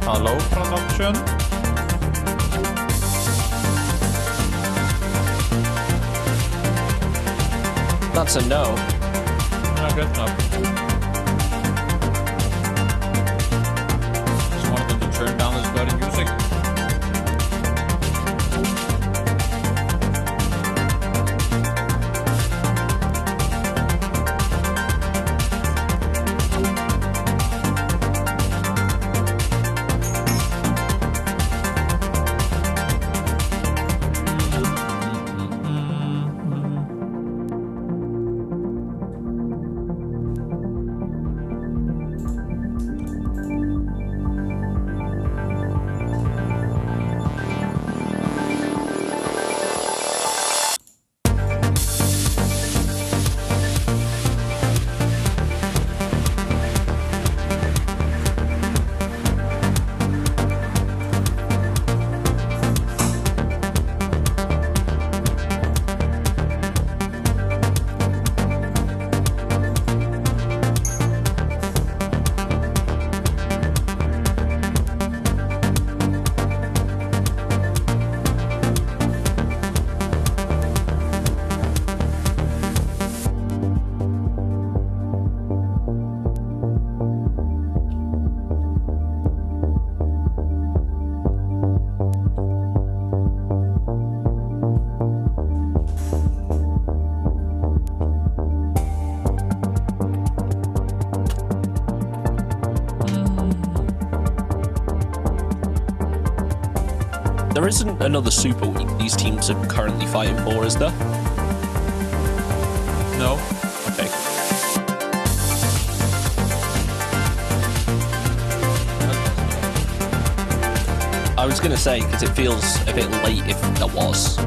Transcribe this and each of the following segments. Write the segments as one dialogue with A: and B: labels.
A: Hello, production.
B: That's a no.
A: I guess not. Just wanted them to turn down this bloody music.
B: There isn't another Super Week these teams are currently fighting for, is there?
A: No.
B: Okay. I was gonna say, because it feels a bit late if there was.
A: I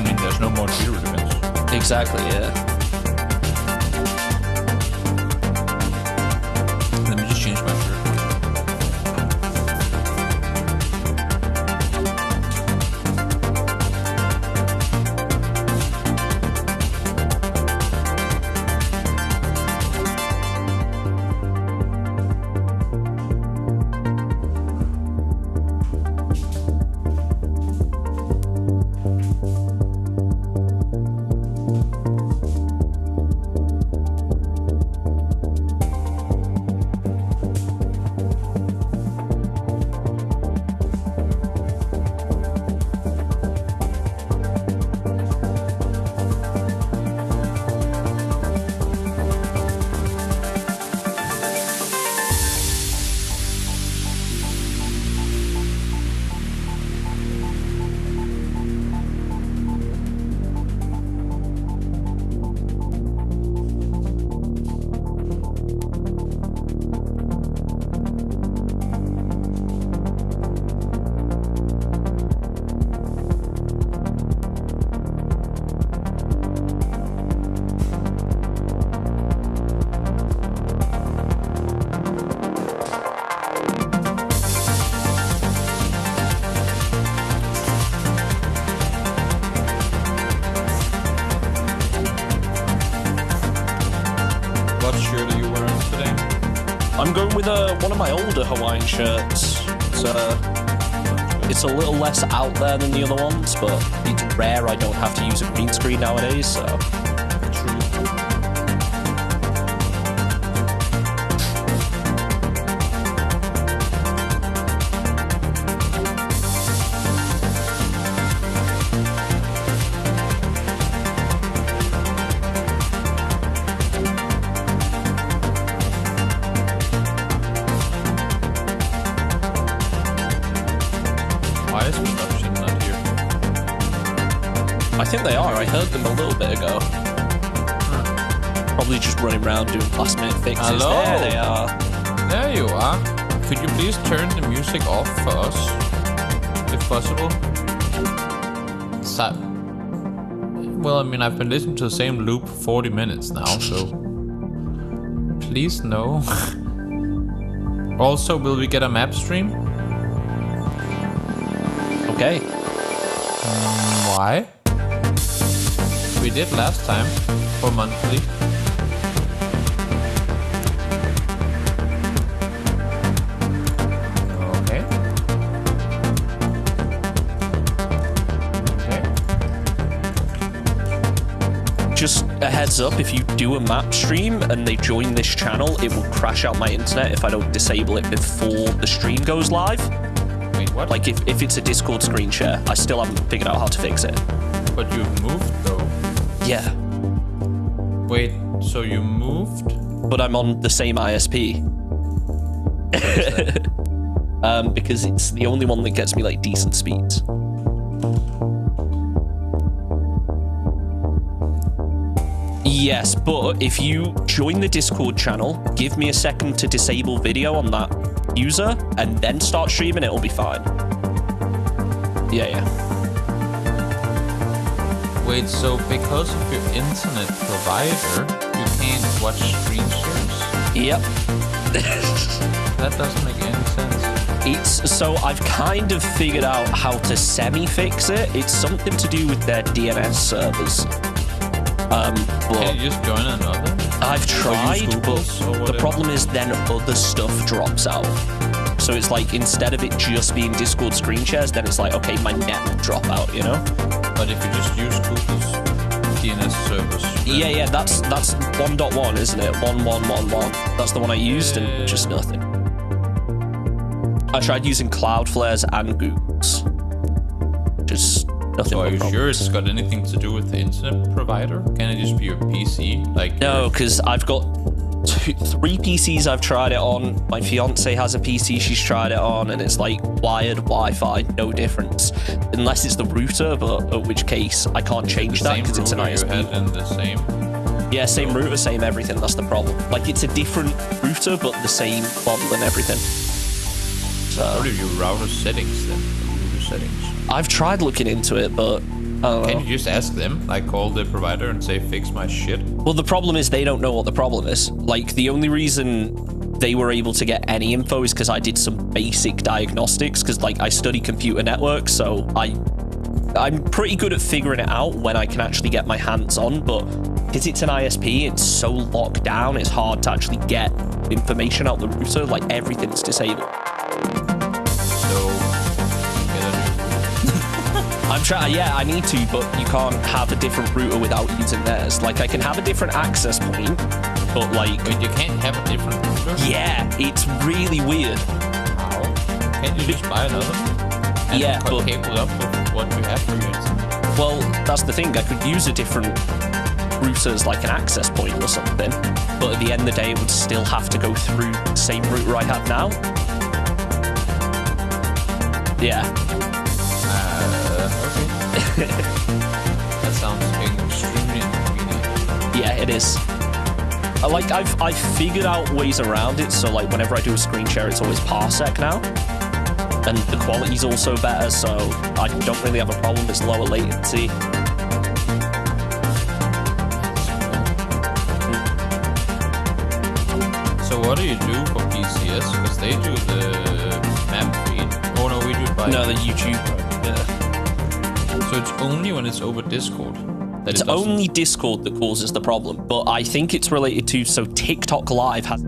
A: mean, there's no more hero events.
B: Exactly, yeah.
A: Let me just change my shirt. What shirt are you wearing today?
B: I'm going with one of my older Hawaiian shirts. It's a little less out there than the other ones, but it's rare I don't have to use a green screen nowadays, so...
A: True. Why is production not here?
B: I think they are. I heard them a little bit ago. Probably just running around doing last minute fixes.
A: Hello?
B: There they are.
A: There you are. Could you please turn the music off for us, if possible? Well, I mean, I've been listening to the same loop for 40 minutes now, so... Please, no. Also, will we get a map stream?
B: Okay.
A: Why? We did last time, for monthly.
B: heads up, if you do a map stream and they join this channel, it will crash out my internet if I don't disable it before the stream goes live.
A: Wait, what?
B: Like if it's a Discord screen share, I still haven't figured out how to fix it.
A: But you've moved though.
B: Yeah.
A: Wait, so you moved?
B: But I'm on the same ISP. Because it's the only one that gets me like decent speeds. Yes, but if you join the Discord channel, give me a second to disable video on that user, and then start streaming, it'll be fine. Yeah.
A: Wait, so because of your internet provider, you can't watch screen shares?
B: Yep.
A: That doesn't make any sense.
B: So I've kind of figured out how to semi-fix it. It's something to do with their DNS servers. But
A: can you just join another?
B: I've tried, but
A: the
B: problem is then other stuff drops out. So it's like, instead of it just being Discord screen shares, then it's like, okay, my net will drop out, you know?
A: But if you just use Google's DNS service...
B: Yeah, that's 1.1, isn't it? 1111. That's the one I used, and just nothing. I tried using Cloudflare's and Google's. Just nothing.
A: So are you sure it's got anything to do with the internet provider? Can it just be your PC? Like
B: no, because I've got 3 PCs I've tried it on. My fiance has a PC she's tried it on, and it's like wired Wi-Fi, no difference. Unless it's the router, but in which case I can't change that because it's an ISP.
A: You had in the same...
B: Yeah, same router, same everything, that's the problem. Like, it's a different router, but the same model and everything. So...
A: What are your router settings then? Router settings?
B: I've tried looking into it, but...
A: Can you just ask them? Like, call the provider and say, fix my shit?
B: Well, the problem is they don't know what the problem is. Like, the only reason they were able to get any info is because I did some basic diagnostics, because, like, I study computer networks, so I'm pretty good at figuring it out when I can actually get my hands on, but because it's an ISP, it's so locked down, it's hard to actually get information out the router, like, everything's disabled. I'm trying, yeah, I need to, but you can't have a different router without using theirs. Like, I can have a different access point, but like...
A: Wait, you can't have a different router?
B: Yeah, it's really weird.
A: How? Can't you just buy another one? And cable up with what you have for your internet?
B: Well, that's the thing, I could use a different router as like an access point or something, but at the end of the day, it would still have to go through the same router I have now. Yeah.
A: That sounds extremely inconvenient.
B: Yeah, it is. Like, I've figured out ways around it, so like whenever I do a screen share, it's always parsec now. And the quality's also better, so I don't really have a problem. It's lower latency.
A: So what do you do for PCS? Because they do the map feed. Oh no, we do it by...
B: No, the YouTube. Yeah.
A: So it's only when it's over Discord?
B: It's only Discord that causes the problem, but I think it's related to... So TikTok Live has...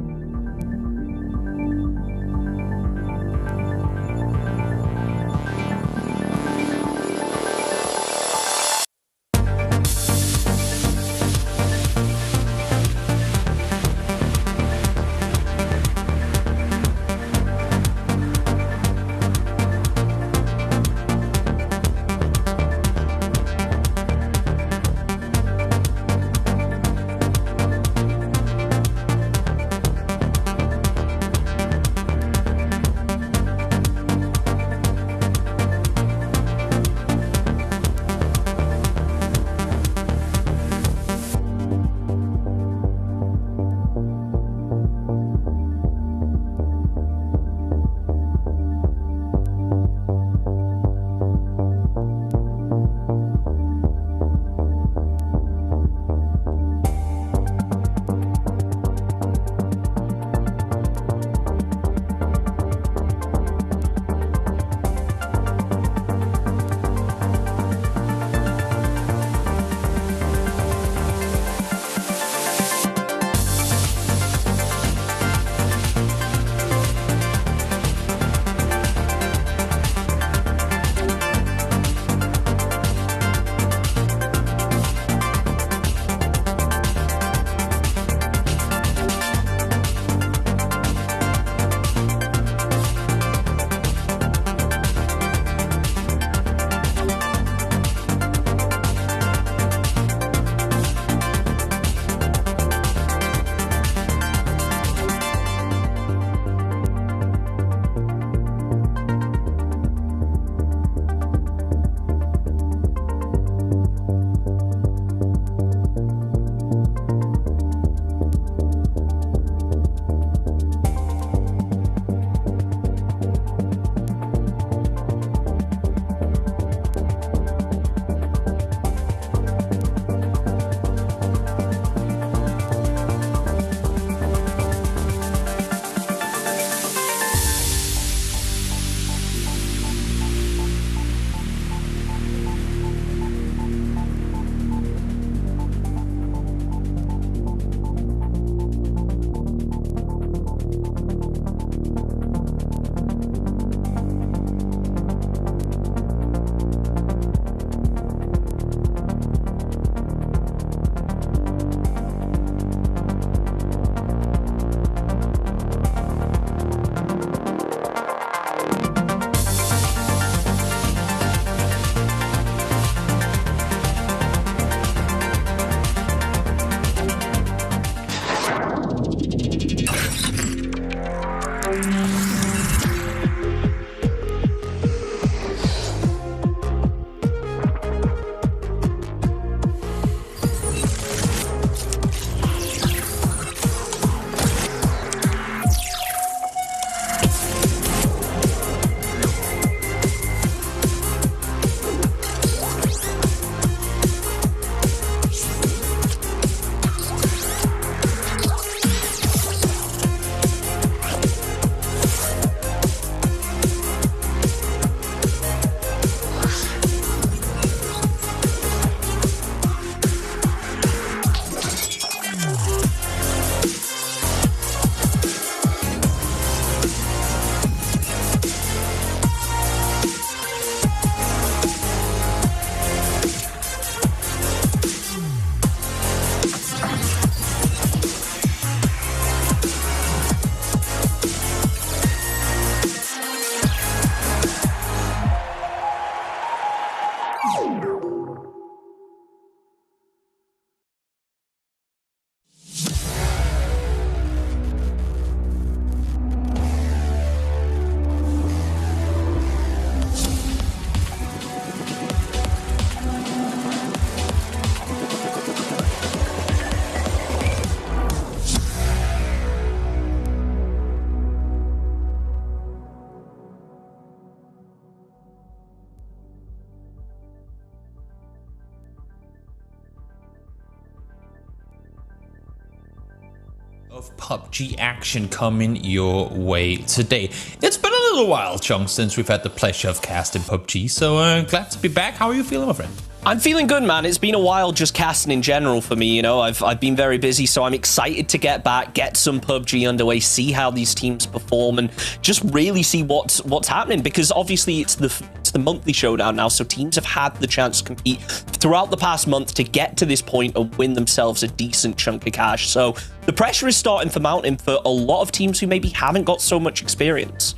A: Of PUBG action coming your way today. It's been a little while, Chunk, since we've had the pleasure of casting PUBG, so glad to be back. How are you feeling, my friend?
B: I'm feeling good, man. It's been a while just casting in general for me, you know. I've been very busy, so I'm excited to get back, get some PUBG underway, see how these teams perform, and just really see what's happening, because obviously it's the monthly showdown now, so teams have had the chance to compete throughout the past month to get to this point and win themselves a decent chunk of cash. So the pressure is starting to mount in for a lot of teams who maybe haven't got so much experience.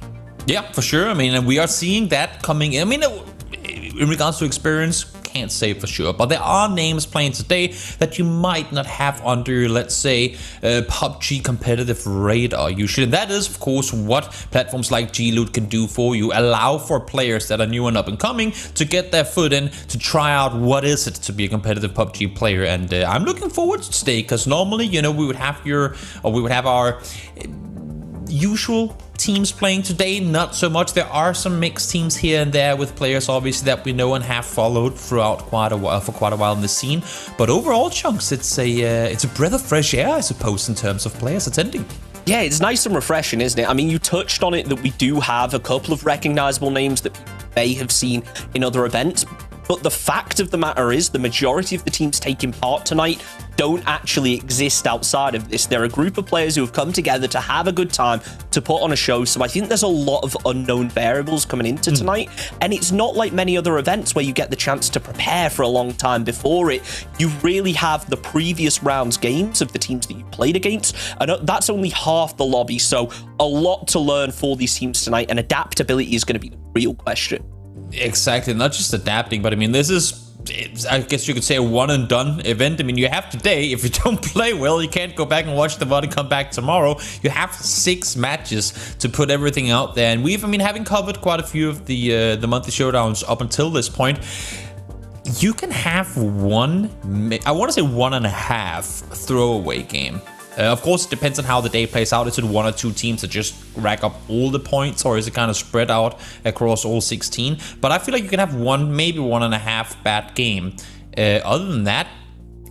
A: Yeah, for sure. I mean, we are seeing that coming in. I mean, in regards to experience, can't say for sure, but there are names playing today that you might not have under, let's say, PUBG competitive radar usually. And that is, of course, what platforms like G-Loot can do for you. Allow for players that are new and up and coming to get their foot in, to try out what is it to be a competitive PUBG player. And I'm looking forward to today, because normally, you know, we would have our usual teams playing today. Not so much. There are some mixed teams here and there with players obviously that we know and have followed throughout quite a while in the scene, but overall, Chunks, it's a breath of fresh air, I suppose, in terms of players attending.
B: Yeah, it's nice and refreshing, isn't it? I mean, you touched on it that we do have a couple of recognizable names that people may have seen in other events, but the fact of the matter is the majority of the teams taking part tonight don't actually exist outside of this. They're a group of players who have come together to have a good time, to put on a show. So I think there's a lot of unknown variables coming into tonight. And it's not like many other events where you get the chance to prepare for a long time before it. You really have the previous round's games of the teams that you played against. And that's only half the lobby. So a lot to learn for these teams tonight. And adaptability is going to be the real question.
A: Exactly. Not just adapting, but I mean, this is, I guess you could say, a one and done event. I mean, you have today. If you don't play well, you can't go back and watch the VOD and come back tomorrow. You have 6 matches to put everything out there. And we've, I mean, having covered quite a few of the monthly showdowns up until this point, you can have one, I want to say 1.5 throwaway game. Of course, it depends on how the day plays out. Is it 1 or 2 teams that just rack up all the points, or is it kind of spread out across all 16? But I feel like you can have one, maybe 1.5 bad game. Other than that,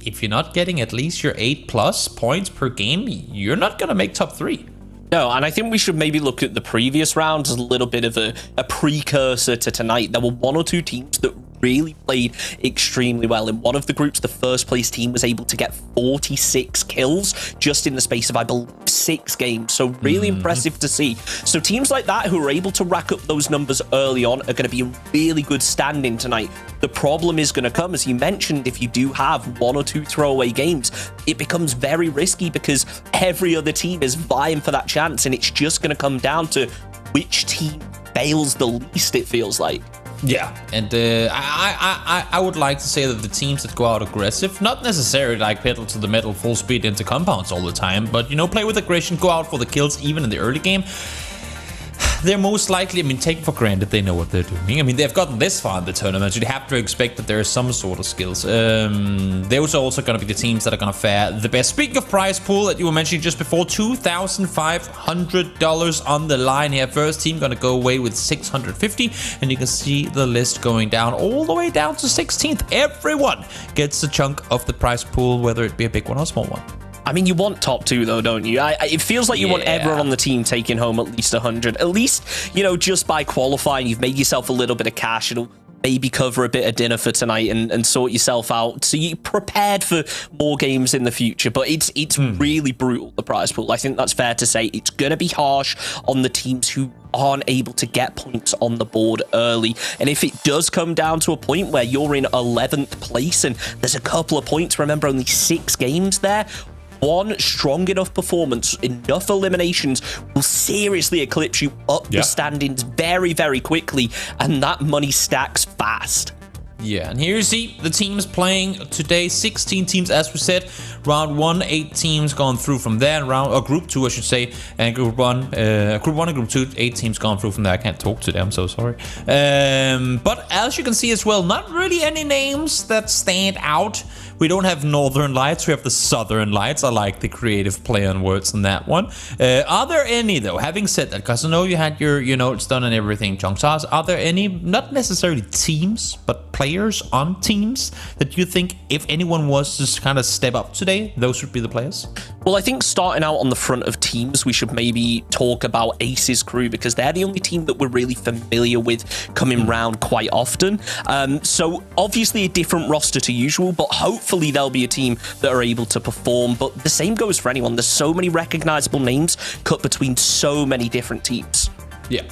A: if you're not getting at least your 8+ points per game, you're not going to make top 3.
B: No, and I think we should maybe look at the previous round as a little bit of a precursor to tonight. There were 1 or 2 teams that really played extremely well. In one of the groups, the first place team was able to get 46 kills just in the space of, I believe, 6 games. So really impressive to see. So teams like that who are able to rack up those numbers early on are going to be a really good stand-in tonight. The problem is going to come, as you mentioned, if you do have 1 or 2 throwaway games, it becomes very risky because every other team is vying for that chance, and it's just going to come down to which team fails the least, it feels like.
A: Yeah, and I would like to say that the teams that go out aggressive, not necessarily like pedal to the metal full speed into compounds all the time, but, you know, play with aggression, go out for the kills even in the early game. they're most likely, I mean, take for granted they know what they're doing. I mean, they've gotten this far in the tournament, so you have to expect that there is some sort of skills. Those are also going to be the teams that are going to fare the best. Speaking of prize pool that you were mentioning just before, $2,500 on the line here. First team going to go away with $650, and you can see the list going down all the way down to 16th. Everyone gets a chunk of the prize pool, whether it be a big one or a small one.
B: I mean, you want top 2 though, don't you? It feels like you want everyone on the team taking home at least 100. At least, you know, just by qualifying, you've made yourself a little bit of cash. It'll maybe cover a bit of dinner for tonight and sort yourself out. So you're prepared for more games in the future. But it's really brutal, the prize pool. I think that's fair to say. It's going to be harsh on the teams who aren't able to get points on the board early. And if it does come down to a point where you're in 11th place and there's a couple of points, remember only 6 games there, one strong enough performance, enough eliminations will seriously eclipse you up the standings very, very quickly, and that money stacks fast.
A: Yeah, and here you see the teams playing today. 16 teams, as we said. Round 1, 8 teams gone through from there. Group 2, I should say, and Group 1 and Group 2, 8 teams gone through from there. I can't talk today, I'm so sorry. But as you can see as well, not really any names that stand out. We don't have Northern Lights, we have the Southern Lights. I like the creative play on words on that one. Are there any, though, having said that, because I know you had your notes done and everything, Chunks, are there any, not necessarily teams, but players on teams that you think, if anyone was to kind of step up today, those would be the players?
B: Well, I think starting out on the front of teams, we should maybe talk about Ace's crew, because they're the only team that we're really familiar with coming round quite often. So obviously a different roster to usual, but hopefully there'll be a team that are able to perform. But the same goes for anyone. There's so many recognizable names cut between so many different teams.
A: Yeah.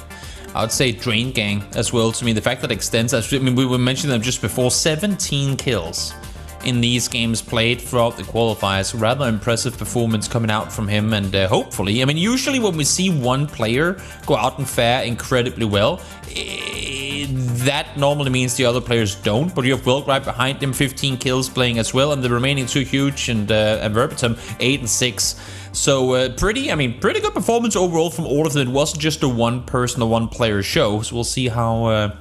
A: I would say Drain Gang as well. To me, the fact that extends, I mean, we were mentioning them just before, 17 kills in these games played throughout the qualifiers. Rather impressive performance coming out from him, and hopefully, I mean, usually when we see one player go out and fare incredibly well, that normally means the other players don't, but you have Wilk right behind him, 15 kills playing as well, and the remaining 2 huge and Verbatim, 8 and 6. So pretty good performance overall from all of them. It wasn't just a one person or one player show, so we'll see how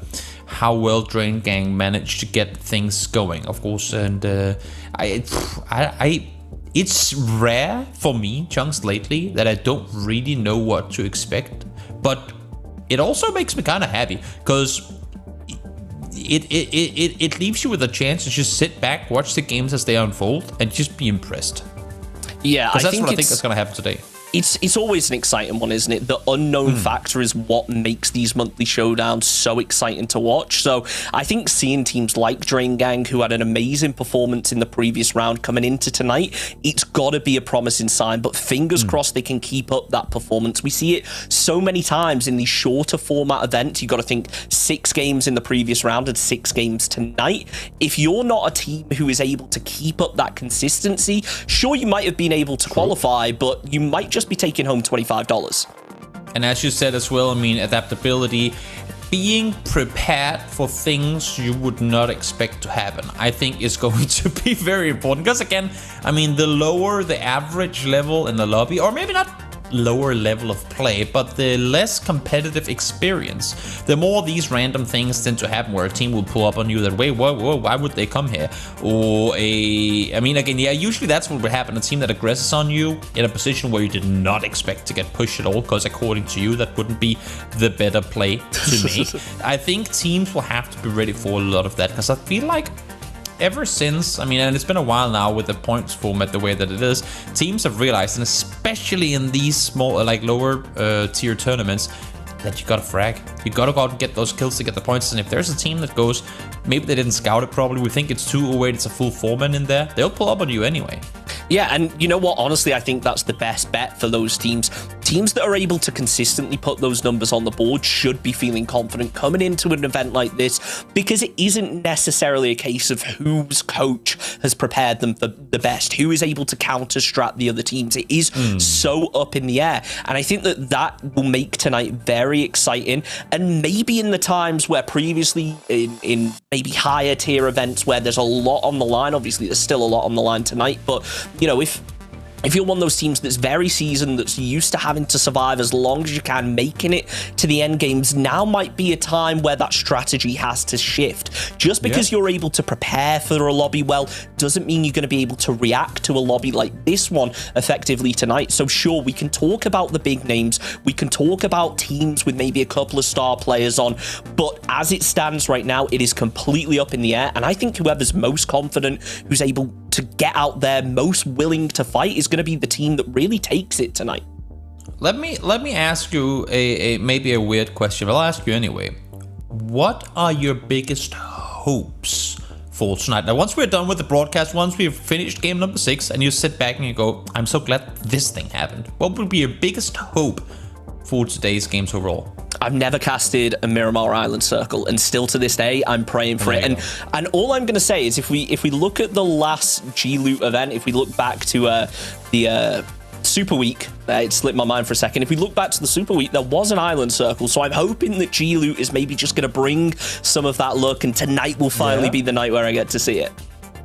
A: well Drain Gang managed to get things going, of course. And it's rare for me, Chunks, lately, that I don't really know what to expect, but it also makes me kind of happy, because it leaves you with a chance to just sit back, watch the games as they unfold, and just be impressed.
B: Yeah,
A: I think that's going to happen today.
B: It's always an exciting one, isn't it? The unknown factor is what makes these monthly showdowns so exciting to watch. So I think seeing teams like Drain Gang, who had an amazing performance in the previous round, coming into tonight, it's got to be a promising sign. But fingers crossed they can keep up that performance. We see it so many times in these shorter format events. You've got to think 6 games in the previous round and 6 games tonight. If you're not a team who is able to keep up that consistency, sure, you might have been able to qualify, but you might just be taking home $25.
A: And as you said as well, I mean, adaptability, being prepared for things you would not expect to happen, I think is going to be very important. Because again, I mean, the lower the average level in the lobby, or maybe not lower level of play, but the less competitive experience, the more these random things tend to happen, where a team will pull up on you that, wait, whoa, why would they come here? Or I mean, again, yeah, usually that's what would happen. A team that aggresses on you in a position where you did not expect to get pushed at all, because according to you, that wouldn't be the better play to me. I think teams will have to be ready for a lot of that, because I feel like ever since, I mean, and it's been a while now with the points format the way that it is, teams have realized, and especially in these small, like lower tier tournaments, that you gotta frag. You gotta go out and get those kills to get the points. And if there's a team that goes, maybe they didn't scout it properly, we think it's 208, it's a full 4-man in there, they'll pull up on you anyway.
B: Yeah, and you know what? Honestly, I think that's the best bet for those teams. Teams that are able to consistently put those numbers on the board should be feeling confident coming into an event like this, because it isn't necessarily a case of whose coach has prepared them for the best, who is able to counter-strat the other teams. It is so up in the air, and I think that that will make tonight very exciting. And maybe in the times where previously in maybe higher tier events where there's a lot on the line, obviously there's still a lot on the line tonight, but you know, if if you're one of those teams that's very seasoned, that's used to having to survive as long as you can, making it to the end games, now might be a time where that strategy has to shift. Just because you're able to prepare for a lobby well doesn't mean you're going to be able to react to a lobby like this one effectively tonight. So sure, we can talk about the big names, we can talk about teams with maybe a couple of star players on, but as it stands right now, it is completely up in the air, and I think whoever's most confident, who's able to get out there, most willing to fight, is going to be the team that really takes it tonight.
A: Let me ask you maybe a weird question, but I'll ask you anyway. What are your biggest hopes for tonight? Now, once we're done with the broadcast, once we've finished game number 6, and you sit back and you go, I'm so glad this thing happened. What would be your biggest hope for today's games overall?
B: I've never casted a Miramar Island Circle, and still to this day, I'm praying for it. And all I'm going to say is if we look at the last G-Loot event, if we look back to the Super Week, it slipped my mind for a second. If we look back to the Super Week, there was an Island Circle, so I'm hoping that G-Loot is maybe just going to bring some of that luck, and tonight will finally be the night where I get to see it.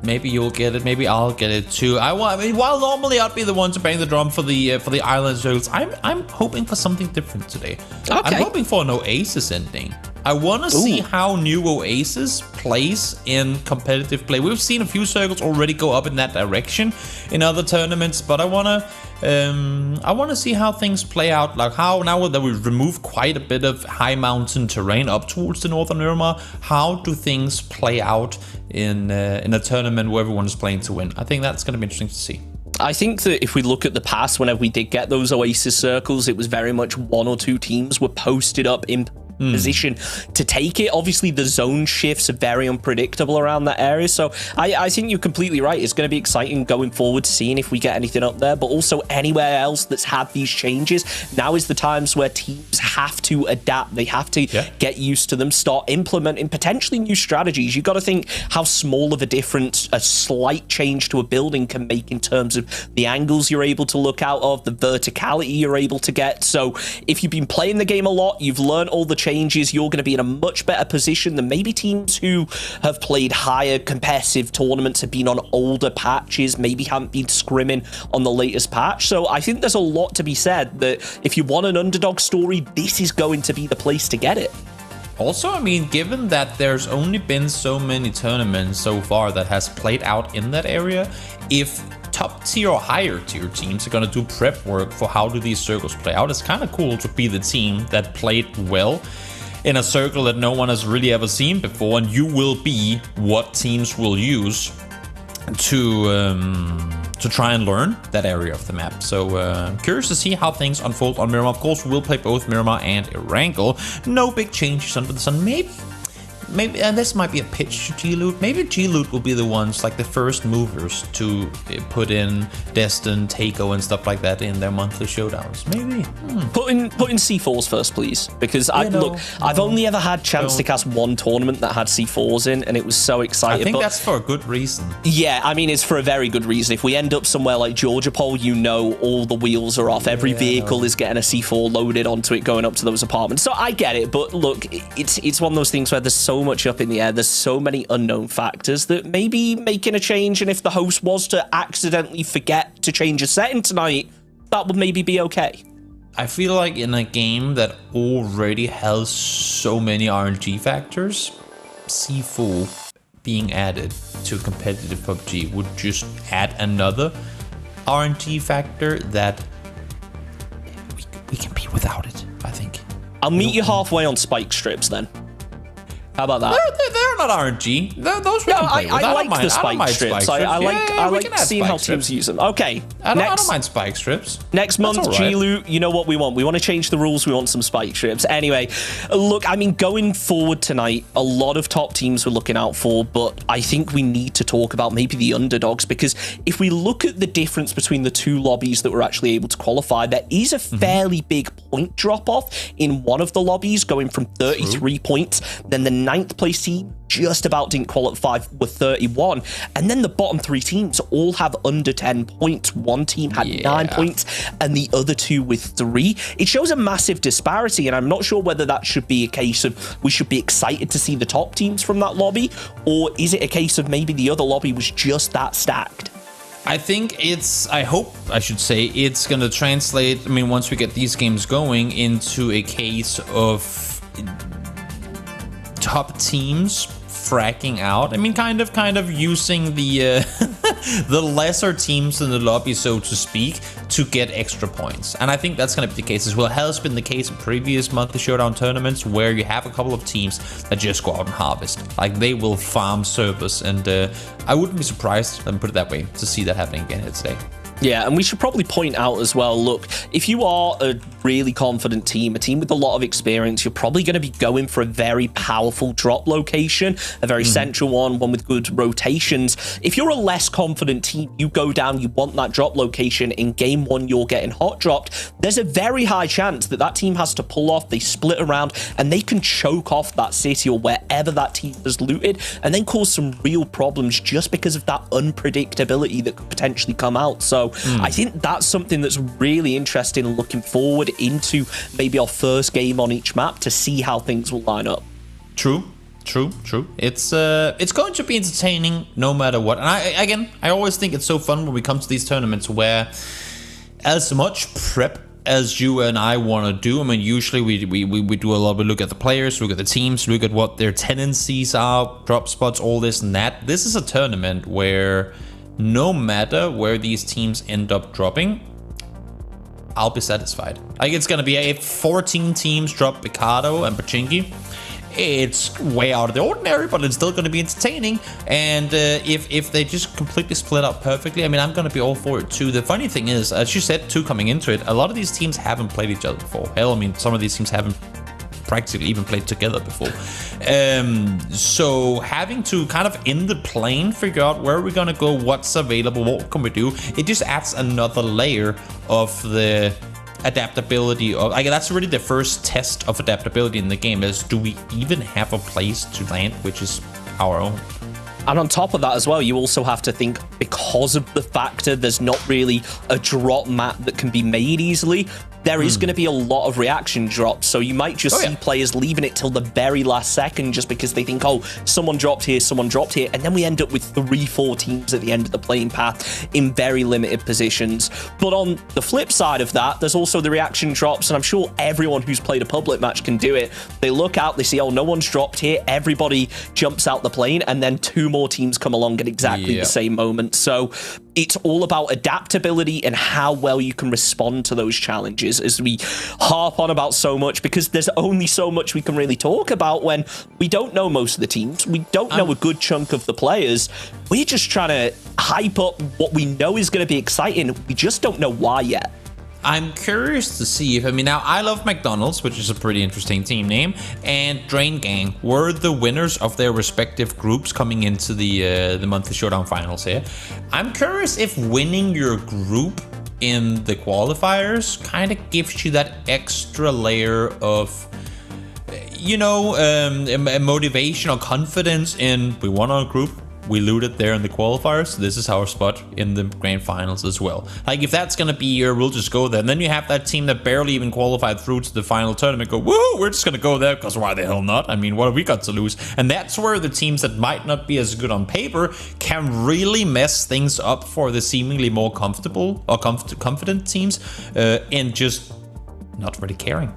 A: Maybe you'll get it. Maybe I'll get it too. I mean, while normally I'd be the one to bang the drum for the island circles, I'm hoping for something different today. Okay. I'm hoping for an Oasis ending. I want to see how new Oasis plays in competitive play. We've seen a few circles already go up in that direction in other tournaments, but I want to see how things play out. Like how now that we've removed quite a bit of high mountain terrain up towards the northern Miramar, how do things play out in a tournament where everyone is playing to win? I think that's going to be interesting to see.
B: I think that if we look at the past, whenever we did get those Oasis circles, it was very much one or two teams were posted up in position to take it. Obviously, the zone shifts are very unpredictable around that area, so I think you're completely right. It's going to be exciting going forward, seeing if we get anything up there, but also anywhere else that's had these changes. Now is the times where teams have to adapt. They have to get used to them, start implementing potentially new strategies. You've got to think how small of a difference a slight change to a building can make in terms of the angles you're able to look out of, the verticality you're able to get. So if you've been playing the game a lot, you've learned all the changes, you're going to be in a much better position than maybe teams who have played higher competitive tournaments, have been on older patches, maybe haven't been scrimming on the latest patch. So I think there's a lot to be said that if you want an underdog story, this is going to be the place to get it.
A: Also, I mean, given that there's only been so many tournaments so far that has played out in that area, if top tier or higher tier teams are going to do prep work for how do these circles play out, it's kind of cool to be the team that played well in a circle that no one has really ever seen before, and you will be what teams will use to try and learn that area of the map. So curious to see how things unfold on Miramar. Of course, we'll play both Miramar and Erangel. No big changes under the sun. Maybe this might be a pitch to G-Loot. Maybe G-Loot will be the ones, like the first movers to put in Destin, Takeo, and stuff like that in their monthly showdowns. Maybe.
B: Put in C4s first, please, because I've only ever had chance to cast one tournament that had C4s in, and it was so exciting.
A: I think that's for a good reason.
B: Yeah, I mean, it's for a very good reason. If we end up somewhere like Georgia Pole, you know all the wheels are off. Every vehicle is getting a C4 loaded onto it going up to those apartments. So I get it, but look, it's one of those things where there's so much up in the air. There's so many unknown factors that maybe making a change, and if the host was to accidentally forget to change a setting tonight, that would maybe be okay.
A: I feel like in a game that already has so many RNG factors, C4 being added to competitive PUBG would just add another RNG factor that we can be without it, I think.
B: I'll meet you halfway on spike strips then. How about that?
A: They're not RNG. Those we can play with.
B: I like the spike strips. I like seeing how teams use them. Okay.
A: I don't mind spike strips.
B: Next month, G-Loot, you know what we want. We want to change the rules. We want some spike strips. Anyway, look, I mean, going forward tonight, a lot of top teams we're looking out for, but I think we need to talk about maybe the underdogs, because if we look at the difference between the two lobbies that were actually able to qualify, there is a fairly big point drop-off in one of the lobbies, going from 33 points. Then the 9th place team just about didn't qualify with 31, and then the bottom 3 teams all have under 10 points. One team had 9 points and the other 2 with 3. It shows a massive disparity, and I'm not sure whether that should be a case of we should be excited to see the top teams from that lobby, or is it a case of maybe the other lobby was just that stacked?
A: I think I hope I should say, it's going to translate, I mean, once we get these games going, into a case of top teams fracking out. I mean, kind of using the the lesser teams in the lobby, so to speak, to get extra points. And I think that's going to be the case as well. It has been the case in previous monthly Showdown tournaments where you have a couple of teams that just go out and harvest. Like, they will farm service, and I wouldn't be surprised, let me put it that way, to see that happening again here today.
B: Yeah, and we should probably point out as well, look, if you are a really confident team, a team with a lot of experience, you're probably going to be going for a very powerful drop location, a very central one with good rotations. If you're a less confident team, you go down, you want that drop location, in game one you're getting hot dropped, there's a very high chance that that team has to pull off, they split around, and they can choke off that city or wherever that team has looted, and then cause some real problems just because of that unpredictability that could potentially come out. So I think that's something that's really interesting, looking forward into maybe our first game on each map to see how things will line up. True.
A: It's going to be entertaining no matter what. And I always think it's so fun when we come to these tournaments where, as much prep as you and I want to do, I mean, usually we do a lot. We look at the players, look at the teams, look at what their tendencies are, drop spots, all this and that. This is a tournament where no matter where these teams end up dropping, I'll be satisfied. Like, it's gonna be 14 teams drop Picardo and Pachinki. It's way out of the ordinary, but it's still gonna be entertaining. And if they just completely split up perfectly, I mean, I'm gonna be all for it too. The funny thing is, as you said too, coming into it, a lot of these teams haven't played each other before. Hell, I mean, some of these teams haven't practically even played together before. So having to kind of in the plane figure out where we're gonna go, what's available, what can we do, it just adds another layer of the adaptability of, that's really the first test of adaptability in the game, is do we even have a place to land which is our own.
B: And on top of that as well, you also have to think, because of the factor there's not really a drop map that can be made easily, there is going to be a lot of reaction drops. So you might just see players leaving it till the very last second just because they think, oh, someone dropped here, and then we end up with 3-4 teams at the end of the playing path in very limited positions. But on the flip side of that, there's also the reaction drops, and I'm sure everyone who's played a public match can do it. They look out, they see, oh, no one's dropped here, everybody jumps out the plane, and then 2 more teams come along at exactly the same moment. So it's all about adaptability and how well you can respond to those challenges, as we harp on about so much, because there's only so much we can really talk about when we don't know most of the teams, we don't know a good chunk of the players. We're just trying to hype up what we know is going to be exciting. We just don't know why yet.
A: I'm curious to see if, I mean, now I love McDonald's, which is a pretty interesting team name, and Drain Gang were the winners of their respective groups coming into the monthly Showdown finals here. I'm curious if winning your group in the qualifiers kind of gives you that extra layer of, you know, motivation or confidence in, we won our group, we looted there in the qualifiers, this is our spot in the grand finals as well. Like, if that's gonna be your, we'll just go there. And then you have that team that barely even qualified through to the final tournament go, woo, we're just gonna go there because why the hell not? I mean, what have we got to lose? And that's where the teams that might not be as good on paper can really mess things up for the seemingly more comfortable or confident teams, and just not really caring.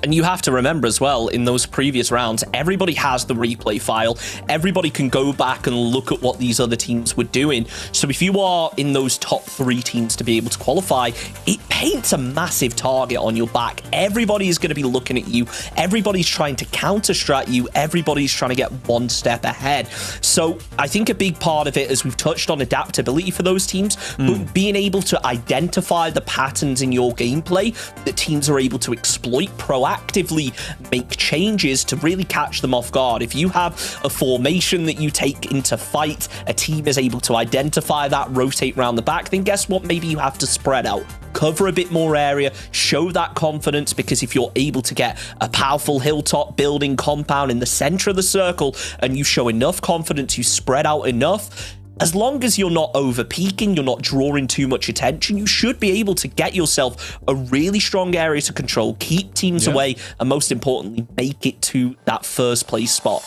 B: And you have to remember as well, in those previous rounds, everybody has the replay file. Everybody can go back and look at what these other teams were doing. So if you are in those top 3 teams to be able to qualify, it paints a massive target on your back. Everybody is going to be looking at you. Everybody's trying to counter-strat you. Everybody's trying to get one step ahead. So I think a big part of it, as we've touched on, adaptability for those teams, but being able to identify the patterns in your gameplay that teams are able to exploit proactively, make changes to really catch them off guard. If you have a formation that you take into fight, a team is able to identify that, rotate around the back, then guess what? Maybe you have to spread out, cover a bit more area, show that confidence, because if you're able to get a powerful hilltop building compound in the center of the circle and you show enough confidence, you spread out enough, as long as you're not over peaking, you're not drawing too much attention, you should be able to get yourself a really strong area to control, keep teams away, and most importantly, make it to that first place spot.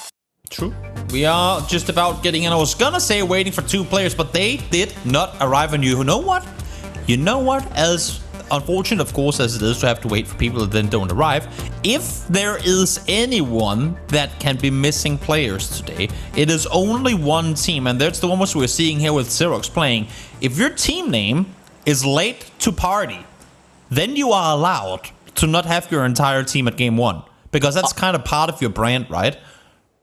A: True. We are just about getting in. I was gonna say waiting for 2 players, but they did not arrive. And you know what? You know what? As unfortunate, of course, as it is to have to wait for people that then don't arrive, if there is anyone that can be missing players today, it is only one team, and that's the one we're seeing here with Xerox playing. If your team name is late to party, then you are allowed to not have your entire team at game 1, because that's kind of part of your brand, right?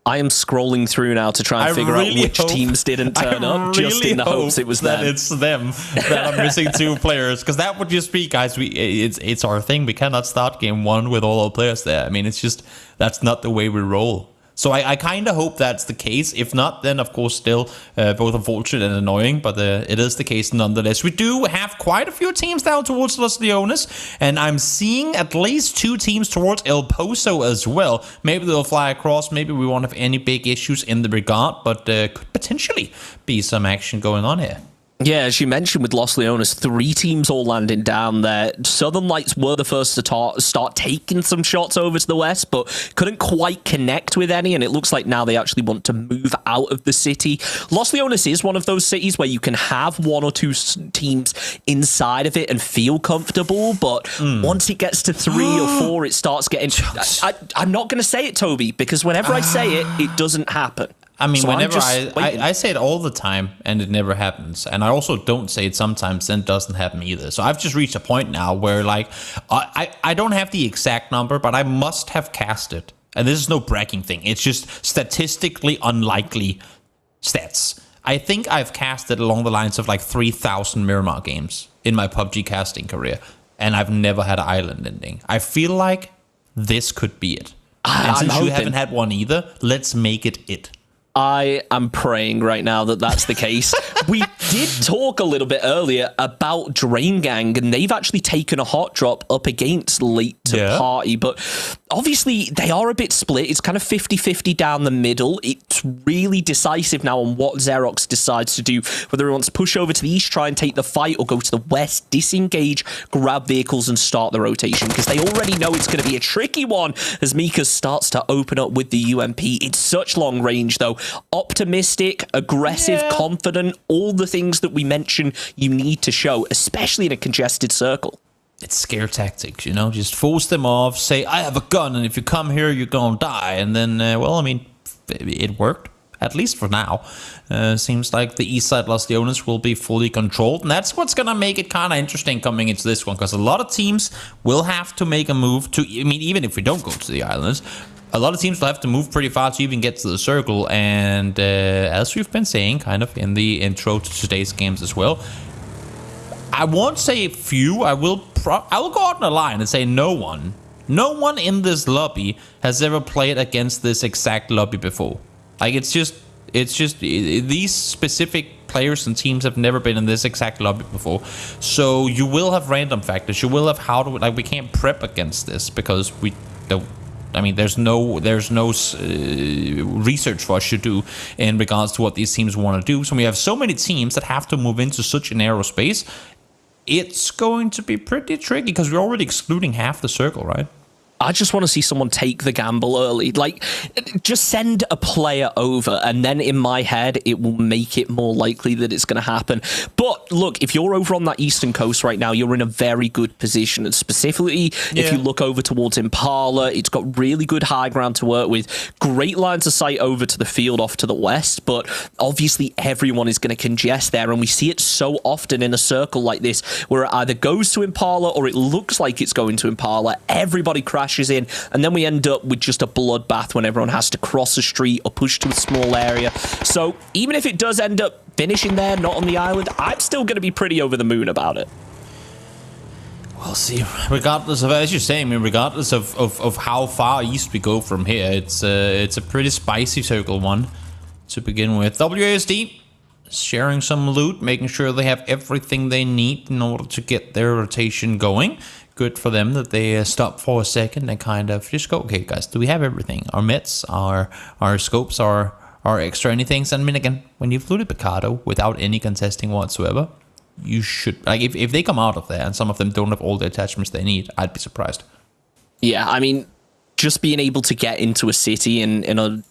B: I am scrolling through now to try and figure out which teams didn't turn up, just in the hopes it was them.
A: It's them that are missing 2 players, because that would just be, guys, it's our thing. We cannot start game 1 with all our players there. I mean, it's just, that's not the way we roll. So I kind of hope that's the case. If not, then of course still both unfortunate and annoying, but it is the case nonetheless. We do have quite a few teams down towards Los Leones, and I'm seeing at least 2 teams towards El Pozo as well. Maybe they'll fly across. Maybe we won't have any big issues in the regard, but could potentially be some action going on here.
B: Yeah, as you mentioned with Los Leones, 3 teams all landing down there. Southern Lights were the first to start taking some shots over to the west, but couldn't quite connect with any, and it looks like now they actually want to move out of the city. Los Leones is one of those cities where you can have 1 or 2 teams inside of it and feel comfortable, but once it gets to 3 or 4, it starts getting... I'm not going to say it, Toby, because whenever I say it, it doesn't happen.
A: I mean,
B: so
A: whenever I say it all the time, and it never happens. And I also don't say it sometimes, and it doesn't happen either. So I've just reached a point now where, like, I don't have the exact number, but I must have cast it. And this is no bragging thing. It's just statistically unlikely stats. I think I've casted along the lines of, like, 3,000 Miramar games in my PUBG casting career. And I've never had an island ending. I feel like this could be it. And since you haven't had one either, let's make it it.
B: I am praying right now that that's the case. We did talk a little bit earlier about Drain Gang, and they've actually taken a hot drop up against Late to Party, but obviously they are a bit split. It's kind of 50-50 down the middle. It's really decisive now on what Xerox decides to do, whether he wants to push over to the east, try and take the fight, or go to the west, disengage, grab vehicles, and start the rotation, because they already know it's going to be a tricky one as Mika starts to open up with the UMP. It's such long range, though. Optimistic, aggressive, confident, all the things that we mention you need to show, especially in a congested circle.
A: It's scare tactics, you know, just force them off, say, I have a gun, and if you come here, you're gonna die. And then, well, I mean, it worked, at least for now. Seems like the east side Los Leones will be fully controlled, and that's what's gonna make it kind of interesting coming into this one, because a lot of teams will have to make a move to, I mean, even if we don't go to the islands, a lot of teams will have to move pretty far to even get to the circle, and as we've been saying kind of in the intro to today's games as well, I won't say few, I will go out on a line and say no one in this lobby has ever played against this exact lobby before. Like, it's just these specific players and teams have never been in this exact lobby before. So you will have random factors, you will have we can't prep against this because we don't. I mean, there's no research for us to do in regards to what these teams want to do. So we have so many teams that have to move into such a narrow space. It's going to be pretty tricky because we're already excluding half the circle, right?
B: I just want to see someone take the gamble early. Like, just send a player over, and then in my head, it will make it more likely that it's going to happen. But look, if you're over on that eastern coast right now, you're in a very good position. And specifically, if you look over towards Impala, it's got really good high ground to work with. Great lines of sight over to the field off to the west. But obviously, everyone is going to congest there. And we see it so often in a circle like this, where it either goes to Impala or it looks like it's going to Impala. Everybody crashes in, and then we end up with just a bloodbath when everyone has to cross a street or push to a small area. So even if it does end up finishing there, not on the island, I'm still going to be pretty over the moon about it.
A: We'll see. Regardless of, as you're saying, I mean, regardless of how far east we go from here, it's a pretty spicy circle one to begin with. WASD sharing some loot, making sure they have everything they need in order to get their rotation going. Good for them that they stop for a second and kind of just go, okay, guys, do we have everything? Our mets, our scopes, our extra anything. And I mean, again, when you've looted Picardo without any contesting whatsoever, you should, like, if they come out of there and some of them don't have all the attachments they need, I'd be surprised.
B: Yeah, I mean, just being able to get into a city in a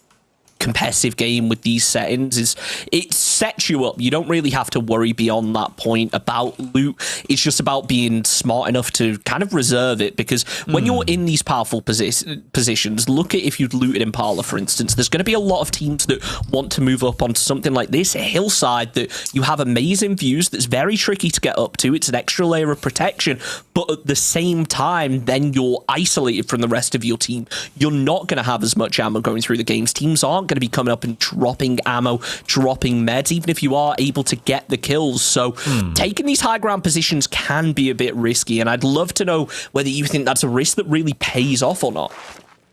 B: competitive game with these settings is it sets you up. You don't really have to worry beyond that point about loot. It's just about being smart enough to kind of reserve it, because when you're in these powerful positions, look at if you'd looted Impala, for instance, there's going to be a lot of teams that want to move up onto something like this, a hillside that you have amazing views, that's very tricky to get up to. It's an extra layer of protection, but at the same time, then you're isolated from the rest of your team. You're not going to have as much ammo going through the games. Teams aren't going to be coming up and dropping ammo, dropping meds, even if you are able to get the kills. So taking these high ground positions can be a bit risky, and I'd love to know whether you think that's a risk that really pays off or not.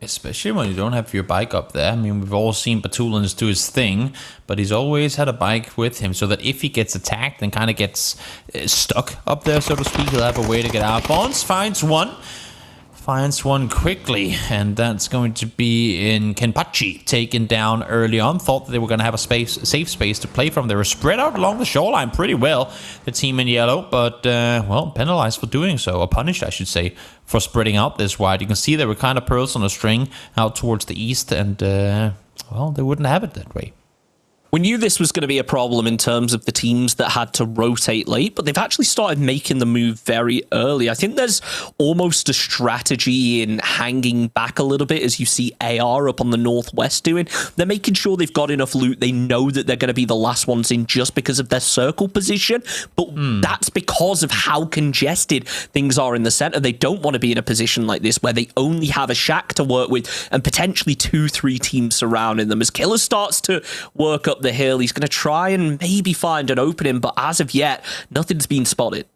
A: Especially when you don't have your bike up there. I mean, we've all seen Batulins do his thing, but he's always had a bike with him so that if he gets attacked and kind of gets stuck up there, so to speak, he'll have a way to get out. Bonds finds one quickly, and that's going to be in Kenpachi, taken down early on. Thought that they were going to have a safe space to play from. They were spread out along the shoreline pretty well, the team in yellow, but, well, penalized for doing so, or punished, I should say, for spreading out this wide. You can see they were kind of pearls on a string out towards the east, and, well, they wouldn't have it that way.
B: We knew this was going to be a problem in terms of the teams that had to rotate late, but they've actually started making the move very early. I think there's almost a strategy in hanging back a little bit, as you see AR up on the northwest doing. They're making sure they've got enough loot. They know that they're going to be the last ones in just because of their circle position, but that's because of how congested things are in the center. They don't want to be in a position like this where they only have a shack to work with and potentially 2-3 teams surrounding them. As Killer starts to work up the hill, he's going to try and maybe find an opening, but as of yet, nothing's been spotted.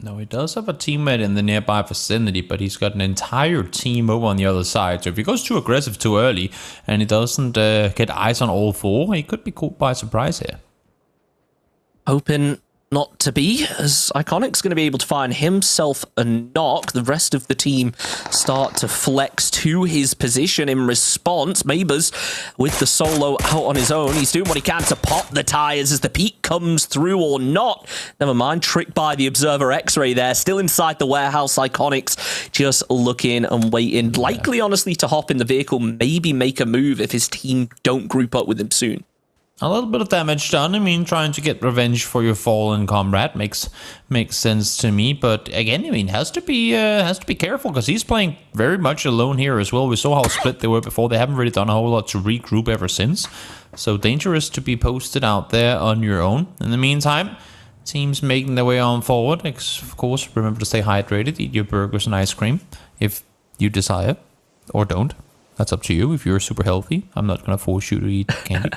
A: No, he does have a teammate in the nearby vicinity, but he's got an entire team over on the other side. So if he goes too aggressive too early and he doesn't get eyes on all four, he could be caught by surprise here.
B: Hoping not to be, as Iconic's going to be able to find himself a knock. The rest of the team start to flex to his position in response. Mabers with the solo out on his own. He's doing what he can to pop the tires as the peak comes through or not. Never mind, tricked by the Observer X-ray there. Still inside the warehouse, Iconics just looking and waiting. Likely, honestly, to hop in the vehicle, maybe make a move if his team don't group up with him soon.
A: A little bit of damage done. I mean, trying to get revenge for your fallen comrade makes sense to me. But again, I mean, has to be careful, because he's playing very much alone here as well. We saw how split they were before. They haven't really done a whole lot to regroup ever since. So dangerous to be posted out there on your own. In the meantime, teams making their way on forward. Of course, remember to stay hydrated. Eat your burgers and ice cream if you desire, or don't. That's up to you. If you're super healthy, I'm not gonna force you to eat candy.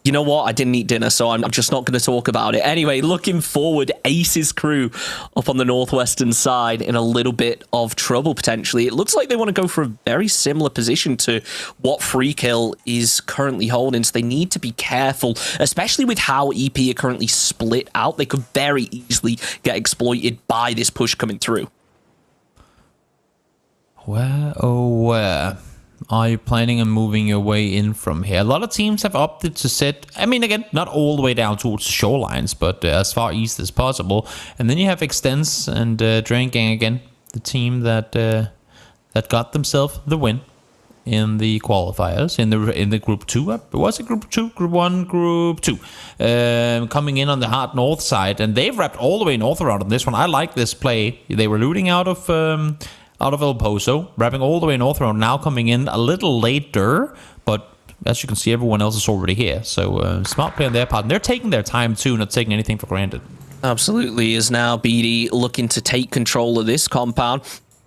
B: You know what? I didn't eat dinner, so I'm just not going to talk about it. Anyway, looking forward, Ace's crew up on the northwestern side in a little bit of trouble, potentially. It looks like they want to go for a very similar position to what Freekill is currently holding, so they need to be careful, especially with how EP are currently split out. They could very easily get exploited by this push coming through.
A: Where, oh, where are you planning on moving your way in from here? A lot of teams have opted to set, I mean, again, not all the way down towards shorelines, but as far east as possible. And then you have Extens and Drain Gang again, the team that got themselves the win in the qualifiers in the group 2. Was it group 2? Group 1, group 2. Coming in on the hard north side, and they've wrapped all the way north around on this one. I like this play. They were looting out of El Pozo, wrapping all the way north around, now coming in a little later, but as you can see, everyone else is already here. So smart play on their part. And they're taking their time too, not taking anything for granted. Absolutely.
B: Is now BD looking to take control of this compound.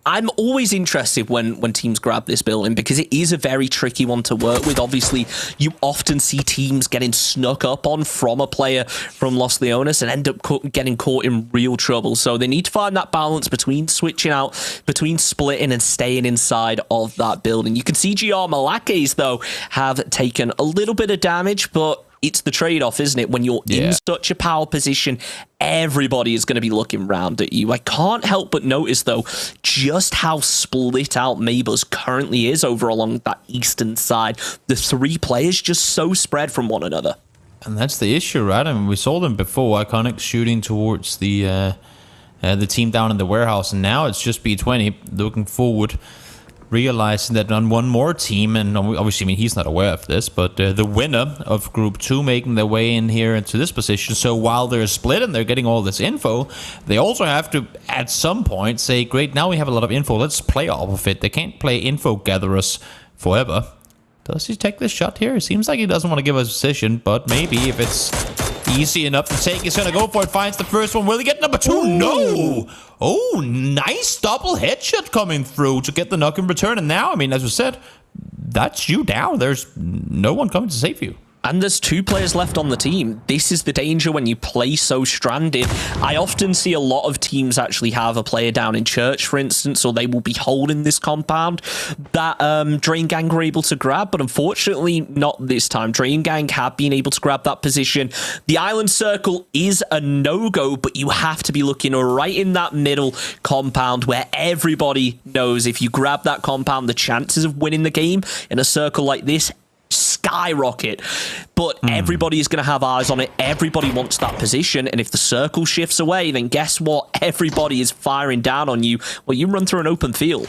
B: I'm always interested when teams grab this building, because it is a very tricky one to work with. Obviously, you often see teams getting snuck up on from a player from Los Leones and end up getting caught in real trouble. So they need to find that balance between switching out, between splitting and staying inside of that building. You can see GR Malakes, though, have taken a little bit of damage, but it's the trade-off, isn't it? When you're in such a power position, everybody is going to be looking round at you. I can't help but notice, though, just how split out Mabus currently is over along that eastern side. The 3 players just so spread from one another.
A: And that's the issue, right? I mean, we saw them before, Iconic shooting towards the team down in the warehouse, and now it's just B20 looking forward. realizing that on one more team, and obviously, I mean, he's not aware of this, but the winner of Group 2 making their way in here into this position. So while they're split and they're getting all this info, they also have to, at some point, say, great, now we have a lot of info, let's play off of it. They can't play info gatherers forever. Does he take this shot here? It seems like he doesn't want to give us a position, but maybe if it's easy enough to take, he's going to go for it. Finds the first one. Will he get number 2? Ooh. No! Oh, nice double headshot coming through to get the knock in return. And now, I mean, as we said, that's you down. There's no one coming to save you.
B: And there's 2 players left on the team. This is the danger when you play so stranded. I often see a lot of teams actually have a player down in church, for instance, or they will be holding this compound that Drain Gang were able to grab, but unfortunately not this time. Drain Gang have been able to grab that position. The island circle is a no-go, but you have to be looking right in that middle compound where everybody knows if you grab that compound, the chances of winning the game in a circle like this skyrocket. But everybody is going to have eyes on it. Everybody wants that position, and if the circle shifts away, then guess what? Everybody is firing down on you. Well, you run through an open field.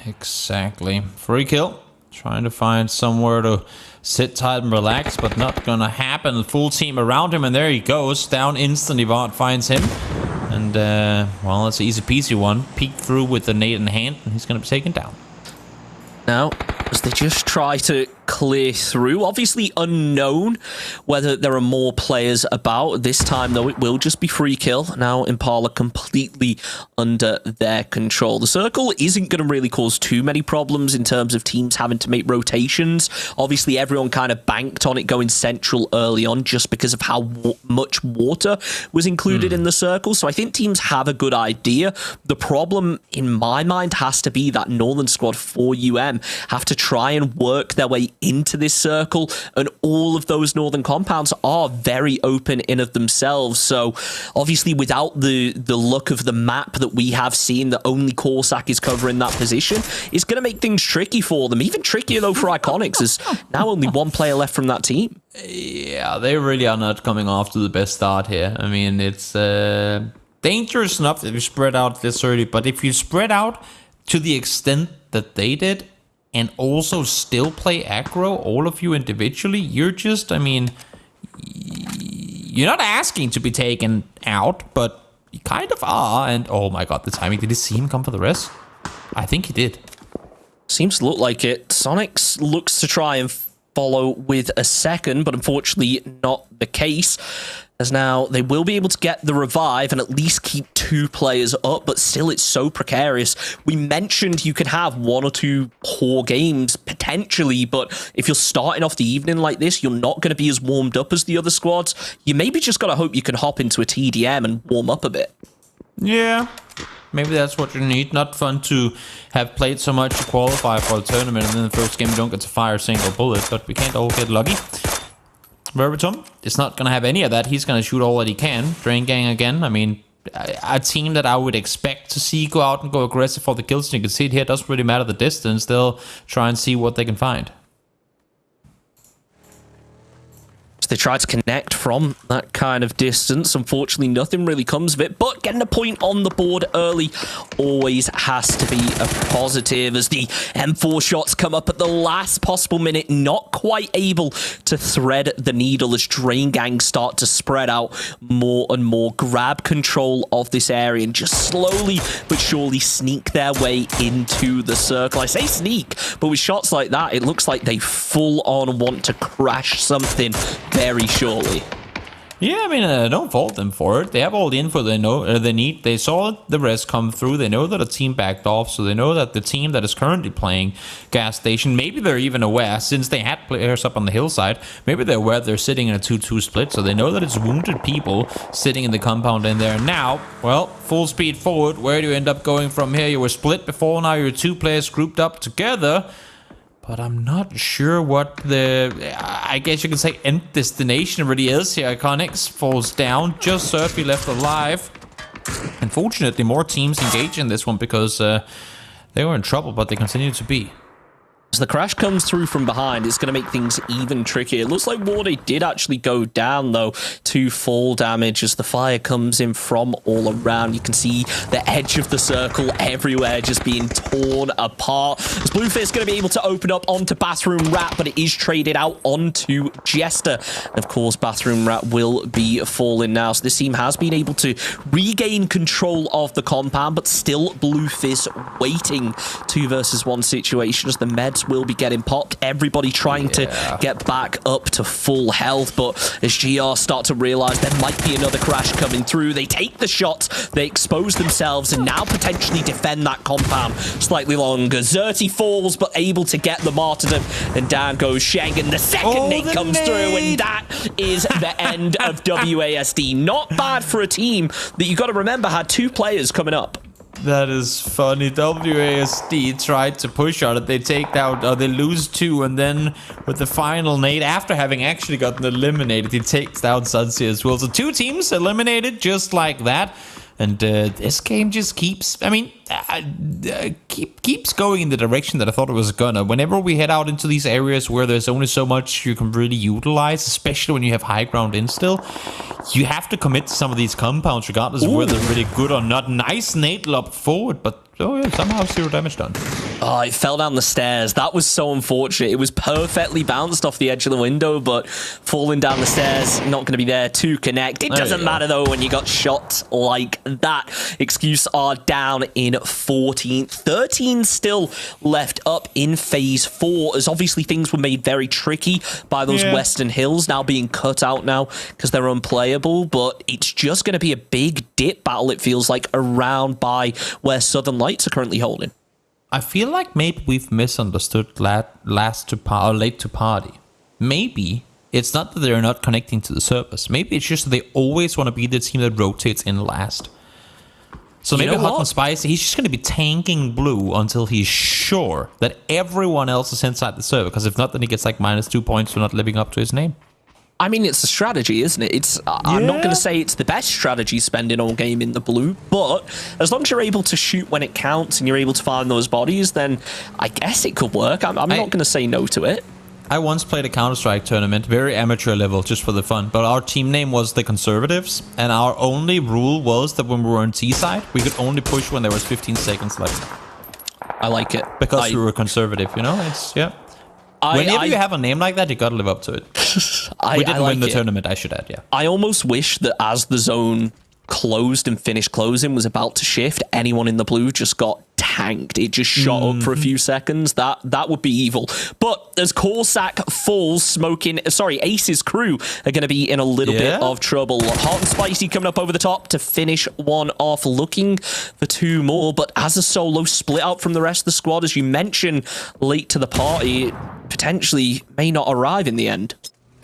A: Exactly. Free kill. Trying to find somewhere to sit tight and relax, but not going to happen. The full team around him, and there he goes. Down instantly. Vaught finds him. And, well, it's an easy peasy one. Peek through with the nade in hand, and he's going to be taken down.
B: Now, as they just try to clear through, obviously unknown whether there are more players about. This time, though, it will just be free kill. Now, Impala completely under their control. The circle isn't going to really cause too many problems in terms of teams having to make rotations. Obviously, everyone kind of banked on it going central early on just because of how much water was included in the circle. So I think teams have a good idea. The problem, in my mind, has to be that Northern Squad for have to try and work their way into this circle, and all of those northern compounds are very open in of themselves. So obviously without the look of the map that we have seen, that only Corsac is covering that position, it's going to make things tricky for them. Even trickier though for Iconics. There's now only 1 player left from that team.
A: Yeah, they really are not coming off to the best start here. I mean, it's dangerous enough if you spread out this early, but if you spread out to the extent that they did, and also still play aggro, all of you individually, you're just, I mean, you're not asking to be taken out, but you kind of are. And oh my god, the timing. Did he see him come for the rest? I think he did.
B: Seems to look like it. Sonics looks to try and follow with a second, but unfortunately not the case. As now they will be able to get the revive and at least keep 2 players up, but still it's so precarious. We mentioned you could have 1 or 2 poor games potentially, but if you're starting off the evening like this, you're not going to be as warmed up as the other squads. You maybe just got to hope you can hop into a TDM and warm up a bit.
A: Yeah, maybe that's what you need. Not fun to have played so much to qualify for the tournament, and then the first game you don't get to fire a single bullet, but we can't all get lucky. Verbatim is not going to have any of that. He's going to shoot all that he can. Drain Gang again. I mean, a team that I would expect to see go out and go aggressive for the kills. And you can see it here. It doesn't really matter the distance. They'll try and see what they can find.
B: They try to connect from that kind of distance. Unfortunately, nothing really comes of it, but getting a point on the board early always has to be a positive, as the M4 shots come up at the last possible minute, not quite able to thread the needle as Drain Gang start to spread out more and more, grab control of this area, and just slowly but surely sneak their way into the circle. I say sneak, but with shots like that, it looks like they full on want to crash something very surely.
A: Yeah, I mean, don't fault them for it. They have all the info they know they need. They saw the rest come through. They know that a team backed off, so they know that the team that is currently playing Gas Station, maybe they're even aware, since they had players up on the hillside, maybe they're aware they're sitting in a 2-2 split, so they know that it's wounded people sitting in the compound in there. Now, well, full speed forward. Where do you end up going from here? You were split before, now you're 2 players grouped up together. But I'm not sure what the, I guess you could say, end destination really is here. Iconics falls down. Just Surfy left alive. Unfortunately, more teams engage in this one because they were in trouble, but they continue to be.
B: As the crash comes through from behind, it's going to make things even trickier. It looks like Wardy did actually go down, though, to fall damage as the fire comes in from all around. You can see the edge of the circle everywhere just being torn apart. As Blueface going to be able to open up onto Bathroom Rat, but it is traded out onto Jester. And of course, Bathroom Rat will be falling now. So this team has been able to regain control of the compound, but still Blueface waiting 2 versus 1 situation as the meds will be getting popped. Everybody trying to get back up to full health, but as GR start to realize there might be another crash coming through, they take the shots, they expose themselves, and now potentially defend that compound slightly longer. Xerty falls, but able to get the martyrdom, and down goes Shengen. The second nade comes through, and that is the end of WASD. Not bad for a team that you got to remember had 2 players coming up.
A: That is funny. WASD tried to push on it. They take down, they lose 2, and then with the final nade, after having actually gotten eliminated, he takes down Sunset as well. So 2 teams eliminated just like that. And this game just keeps, I mean, keeps going in the direction that I thought it was gonna. Whenever we head out into these areas where there's only so much you can really utilize, especially when you have high ground instill, you have to commit to some of these compounds regardless of whether they're really good or not. Nice nade lob forward, but oh yeah, somehow 0 damage done.
B: Oh, it fell down the stairs. That was so unfortunate. It was perfectly bounced off the edge of the window, but falling down the stairs, not going to be there to connect. It doesn't matter, though, when you got shots like that. Excuse are down in 14. 13 still left up in phase 4, as obviously things were made very tricky by those Western Hills now being cut out now because they're unplayable, but it's just going to be a big dip battle, it feels like, around by where Southern Lights are currently holding.
A: I feel like maybe we've misunderstood late to party. Maybe it's not that they're not connecting to the service. Maybe it's just that they always want to be the team that rotates in last. So maybe Hot and Spicy, he's just going to be tanking blue until he's sure that everyone else is inside the server. Because if not, then he gets like -2 points for not living up to his name.
B: I mean, it's a strategy, isn't it? I'm not going to say it's the best strategy spending all game in the blue, but as long as you're able to shoot when it counts and you're able to find those bodies, then I guess it could work. I'm not going to say no to it.
A: I once played a Counter-Strike tournament, very amateur level, just for the fun, but our team name was the Conservatives, and our only rule was that when we were on T-side, we could only push when there was 15 seconds left.
B: I like it.
A: Because we were conservative, you know? It's, whenever you have a name like that, you gotta live up to it. We didn't win the tournament, I should add, I
B: almost wish that as the zone closed and finished closing was about to shift, anyone in the blue just got tanked. It just shot up for a few seconds. That would be evil. But as Corsac falls, Ace's crew are going to be in a little bit of trouble. Hot and Spicy coming up over the top to finish one off, looking for 2 more. But as a solo split out from the rest of the squad, as you mentioned, late to the party, potentially may not arrive in the end.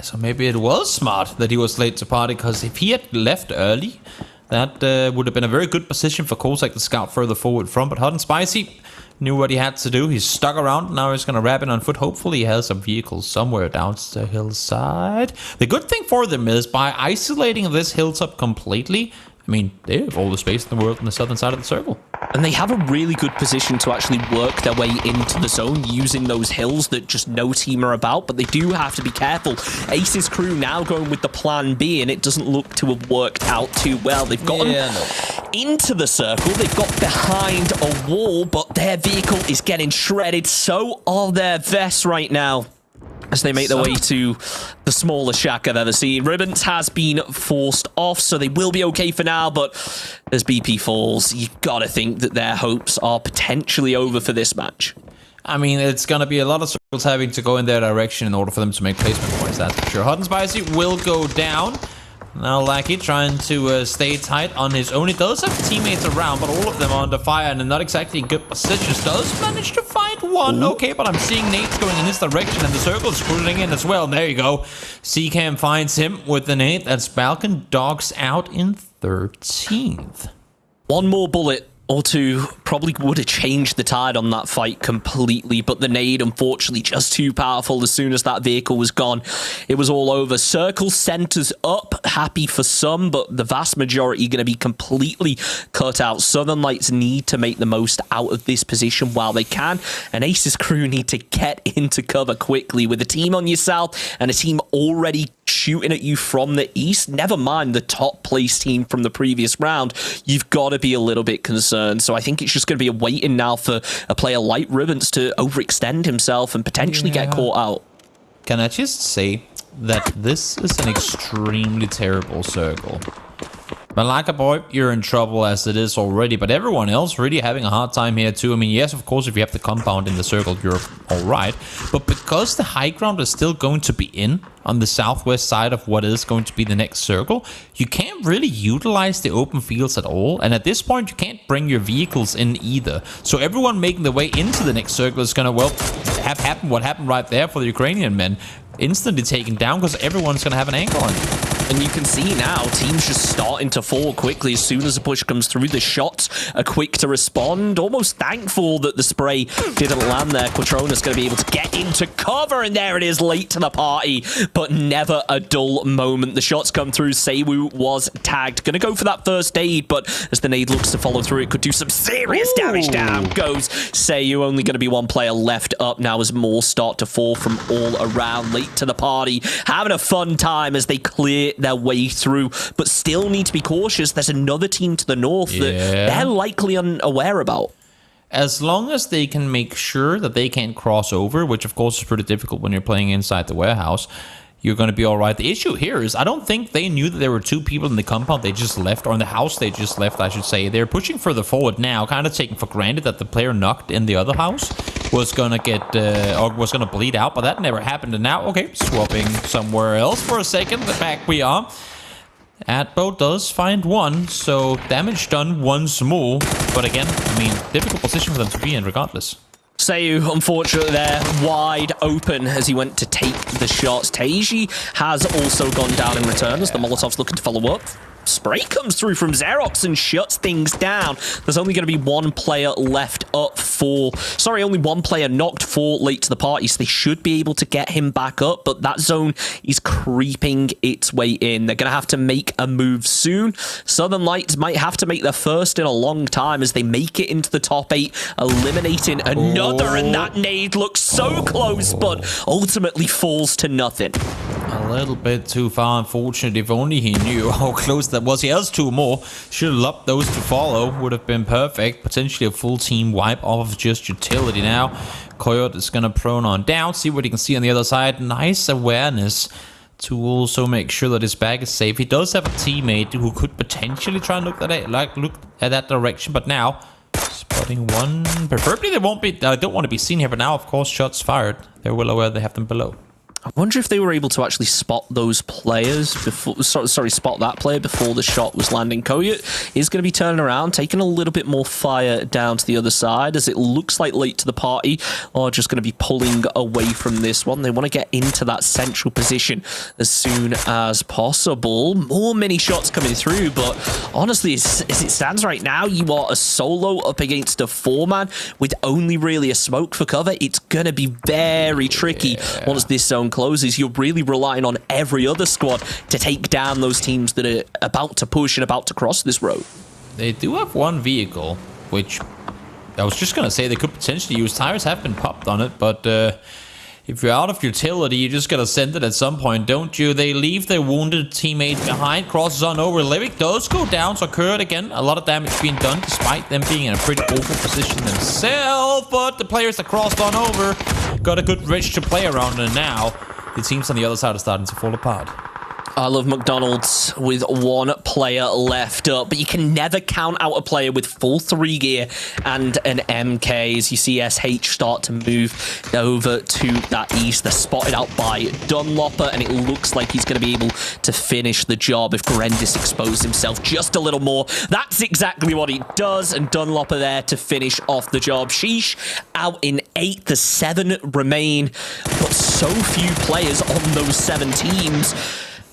A: So maybe it was smart that he was late to party, because if he had left early, that would have been a very good position for Kozak to scout further forward from. But Hot and Spicy knew what he had to do. He's stuck around. Now he's going to wrap it on foot. Hopefully he has some vehicles somewhere down the hillside. The good thing for them is by isolating this hilltop completely, I mean, they have all the space in the world on the southern side of the circle.
B: And they have a really good position to actually work their way into the zone using those hills that just no team are about, but they do have to be careful. Ace's crew now going with the plan B, and it doesn't look to have worked out too well. They've gotten into the circle, they've got behind a wall, but their vehicle is getting shredded. So are their vests right now, as they make their way to the smallest shack I've ever seen. Ribbons has been forced off, so they will be okay for now, but as BP falls, you gotta think that their hopes are potentially over for this match.
A: I mean, it's gonna be a lot of circles having to go in their direction in order for them to make placement points, that's for sure. Hot and Spicy will go down. Now Lackey trying to stay tight on his own. He does have teammates around, but all of them are under fire and in not exactly good positions. Does manage to find one. Okay, but I'm seeing nades going in this direction, and the circle's pulling in as well. And there you go. CCAM finds him with the nade. That's Balkan dogs out in 13th.
B: One more bullet or two probably would have changed the tide on that fight completely, but the nade, unfortunately, just too powerful. As soon as that vehicle was gone, it was all over. Circle centers up, happy for some, but the vast majority going to be completely cut out. Southern Lights need to make the most out of this position while they can, and Ace's crew need to get into cover quickly. With a team on your south and a team already shooting at you from the east, never mind the top place team from the previous round, you've got to be a little bit concerned. So I think it's just going to be a waiting now for a player like Ribbons to overextend himself and potentially get caught out.
A: Can I just say that this is an extremely terrible circle? Malaka boy, you're in trouble as it is already, but everyone else really having a hard time here too. I mean, yes, of course, if you have the compound in the circle, you're alright. But because the high ground is still going to be in on the southwest side of what is going to be the next circle, you can't really utilize the open fields at all. And at this point, you can't bring your vehicles in either. So everyone making their way into the next circle is going to, well, have happened what happened right there for the Ukrainian men. Instantly taken down because everyone's going to have an angle on you.
B: And you can see now, teams just starting to fall quickly as soon as the push comes through. The shots are quick to respond. Almost thankful that the spray didn't land there. Quatrona's going to be able to get into cover, and there it is, late to the party, but never a dull moment. The shots come through. Seiwu was tagged. Going to go for that first aid, but as the nade looks to follow through, it could do some serious damage. Down goes Seiwu. Only going to be one player left up now as more start to fall from all around. Late to the party, having a fun time as they clear their way through, but still need to be cautious. There's another team to the north that they're likely unaware about.
A: As long as they can make sure that they can't cross over, which of course is pretty difficult when you're playing inside the warehouse, you're going to be all right. The issue here is I don't think they knew that there were two people in the compound they just left, or in the house they just left, I should say. They're pushing further forward now, kind of taking for granted that the player knocked in the other house was going to get, or was going to bleed out, but that never happened. And now, okay, swapping somewhere else for a second. Back we are. Atbo does find one, so damage done once more. But again, I mean, difficult position for them to be in regardless.
B: Seiwu, unfortunately, there, wide open as he went to take the shots. Teiji has also gone down in return as the Molotov's looking to follow up. Spray comes through from Xerox and shuts things down. There's only going to be one player left up for... Sorry, only one player knocked for late to the party, so they should be able to get him back up, but that zone is creeping its way in. They're going to have to make a move soon. Southern Lights might have to make their first in a long time as they make it into the top 8, eliminating another, and that nade looks so close, but ultimately falls to nothing.
A: A little bit too far, unfortunately. If only he knew how close that was. He has two more. Should have loved those to follow. Would have been perfect. Potentially a full team wipe off of just utility now. Coyote is going to prone on down. See what he can see on the other side. Nice awareness to also make sure that his bag is safe. He does have a teammate who could potentially try and look at that direction. But now, spotting one. Preferably they won't be... I don't want to be seen here. But now, of course, shots fired. They're well aware they have them below.
B: I wonder if they were able to actually spot those players before, spot that player before the shot was landing. Coyote is going to be turning around, taking a little bit more fire down to the other side as it looks like late to the party are just going to be pulling away from this one. They want to get into that central position as soon as possible. More mini shots coming through, but honestly, as it stands right now, you are a solo up against a 4-man with only really a smoke for cover. It's going to be very tricky once this zone closes. You're really relying on every other squad to take down those teams that are about to push and about to cross this road.
A: They do have one vehicle, which I was just going to say they could potentially use. Tires have been popped on it, but if you're out of utility, you just got to send it at some point, don't you? They leave their wounded teammate behind, crosses on over. Levick does go down, so Kurt again, a lot of damage being done despite them being in a pretty awful position themselves, but the players that crossed on over got a good ridge to play around, and now the teams on the other side are starting to fall apart.
B: I love McDonald's with one player left up, but you can never count out a player with full 3 gear and an MK. As you see SH start to move over to that east. They're spotted out by Dunlopper, and it looks like he's going to be able to finish the job if Grendis exposed himself just a little more. That's exactly what he does, and Dunlopper there to finish off the job. Sheesh out in 8, the 7 remain, but so few players on those 7 teams.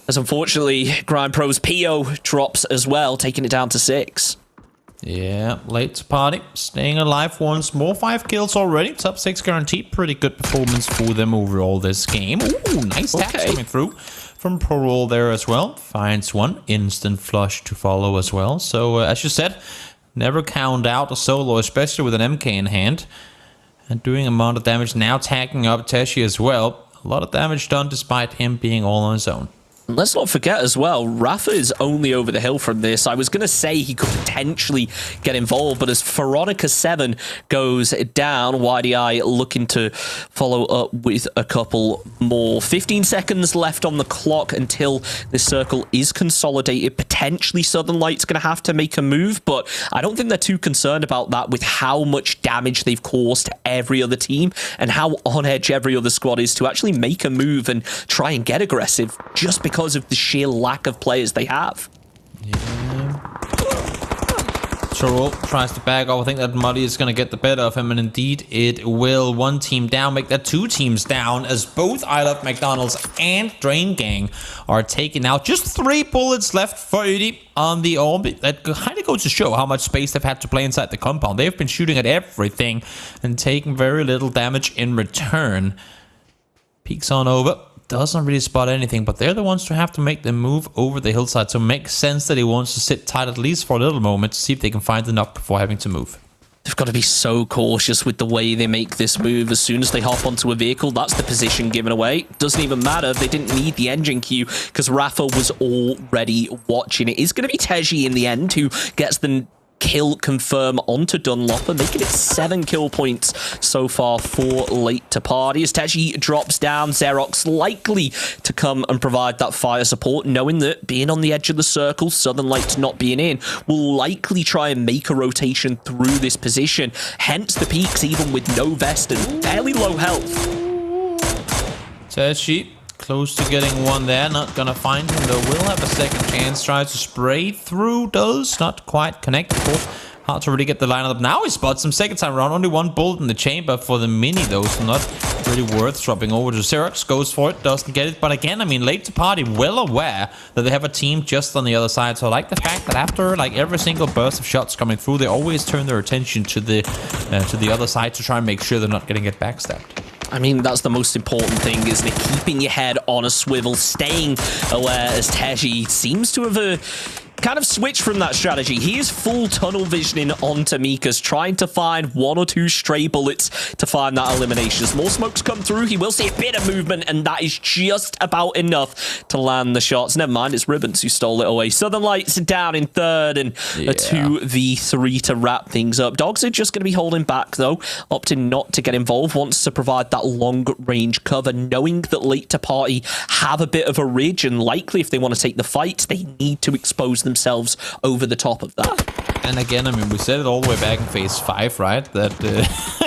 B: As unfortunately, Grind Pro's PO drops as well, taking it down to 6.
A: Yeah, late to party. Staying alive once more. 5 kills already. Top 6 guaranteed. Pretty good performance for them overall this game. Ooh, nice taps coming through from Pro there as well. Finds one. Instant flush to follow as well. So, as you said, never count out a solo, especially with an MK in hand. And doing a amount of damage. Now tagging up Teshi as well. A lot of damage done despite him being all on his own.
B: Let's not forget as well, Rafa is only over the hill from this. I was going to say he could potentially get involved, but as Veronica 7 goes down, YDI looking to follow up with a couple more. 15 seconds left on the clock until this circle is consolidated. Potentially Southern Light's going to have to make a move, but I don't think they're too concerned about that with how much damage they've caused to every other team and how on edge every other squad is to actually make a move and try and get aggressive just because of the sheer lack of players they have.
A: Yeah. Chorol tries to back off. I think that Muddy is going to get the better of him, and indeed it will. One team down, make that 2 teams down, as both I Love McDonald's and Drain Gang are taken out. Just 3 bullets left for Udi on the orb. That kind of goes to show how much space they've had to play inside the compound. They've been shooting at everything and taking very little damage in return. Peeks on over. Doesn't really spot anything, but they're the ones who have to make the move over the hillside, so it makes sense that he wants to sit tight at least for a little moment to see if they can find the knock before having to move.
B: They've got to be so cautious with the way they make this move. As soon as they hop onto a vehicle, that's the position given away. Doesn't even matter. They didn't need the engine queue because Rafa was already watching. It is going to be Teji in the end who gets the kill confirm onto Dunlopper, making it 7 kill points so far for late to party. As Teji drops down, Xerox likely to come and provide that fire support, knowing that being on the edge of the circle, Southern Lights not being in, will likely try and make a rotation through this position. Hence the peaks, even with no vest and fairly low health.
A: Teji close to getting one there, not gonna find him though. Will have a second chance, tries to spray through, does not quite connect. Of course, hard to really get the line up. Now he spots him second time around, only 1 bullet in the chamber for the mini though, so not really worth dropping over to Xerox. Goes for it, doesn't get it, but again, I mean, late to party, well aware that they have a team just on the other side, so I like the fact that after like every single burst of shots coming through, they always turn their attention to the other side to try and make sure they're not getting it backstabbed.
B: I mean, that's the most important thing, isn't it? Keeping your head on a swivel, staying aware, as Teji seems to have kind of switched from that strategy. He is full tunnel visioning onto Mika's, trying to find 1 or 2 stray bullets to find that elimination. As more smokes come through, he will see a bit of movement, and that is just about enough to land the shots. Never mind, it's Ribbons who stole it away. Southern Lights down in third, and a 2v3 to wrap things up. Dogs are just going to be holding back, though, opting not to get involved, wants to provide that long-range cover, knowing that late to party have a bit of a ridge, and likely if they want to take the fight, they need to expose themselves over the top of that.
A: And again, I mean, we said it all the way back in phase 5, right? That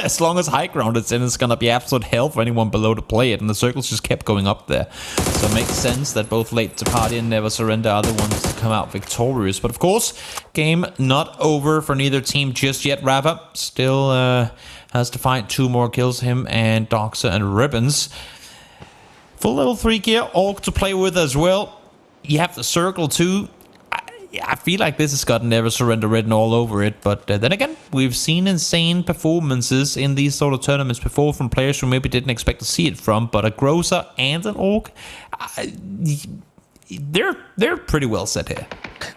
A: as long as high ground it's in, it's gonna be absolute hell for anyone below to play it, and the circles just kept going up there. So it makes sense that both late to party and never surrender are the ones to come out victorious. But of course, game not over for neither team just yet. Rafa still has to find 2 more kills, him and Doxa and Ribbons. Full level 3 gear, Orc to play with as well. You have the circle too. I feel like this has got Never Surrender written all over it, but then again, we've seen insane performances in these sort of tournaments before from players who maybe didn't expect to see it from, but a Grocer and an Orc, they're pretty well set here.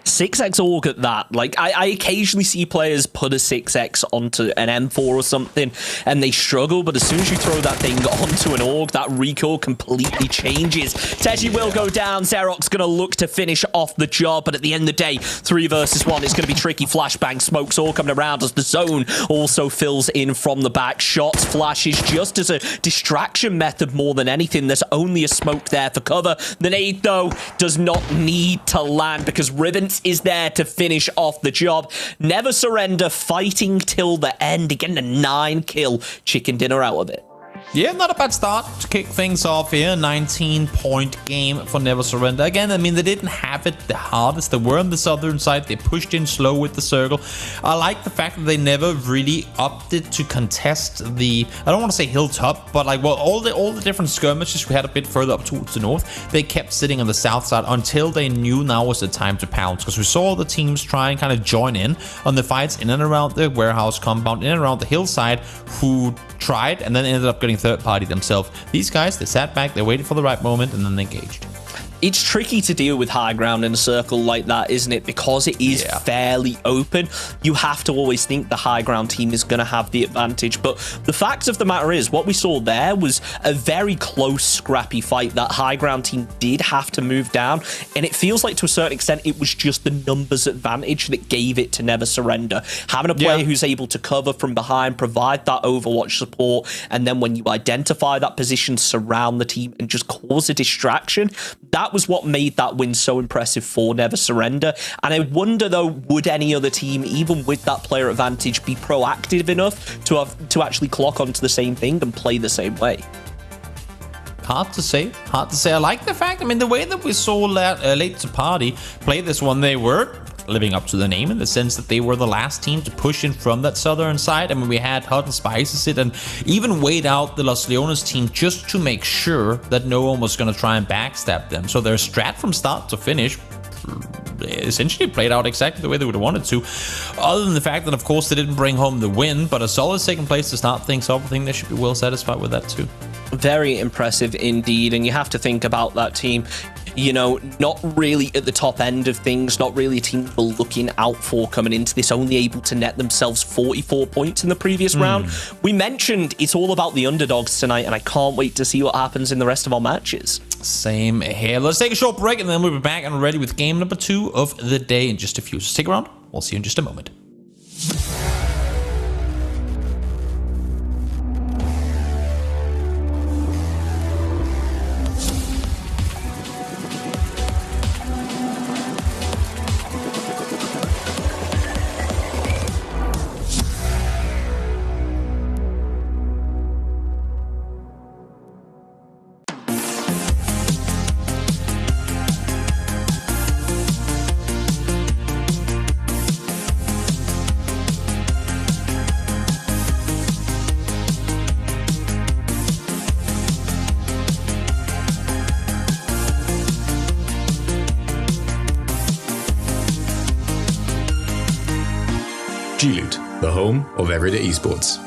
B: 6x Org at that. Like, I occasionally see players put a 6x onto an M4 or something, and they struggle, but as soon as you throw that thing onto an Org, that recoil completely changes. Teji will go down. Xerox going to look to finish off the job, but at the end of the day, 3 versus 1, it's going to be tricky. Flashbang, smokes all coming around as the zone also fills in from the back. Shots, flashes, just as a distraction method more than anything. There's only a smoke there for cover. The nade, though, does not need to land because Ribbons is there to finish off the job. Never surrender, fighting till the end. Getting a 9 kill chicken dinner out of it.
A: Yeah, not a bad start to kick things off here. 19-point game for Never Surrender. Again, I mean, they didn't have it the hardest. They were on the southern side. They pushed in slow with the circle. I like the fact that they never really opted to contest the, I don't want to say hilltop, but like, well, all the different skirmishes we had a bit further up towards the north, they kept sitting on the south side until they knew now was the time to pounce. Because we saw the teams try and kind of join in on the fights in and around the warehouse compound, in and around the hillside, who tried and then ended up getting third party themselves. These guys, they sat back, they waited for the right moment, and then they engaged.
B: It's tricky to deal with high ground in a circle like that, isn't it? Because it is fairly open. You have to always think the high ground team is going to have the advantage. But the fact of the matter is, what we saw there was a very close, scrappy fight. That high ground team did have to move down. And it feels like to a certain extent, it was just the numbers advantage that gave it to Never Surrender. Having a player who's able to cover from behind, provide that Overwatch support, and then when you identify that position, surround the team and just cause a distraction, that was what made that win so impressive for Never Surrender. And I wonder, though, would any other team, even with that player advantage, be proactive enough to actually clock onto the same thing and play the same way?
A: Hard to say. Hard to say. I like the fact, I mean, the way that we saw Late to Party play this one, they were living up to the name in the sense that they were the last team to push in from that southern side. I mean, we had Hot and Spices it and even wait out the Los Leones team just to make sure that no one was going to try and backstab them. So their strat from start to finish essentially played out exactly the way they would have wanted to, other than the fact that, of course, they didn't bring home the win, but a solid second place to start things off. I think they should be well satisfied with that too.
B: Very impressive indeed, and you have to think about that team, you know, not really at the top end of things, not really a team we're looking out for coming into this, only able to net themselves 44 points in the previous round. We mentioned it's all about the underdogs tonight, and I can't wait to see what happens in the rest of our matches.
A: Same here. Let's take a short break, and then we'll be back and ready with game number 2 of the day in just a few. So stick around. We'll see you in just a moment.
C: G-Loot, the home of everyday esports.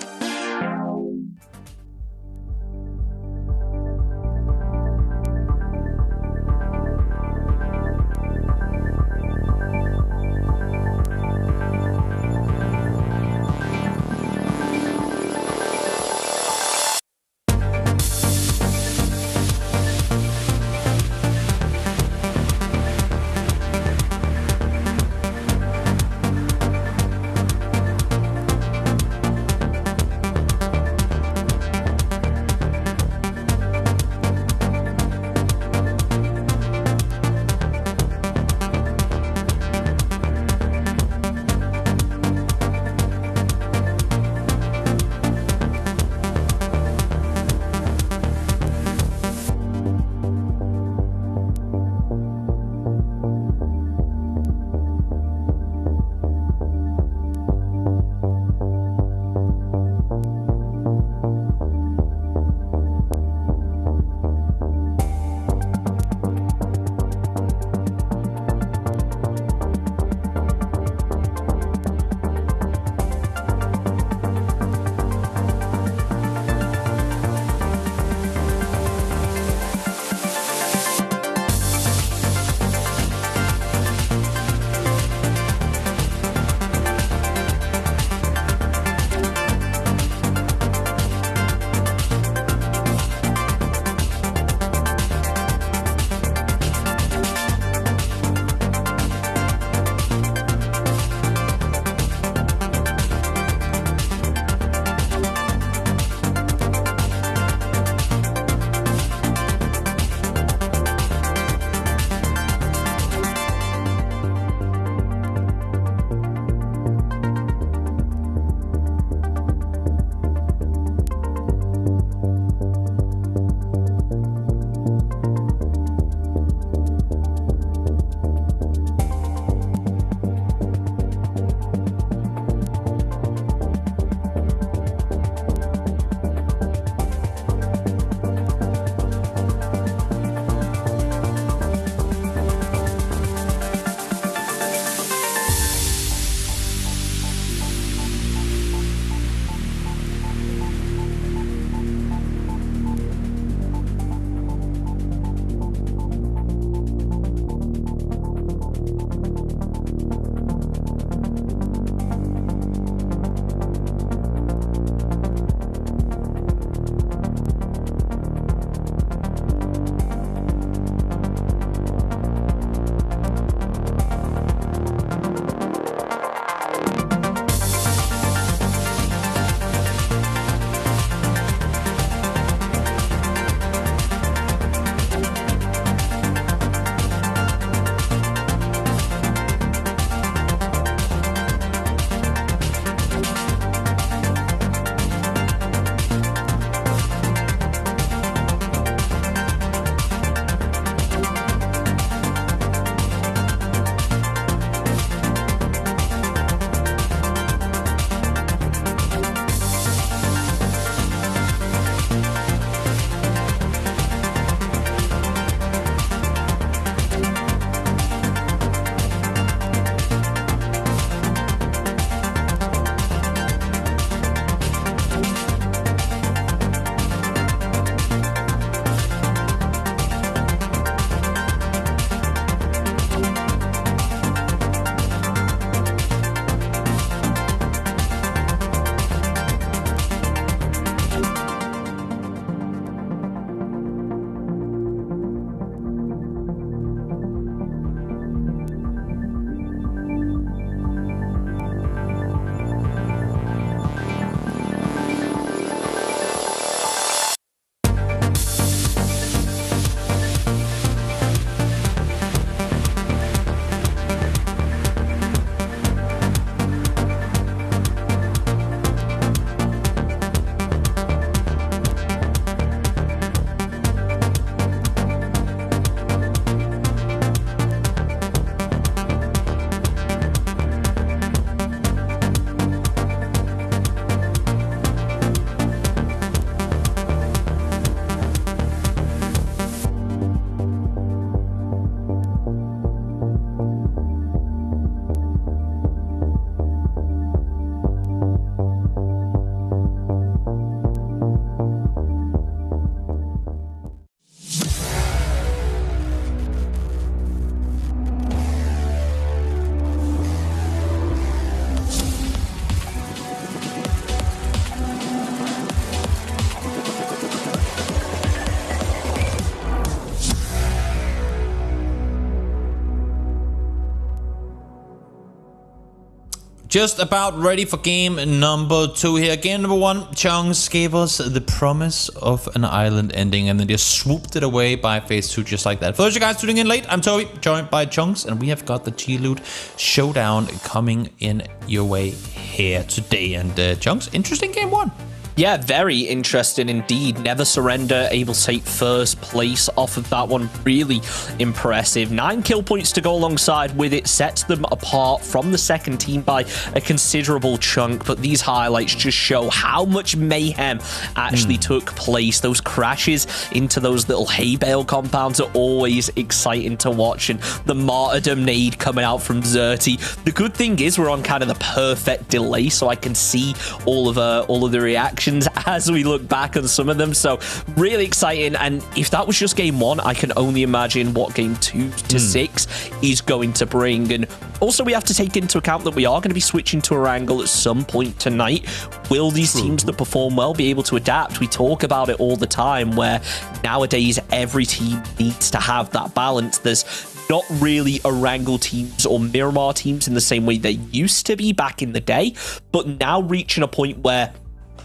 A: Just about ready for game number 2 here. Game number 1, Chunks gave us the promise of an island ending and then just swooped it away by phase 2 just like that. For those of you guys tuning in late, I'm Toby, joined by Chunks, and we have got the G-Loot Showdown coming in your way here today. And Chunks, interesting game 1.
B: Yeah, very interesting indeed. Never Surrender, able to take first place off of that one. Really impressive. 9 kill points to go alongside with it. Sets them apart from the second team by a considerable chunk. But these highlights just show how much mayhem actually took place. Those crashes into those little hay bale compounds are always exciting to watch. And the martyrdom nade coming out from Xerti. The good thing is we're on kind of the perfect delay, so I can see all of the reactions as we look back on some of them. So really exciting. And if that was just game 1, I can only imagine what game 2 to 6 is going to bring. And also we have to take into account that we are going to be switching to Erangel at some point tonight. Will these teams that perform well be able to adapt? We talk about it all the time, where nowadays every team needs to have that balance. There's not really Erangel teams or Miramar teams in the same way they used to be back in the day, but now reaching a point where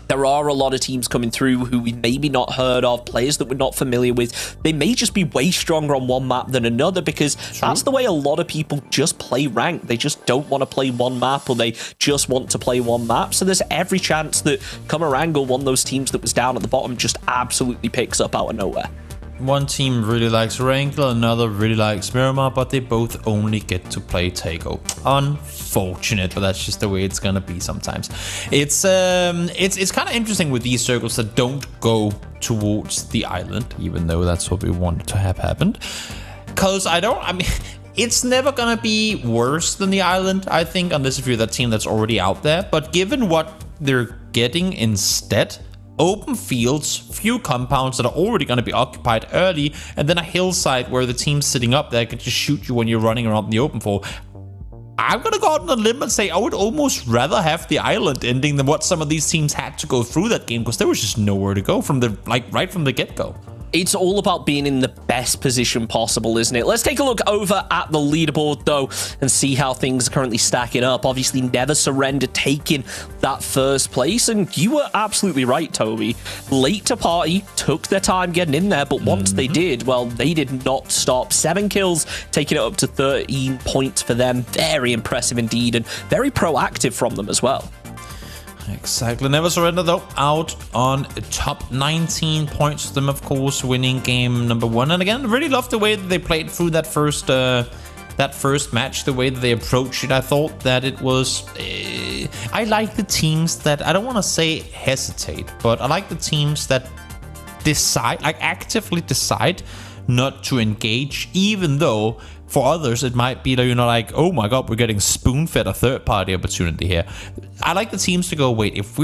B: there are a lot of teams coming through who we maybe not heard of, players that we're not familiar with. They may just be way stronger on one map than another, because that's the way a lot of people just play rank. They just don't want to play one map, or they just want to play one map. So there's every chance that come Erangel, one of those teams that was down at the bottom, just absolutely picks up out of nowhere.
A: One team really likes Erangel, another really likes Miramar, but they both only get to play Tago. Unfortunate, but that's just the way it's gonna be sometimes. It's kind of interesting with these circles that don't go towards the island, even though that's what we wanted to have happened. Cause I mean, it's never gonna be worse than the island, I think, unless if you're that team that's already out there. But given what they're getting instead, open fields, few compounds that are already going to be occupied early, and then a hillside where the team's sitting up there can just shoot you when you're running around in the open for. I'm going to go out on a limb and say I would almost rather have the island ending than what some of these teams had to go through that game, because there was just nowhere to go from right from the get-go.
B: It's all about being in the best position possible, isn't it? Let's take a look over at the leaderboard, though, and see how things are currently stacking up. Obviously, Never Surrender taking that first place, and you were absolutely right, Toby. Late to party, took their time getting in there, but once they did, well, they did not stop. 7 kills, taking it up to 13 points for them. Very impressive indeed, and very proactive from them as well.
A: Exactly. Never Surrender, though, out on top. 19 points for them, of course, winning game number 1. And again, really loved the way that they played through that first match, the way that they approached it. I thought that it was... I like the teams that, I don't want to say hesitate, but I like the teams that decide, like actively decide not to engage, even though for others it might be that you're not like, oh my god, we're getting spoon-fed a third-party opportunity here. I like the teams to go, wait, if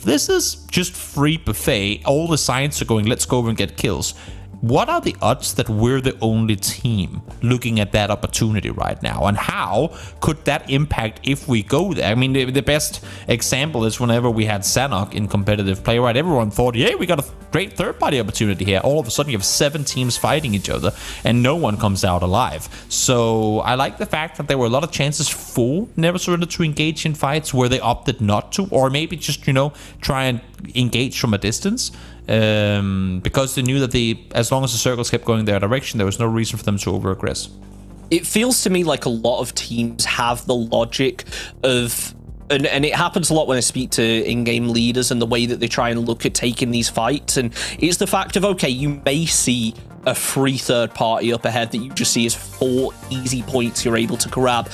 A: this is just free buffet, all the signs are going, let's go over and get kills. What are the odds that we're the only team looking at that opportunity right now? And how could that impact if we go there? I mean, the best example is whenever we had Sanok in competitive play, right? Everyone thought, yeah, we got a great third-party opportunity here. All of a sudden, you have 7 teams fighting each other, and no one comes out alive. So I like the fact that there were a lot of chances for Never Surrender to engage in fights where they opted not to, or maybe just, try and engage from a distance. Because they knew that as long as the circles kept going their direction, there was no reason for them to over-aggress.
B: It feels to me like a lot of teams have the logic of, and it happens a lot when I speak to in-game leaders and the way that they try and look at taking these fights, and it's the fact of, okay, you may see a free third party up ahead that you just see as 4 easy points you're able to grab.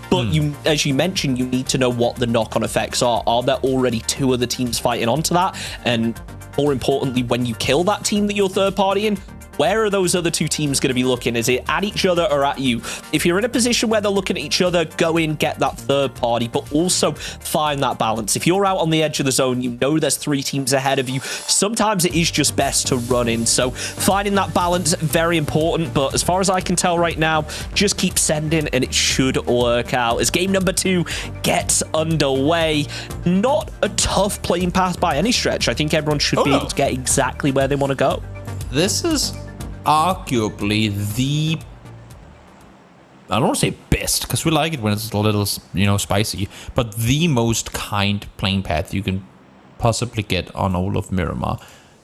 B: But you, as you mentioned, you need to know what the knock-on effects are. Are there already 2 other teams fighting onto that? And more importantly, when you kill that team that you're third partying, where are those other 2 teams going to be looking? Is it at each other or at you? If you're in a position where they're looking at each other, go in, get that third party, but also find that balance. If you're out on the edge of the zone, you know there's 3 teams ahead of you. Sometimes it is just best to run in. So finding that balance, very important. But as far as I can tell right now, just keep sending and it should work out. As game number 2 gets underway, not a tough playing path by any stretch. I think everyone should be able to get exactly where they want to go.
A: This is arguably the, I don't want to say best, because we like it when it's a little, you know, spicy, but the most kind playing path you can possibly get on all of Miramar.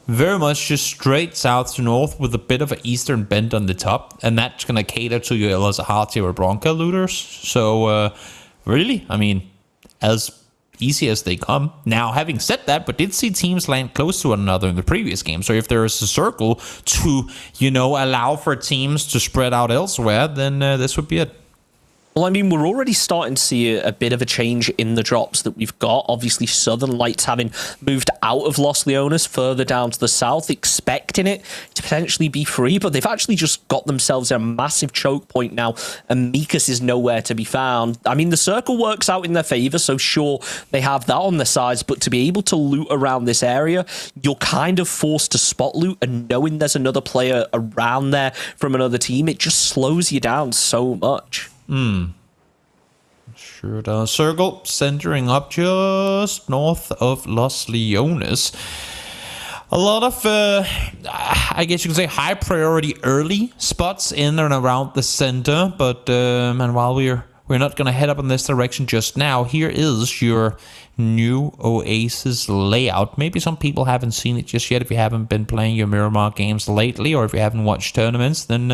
A: Very much just straight south to north with a bit of an eastern bend on the top, and that's going to cater to your Elazahati or Bronca looters. So, really, I mean, as easy as they come. Now, having said that, but did see teams land close to one another in the previous game. So if there is a circle to, you know, allow for teams to spread out elsewhere, then this would be it.
B: Well, I mean, we're already starting to see a bit of a change in the drops that we've got. Obviously, Southern Lights having moved out of Los Leones further down to the south, expecting it to potentially be free, but they've actually just got themselves a massive choke point now, and Mikas is nowhere to be found. I mean, the circle works out in their favor, so sure, they have that on their sides, but to be able to loot around this area, you're kind of forced to spot loot, and knowing there's another player around there from another team, it just slows you down so much.
A: Sure does. Circle centering up just north of Los Leones. A lot of, I guess you can say, high priority early spots in and around the center. But and while we're not gonna head up in this direction just now, here is your new Oasis layout. Maybe some people haven't seen it just yet if you haven't been playing your Miramar games lately, or if you haven't watched tournaments, then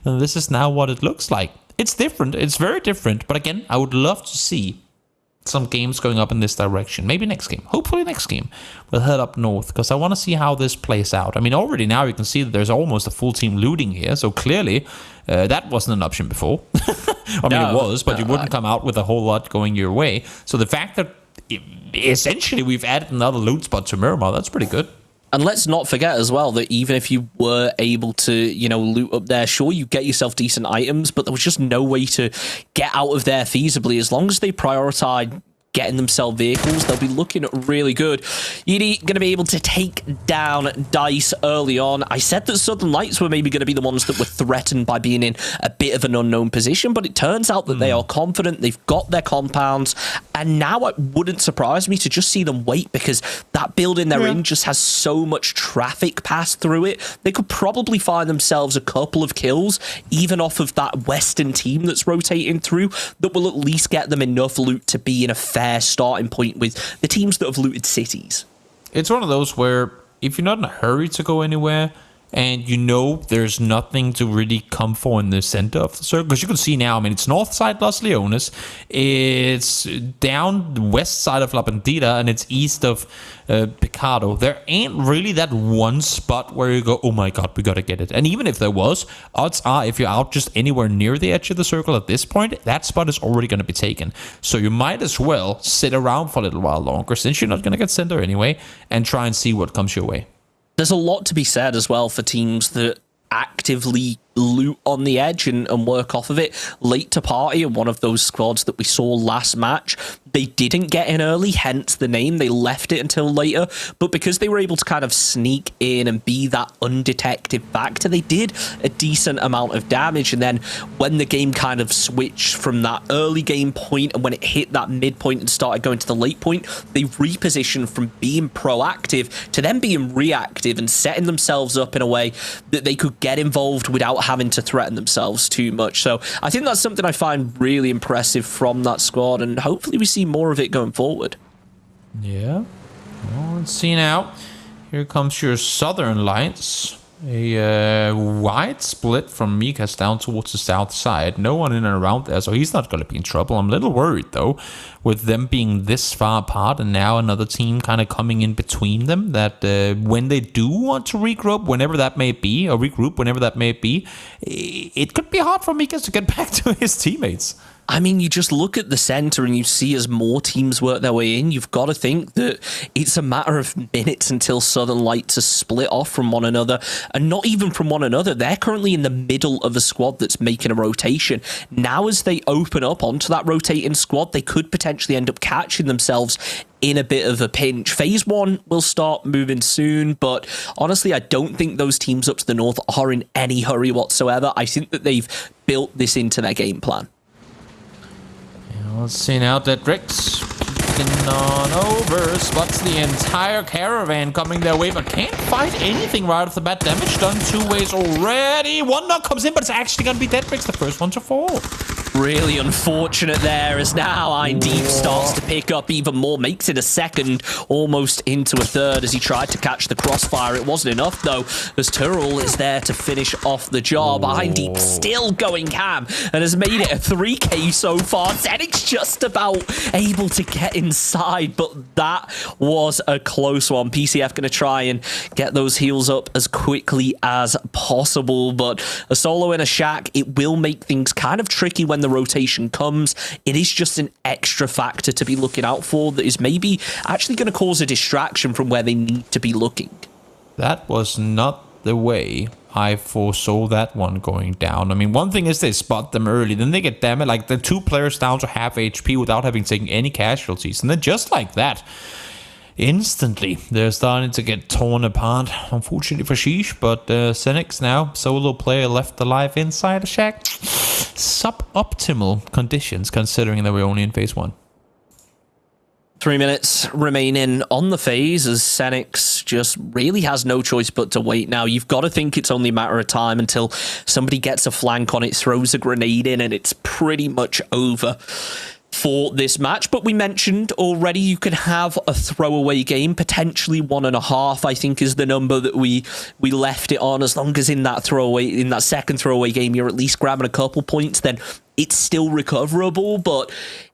A: this is now what it looks like. It's different. It's very different. But again, I would love to see some games going up in this direction. Maybe next game. Hopefully next game we'll head up north, because I want to see how this plays out. I mean, already now you can see that there's almost a full team looting here. So clearly that wasn't an option before. I mean, it was, but you wouldn't come out with a whole lot going your way. So the fact that essentially we've added another loot spot to Miramar, that's pretty good.
B: And let's not forget as well that even if you were able to, you know, loot up there, sure, you get yourself decent items, but there was just no way to get out of there feasibly. As long as they prioritize getting themselves vehicles, they'll be looking really good. Yidi going to be able to take down Dice early on. I said that Southern Lights were maybe going to be the ones that were threatened by being in a bit of an unknown position, but it turns out that they are confident, they've got their compounds, and now it wouldn't surprise me to just see them wait, because that building they're in just has so much traffic pass through it. They could probably find themselves a couple of kills, even off of that western team that's rotating through, that will at least get them enough loot to be in a fair starting point with the teams that have looted cities.
A: It's one of those where if you're not in a hurry to go anywhere, and you know there's nothing to really come for in the center of the circle, because you can see now, I mean, it's north side Los Leones, it's down the west side of La Bandita, and it's east of Picado. There ain't really that one spot where you go, oh my god, we gotta get it. And even if there was, odds are if you're out just anywhere near the edge of the circle at this point, that spot is already going to be taken. So you might as well sit around for a little while longer, since you're not going to get center anyway, and try and see what comes your way.
B: There's a lot to be said as well for teams that actively loot on the edge and work off of it. Late to party in one of those squads that we saw last match, they didn't get in early, hence the name. They left it until later, but because they were able to kind of sneak in and be that undetected factor, they did a decent amount of damage. And then when the game kind of switched from that early game point, and when it hit that midpoint and started going to the late point, they repositioned from being proactive to then being reactive and setting themselves up in a way that they could get involved without having to threaten themselves too much. So I think that's something I find really impressive from that squad, and hopefully we see more of it going forward.
A: Yeah. Well, let's see now. Here comes your Southern Lights. A wide split from Mikas down towards the south side. No one in and around there, so he's not going to be in trouble. I'm a little worried, though, with them being this far apart and now another team kind of coming in between them, that when they do want to regroup, whenever that may be, or regroup whenever that may be, it could be hard for Mikas to get back to his teammates.
B: I mean, you just look at the center and you see as more teams work their way in, you've got to think that it's a matter of minutes until Southern Lights are split off from one another, and not even from one another. They're currently in the middle of a squad that's making a rotation. Now, as they open up onto that rotating squad, they could potentially end up catching themselves in a bit of a pinch. Phase 1 will start moving soon, but honestly, I don't think those teams up to the north are in any hurry whatsoever. I think that they've built this into their game plan.
A: Let's see now that Rix peeking on over, spots the entire caravan coming their way, but can't fight anything right off the bat. Damage done 2 ways already. One knock comes in, but it's actually going to be Deadrix, the first one to fall.
B: Really unfortunate there, as now Deep starts to pick up even more, makes it a second, almost into a third as he tried to catch the crossfire. It wasn't enough though, as Turl is there to finish off the job. Deep still going ham and has made it a 3k so far. Zenix just about able to get inside, but that was a close one. PCF going to try and get those heals up as quickly as possible, but a solo in a shack, it will make things kind of tricky when the rotation comes. It is just an extra factor to be looking out for that is maybe actually going to cause a distraction from where they need to be looking.
A: That was not the way I foresaw that one going down. I mean, one thing is they spot them early, then they get damaged, like the 2 players down to half HP without having taken any casualties, and then just like that, instantly they're starting to get torn apart, unfortunately for Sheesh. But Zenix now, solo player left alive inside the shack. Suboptimal conditions considering that we're only in phase 1.
B: 3 minutes remaining on the phase as Zenix just really has no choice but to wait now. You've got to think it's only a matter of time until somebody gets a flank on it, throws a grenade in, and it's pretty much over for this match. But we mentioned already you could have a throwaway game, potentially 1.5, I think is the number that we left it on. As long as in that second throwaway game you're at least grabbing a couple points, then it's still recoverable. But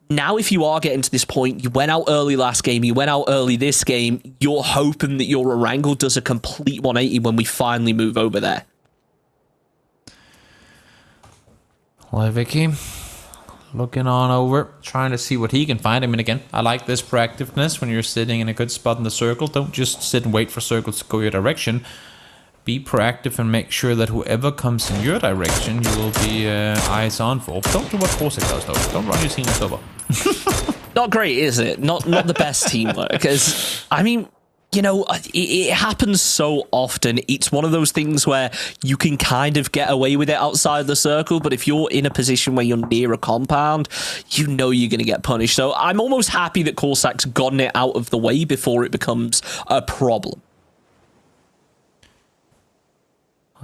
B: now if you are getting to this point, you went out early last game, you went out early this game, you're hoping that your Erangel does a complete 180 when we finally move over there.
A: Hi Vicky. Looking on over, trying to see what he can find. I mean, again, I like this proactiveness when you're sitting in a good spot in the circle. Don't just sit and wait for circles to go your direction. Be proactive and make sure that whoever comes in your direction, you will be eyes on for. Don't do what Corsic does, though. Don't run your team over.
B: Not great, is it? Not the best teamwork. Because, I mean, you know, it happens so often. It's one of those things where you can kind of get away with it outside the circle, but if you're in a position where you're near a compound, you know you're going to get punished. So I'm almost happy that Corsac's gotten it out of the way before it becomes a problem.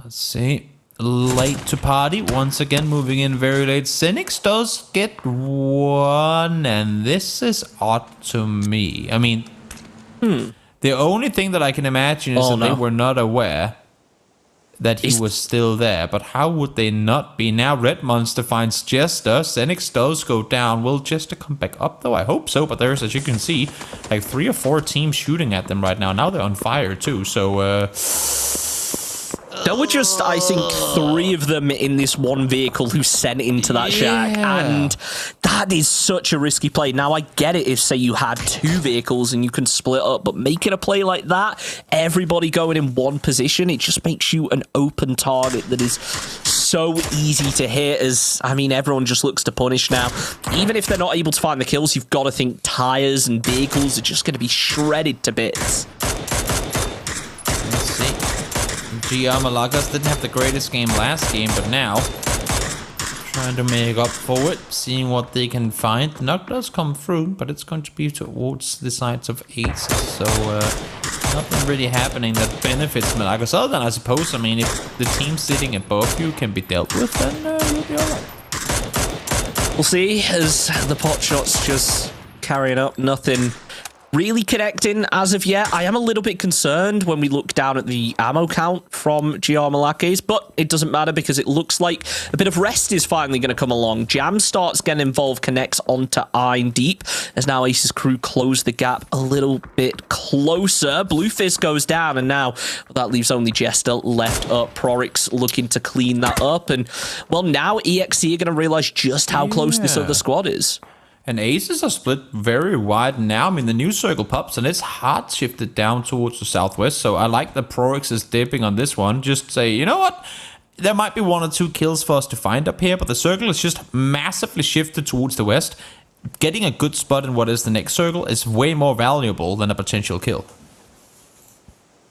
A: Let's see. Late to party. Once again, moving in very late. Zenix does get one, and this is odd to me. I mean, the only thing that I can imagine is they were not aware that he was still there. But how would they not be? Now Red Monster finds Jester. Zenix does go down. Will Jester come back up, though? I hope so. But there's, as you can see, like 3 or 4 teams shooting at them right now. Now they're on fire, too. So,
B: there were just, I think, 3 of them in this one vehicle who sent into that shack, and that is such a risky play. Now, I get it if, say, you had 2 vehicles and you can split up, but making a play like that, everybody going in one position, it just makes you an open target that is so easy to hit, as, I mean, everyone just looks to punish now. Even if they're not able to find the kills, you've got to think tires and vehicles are just going to be shredded to bits.
A: GR Malagas didn't have the greatest game last game, but now trying to make up for it, seeing what they can find. The knock does come through, but it's going to be towards the sides of aces, so nothing really happening that benefits Malagas, other than, I suppose, I mean, if the team sitting above you can be dealt with, then you'll be alright.
B: We'll see, as the pot shots just carrying up, nothing really connecting as of yet. I am a little bit concerned when we look down at the ammo count from GR Malakes, but it doesn't matter because it looks like a bit of rest is finally going to come along. Jam starts getting involved, connects onto Ein Deep, as now Ace's crew close the gap a little bit closer. Blue Fist goes down, and now that leaves only Jester left up. Prorix looking to clean that up, and well, now EXE are going to realize just how close this other squad is.
A: And aces are split very wide now. I mean, the new circle pops, and it's hard shifted down towards the southwest. So I like that Prorix is dipping on this one. Just say, you know what? There might be 1 or 2 kills for us to find up here, but the circle is just massively shifted towards the west. Getting a good spot in what is the next circle is way more valuable than a potential kill.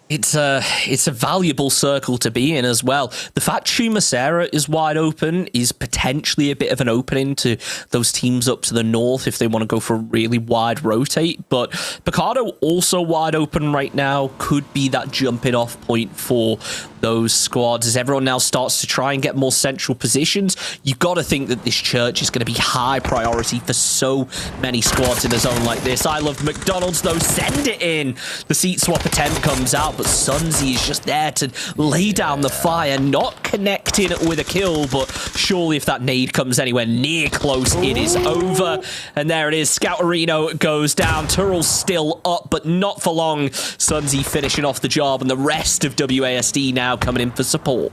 B: It's a valuable circle to be in as well. The fact Chumacera is wide open is potentially a bit of an opening to those teams up to the north if they want to go for a really wide rotate. But Picardo also wide open right now could be that jumping off point for those squads as everyone now starts to try and get more central positions. You've got to think that this church is going to be high priority for so many squads in a zone like this. I love McDonald's, though. Send it in. The seat swap attempt comes out, but Sunzi is just there to lay down the fire, not connecting with a kill, but surely if that nade comes anywhere near close, it is over. And there it is. Scouterino goes down. Turrell's still up, but not for long. Sunzi finishing off the job, and the rest of WASD now coming in for support.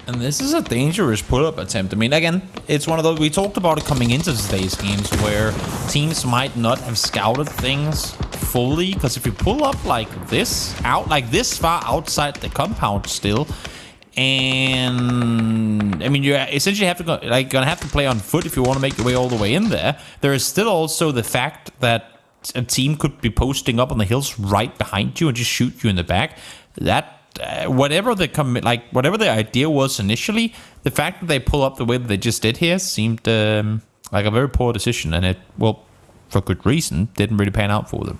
A: And this is a dangerous pull-up attempt. I mean, again, it's one of those, we talked about it coming into today's games, where teams might not have scouted things fully, because if you pull up like this, out like this far outside the compound still, and I mean, you essentially have to go, like, gonna have to play on foot if you want to make your way all the way in there. There is still also the fact that a team could be posting up on the hills right behind you and just shoot you in the back. That whatever the idea was initially, the fact that they pull up the way that they just did here seemed like a very poor decision, and it, well, for good reason, didn't really pan out for them.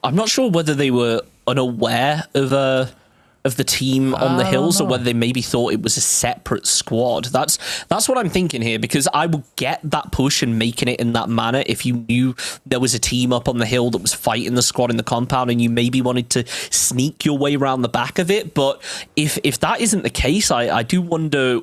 B: I'm not sure whether they were unaware of the team on the hills, or whether they maybe thought it was a separate squad. That's what I'm thinking here, because I would get that push and making it in that manner if you knew there was a team up on the hill that was fighting the squad in the compound and you maybe wanted to sneak your way around the back of it. But if that isn't the case, I do wonder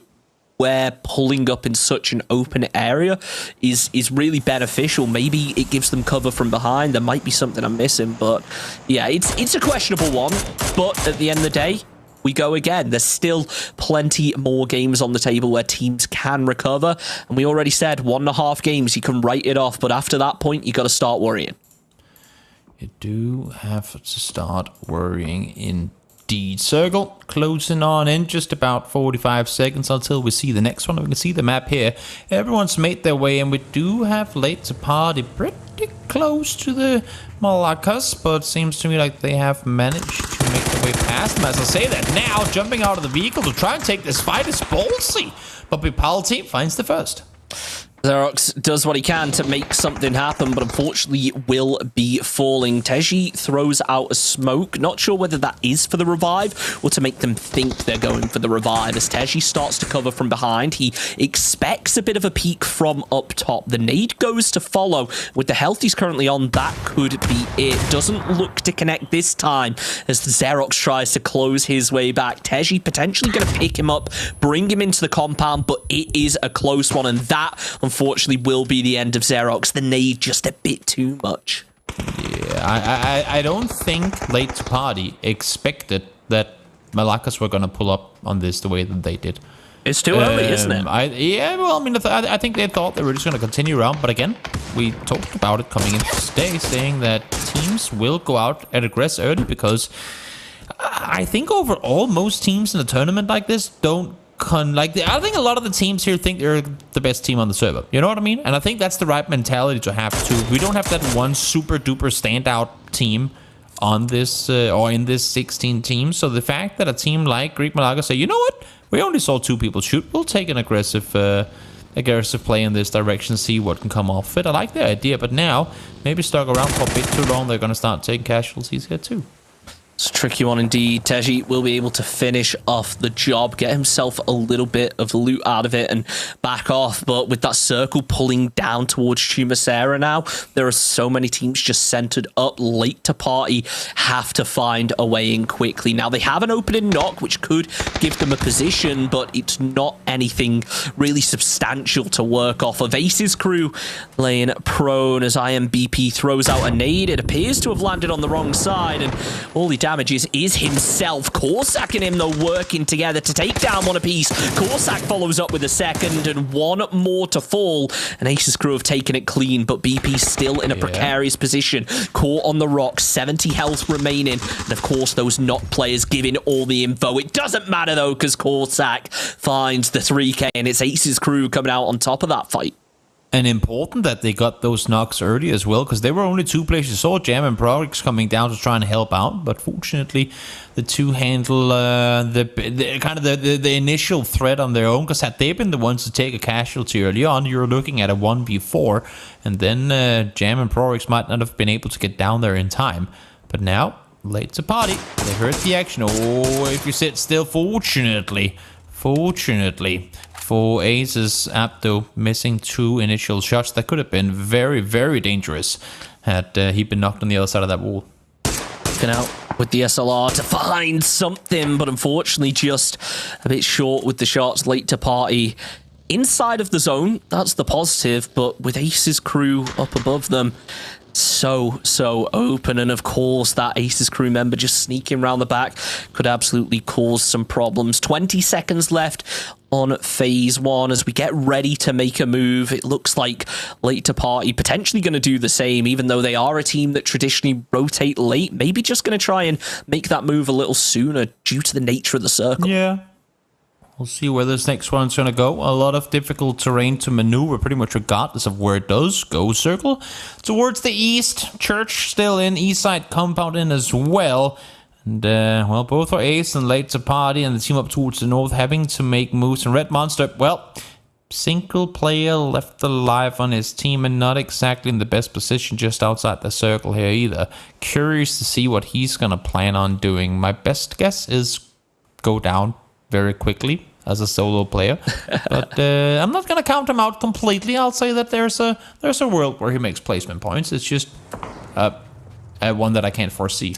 B: where pulling up in such an open area is really beneficial. Maybe it gives them cover from behind. There might be something I'm missing, but yeah, it's a questionable one. But at the end of the day, we go again. There's still plenty more games on the table where teams can recover, and we already said 1.5 games, you can write it off, but after that point, you got to start worrying.
A: You do have to start worrying indeed. Circle closing on in just about 45 seconds until we see the next one. We can see the map here. Everyone's made their way, and we do have late to party pretty close to the Malakas, but seems to me like they have managed to make their way past them. As I say that now, jumping out of the vehicle to try and take this fight is ballsy, but Bipal team finds the first.
B: Xerox does what he can to make something happen, but unfortunately will be falling. Teji throws out a smoke. Not sure whether that is for the revive or to make them think they're going for the revive. As Teji starts to cover from behind, he expects a bit of a peek from up top. The nade goes to follow. With the health he's currently on, that could be it. Doesn't look to connect this time as Xerox tries to close his way back. Teji potentially going to pick him up, bring him into the compound, but it is a close one, and that, unfortunately, will be the end of Xerox. The nade just a bit too much.
A: Yeah, I don't think late to party expected that Malakas were going to pull up on this the way that they did.
B: It's too early, isn't it?
A: Well, I mean, I think they thought they were just going to continue around, but again, we talked about it coming into today, saying that teams will go out and aggress early, because I think overall most teams in a tournament like this don't I think a lot of the teams here think they're the best team on the server. You know what I mean? And I think that's the right mentality to have too. We don't have that one super duper standout team on this or in this 16 team. So the fact that a team like Greek Malaga say, you know what, we only saw 2 people shoot, we'll take an aggressive play in this direction, see what can come off it. I like the idea, but now maybe stuck around for a bit too long. They're going to start taking casualties here too.
B: It's a tricky one indeed. Teji will be able to finish off the job, get himself a little bit of loot out of it and back off. But with that circle pulling down towards Chumacera now, there are so many teams just centered up. Late to party have to find a way in quickly. Now they have an opening knock, which could give them a position, but it's not anything really substantial to work off of. Ace's crew laying prone as IMBP throws out a nade. It appears to have landed on the wrong side, and all he damages is himself. Corsac and him, though, working together to take down one apiece. Corsac follows up with a second and one more to fall. And Ace's crew have taken it clean, but BP's still in a precarious position. Caught on the rocks, 70 health remaining. And of course, those knock players giving all the info. It doesn't matter, though, because Corsac finds the 3K, and it's Ace's crew coming out on top of that fight.
A: And important that they got those knocks early as well, because there were only 2 players. You saw Jam and Prorix coming down to try and help out, but fortunately the 2 handle the initial threat on their own, because had they been the ones to take a casualty early on, you're looking at a 1v4, and then Jam and Prorix might not have been able to get down there in time. But now late to party. They heard the action. Oh, if you sit still, fortunately for Ace's Abdo, missing 2 initial shots. That could have been very, very dangerous had he been knocked on the other side of that wall.
B: Looking out with the SLR to find something, but unfortunately just a bit short with the shots. Late to party inside of the zone. That's the positive, but with Ace's crew up above them, so open. And of course, that Ace's crew member just sneaking around the back could absolutely cause some problems. 20 seconds left on phase 1 as we get ready to make a move. It looks like late to party potentially going to do the same, even though they are a team that traditionally rotate late. Maybe just going to try and make that move a little sooner due to the nature of the circle.
A: Yeah. We'll see where this next one's going to go. A lot of difficult terrain to maneuver, pretty much regardless of where it does go. Circle towards the east. Church still in. East side compound in as well. And, well, both are Ace and late to party. And the team up towards the north having to make moves. And Red Monster, well, single player left alive on his team and not exactly in the best position just outside the circle here either. Curious to see what he's going to plan on doing. My best guess is go down very quickly as a solo player, but I'm not gonna count him out completely. I'll say that there's a world where he makes placement points. It's just one that I can't foresee.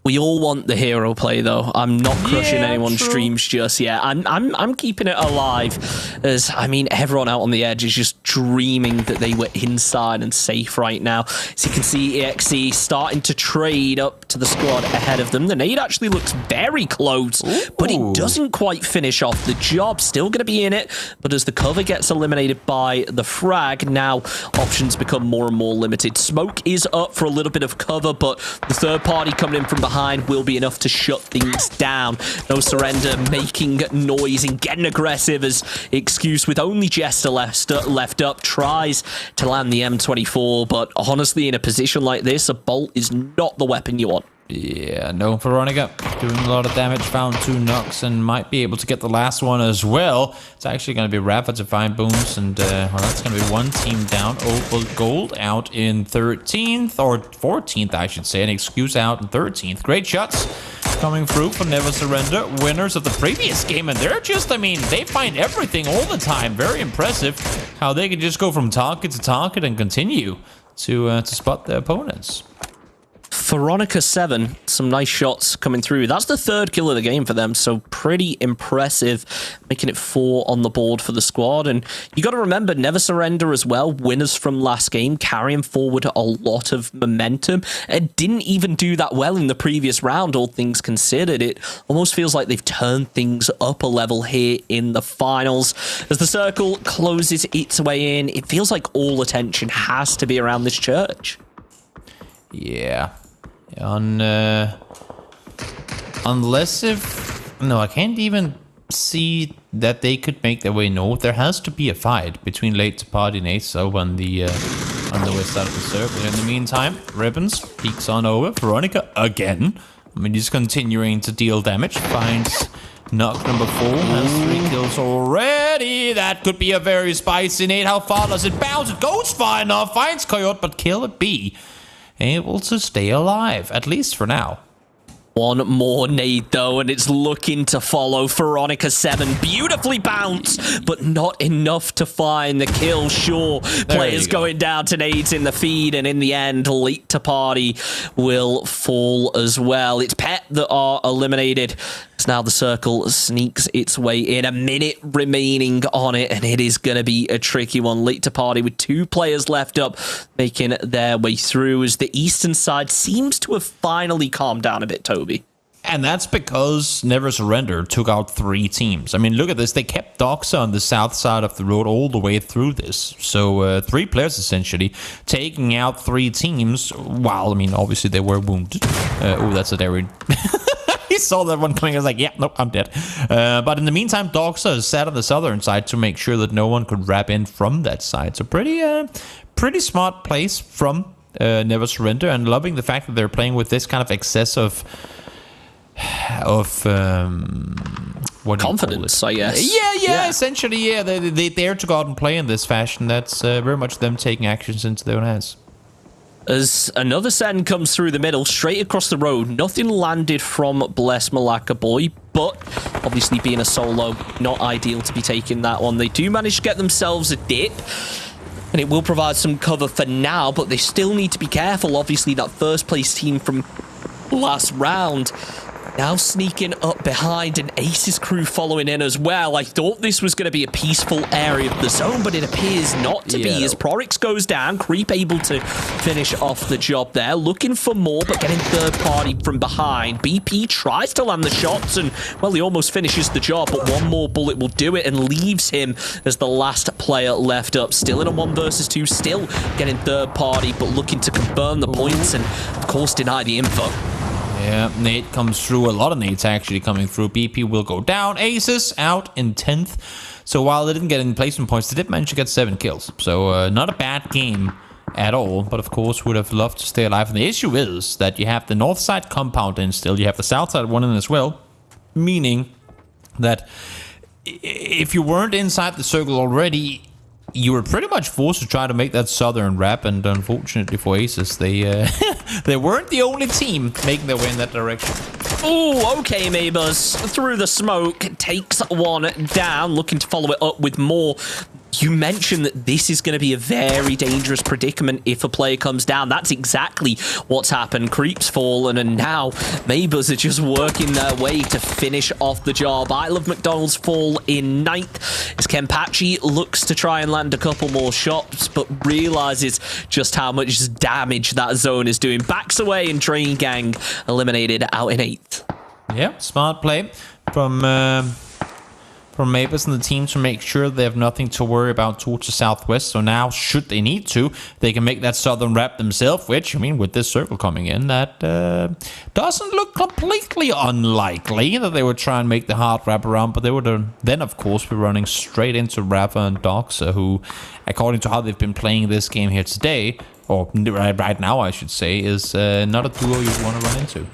B: We all want the hero play, though. I'm not crushing anyone's
A: true.
B: streams just yet. I'm keeping it alive, as I mean, everyone out on the edge is just dreaming that they were inside and safe right now. As you can see, EXE starting to trade up to the squad ahead of them. The nade actually looks very close, but it doesn't quite finish off the job. Still going to be in it, but as the cover gets eliminated by the frag, now options become more and more limited. Smoke is up for a little bit of cover, but the third party coming in from behind will be enough to shut things down. No surrender, making noise and getting aggressive as Excuse, with only Jester left up, tries to land the M24, but honestly, in a position like this, a bolt is not the weapon you want.
A: Yeah, no, Veronica doing a lot of damage, found 2 knocks and might be able to get the last one as well. It's actually going to be Rafa to find Booms, and well, that's going to be one team down. Opal Gold out in 13th, or 14th, I should say, and Excuse out in 13th. Great shots coming through for Never Surrender, winners of the previous game, and they're just, I mean, they find everything all the time. Very impressive how they can just go from target to target and continue to spot their opponents.
B: Veronica 7, some nice shots coming through. That's the 3rd kill of the game for them, so pretty impressive, making it 4 on the board for the squad. And you got to remember, Never Surrender as well, winners from last game, carrying forward a lot of momentum, and didn't even do that well in the previous round, all things considered. It almost feels like they've turned things up a level here in the finals. As the circle closes its way in, it feels like all attention has to be around this church.
A: Yeah. Unless if... No, I can't even see that they could make their way north. There has to be a fight between late to party and Ace on the west side of the circle. In the meantime, Ribbons peeks on over. Veronica again. I mean, he's continuing to deal damage. Finds knock number 4. Has 3 kills already. That could be a very spicy nade. How far does it bounce? It goes far enough. Finds Coyote, but Kill it B. Able to stay alive, at least for now.
B: One more nade, though, and it's looking to follow. Veronica 7, beautifully bounced, but not enough to find the kill. Sure, players going down to nades in the feed, and in the end, late to party will fall as well. It's Pet that are eliminated. So now the circle sneaks its way in. A minute remaining on it, and it is going to be a tricky one. Late to party with 2 players left up, making their way through as the eastern side seems to have finally calmed down a bit, Toby.
A: And that's because Never Surrender took out 3 teams. I mean, look at this. They kept Doxa on the south side of the road all the way through this. So 3 players, essentially, taking out 3 teams. While, I mean, obviously they were wounded. Oh, that's a Darren. He saw that one coming. I was like, yeah, nope, I'm dead. But in the meantime, Doxa sat on the southern side to make sure that no one could wrap in from that side. So pretty smart place from Never Surrender. And loving the fact that they're playing with this kind of excess of what
B: confidence, I guess.
A: Yeah, essentially, yeah. They dare to go out and play in this fashion. That's very much them taking actions into their own hands.
B: As another send comes through the middle, straight across the road. Nothing landed from Bless Malacca Boy, but obviously being a solo, not ideal to be taking that one. They do manage to get themselves a dip, and it will provide some cover for now, but they still need to be careful. Obviously, that first place team from last round now sneaking up behind, and Ace's crew following in as well. I thought this was going to be a peaceful area of the zone, but it appears not to be, as Prorix goes down. Creep able to finish off the job there, looking for more, but getting third party from behind. BP tries to land the shots, and, well, he almost finishes the job, but one more bullet will do it and leaves him as the last player left up. Still in a 1 versus 2, still getting third party, but looking to confirm the points and, of course, deny the info.
A: Yeah, nade comes through. A lot of nades actually coming through. BP will go down. Aces out in 10th. So while they didn't get any placement points, they did manage to get 7 kills. So not a bad game at all. But of course, would have loved to stay alive. And the issue is that you have the north side compound in still. You have the south side one in as well. Meaning that if you weren't inside the circle already, you were pretty much forced to try to make that southern wrap, and unfortunately for Aces, they they weren't the only team making their way in that direction.
B: Oh, okay, Mabus. Through the smoke, takes one down, looking to follow it up with more. You mentioned that this is going to be a very dangerous predicament if a player comes down. That's exactly what's happened. Creeps fallen, and now Mabus are just working their way to finish off the job. I Love McDonald's fall in 9th as Kenpachi looks to try and land a couple more shots, but realizes just how much damage that zone is doing. Backs away, and Drain Gang eliminated out in 8th.
A: Yeah, smart play from Mabus and the team to make sure they have nothing to worry about towards the southwest. So now, should they need to, they can make that southern wrap themselves, which, I mean, with this circle coming in, that doesn't look completely unlikely that they would try and make the hard wrap around, but they would then, of course, be running straight into Rafa and Doxa, who, according to how they've been playing this game here today, or right now, I should say, is not a duo you want to run into.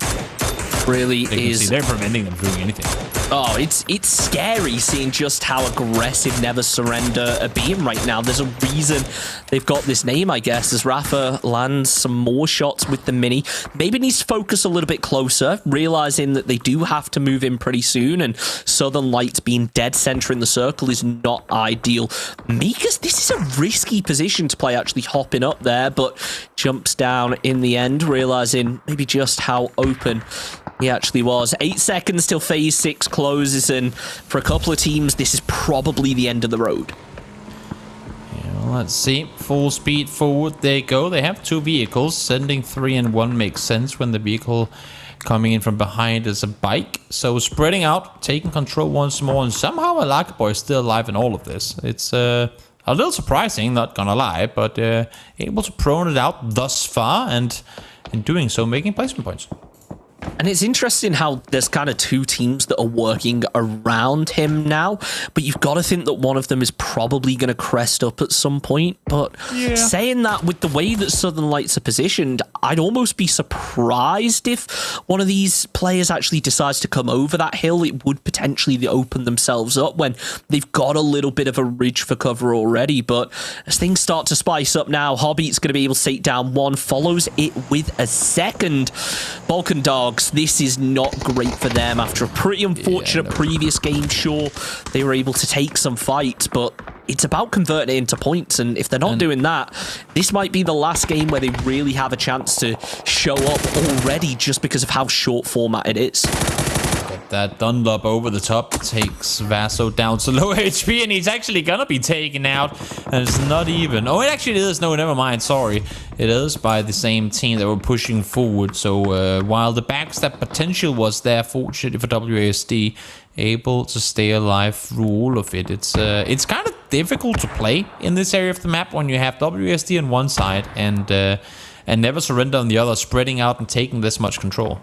B: Really
A: is. They're preventing them from doing anything.
B: Oh, it's scary seeing just how aggressive Never Surrender are being right now. There's a reason they've got this name, I guess, as Rafa lands some more shots with the mini. Maybe needs to focus a little bit closer, realizing that they do have to move in pretty soon, and Southern Lights being dead center in the circle is not ideal. Mikas, this is a risky position to play, actually hopping up there, but jumps down in the end, realizing maybe just how open he actually was. 8 seconds till phase 6 closes, and for a couple of teams, this is probably the end of the road.
A: Yeah, well, let's see. Full speed forward they go. They have 2 vehicles. Sending 3 and 1 makes sense when the vehicle coming in from behind is a bike. So spreading out, taking control once more, and somehow Alakaboy is still alive in all of this. It's a little surprising, not gonna lie, but able to prone it out thus far, and in doing so, making placement points.
B: And it's interesting how there's kind of 2 teams that are working around him now, but you've got to think that one of them is probably going to crest up at some point. But saying that, with the way that Southern Lights are positioned, I'd almost be surprised if one of these players actually decides to come over that hill. It would potentially open themselves up when they've got a little bit of a ridge for cover already. But as things start to spice up now, Hobbit's going to be able to take down 1, follows it with a second. Balkan Dog, this is not great for them after a pretty unfortunate previous game. Sure, they were able to take some fights, but it's about converting it into points, and if they're not doing that, this might be the last game where they really have a chance to show up already, just because of how short format it is.
A: That Dunlop over the top takes Vaso down to low HP, and he's actually gonna be taken out, and it's not even... Oh, it actually is. No, never mind. Sorry. It is by the same team that were pushing forward. So while the backstab potential was there, fortunately for WASD, able to stay alive through all of it. It's kind of difficult to play in this area of the map when you have WASD on one side and Never Surrender on the other, spreading out and taking this much control.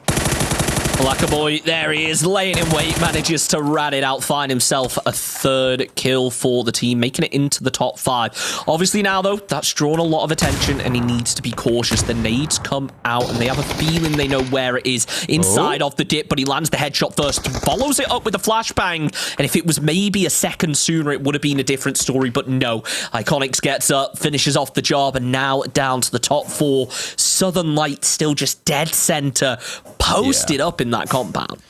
B: Blacker Boy, there he is, laying in wait, manages to rat it out, find himself a 3rd kill for the team, making it into the top 5. Obviously now, though, that's drawn a lot of attention, and he needs to be cautious. The nades come out, and they have a feeling they know where it is inside of the dip, but he lands the headshot first, follows it up with a flashbang, and if it was maybe a second sooner, it would have been a different story, but no. Iconics gets up, finishes off the job, and now down to the top 4. Southern Lights still just dead center, posted up in that compound.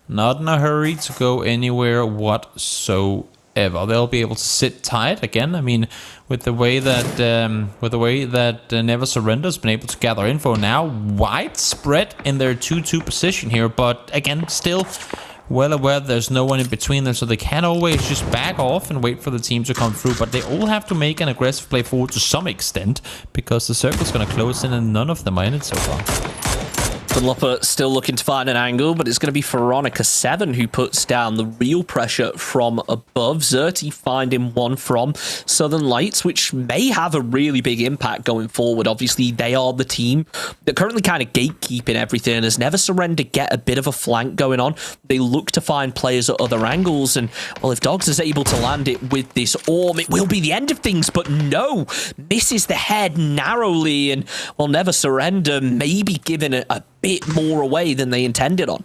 A: Not in a hurry to go anywhere whatsoever. They'll be able to sit tight again. I mean, with the way that Never Surrender's been able to gather info now, widespread in their 2-2 position here, but again, still well aware there's no one in between them, so they can always just back off and wait for the team to come through, but they all have to make an aggressive play forward to some extent, because the circle's going to close in and none of them are in it so far.
B: Dunlopper still looking to find an angle, but it's going to be Veronica 7 who puts down the real pressure from above. Xerti finding one from Southern Lights, which may have a really big impact going forward. Obviously, they are the team that currently kind of gatekeeping everything. As Never Surrender get a bit of a flank going on, they look to find players at other angles, and well, if Dogs is able to land it with this orb, it will be the end of things, but no, misses the head narrowly, and well, Never Surrender maybe giving it a bit more away than they intended on.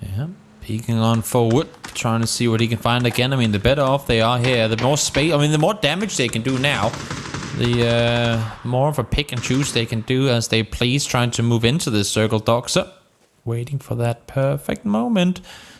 A: Yeah, peeking on forward, trying to see what he can find again. I mean, the better off they are here, the more space, I mean, the more damage they can do now, the more of a pick and choose they can do as they please, trying to move into this circle. Doxer waiting for that perfect moment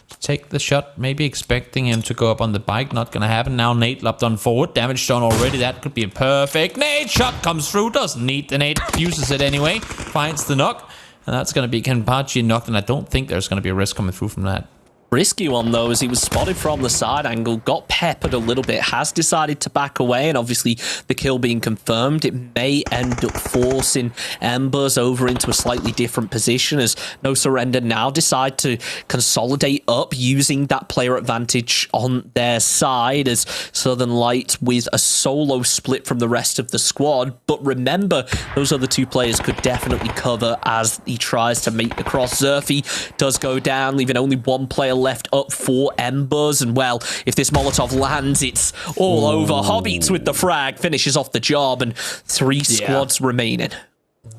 A: to take the shot, maybe expecting him to go up on the bike. Not gonna happen. Now nade lobbed on forward, damage done already. That could be a perfect nade shot. Comes through, doesn't need the nade, uses it anyway, finds the knock, and that's gonna be Kenpachi knocked, and I don't think there's gonna be a risk coming through from that.
B: Risky one, though, as he was spotted from the side angle, got peppered a little bit, has decided to back away, and obviously the kill being confirmed, it may end up forcing Embers over into a slightly different position, as No Surrender now decide to consolidate up using that player advantage on their side, as Southern Lights with a solo split from the rest of the squad. But remember, those other 2 players could definitely cover as he tries to make the cross. Zerfi does go down, leaving only 1 player left up for Embers, and well, if this Molotov lands, it's all over. Hobbits with the frag finishes off the job, and 3 squads remaining.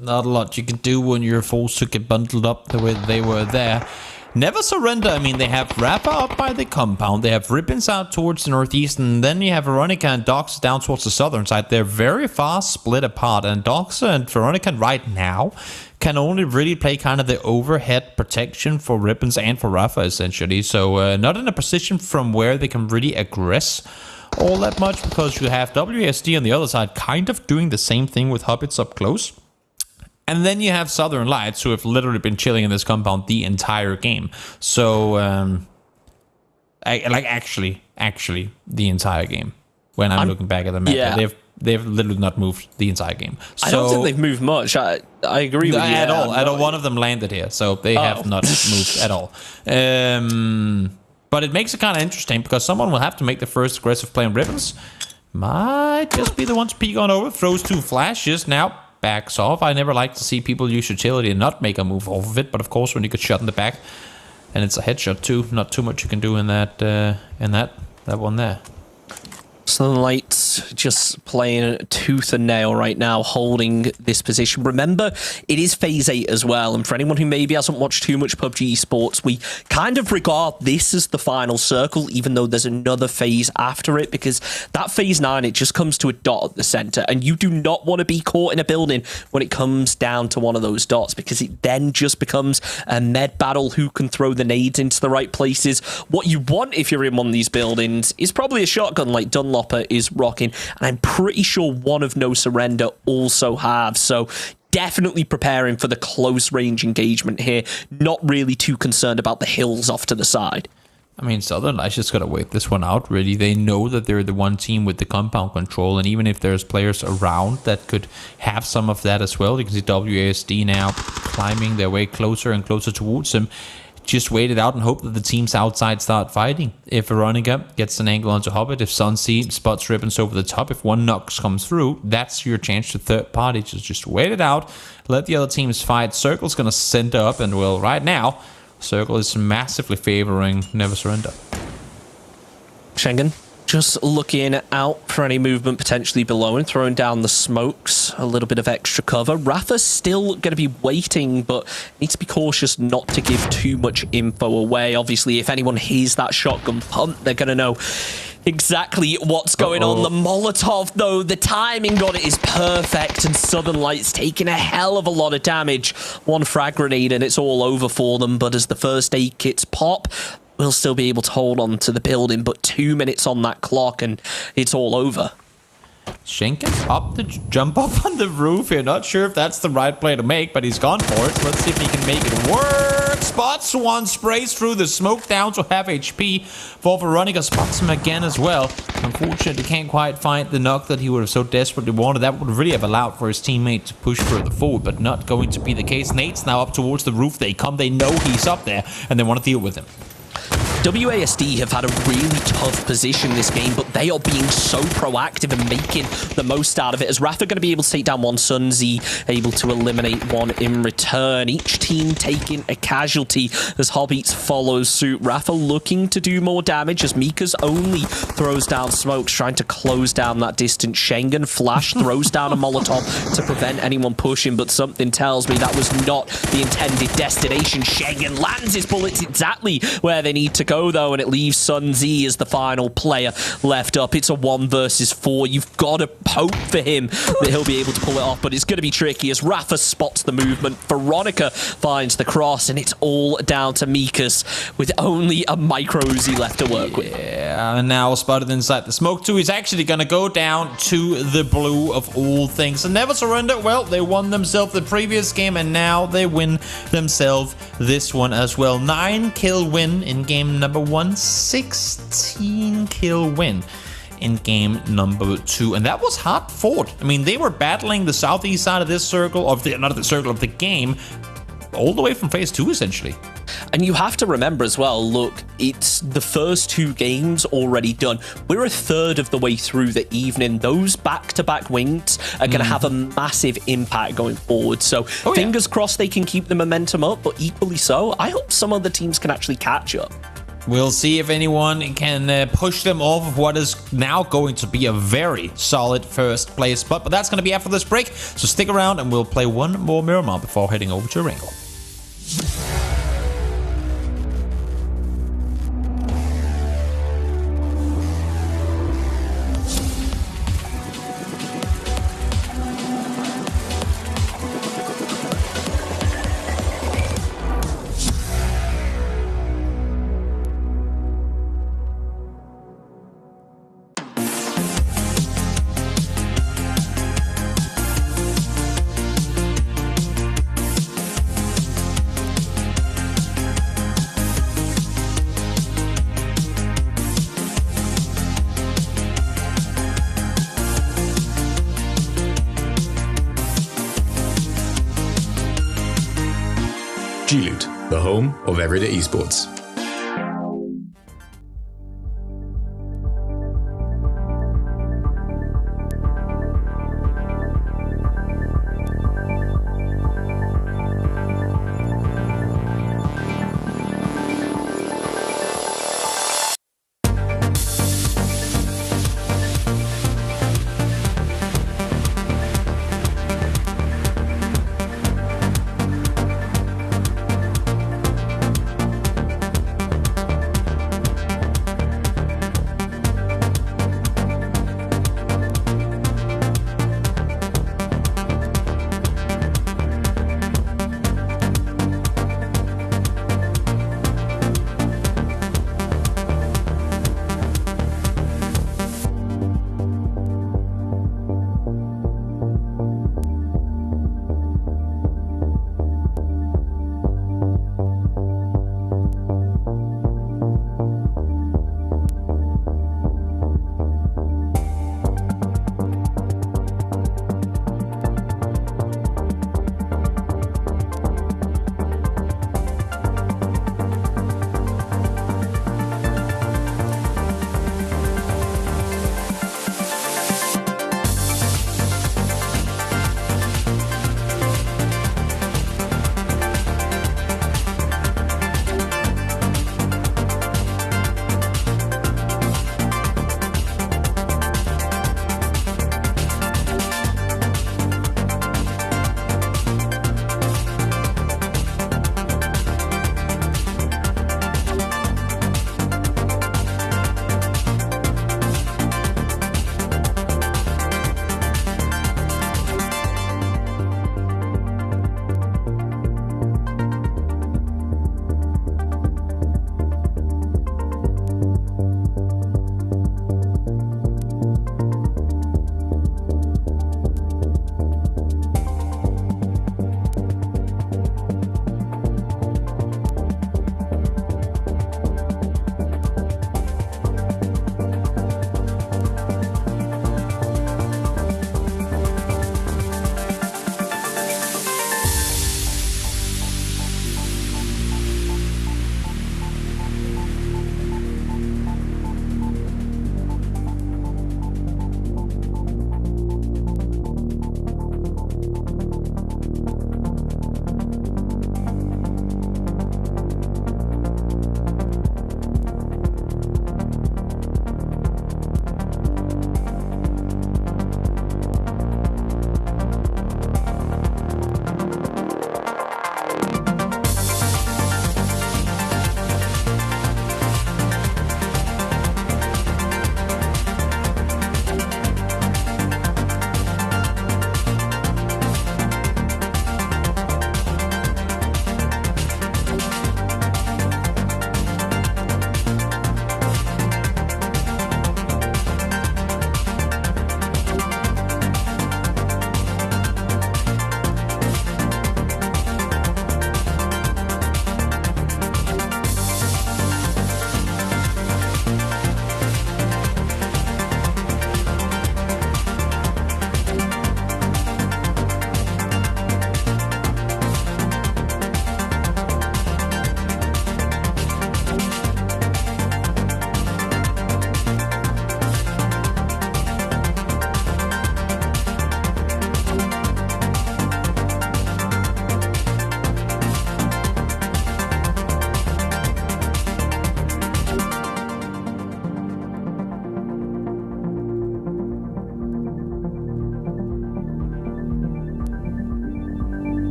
A: Not a lot you can do when you're forced to get bundled up the way they were there. Never Surrender, I mean, they have Rapper up by the compound, they have Ribbons out towards the northeast, and then you have Veronica and Doxer down towards the southern side. They're very fast split apart, and Doxer and Veronica right now can only really play kind of the overhead protection for Ribbons and for Rafa, essentially. So not in a position from where they can really aggress all that much, because you have WSD on the other side kind of doing the same thing with Hobbits up close. And then you have Southern Lights, who have literally been chilling in this compound the entire game. So, actually, the entire game. When I'm looking back at the map, they've literally not moved the entire game. So,
B: I don't think they've moved much. I agree with you.
A: At all. One of them landed here, so they have not moved at all. But it makes it kind of interesting, because someone will have to make the first aggressive play on Ribbons. Might just be the one to peek on over, throws 2 flashes, now backs off. I never like to see people use utility and not make a move off of it, but of course when you get shot in the back and it's a headshot too, not too much you can do in that one there.
B: Southern Lights just playing tooth and nail right now, holding this position. Remember, it is Phase 8 as well, and for anyone who maybe hasn't watched too much PUBG esports, we kind of regard this as the final circle, even though there's another phase after it, because that Phase 9, it just comes to a dot at the center, and you do not want to be caught in a building when it comes down to one of those dots, because it then just becomes a med battle, who can throw the nades into the right places. What you want if you're in one of these buildings is probably a shotgun like Dunlopper is rocking, and I'm pretty sure one of No Surrender also have, so definitely preparing for the close range engagement here, not really too concerned about the hills off to the side.
A: I mean, Southern Lights just gotta wait this one out, really. They know that they're the one team with the compound control, and even if there's players around that could have some of that as well, you can see WASD now climbing their way closer and closer towards them. just wait it out and hope that the teams outside start fighting. If Veronica gets an angle onto Hobbit, if Sunsea spots Ribbons over the top, if one knocks comes through, that's your chance to third party. Just wait it out, let the other teams fight. Circle's going to center up, and well, right now, Circle is massively favoring Never Surrender.
B: Schengen just looking out for any movement potentially below and throwing down the smokes, a little bit of extra cover. Rafa's still going to be waiting, but needs to be cautious not to give too much info away. Obviously, if anyone hears that shotgun pump, they're going to know exactly what's going on. The Molotov, though, the timing on it is perfect, and Southern Lights taking a hell of a lot of damage. One frag grenade and it's all over for them, but as the first aid kits pop, we'll still be able to hold on to the building, but 2 minutes on that clock and it's all over.
A: Schenken up to jump up on the roof here. Not sure if that's the right play to make, but he's gone for it. Let's see if he can make it work. Spots one, sprays through the smoke down to half HP for Veronica. Spots him again as well. Unfortunately, can't quite find the knock that he would have so desperately wanted. That would really have allowed for his teammate to push further forward, but not going to be the case. Nate's now up towards the roof. They come, they know he's up there, and they want to deal with him.
B: WASD have had a really tough position this game, but they are being so proactive and making the most out of it. As Rafa going to be able to take down one, Sunzi able to eliminate one in return. Each team taking a casualty as Hobbits follows suit. Rafa looking to do more damage as Mika's only throws down smokes, trying to close down that distance. Schengen Flash throws down a Molotov to prevent anyone pushing, but something tells me that was not the intended destination. Schengen lands his bullets exactly where they need to go, though, and it leaves Sun Z as the final player left up. It's a 1 versus 4. You've got to hope for him that he'll be able to pull it off, but it's going to be tricky as Rafa spots the movement. Veronica finds the cross, and it's all down to Mikas with only a micro Uzi left to work with.
A: Yeah, and now spotted inside the smoke too. He's actually going to go down to the blue of all things. And Never Surrender, well, they won themselves the previous game, and now they win themselves this one as well. 9-kill win in game number 1, 16-kill win in game number 2, and that was hard fought. I mean, they were battling the southeast side of this circle, of the, not of the circle of the game, all the way from phase 2 essentially.
B: And you have to remember as well, look, it's the first 2 games already done. We're a third of the way through the evening. Those back-to-back wins are going to have a massive impact going forward. So fingers crossed they can keep the momentum up, but equally so, I hope some other teams can actually catch up.
A: We'll see if anyone can push them off of what is now going to be a very solid first place spot. But that's going to be after this break, so stick around and we'll play one more Miramar before heading over to Ringo.
C: G-Loot, the home of everyday esports.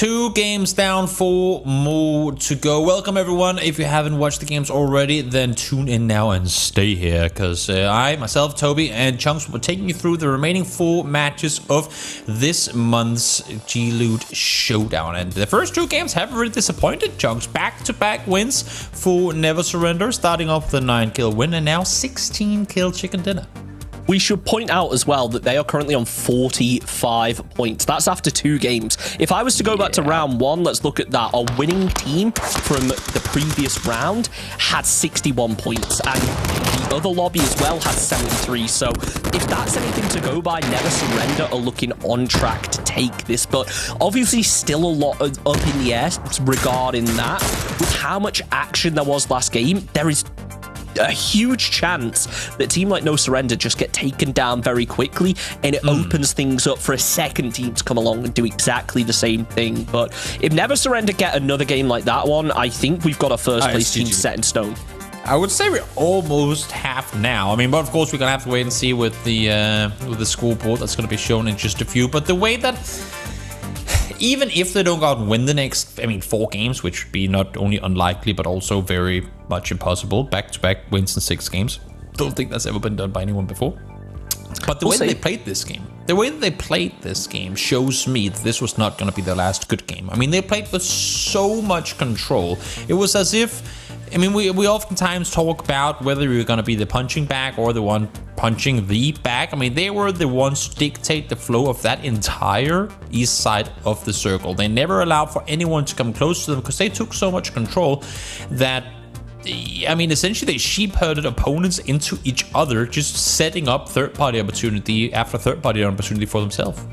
A: 2 games down, 4 more to go. Welcome everyone. If you haven't watched the games already, then tune in now and stay here, because I, myself, Toby, and Chunks will be taking you through the remaining 4 matches of this month's G-Loot Showdown. And the first 2 games haven't really disappointed, Chunks. Back-to-back wins for Never Surrender, starting off with a 9-kill win, and now 16-kill chicken dinner.
B: We should point out as well that they are currently on 45 points. That's after 2 games. If I was to go back to round 1, let's look at that. Our winning team from the previous round had 61 points, and the other lobby as well had 73. So if that's anything to go by, Never Surrender are looking on track to take this, but obviously still a lot up in the air regarding that. With how much action there was last game, there is a huge chance that team like No Surrender just get taken down very quickly, and it opens things up for a second team to come along and do exactly the same thing. But if Never Surrender get another game like that one, I think we've got a first place team set in stone.
A: I would say we almost have now. I mean, but of course we're gonna have to wait and see with the scoreboard that's gonna be shown in just a few. But the way that, even if they don't go out and win the next, 4 games, which would be not only unlikely, but also very much impossible, back-to-back wins in 6 games. Don't think that's ever been done by anyone before. But the way that they played this game, shows me that this was not going to be their last good game. I mean, they played with so much control. It was as if, we oftentimes talk about whether you're going to be the punching bag or the one punching the bag. They were the ones to dictate the flow of that entire east side of the circle. They never allowed for anyone to come close to them because they took so much control that, essentially they sheep-herded opponents into each other, just setting up third-party opportunity after third-party opportunity for themselves.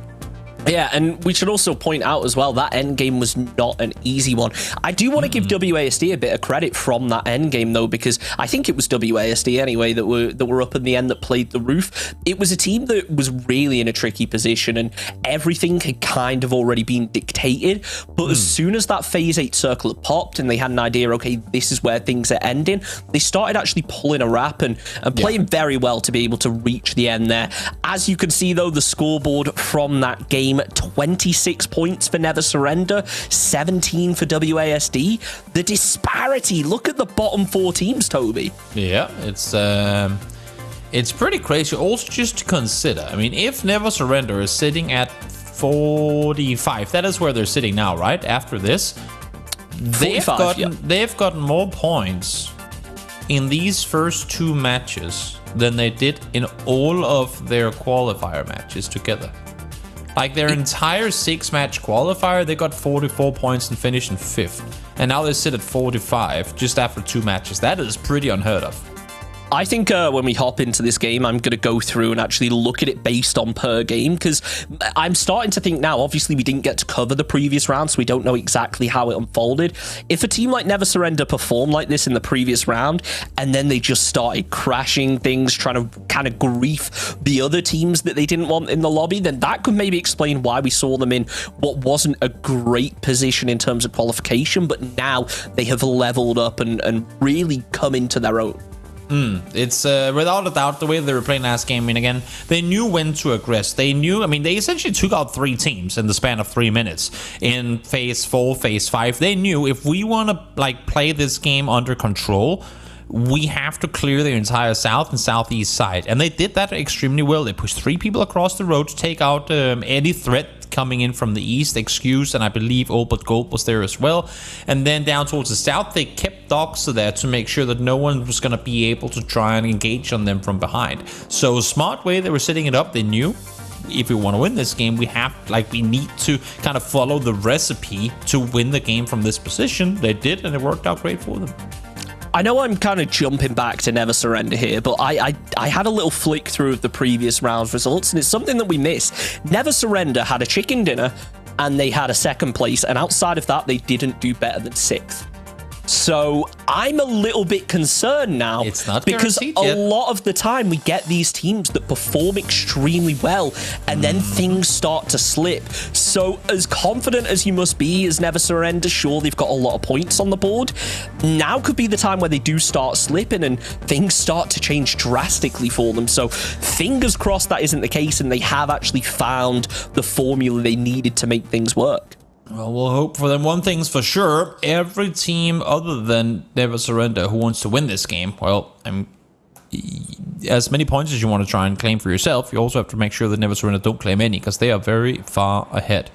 B: Yeah, and we should also point out as well that end game was not an easy one. I do want to give WASD a bit of credit from that end game though, because I think it was WASD anyway that were up in the end that played the roof. It was a team that was really in a tricky position, and everything had kind of already been dictated. But as soon as that phase 8 circle had popped and they had an idea, okay, this is where things are ending, they started actually pulling a wrap and playing very well to be able to reach the end there. As you can see though, the scoreboard from that game, 26 points for Never Surrender, 17 for WASD. The disparity, look at the bottom 4 teams, Toby.
A: Yeah, it's pretty crazy. Also, just to consider, if Never Surrender is sitting at 45, that is where they're sitting now, right? After this, they've gotten more points in these first 2 matches than they did in all of their qualifier matches together. Like their entire 6-match qualifier, they got 44 points and finished in 5th. And now they sit at 45 just after 2 matches. That is pretty unheard of.
B: I think when we hop into this game, I'm going to go through and actually look at it based on per game, because I'm starting to think now, obviously we didn't get to cover the previous round, so we don't know exactly how it unfolded. If a team like Never Surrender performed like this in the previous round, and then they just started crashing things, trying to kind of grief the other teams that they didn't want in the lobby, then that could maybe explain why we saw them in what wasn't a great position in terms of qualification, but now they have leveled up and really come into their own.
A: It's without a doubt the way they were playing last game. Again, they knew when to aggress. They knew, they essentially took out 3 teams in the span of 3 minutes in phase 4, phase 5. They knew if we want to play this game under control, we have to clear the entire south and southeast side, and they did that extremely well. They pushed 3 people across the road to take out any threat coming in from the east. Excuse, and I believe All But Gold was there as well. And then down towards the south, they kept dogs there to make sure that no one was going to be able to try and engage on them from behind. So smart way they were setting it up. They knew if we want to win this game, we need to kind of follow the recipe to win the game from this position. They did, and it worked out great for them.
B: I know I'm kind of jumping back to Never Surrender here, but I had a little flick through of the previous round's results, and it's something that we missed. Never Surrender had a chicken dinner, and they had a 2nd place, and outside of that, they didn't do better than 6th. So I'm a little bit concerned now.
A: It's not
B: because
A: guaranteed yet.
B: A lot of the time we get these teams that perform extremely well and then things start to slip. So as confident as you must be as Never Surrender, sure, they've got a lot of points on the board. Now could be the time where they do start slipping and things start to change drastically for them. So fingers crossed that isn't the case and they have actually found the formula they needed to make things work.
A: Well, we'll hope for them. One thing's for sure, every team other than Never Surrender who wants to win this game, well, as many points as you want to try and claim for yourself, you also have to make sure that Never Surrender don't claim any, because they are very far ahead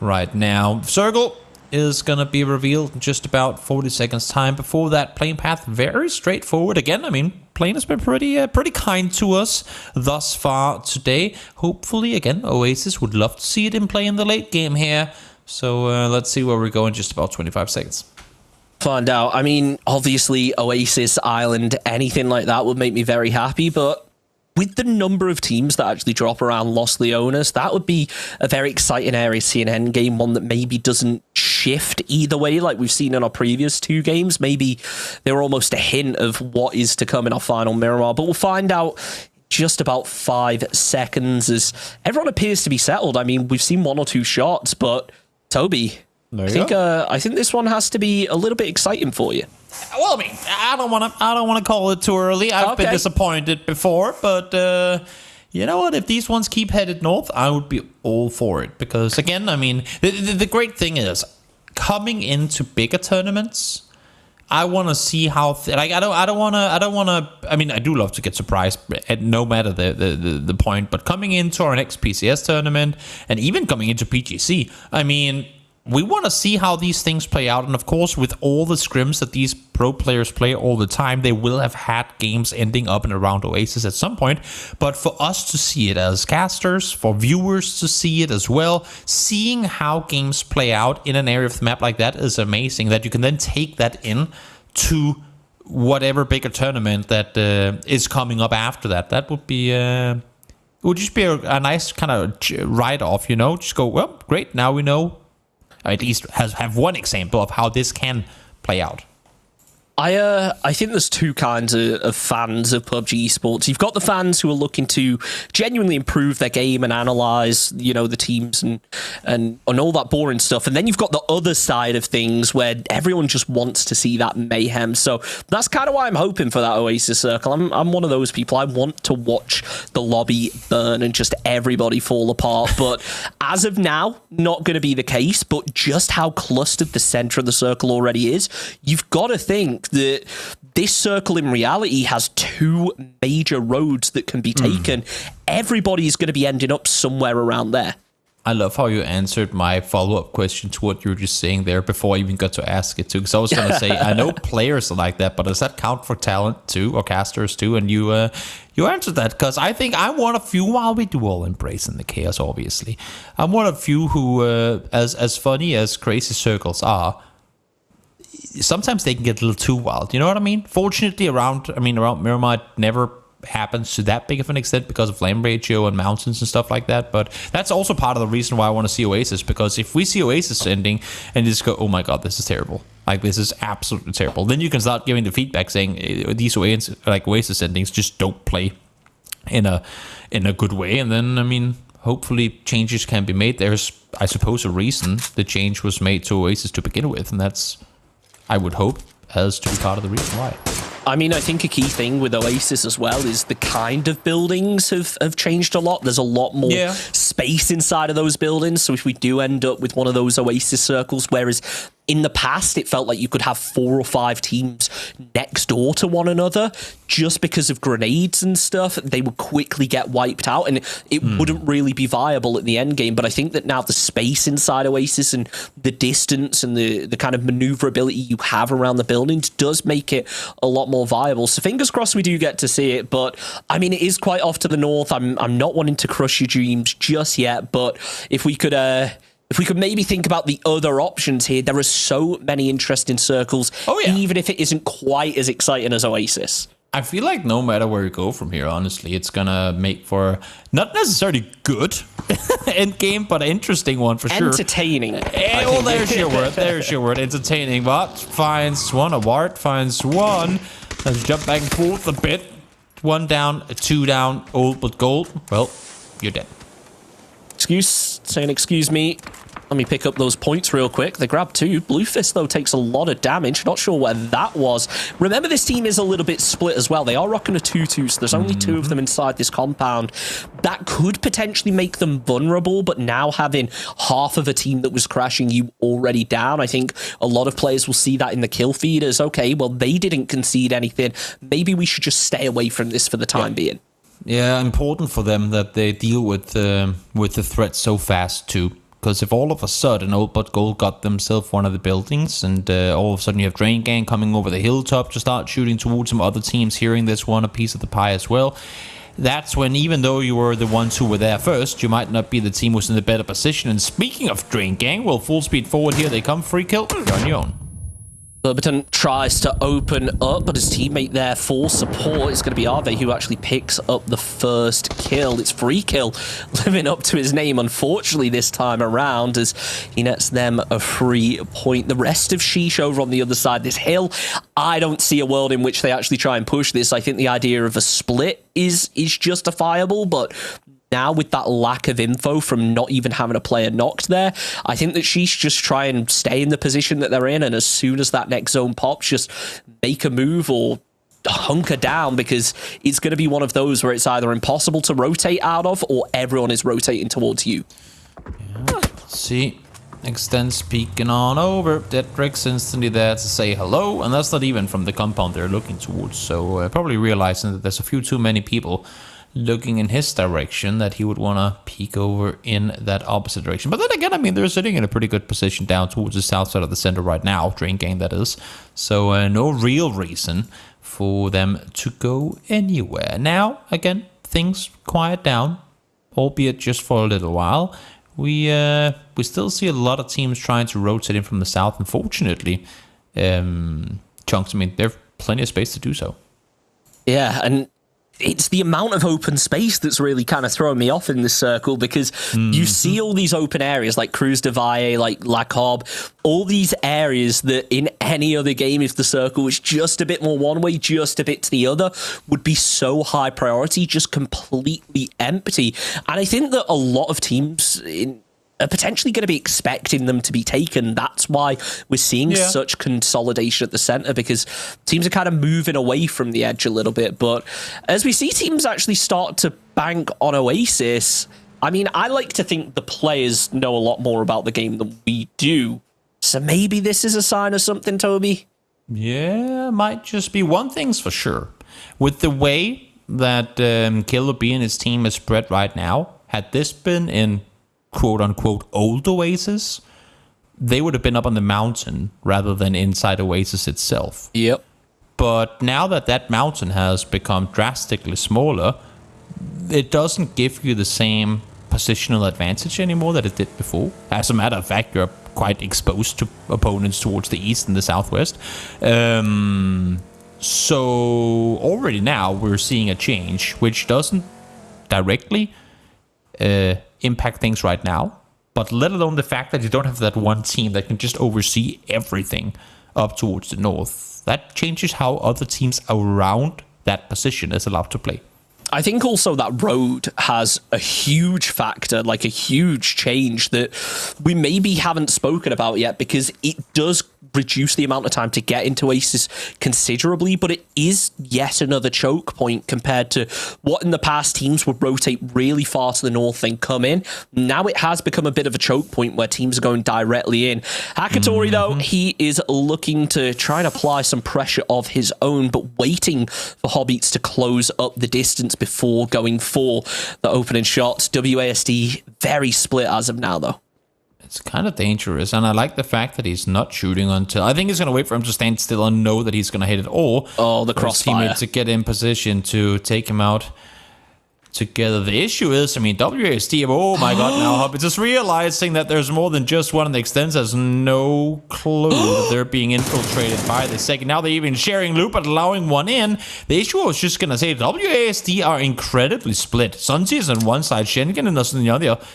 A: right now. Circle is going to be revealed in just about 40 seconds time. Before that, playing path, very straightforward. Again, I mean, playing has been pretty kind to us thus far today. Hopefully, again, Oasis would love to see it in play in the late game here. So let's see where we go in just about 25 seconds.
B: Find out. I mean, obviously, Oasis, Island, anything like that would make me very happy, but with the number of teams that actually drop around Los Leones, that would be a very exciting area to see an endgame, one that maybe doesn't shift either way like we've seen in our previous 2 games. Maybe they're almost a hint of what is to come in our final Miramar, but we'll find out just about 5 seconds as everyone appears to be settled. I mean, we've seen 1 or 2 shots, but Toby, I think this one has to be a little bit exciting for you.
A: Well, I mean, I don't want to call it too early. I've been disappointed before, but you know what? If these ones keep headed north, I would be all for it. Because again, I mean, the great thing is coming into bigger tournaments, I want to see how I don't want to. I mean, I do love to get surprised, at no matter the point. But coming into our next PCS tournament, and even coming into PGC, I mean, we want to see how these things play out. And of course, with all the scrims that these pro players play all the time, they will have had games ending up and around Oasis at some point. But for us to see it as casters, for viewers to see it as well, seeing how games play out in an area of the map like that is amazing. That you can then take that in to whatever bigger tournament that is coming up after that. That would be... it would just be a nice kind of write-off, you know? Just go, well, great, now we know. At least have one example of how this can play out.
B: I think there's 2 kinds of fans of PUBG esports. You've got the fans who are looking to genuinely improve their game and analyze, you know, the teams and all that boring stuff. And then you've got the other side of things where everyone just wants to see that mayhem. So that's kind of why I'm hoping for that Oasis circle. I'm one of those people. I want to watch the lobby burn and just everybody fall apart. But as of now, not going to be the case. But just how clustered the center of the circle already is, you've got to think that this circle in reality has 2 major roads that can be taken. Everybody is going to be ending up somewhere around there.
A: I love how you answered my follow-up question to what you were just saying there before I even got to ask it too. Because I was going to say, I know players are like that, but does that count for talent too, or casters too? And you answered that, because I think I'm one of few, while we do all embrace in the chaos, obviously, I'm one of few who, as funny as crazy circles are, sometimes they can get a little too wild. You know what I mean? Fortunately, around Miramar, it never happens to that big of an extent because of flame ratio and mountains and stuff like that. But that's also part of the reason why I want to see Oasis, because if we see Oasis ending and just go, oh my god, this is terrible. Like, this is absolutely terrible. Then you can start giving the feedback saying these Oasis endings just don't play in a good way. And then, I mean, hopefully changes can be made. There's, I suppose, a reason the change was made to Oasis to begin with, and that's, I would hope, has to be part of the reason why.
B: I mean, I think a key thing with Oasis as well is the kind of buildings have changed a lot. There's a lot more space inside of those buildings. So if we do end up with one of those Oasis circles, whereas in the past, it felt like you could have 4 or 5 teams next door to one another just because of grenades and stuff. They would quickly get wiped out, and it wouldn't really be viable at the end game. But I think that now the space inside Oasis and the distance and the kind of maneuverability you have around the buildings does make it a lot more viable. So fingers crossed we do get to see it. But I mean, it is quite off to the north. I'm not wanting to crush your dreams just yet, but if we could maybe think about the other options here, there are so many interesting circles, even if it isn't quite as exciting as Oasis.
A: I feel like no matter where you go from here, honestly, it's gonna make for not necessarily good end game, but an interesting one for sure.
B: Entertaining.
A: Well, there's your word. There's your word. Entertaining. But finds one. A ward finds one. Let's jump back and forth a bit. 1 down, 2 down. Old but gold. Well, you're dead.
B: Excuse me. Let me pick up those points real quick. They grab 2. Bluefist, though, takes a lot of damage. Not sure where that was. Remember, this team is a little bit split as well. They are rocking a 2-2, so there's only 2 of them inside this compound. That could potentially make them vulnerable, but now having half of a team that was crashing you already down, I think a lot of players will see that in the kill feed as, okay, well, they didn't concede anything. Maybe we should just stay away from this for the time being.
A: Yeah, important for them that they deal with the threat so fast, too. Because if all of a sudden Old But Gold got themselves one of the buildings and all of a sudden you have Drain Gang coming over the hilltop to start shooting towards some other teams, hearing this one a piece of the pie as well, that's when, even though you were the ones who were there first, you might not be the team who's in the better position. And speaking of Drain Gang, well, full speed forward here they come. Free kill, you're on your own.
B: Surbiton tries to open up, but his teammate there for support is going to be Arve, who actually picks up the first kill. It's free kill, living up to his name, unfortunately, this time around, as he nets them a free point. The rest of Sheesh over on the other side of this hill, I don't see a world in which they actually try and push this. I think the idea of a split is justifiable, but now with that lack of info from not even having a player knocked there, I think that she's just try and stay in the position that they're in, and as soon as that next zone pops, just make a move or hunker down, because it's going to be one of those where it's either impossible to rotate out of or everyone is rotating towards you.
A: Yeah, let's see. Extends peeking on over. Deadrick's instantly there to say hello, and that's not even from the compound they're looking towards, so probably realizing that there's a few too many people looking in his direction that he would want to peek over in that opposite direction. But then again, I mean, they're sitting in a pretty good position down towards the south side of the center right now, Drain Gang that is. So no real reason for them to go anywhere. Now, again, things quiet down, albeit just for a little while. We still see a lot of teams trying to rotate in from the south, unfortunately. Chunks, I mean, there's plenty of space to do so.
B: Yeah, and it's the amount of open space that's really kind of throwing me off in this circle, because you see all these open areas like Cruz de Valle, like La Cobb, all these areas that in any other game, if the circle was just a bit more one way, just a bit to the other, would be so high priority, just completely empty. And I think that a lot of teams are potentially going to be expecting them to be taken. That's why we're seeing such consolidation at the center, because teams are kind of moving away from the edge a little bit. But as we see teams actually start to bank on Oasis, I mean, I like to think the players know a lot more about the game than we do. So maybe this is a sign of something, Toby?
A: Yeah, might just be. One thing's for sure. With the way that Killer B and his team is spread right now, had this been in quote-unquote old Oasis, they would have been up on the mountain rather than inside Oasis itself.
B: Yep.
A: But now that that mountain has become drastically smaller, it doesn't give you the same positional advantage anymore that it did before. As a matter of fact, you're quite exposed to opponents towards the east and the southwest. So already now we're seeing a change, which doesn't directly impact things right now, but let alone the fact that you don't have that one team that can just oversee everything up towards the north. That changes how other teams around that position is allowed to play.
B: I think also that road has a huge factor, like a huge change that we maybe haven't spoken about yet, because it does reduce the amount of time to get into Oasis considerably, but it is yet another choke point compared to what in the past teams would rotate really far to the north and come in. Now it has become a bit of a choke point where teams are going directly in. Hakatori, though, he is looking to try and apply some pressure of his own, but waiting for Hobbits to close up the distance before going for the opening shot. WASD very split as of now, though.
A: It's kind of dangerous, and I like the fact that he's not shooting until... I think he's going to wait for him to stand still and know that he's going to hit it, or
B: the crossfire
A: to get in position to take him out together. The issue is, I mean, WASD, oh my god, now Hobbit just realizing that there's more than just one, and the Extends has no clue that they're being infiltrated by the second. Now they're even sharing loot, but allowing one in. The issue I was just going to say, WASD are incredibly split. Sunzi is on one side, Schengen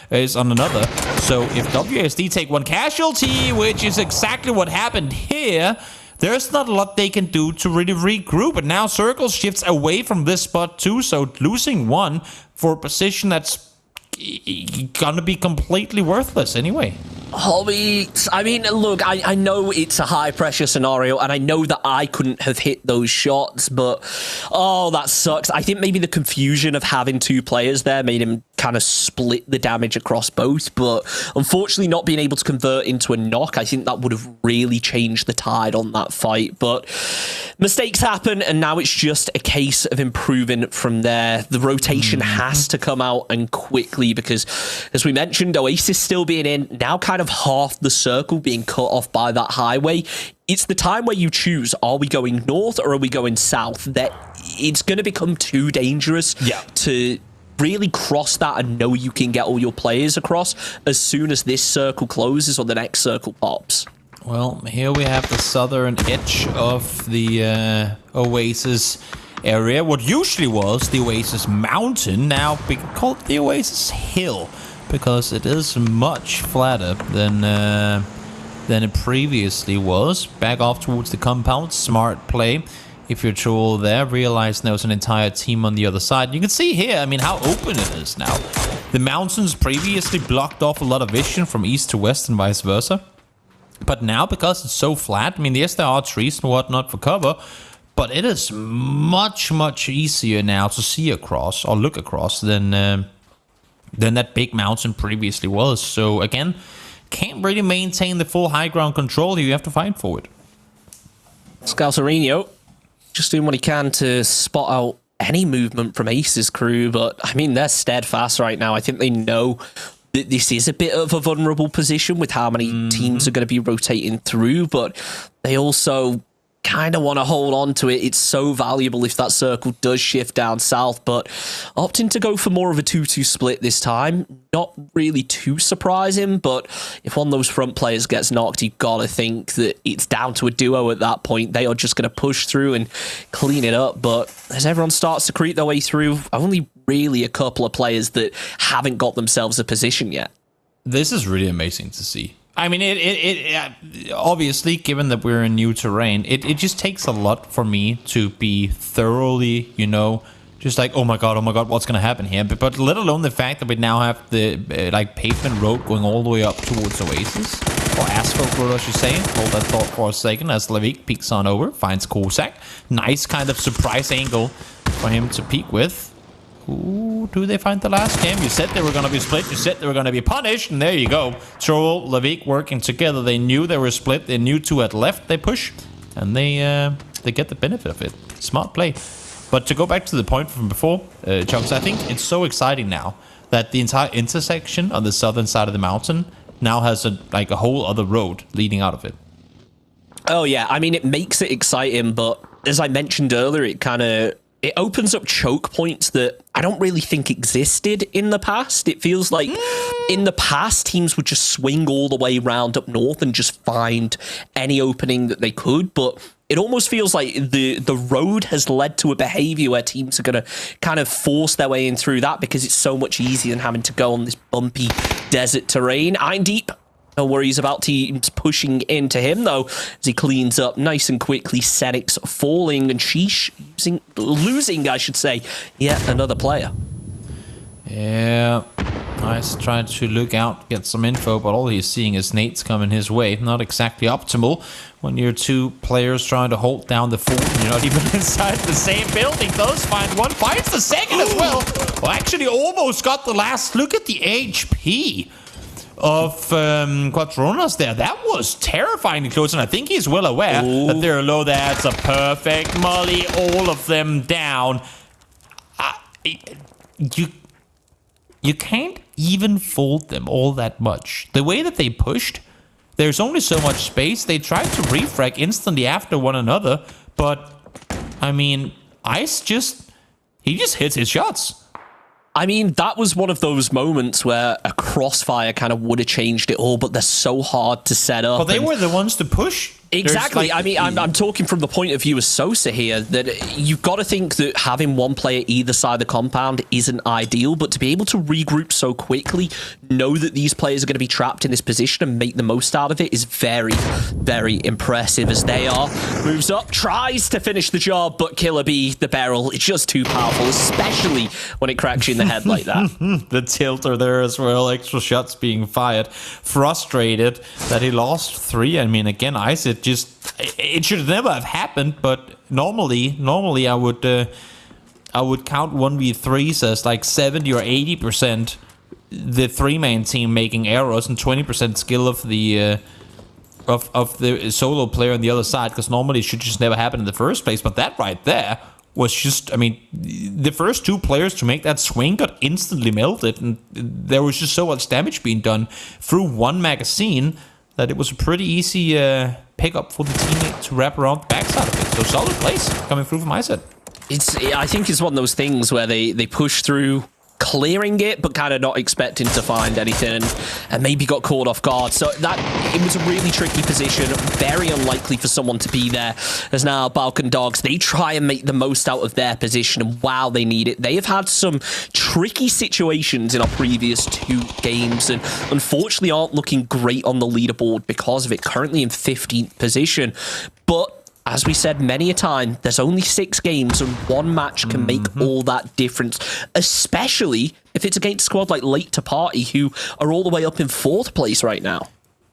A: is on another. So if WASD take one casualty, which is exactly what happened here, there's not a lot they can do to really regroup. And now Circle shifts away from this spot too, so losing one for a position that's gonna be completely worthless anyway.
B: Hobby, I mean, look, I know it's a high-pressure scenario, and I know that I couldn't have hit those shots, but, oh, that sucks. I think maybe the confusion of having two players there made him kind of split the damage across both, but unfortunately not being able to convert into a knock, I think that would have really changed the tide on that fight, but mistakes happen, and now it's just a case of improving from there. The rotation has to come out and quickly, because, as we mentioned, Oasis still being in, now kind of half the circle being cut off by that highway. It's the time where you choose, are we going north or are we going south? That it's going to become too dangerous to really cross that and know you can get all your players across as soon as this circle closes or the next circle pops.
A: Well, here we have the southern edge of the Oasis area. What usually was the Oasis Mountain, now called the Oasis Hill, because it is much flatter than it previously was. Back off towards the compound. Smart play. If you're troll there, realize there's an entire team on the other side. You can see here, I mean, how open it is now. The mountains previously blocked off a lot of vision from east to west and vice versa. But now, because it's so flat, I mean, yes, there are trees and whatnot for cover, but it is much, much easier now to see across or look across than that big mountain previously was. So again, can't really maintain the full high ground control. You have to fight for it.
B: Scalcerino just doing what he can to spot out any movement from Ace's crew, but I mean, they're steadfast right now. I think they know that this is a bit of a vulnerable position with how many teams are going to be rotating through, but they also kind of want to hold on to it. It's so valuable if that circle does shift down south, but opting to go for more of a 2-2 split this time, not really too surprising, but if one of those front players gets knocked, you've got to think that it's down to a duo at that point. They are just going to push through and clean it up, but as everyone starts to creep their way through, only really a couple of players that haven't got themselves a position yet.
A: This is really amazing to see. I mean, it obviously, given that we're in new terrain, it just takes a lot for me to be thoroughly, you know, just like, oh my god, what's going to happen here? But let alone the fact that we now have the, like, pavement road going all the way up towards Oasis. Or asphalt road, I should say. Hold that thought for a second as Levik peeks on over, finds Kozak. Nice kind of surprise angle for him to peek with. Ooh, do they find the last game? You said they were going to be split. You said they were going to be punished. And there you go. Troll, Levik working together. They knew they were split. They knew two had left. They push. And they get the benefit of it. Smart play. But to go back to the point from before, Chunks, I think it's so exciting now that the entire intersection on the southern side of the mountain now has a whole other road leading out of it.
B: Oh, yeah. I mean, it makes it exciting. But as I mentioned earlier, it opens up choke points that I don't really think existed in the past. It feels like in the past, teams would just swing all the way round up north and just find any opening that they could. But it almost feels like the road has led to a behavior where teams are going to kind of force their way in through that because it's so much easier than having to go on this bumpy desert terrain. I'm deep. No worries about teams pushing into him, though, as he cleans up nice and quickly. Senix falling and Sheesh losing, I should say, yet another player.
A: Yeah, nice trying to look out, get some info, but all he's seeing is nades coming his way. Not exactly optimal when you're two players trying to hold down the fort and you're not even inside the same building. Does find one, finds the second as well. Well, actually almost got the last. Look at the HP of Quattronas there. That was terrifyingly close, and I think he's well aware that they're low. That's a perfect molly, all of them down. You can't even fold them all that much. The way that they pushed, there's only so much space. They tried to refrag instantly after one another, but I mean, Ice he just hits his shots.
B: I mean, that was one of those moments where a crossfire kind of would have changed it all, but they're so hard to set up.
A: But they were the ones to push
B: Exactly.
A: Like,
B: I mean, I'm talking from the point of view of Sosa here, that you've got to think that having one player either side of the compound isn't ideal, but to be able to regroup so quickly, know that these players are going to be trapped in this position and make the most out of it is very, very impressive as they are. Moves up, tries to finish the job, but Killer B, the barrel, is just too powerful, especially when it cracks you in the head like that.
A: The tilter there as well, extra shots being fired. Frustrated that he lost 3. I mean, again, Isaac just, it should never have happened, but normally I would count 1v3s as like 70 or 80% the 3-man team making errors and 20% skill of the solo player on the other side, because normally it should just never happen in the first place. But that right there was just, I mean, the first 2 players to make that swing got instantly melted, and there was just so much damage being done through one magazine that it was a pretty easy pickup for the teammate to wrap around the backside of it. So solid plays coming through from my side.
B: I think it's one of those things where they push through, clearing it, but kind of not expecting to find anything, and maybe got caught off guard. So that it was a really tricky position, very unlikely for someone to be there. As now Balkan Dogs, they try and make the most out of their position, and wow, they need it. They have had some tricky situations in our previous 2 games, and unfortunately aren't looking great on the leaderboard because of it. Currently in 15th position, but as we said many a time, there's only 6 games and one match can make all that difference, especially if it's against a squad like Late to Party, who are all the way up in 4th place right now.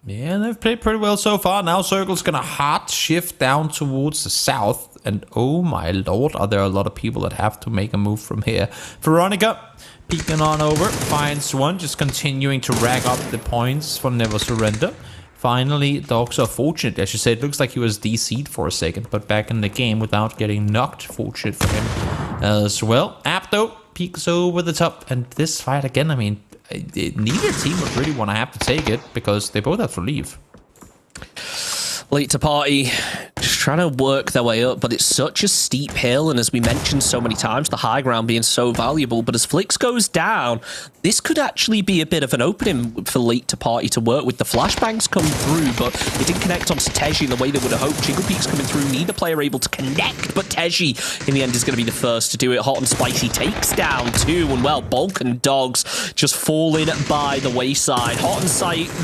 A: Yeah, they've played pretty well so far. Now Circle's going to hard shift down towards the south. And oh my lord, are there a lot of people that have to make a move from here. Veronica peeking on over, finds one, just continuing to rack up the points for Never Surrender. Finally, Dogs are fortunate. I should say, it looks like he was DC'd for a second, but back in the game without getting knocked. Fortunate for him as well. Apto peeks over the top, and this fight again, I mean, neither team would really want to have to take it because they both have to leave.
B: Late to Party, just trying to work their way up, but it's such a steep hill, and as we mentioned so many times, the high ground being so valuable, but as Flix goes down, this could actually be a bit of an opening for Late to Party to work with. The flashbangs come through, but it didn't connect onto Teji in the way they would have hoped. Jiggle Peak's coming through, neither player able to connect, but Teji, in the end, is going to be the first to do it. Hot and Spicy takes down 2, and well, Balkan Dogs just falling by the wayside. Hot and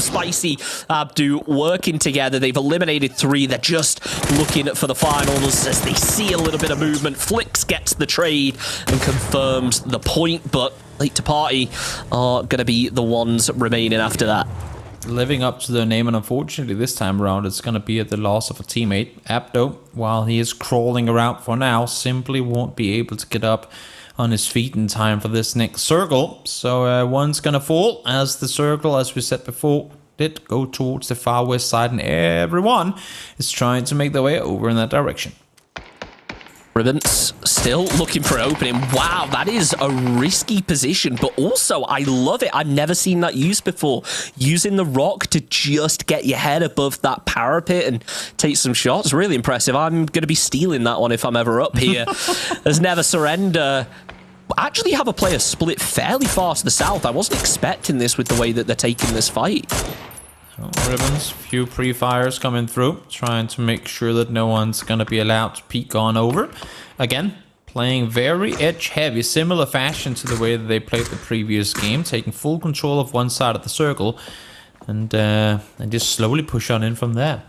B: Spicy, Abdu working together. They've eliminated 3. They're just looking for the finals as they see a little bit of movement. Flix gets the trade and confirms the point, but Late to Party are going to be the ones remaining after that.
A: Living up to their name, and unfortunately this time around it's going to be at the loss of a teammate. Apto, while he is crawling around for now, simply won't be able to get up on his feet in time for this next circle. So one's going to fall as the circle, as we said before, did go towards the far west side, and everyone is trying to make their way over in that direction.
B: Ribbons still looking for an opening. Wow, that is a risky position, but also I love it. I've never seen that used before. Using the rock to just get your head above that parapet and take some shots. Really impressive. I'm going to be stealing that one if I'm ever up here. There's Never Surrender. Actually have a player split fairly far to the south. I wasn't expecting this with the way that they're taking this fight.
A: Oh, Ribbons, few pre-fires coming through, trying to make sure that no one's going to be allowed to peek on over. Again, playing very edge-heavy, similar fashion to the way that they played the previous game, taking full control of one side of the circle, and just slowly push on in from there.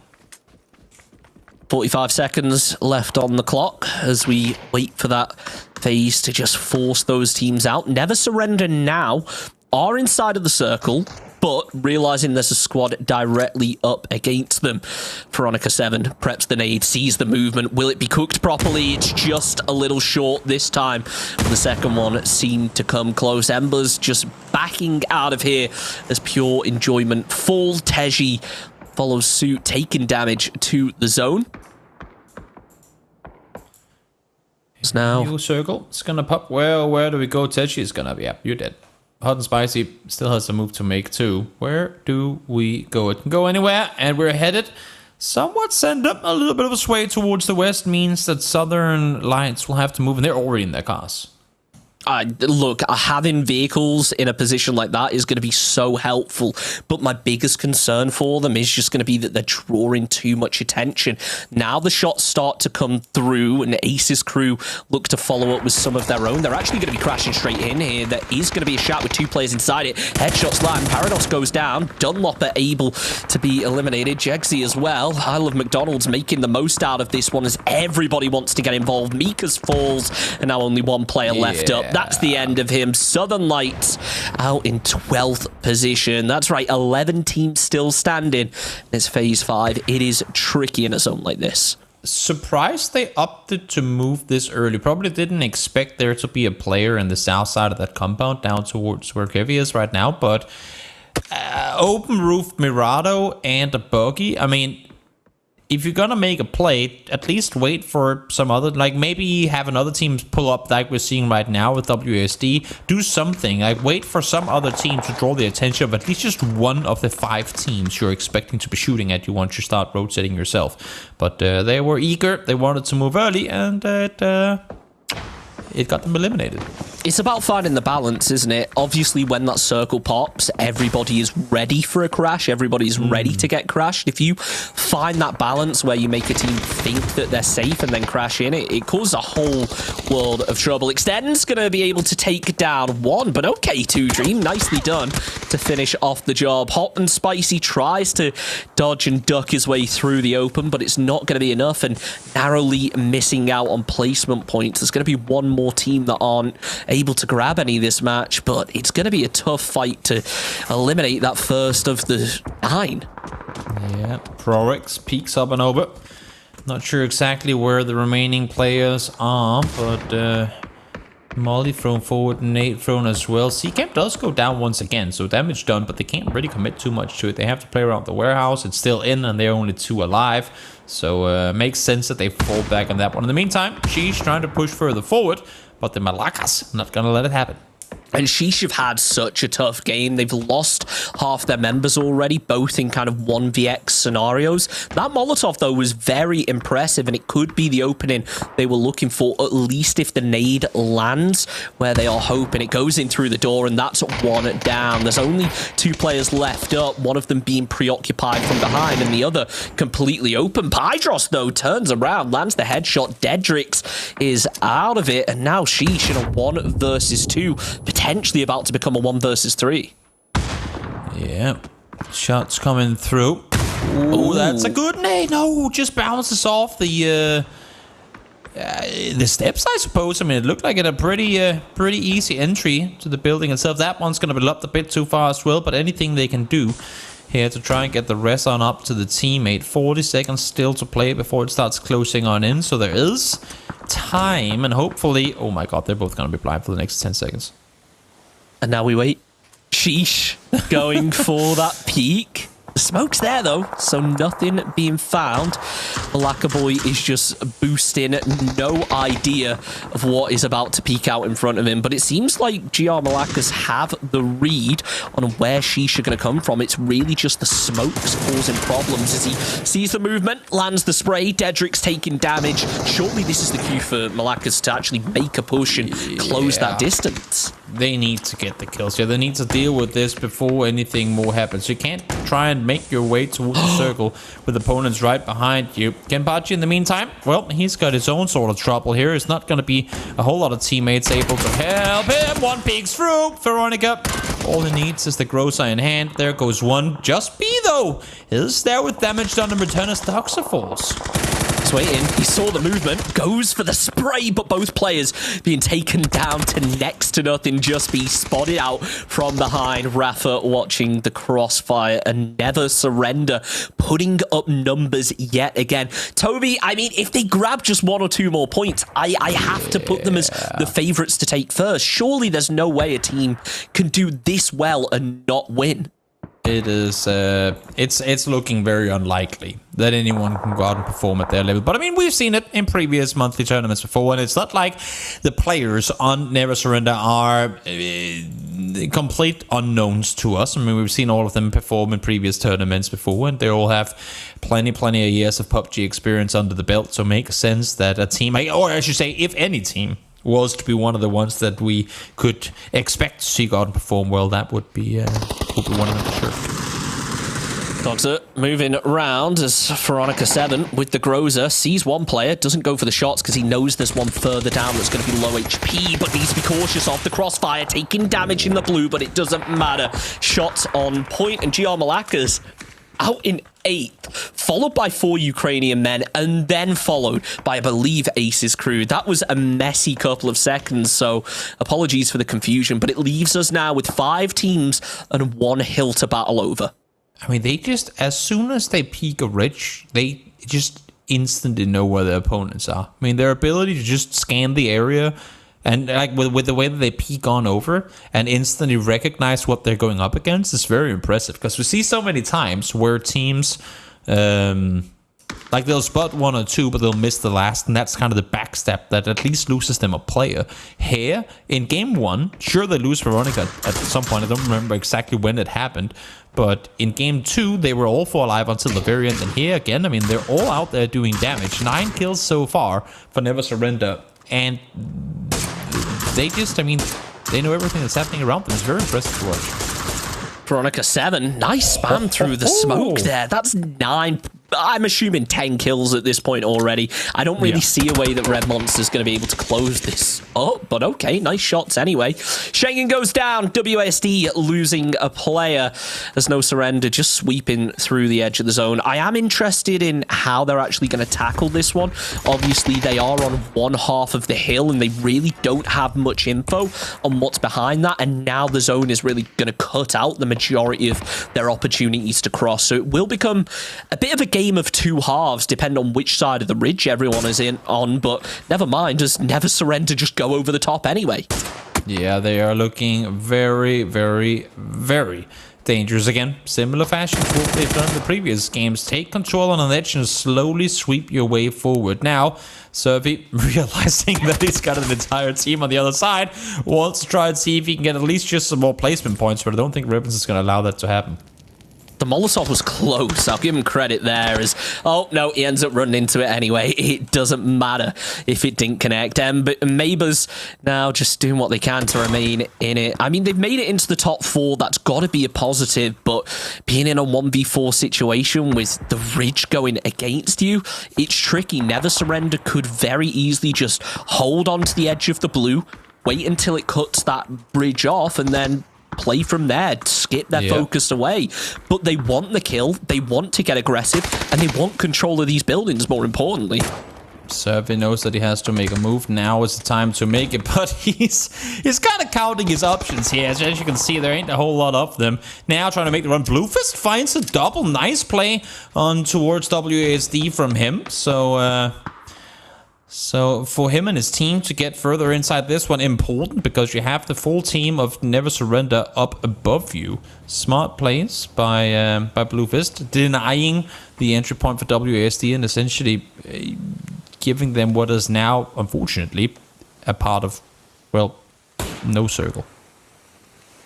B: 45 seconds left on the clock as we wait for that phase to just force those teams out. Never Surrender now are inside of the circle, but realizing there's a squad directly up against them. Veronica 7 preps the nade, sees the movement. Will it be cooked properly? It's just a little short this time. The second one seemed to come close. Embers just backing out of here as pure enjoyment. Full Teji follows suit, taking damage to the zone. It's now
A: new circle. It's gonna pop. Well, where do we go? Teji is gonna be up. You're dead. Hot and Spicy still has a move to make too. Where do we go? It can go anywhere, and we're headed somewhat send up. A little bit of a sway towards the west means that Southern Lights will have to move, and they're already in their cars.
B: Look, having vehicles in a position like that is going to be so helpful, but my biggest concern for them is just going to be that they're drawing too much attention. Now the shots start to come through, and Ace's crew look to follow up with some of their own. They're actually going to be crashing straight in here. There is going to be a shot with 2 players inside it. Headshots land. Paradox goes down. Dunlopper able to be eliminated. Jegsy as well. I love McDonald's making the most out of this one as everybody wants to get involved. Mika's falls, and now only 1 player left up. That's the end of him. Southern Lights out in 12th position. That's right, 11 teams still standing. It's phase 5. It is tricky in a zone like this.
A: Surprised they opted to move this early. Probably didn't expect there to be a player in the south side of that compound down towards where Kevy is right now, but open roof Mirado and a buggy. I mean, if you're gonna make a play, at least wait for some other, like maybe have another team pull up like we're seeing right now with WSD. Do something, like wait for some other team to draw the attention of at least just one of the 5 teams you're expecting to be shooting at you once you start rotating yourself. But they were eager, they wanted to move early, and it got them eliminated.
B: It's about finding the balance, isn't it? Obviously, when that circle pops, everybody is ready for a crash. Everybody's ready to get crashed. If you find that balance where you make a team think that they're safe and then crash in, it causes a whole world of trouble. Extend's going to be able to take down 1, but okay, 2 Dream. Nicely done to finish off the job. Hot and Spicy tries to dodge and duck his way through the open, but it's not going to be enough, and narrowly missing out on placement points. There's going to be 1 more team that aren't able to grab any this match, but it's going to be a tough fight to eliminate that first of the 9.
A: Yeah, Prorix peeks up and over. Not sure exactly where the remaining players are, but Molly thrown forward, Nate thrown as well. Seacamp does go down once again, so damage done, but they can't really commit too much to it. They have to play around the warehouse. It's still in, and they're only 2 alive. So makes sense that they fall back on that one. In the meantime, she's trying to push further forward, but the Malakas not gonna let it happen.
B: And Sheesh have had such a tough game. They've lost half their members already, both in kind of 1vx scenarios. That Molotov, though, was very impressive, and it could be the opening they were looking for, at least if the nade lands where they are hoping. It goes in through the door, and that's 1 down. There's only 2 players left up, one of them being preoccupied from behind, and the other completely open. Pydros, though, turns around, lands the headshot. Dedrix is out of it, and now Sheesh in a 1 versus 2, potentially about to become a 1 versus 3.
A: Yeah, shots coming through. Oh, that's a good nade. No, just bounces off the steps, I suppose. I mean, it looked like it a pretty easy entry to the building itself. That one's gonna be lopped a bit too far as well, but anything they can do here to try and get the rest on up to the teammate. 40 seconds still to play before it starts closing on in, so there is time, and hopefully, oh my god, they're both gonna be blind for the next 10 seconds.
B: And now we wait. Sheesh going for that peak. The smoke's there, though, so nothing being found. Malaka Boy is just boosting. No idea of what is about to peek out in front of him, but it seems like GR Malakas have the read on where Sheesh are going to come from. It's really just the smokes causing problems as he sees the movement, lands the spray. Dedrix taking damage. Surely this is the cue for Malakas to actually make a push and close that distance.
A: They need to get the kills here. They need to deal with this before anything more happens. You can't try and make your way towards the circle with opponents right behind you. Kenpachi, in the meantime, well, he's got his own sort of trouble here. It's not going to be a whole lot of teammates able to help him. 1 peeks through. Veronica, all he needs is the Grocer in hand. There goes 1. Just B, though, is there with damage done in return as Doxa falls.
B: He's waiting. He saw the movement, goes for the spray, but both players being taken down to next to nothing. Just be spotted out from behind. Rafa watching the crossfire and never surrender, putting up numbers yet again. Toby, I mean, if they grab just 1 or 2 more points, I have to put them as the favorites to take first. Surely there's no way a team can do this well and not win.
A: It is, it's looking very unlikely that anyone can go out and perform at their level. But I mean, we've seen it in previous monthly tournaments before, and it's not like the players on Never Surrender are complete unknowns to us. I mean, we've seen all of them perform in previous tournaments before, and they all have plenty of years of PUBG experience under the belt. So it makes sense that a team, or I should say, if any team was to be one of the ones that we could expect to see God perform well, that would be one of them for sure.
B: Doxa moving around as Veronica 7 with the Groza sees one player, doesn't go for the shots because he knows there's one further down that's going to be low HP, but needs to be cautious of the crossfire, taking damage in the blue, but it doesn't matter. Shots on point, and GR Malakas out in 8th, followed by 4 Ukrainian men, and then followed by, I believe, Ace's crew. That was a messy couple of seconds, so apologies for the confusion, but it leaves us now with 5 teams and 1 hill to battle over.
A: I mean, they just, as soon as they peek a ridge, they just instantly know where their opponents are. I mean, their ability to just scan the area and like with the way that they peek on over and instantly recognize what they're going up against is very impressive. Because we see so many times where teams, like they'll spot 1 or 2, but they'll miss the last, and that's kind of the backstep that at least loses them a player. Here, in game 1, sure they lose Veronica at some point. I don't remember exactly when it happened. But in game 2, they were all 4 alive until the very end. And here again, I mean, they're all out there doing damage. 9 kills so far for Never Surrender. And they just, I mean, they know everything that's happening around them. It's very impressive to watch.
B: Veronica 7, nice spam through the smoke there. That's 9, I'm assuming 10 kills at this point already. I don't really see a way that Red Monster's going to be able to close this up, but okay, nice shots anyway. Schengen goes down, WASD losing a player. There's no surrender, just sweeping through the edge of the zone. I am interested in how they're actually going to tackle this one. Obviously, they are on one half of the hill, and they really don't have much info on what's behind that, and now the zone is really going to cut out the majority of their opportunities to cross, so it will become a bit of a game of 2 halves, depending on which side of the ridge everyone is on, but never mind, just Never Surrender just go over the top anyway.
A: Yeah, they are looking very, very, very dangerous again. Similar fashion to what they've done in the previous games. Take control on an edge and slowly sweep your way forward. Now, Servi, realizing that he's got an entire team on the other side, wants to try and see if he can get at least just some more placement points, but I don't think Ribbons is going to allow that to happen.
B: The Molotov was close. I'll give him credit there as, oh, no, he ends up running into it anyway. It doesn't matter if it didn't connect. But Mabers now just doing what they can to remain in it. I mean, they've made it into the top 4. That's got to be a positive, but being in a 1v4 situation with the ridge going against you, it's tricky. Never Surrender could very easily just hold on to the edge of the blue, wait until it cuts that bridge off, and then play from there, skip their focus away. But they want the kill, they want to get aggressive, and they want control of these buildings, more importantly.
A: Servi knows that he has to make a move. Now is the time to make it, but he's kind of counting his options here. As you can see, there ain't a whole lot of them. Now trying to make the run. Bluefist finds a double. Nice play on towards WASD from him. So for him and his team to get further inside this one, important because you have the full team of Never Surrender up above you. Smart plays by Bluefist, denying the entry point for WASD and essentially giving them what is now, unfortunately, a part of, well, no circle.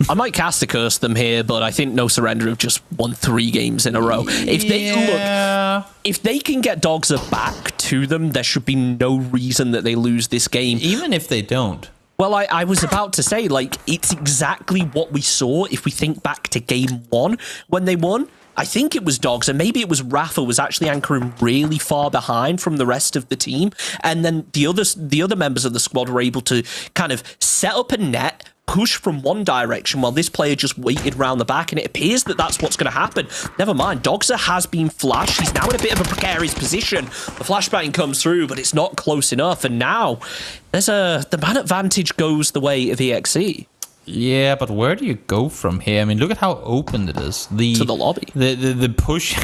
B: I might cast a curse them here, but I think No Surrender have just won 3 games in a row. If they look, if they can get Doxa back to them, there should be no reason that they lose this game.
A: Even if they don't.
B: Well, I was about to say, like, it's exactly what we saw if we think back to game 1 when they won. I think it was Dogs, and maybe it was Rafa was actually anchoring really far behind from the rest of the team, and then the other members of the squad were able to kind of set up a net, push from one direction while this player just waited round the back, and it appears that that's what's going to happen. Never mind, Doxa has been flashed. He's now in a bit of a precarious position. The flashbang comes through, but it's not close enough, and now the man advantage goes the way of EXE.
A: Yeah, but where do you go from here? I mean, look at how open it is.
B: To the lobby.
A: The push,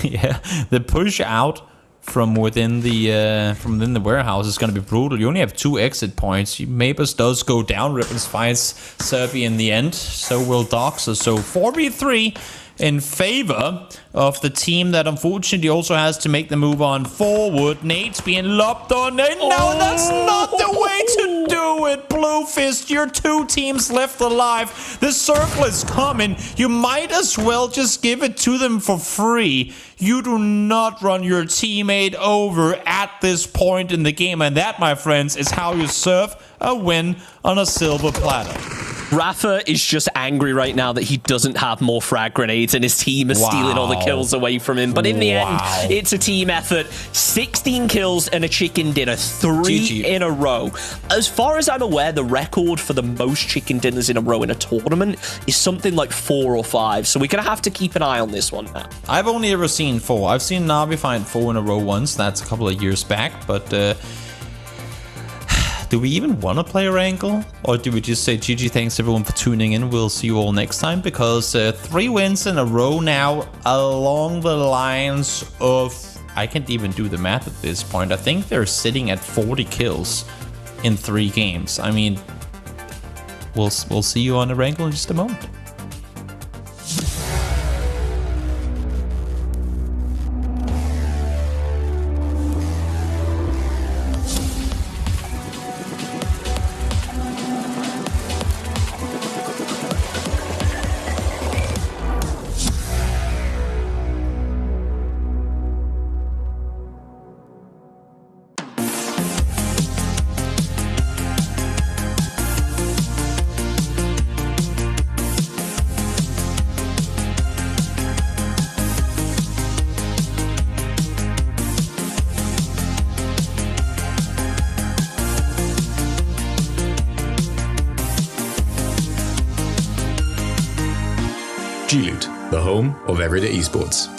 A: the push out from within the warehouse is going to be brutal. You only have 2 exit points. Mabus does go down. Ribbons finds Servi in the end. So will Doxa. So 4v3 in favor of the team that unfortunately also has to make the move on forward. Nate's being lobbed on. And no, that's not the way to do it, Bluefist. You're 2 teams left alive. The circle is coming. You might as well just give it to them for free. You do not run your teammate over at this point in the game. And that, my friends, is how you serve a win on a silver platter.
B: Rafa is just angry right now that he doesn't have more frag grenades and his team is stealing all the kills away from him. But in the end, it's a team effort. 16 kills and a chicken dinner. 3
A: GG.
B: in a row. As far as I'm aware, the record for the most chicken dinners in a row in a tournament is something like 4 or 5. So we're going to have to keep an eye on this one now.
A: I've only ever seen 4. I've seen Navi find 4 in a row once. That's a couple of years back. But do we even want to play Wrangle? Or do we just say GG, thanks everyone for tuning in. We'll see you all next time. Because 3 wins in a row now along the lines of... I can't even do the math at this point. I think they're sitting at 40 kills in 3 games. I mean, we'll see you on the Wrangle in just a moment.
C: G-Loot, the home of everyday esports.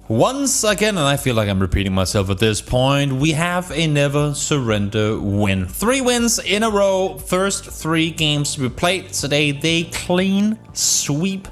A: Once again, and I feel like I'm repeating myself at this point, we have a never surrender win. 3 wins in a row. First 3 games we played today, they clean sweep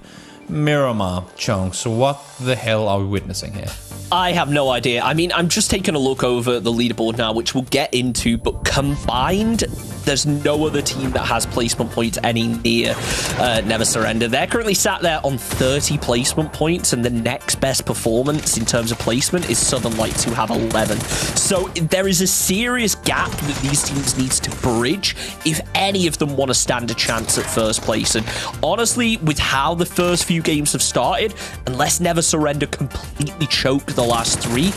A: Miramar. Chunks, what the hell are we witnessing here?
B: I have no idea. I mean, I'm just taking a look over the leaderboard now, which we'll get into, but combined, there's no other team that has placement points any near Never Surrender. They're currently sat there on 30 placement points, and the next best performance in terms of placement is Southern Lights, who have 11. So there is a serious gap that these teams needs to bridge if any of them want to stand a chance at first place. And honestly, with how the first few games have started, unless Never Surrender completely choke the last 3,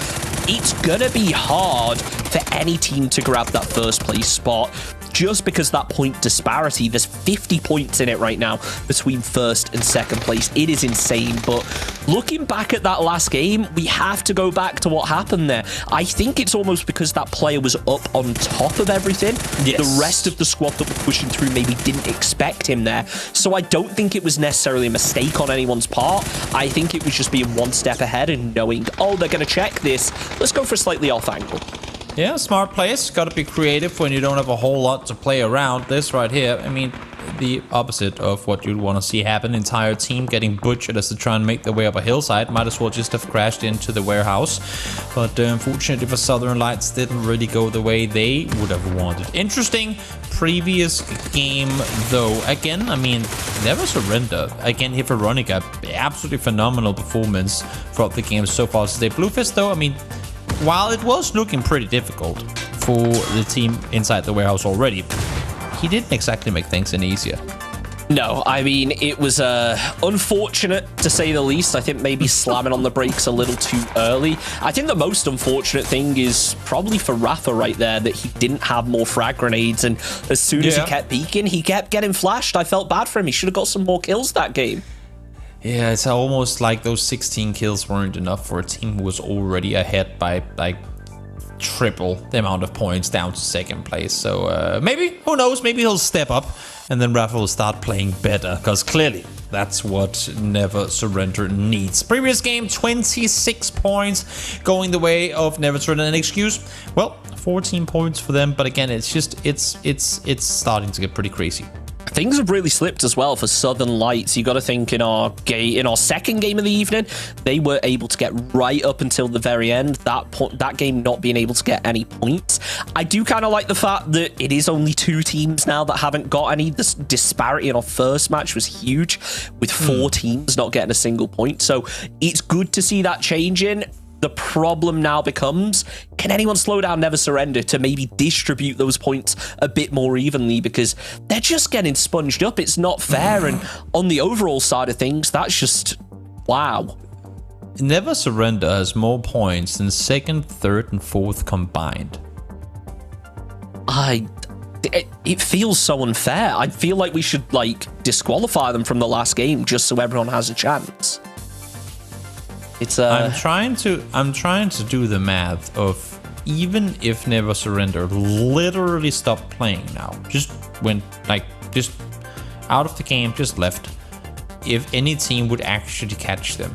B: it's gonna be hard for any team to grab that first place spot. Just because that point disparity, there's 50 points in it right now between first and second place. It is insane, but looking back at that last game, we have to go back to what happened there. I think it's almost because that player was up on top of everything. Yes. The rest of the squad that were pushing through maybe didn't expect him there. So I don't think it was necessarily a mistake on anyone's part. I think it was just being one step ahead and knowing, oh, they're going to check this. Let's go for a slightly off angle.
A: Yeah, smart plays. Got to be creative when you don't have a whole lot to play around. This right here, I mean, the opposite of what you'd want to see happen. Entire team getting butchered as they try and make their way up a hillside. Might as well just have crashed into the warehouse. But unfortunately for Southern Lights, didn't really go the way they would have wanted. Interesting previous game, though. Again, I mean, Never Surrender. Again, here Veronica, absolutely phenomenal performance throughout the game so far today. Bluefist, though, I mean, while it was looking pretty difficult for the team inside the warehouse already, he didn't exactly make things any easier.
B: No, I mean, it was unfortunate, to say the least. I think maybe slamming on the brakes a little too early. I think the most unfortunate thing is probably for Rafa right there, that he didn't have more frag grenades, and as soon as he kept peeking, he kept getting flashed. I felt bad for him. He should have got some more kills that game.
A: Yeah, it's almost like those 16 kills weren't enough for a team who was already ahead by like triple the amount of points down to second place. So maybe, who knows, maybe he'll step up and then Rafa will start playing better, because clearly that's what Never Surrender needs. Previous game, 26 points going the way of Never Surrender. An excuse? Well, 14 points for them, but again, it's just, it's starting to get pretty crazy.
B: Things have really slipped as well for Southern Lights. You got to think in our second game of the evening, they were able to get right up until the very end. That game not being able to get any points. I do kind of like the fact that it is only 2 teams now that haven't got any. This disparity in our first match was huge, with 4 teams not getting a single point. So it's good to see that changing. The problem now becomes, can anyone slow down Never Surrender to maybe distribute those points a bit more evenly, because they're just getting sponged up. It's not fair. And on the overall side of things, that's just, wow.
A: Never Surrender has more points than second, third, and fourth combined.
B: It feels so unfair. I feel like we should, like, disqualify them from the last game just so everyone has a chance. It's I'm
A: trying to do the math of, even if Never Surrender literally stopped playing now, just went like just out of the game, just left, if any team would actually catch them.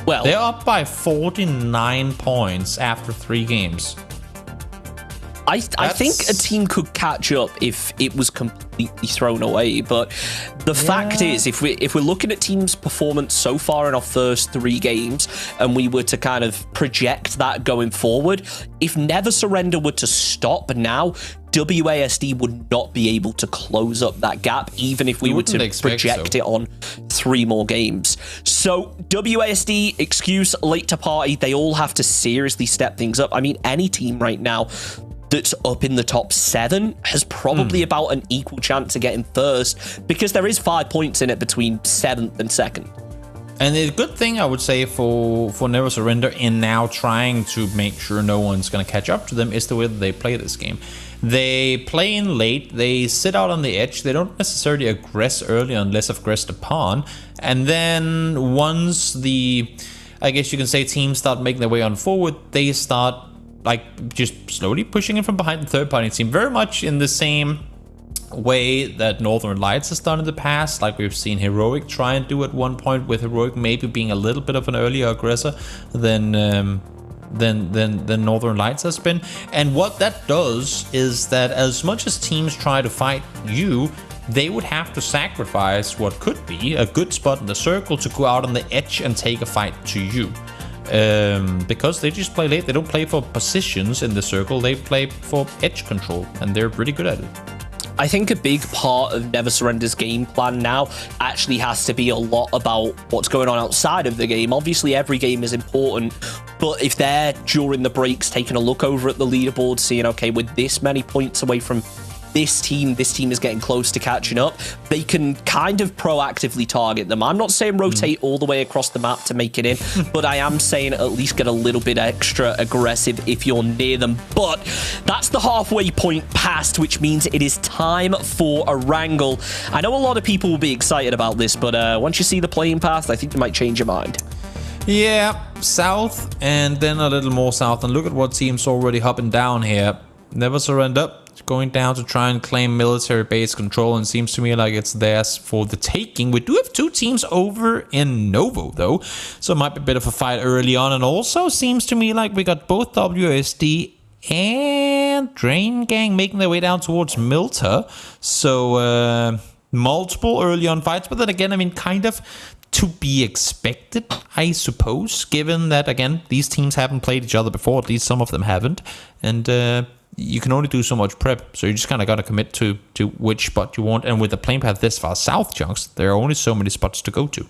A: Well, they're up by 49 points after 3 games.
B: I think a team could catch up if it was completely thrown away, but the fact is, if we're looking at teams' performance so far in our first 3 games, and we were to kind of project that going forward, if Never Surrender were to stop now, WASD would not be able to close up that gap, even if we were to project it on 3 more games. So WASD, excuse, late to party, they all have to seriously step things up. I mean, any team right now that's up in the top 7 has probably about an equal chance of getting first, because there is 5 points in it between 7th and 2nd.
A: And the good thing, I would say, for Never Surrender in now trying to make sure no one's going to catch up to them is the way that they play this game. They play in late, they sit out on the edge, they don't necessarily aggress early unless aggressed upon, and then once the, I guess you can say, teams start making their way on forward, they start like just slowly pushing in from behind the third party team, very much in the same way that Northern Lights has done in the past, like we've seen Heroic try and do at one point, with Heroic maybe being a little bit of an earlier aggressor than Northern Lights has been. And what that does is that as much as teams try to fight you, they would have to sacrifice what could be a good spot in the circle to go out on the edge and take a fight to you. Because they just play late. They don't play for positions in the circle, they play for edge control, and they're pretty good at it.
B: I think a big part of Never Surrender's game plan now actually has to be a lot about what's going on outside of the game. Obviously, every game is important, but if they're, during the breaks, taking a look over at the leaderboard, seeing, okay, with this many points away from this team is getting close to catching up, they can kind of proactively target them. I'm not saying rotate all the way across the map to make it in, but I am saying at least get a little bit extra aggressive if you're near them. But that's the halfway point past, which means it is time for a wrangle. I know a lot of people will be excited about this, but once you see the playing path, I think you might change your mind.
A: Yeah, south and then a little more south. And look at what team's already hopping down here. Never Surrender. Going down to try and claim military base control, and seems to me like it's theirs for the taking. We do have two teams over in Novo though, so it might be a bit of a fight early on. And also seems to me like we got both WSD and Drain Gang making their way down towards Milta, so multiple early on fights. But then again, I mean, kind of to be expected, I suppose, given that, again, these teams haven't played each other before, at least some of them haven't, and you can only do so much prep, so you just kind of got to commit to which spot you want. And with the playing path this far south, Chunks, there are only so many spots to go to.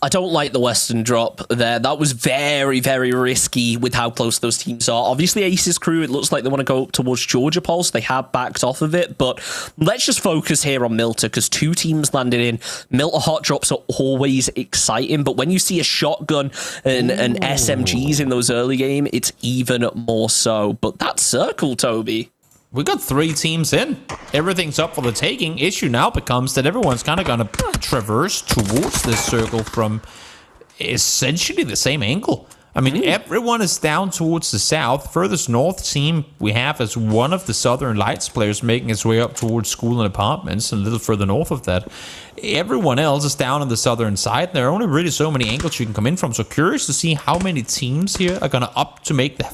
B: I don't like the Western drop there. That was very, very risky with how close those teams are. Obviously, Ace's crew, it looks like they want to go towards Georgia Pulse. They have backed off of it, but let's just focus here on Milta, because two teams landed in. Milta hot drops are always exciting, but when you see a shotgun and SMGs in those early game, it's even more so. But that circle, Toby.
A: We got three teams in. Everything's up for the taking. Issue now becomes that everyone's kind of going to traverse towards this circle from essentially the same angle. I mean, everyone is down towards the south. Furthest north team we have is one of the Southern Lights players making his way up towards school and apartments, and a little further north of that. Everyone else is down on the southern side. There are only really so many angles you can come in from. So curious to see how many teams here are going to opt to make the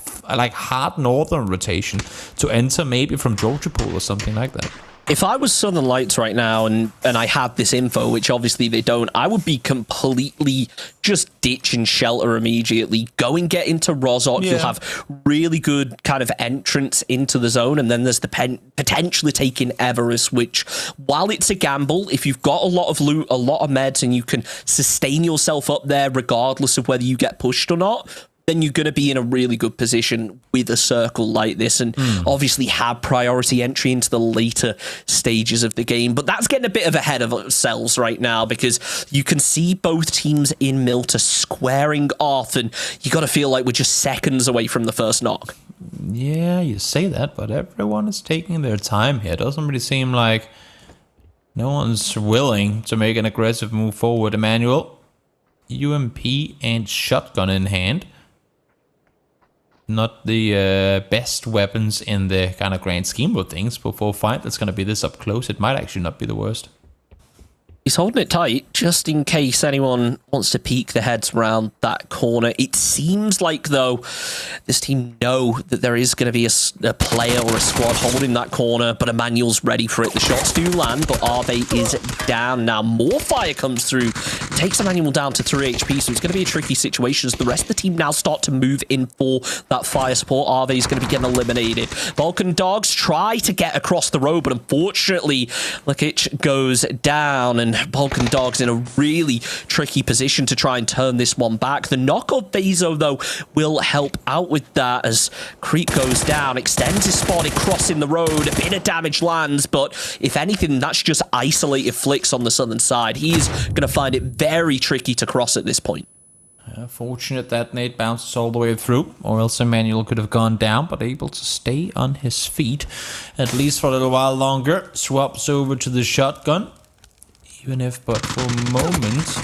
A: hard northern rotation to enter maybe from Georgia Pool or something like that.
B: If I was Southern Lights right now and I had this info, which obviously they don't, I would be completely just ditching shelter immediately. Go and get into Rozok. Yeah. You'll have really good kind of entrance into the zone. And then there's the potentially taking Everest, which, while it's a gamble, if you've got a lot of loot, a lot of meds, and you can sustain yourself up there regardless of whether you get pushed or not, then you're going to be in a really good position with a circle like this, and obviously have priority entry into the later stages of the game. But that's getting a bit of ahead of ourselves right now, because you can see both teams in Milta squaring off, and you got to feel like we're just seconds away from the first knock.
A: Yeah, you say that, but everyone is taking their time here. It doesn't really seem like no one's willing to make an aggressive move forward. Emmanuel, UMP and shotgun in hand. Not the best weapons in the kind of grand scheme of things, but for a fight that's going to be this up close, it might actually not be the worst.
B: He's holding it tight, just in case anyone wants to peek their heads around that corner. It seems like, though, this team know that there is going to be a player or a squad holding that corner, but Emmanuel's ready for it. The shots do land, but Arve is down. Now, more fire comes through. It takes Emmanuel down to 3 HP, so it's going to be a tricky situation as the rest of the team now start to move in for that fire support. Arve is going to be getting eliminated. Vulcan Dogs try to get across the road, but unfortunately, Lukic goes down, and Vulcan Dogs in a really tricky position to try and turn this one back. The knock of Bezo, though, will help out with that as Creep goes down, extends his spotting, crossing the road, a bit of damage lands, but if anything, that's just isolated flicks on the southern side. He's going to find it very tricky to cross at this point.
A: Fortunate that Nate bounces all the way through, or else Emmanuel could have gone down, but able to stay on his feet, at least for a little while longer. Swaps over to the shotgun. Even if, but for a moment...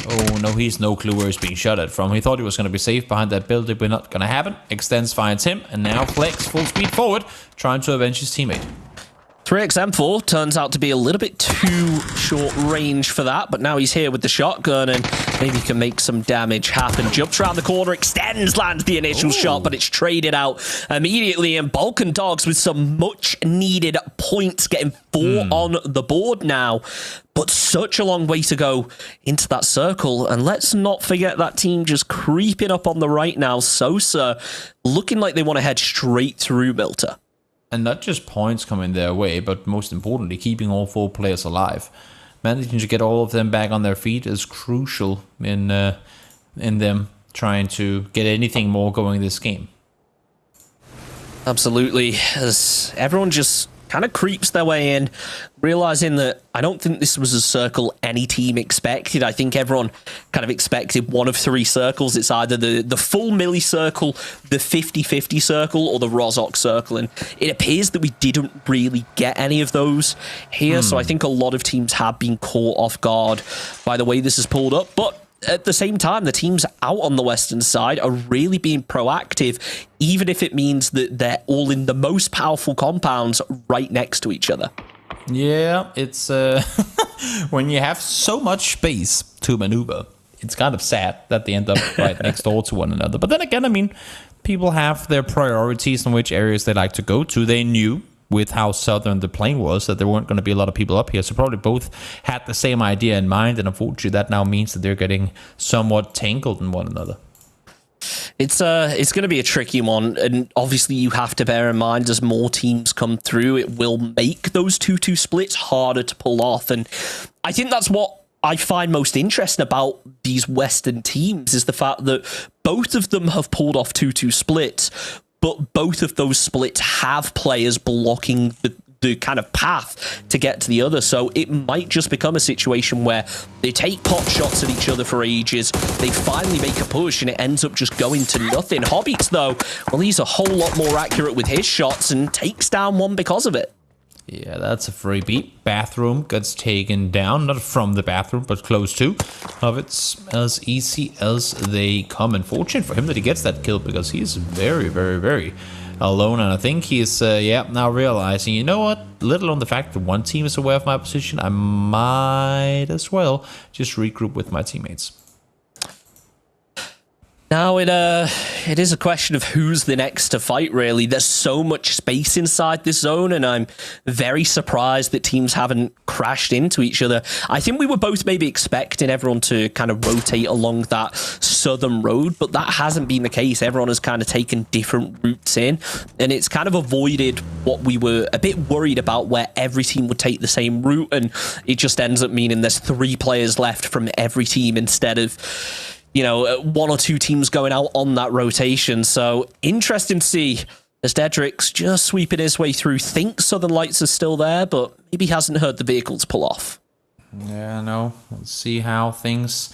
A: Oh, no, he's no clue where he's being shot at from. He thought he was going to be safe behind that building, but not going to happen. Extends finds him, and now Flex full speed forward, trying to avenge his teammate.
B: 3XM4 turns out to be a little bit too short range for that, but now he's here with the shotgun and maybe can make some damage happen. Jumps around the corner, extends, lands the initial shot, but it's traded out immediately. And Balkan Dogs with some much needed points, getting 4 on the board now. But such a long way to go into that circle. And let's not forget that team just creeping up on the right now. Sosa looking like they want to head straight through Milta.
A: And not just points coming their way, but most importantly, keeping all 4 players alive. Managing to get all of them back on their feet is crucial in them trying to get anything more going this game.
B: Absolutely, as everyone just kind of creeps their way in, realizing that I don't think this was a circle any team expected. I think everyone kind of expected one of 3 circles. It's either the full Millie circle, the 50-50 circle, or the Rozok circle, and it appears that we didn't really get any of those here, so I think a lot of teams have been caught off guard by the way this is pulled up, but at the same time, the teams out on the western side are really being proactive, even if it means that they're all in the most powerful compounds right next to each other.
A: Yeah, it's when you have so much space to maneuver, it's kind of sad that they end up right next door to one another. But then again, I mean, people have their priorities on which areas they like to go to. They knew with how southern the plane was that there weren't going to be a lot of people up here, so probably both had the same idea in mind, and unfortunately that now means that they're getting somewhat tangled in one another.
B: It's going to be a tricky one, and obviously you have to bear in mind as more teams come through, it will make those 2-2 splits harder to pull off, and I think that's what I find most interesting about these Western teams is the fact that both of them have pulled off 2-2 splits, but both of those splits have players blocking the kind of path to get to the other. So it might just become a situation where they take pot shots at each other for ages, they finally make a push, and it ends up just going to nothing. Hobbies, though, well, he's a whole lot more accurate with his shots and takes down one because of it.
A: Yeah, that's a freebie. Bathroom gets taken down, not from the bathroom, but close to. Of it's as easy as they come. And fortunate for him that he gets that kill, because he's very, very, very alone. And I think he's, now realizing, you know what? Little on the fact that one team is aware of my position, I might as well just regroup with my teammates.
B: Now it is a question of who's the next to fight, really. There's so much space inside this zone, and I'm very surprised that teams haven't crashed into each other. I think we were both maybe expecting everyone to kind of rotate along that southern road, but that hasn't been the case. Everyone has kind of taken different routes in, and it's kind of avoided what we were a bit worried about, where every team would take the same route, and it just ends up meaning there's 3 players left from every team instead of, you know, 1 or 2 teams going out on that rotation. So interesting to see as Dedrick's just sweeping his way through. Thinks Southern Lights are still there, but maybe hasn't heard the vehicles pull off.
A: Yeah, no. Let's see how things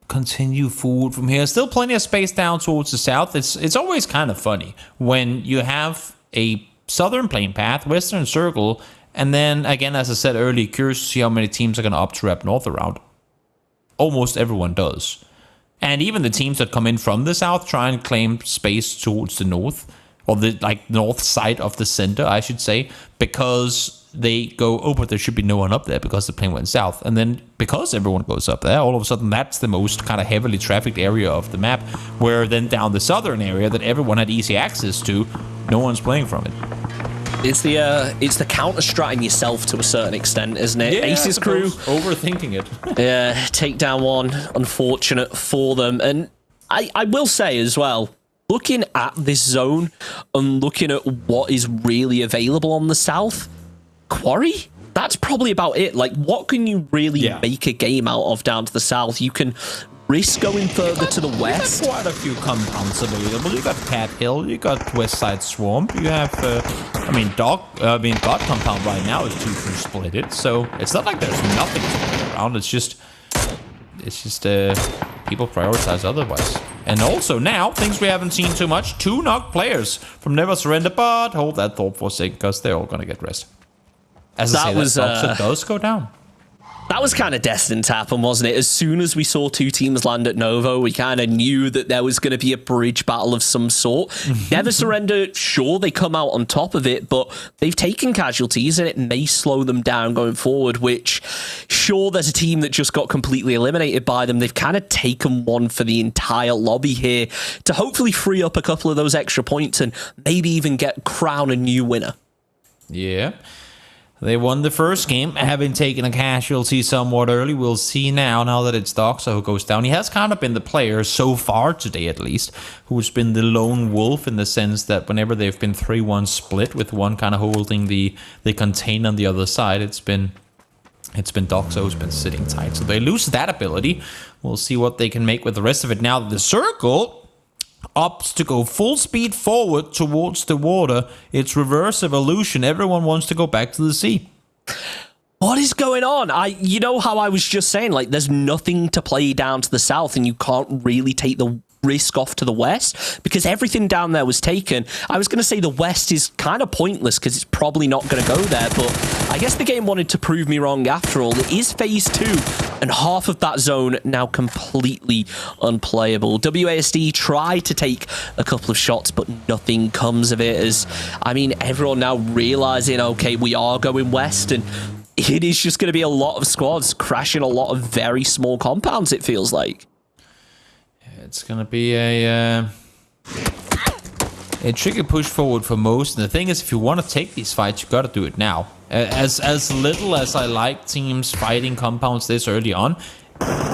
A: continue forward from here. Still plenty of space down towards the south. It's always kind of funny when you have a southern plane path, western circle, and then again, as I said earlier, curious to see how many teams are going to opt to wrap north around. Almost everyone does. And even the teams that come in from the south try and claim space towards the north, or the north side of the center, I should say, because they go, oh, but there should be no one up there because the plane went south. And then because everyone goes up there, all of a sudden that's the most kind of heavily trafficked area of the map, where then down the southern area that everyone had easy access to, no one's playing from it.
B: It's the counter-stratting yourself to a certain extent, isn't it?
A: Yeah,
B: Ace's crew
A: overthinking it.
B: Yeah, take down one, unfortunate for them. And I will say as well, looking at this zone and looking at what is really available on the south, Quarry, that's probably about it. Like, what can you really make a game out of down to the south? You can risk going further to the west.
A: You have quite a few compounds available. You got Cat Hill, you got West Side Swamp, you have, God Compound right now is 2-2 splitted, so it's not like there's nothing to play around. It's just people prioritize otherwise. And also now, things we haven't seen too much, 2 knocked players from Never Surrender, but hold that thought for a second, because they're all gonna get rest. As I say, that does go down.
B: That was kind of destined to happen, wasn't it? As soon as we saw two teams land at Novo, we kind of knew that there was going to be a bridge battle of some sort. Never Surrender, sure, they come out on top of it, but they've taken casualties and it may slow them down going forward, which, sure, there's a team that just got completely eliminated by them. They've kind of taken one for the entire lobby here to hopefully free up a couple of those extra points and maybe even crown a new winner.
A: Yeah. They won the first game, having taken a casualty somewhat early. We'll see now that it's Doxa who goes down. He has kind of been the player so far today, at least, who's been the lone wolf in the sense that whenever they've been 3-1 split with one kind of holding the contain on the other side, it's been Doxa who's been sitting tight. So they lose that ability. We'll see what they can make with the rest of it. Now the circle opts to go full speed forward towards the water. It's reverse evolution. Everyone wants to go back to the sea.
B: What is going on? You know how I was just saying, like, there's nothing to play down to the south and you can't really take the risk off to the west because everything down there was taken. I was going to say the west is kind of pointless because it's probably not going to go there, but I guess the game wanted to prove me wrong after all. It is phase 2 and half of that zone now completely unplayable. WASD tried to take a couple of shots, but nothing comes of it as, I mean, everyone now realizing, okay, we are going west and it is just going to be a lot of squads crashing a lot of very small compounds, it feels like.
A: It's going to be a tricky push forward for most. And the thing is, if you want to take these fights, you got to do it now. As little as I like teams fighting compounds this early on,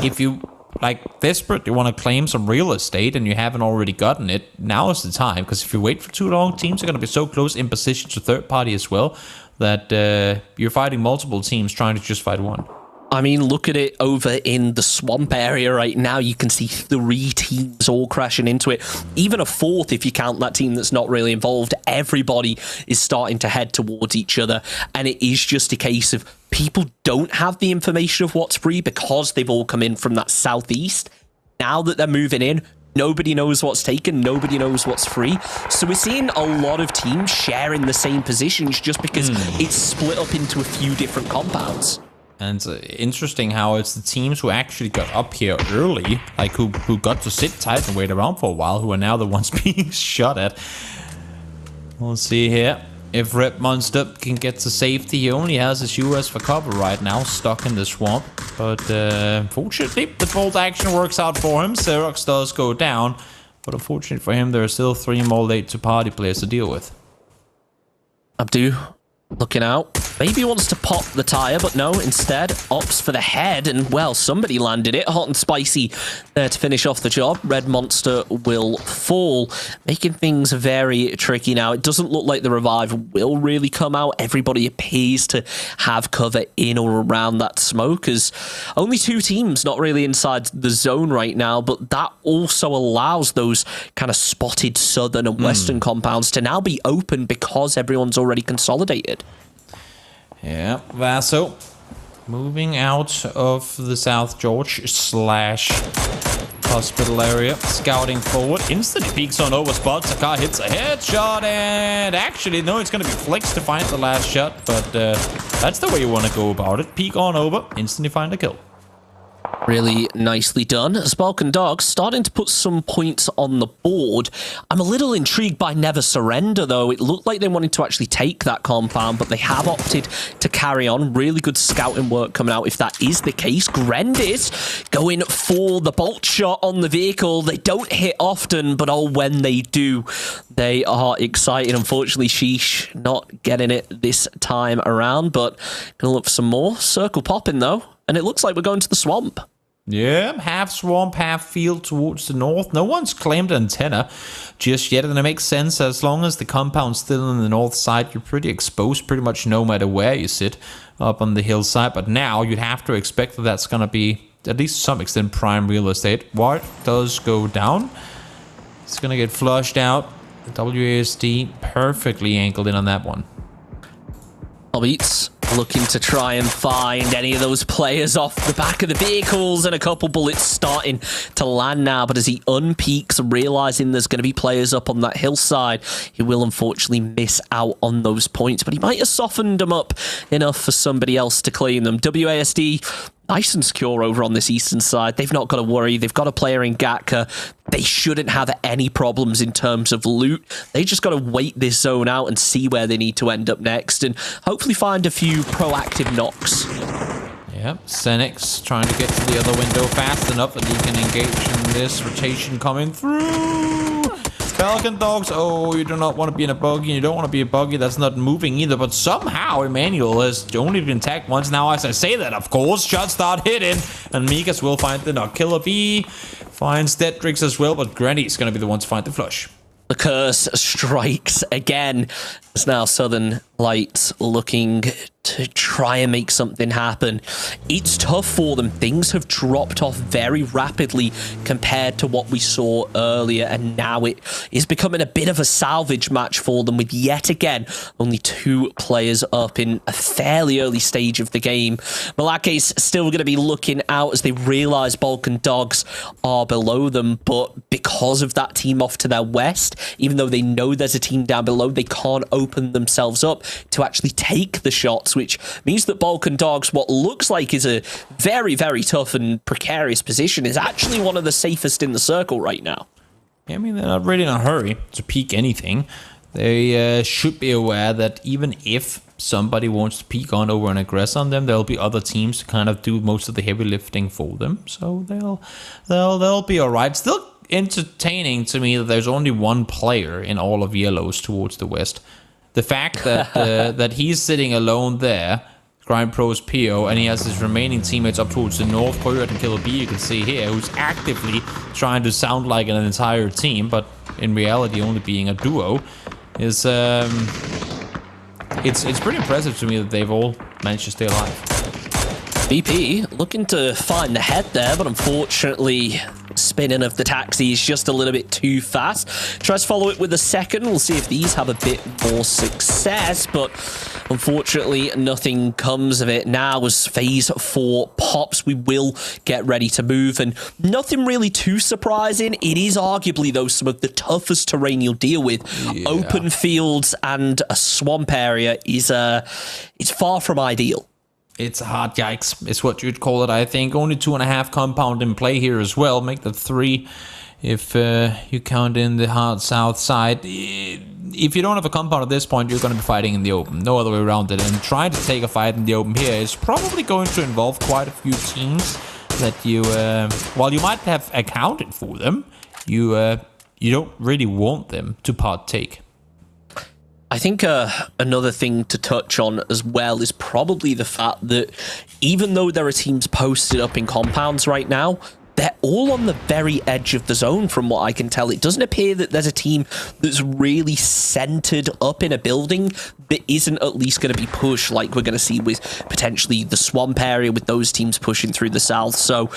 A: if you like desperate, you want to claim some real estate and you haven't already gotten it, now is the time. Because if you wait for too long, teams are going to be so close in position to third party as well that you're fighting multiple teams trying to just fight one.
B: I mean, look at it over in the swamp area right now. You can see 3 teams all crashing into it. Even a 4th if you count that team that's not really involved. Everybody is starting to head towards each other. And it is just a case of people don't have the information of what's free because they've all come in from that southeast. Now that they're moving in, nobody knows what's taken. Nobody knows what's free. So we're seeing a lot of teams sharing the same positions just because it's split up into a few different compounds.
A: And it's interesting how it's the teams who actually got up here early, like who got to sit tight and wait around for a while, who are now the ones being shot at. We'll see here if Red Monster can get to safety. He only has his US for cover right now, stuck in the swamp. But fortunately, the bolt action works out for him. Xerox does go down. But unfortunately for him, there are still 3 more late to party players to deal with.
B: Abdu looking out. Maybe he wants to pop the tire, but no, instead opts for the head, and well, somebody landed it. Hot and spicy there to finish off the job. Red Monster will fall, making things very tricky now. It doesn't look like the revive will really come out. Everybody appears to have cover in or around that smoke, as only 2 teams not really inside the zone right now, but that also allows those kind of spotted southern and western compounds to now be open because everyone's already consolidated.
A: Yeah, Vaso moving out of the South George / hospital area, scouting forward, instantly peeks on over spot. Sakar hits a headshot, and actually, no, it's going to be Flex to find the last shot, but that's the way you want to go about it. Peek on over, instantly find a kill.
B: Really nicely done. Spark and Dog starting to put some points on the board. I'm a little intrigued by Never Surrender, though. It looked like they wanted to actually take that compound, but they have opted to carry on. Really good scouting work coming out if that is the case. Grendis going for the bolt shot on the vehicle. They don't hit often, but oh, when they do, they are exciting. Unfortunately, Sheesh not getting it this time around, but gonna look for some more. Circle popping, though. And it looks like we're going to the swamp.
A: Yeah, half swamp, half field towards the north. No one's claimed antenna just yet, and it makes sense. As long as the compound's still on the north side, you're pretty exposed pretty much no matter where you sit up on the hillside. But now you'd have to expect that that's going to be, at least to some extent, prime real estate. Ward does go down. It's going to get flushed out. The WASD perfectly angled in on that one.
B: Beats looking to try and find any of those players off the back of the vehicles, and a couple bullets starting to land now. But as he unpeaks, realizing there's going to be players up on that hillside, he will unfortunately miss out on those points. But he might have softened them up enough for somebody else to claim them. WASD, nice and secure over on this eastern side. They've not got to worry. They've got a player in Gatka. They shouldn't have any problems in terms of loot. They just got to wait this zone out and see where they need to end up next, and hopefully find a few proactive knocks.
A: Yep, Xenix trying to get to the other window fast enough that he can engage in this rotation coming through. Falcon Dogs, oh, you do not want to be in a buggy, and you don't want to be a buggy that's not moving either, but somehow Emmanuel has only been tagged once. Now, as I say that, of course, shots start hitting, and Mikas will find the knock. Killer B finds Deadrix as well, but Granny's going to be the one to find the flush.
B: The curse strikes again. It's now Southern Lights looking to try and make something happen. It's tough for them. Things have dropped off very rapidly compared to what we saw earlier, and now it is becoming a bit of a salvage match for them, with yet again only 2 players up in a fairly early stage of the game. Malake's still going to be looking out as they realize Balkan Dogs are below them, but because of that team off to their west, even though they know there's a team down below, they can't open themselves up to actually take the shots, which means that Balkan Dogs, what looks like is a very, very tough and precarious position, is actually one of the safest in the circle right now.
A: I mean, they're not really in a hurry to peek anything. They should be aware that even if somebody wants to peek on over and aggress on them, there'll be other teams to kind of do most of the heavy lifting for them. So they'll be all right. Still entertaining to me that there's only one player in all of yellows towards the west. The fact that that he's sitting alone there, Grind Pro's PO, and he has his remaining teammates up towards the north, Koyot and Killer B, you can see here, who's actively trying to sound like an entire team, but in reality only being a duo, is it's pretty impressive to me that they've all managed to stay alive.
B: BP looking to find the head there, but unfortunately spinning of the taxi is just a little bit too fast. Tries to follow it with a second. We'll see if these have a bit more success, but unfortunately nothing comes of it. Now as phase 4 pops, we will get ready to move, and nothing really too surprising. It is arguably, though, some of the toughest terrain you'll deal with. Yeah. Open fields and a swamp area is it's far from ideal.
A: It's a hard yikes, is what you'd call it, I think. Only 2.5 compound in play here as well. Make that 3 if you count in the hard south side. If you don't have a compound at this point, you're going to be fighting in the open. No other way around it. And trying to take a fight in the open here is probably going to involve quite a few teams that you, while you might have accounted for them, you don't really want them to partake.
B: I think another thing to touch on as well is probably the fact that even though there are teams posted up in compounds right now, they're all on the very edge of the zone from what I can tell. It doesn't appear that there's a team that's really centered up in a building that isn't at least going to be pushed, like we're going to see with potentially the swamp area with those teams pushing through the south. So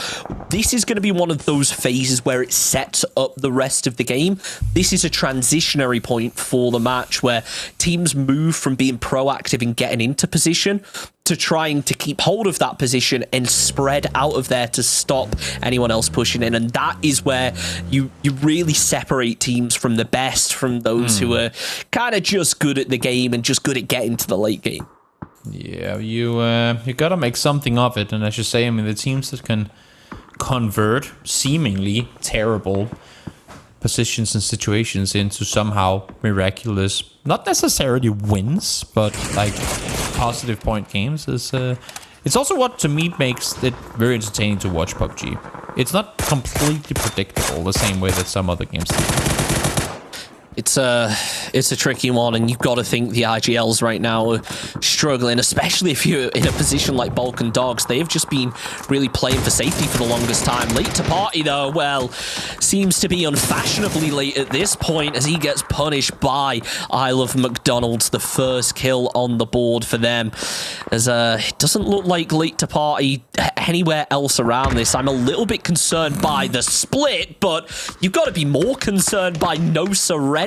B: this is going to be one of those phases where it sets up the rest of the game. This is a transitionary point for the match where teams move from being proactive and getting into position to trying to keep hold of that position and spread out of there to stop anyone else pushing in. And that is where you really separate teams from the best, from those who are kind of just good at the game and just good at getting to the late game.
A: Yeah, you gotta make something of it. And as you say, I mean, the teams that can convert seemingly terrible positions and situations into somehow miraculous, not necessarily wins, but like positive point games is it's also what to me makes it very entertaining to watch PUBG. It's not completely predictable the same way that some other games do.
B: It's a tricky one, and you've got to think the IGLs right now are struggling, especially if you're in a position like Balkan Dogs. They've just been really playing for safety for the longest time. Late to party, though, well, seems to be unfashionably late at this point as he gets punished by Isle of McDonald's, the first kill on the board for them. As it doesn't look like late to party anywhere else around this. I'm a little bit concerned by the split, but you've got to be more concerned by no surrender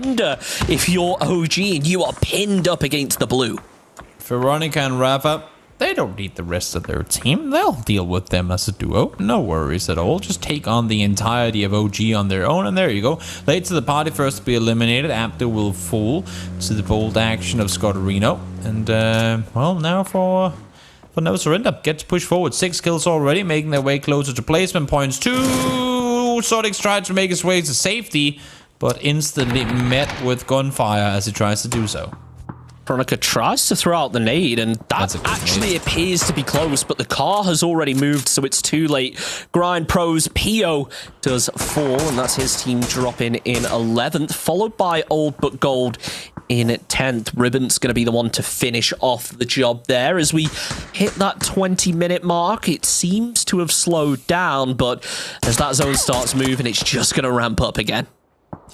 B: if you're OG and you are pinned up against the blue.
A: Veronica and Rafa They don't need the rest of their team. They'll deal with them as a duo. No worries at all. Just take on the entirety of OG on their own, and there you go. Late to the party, first to be eliminated. Abdo will fall to the bold action of Scotterino. And, well, now for Never Surrender. Get to push forward. 6 kills already, making their way closer to placement points. 2. Sodix tried to make his way to safety, but instantly met with gunfire as he tries to do so.
B: Veronica tries to throw out the nade, and that actually appears to be close, but the car has already moved, so it's too late. Grind Pro's PO does fall, and that's his team dropping in 11th, followed by Old But Gold in 10th. Ribbon's going to be the one to finish off the job there. As we hit that 20-minute mark, it seems to have slowed down, but as that zone starts moving, it's just going to ramp up again.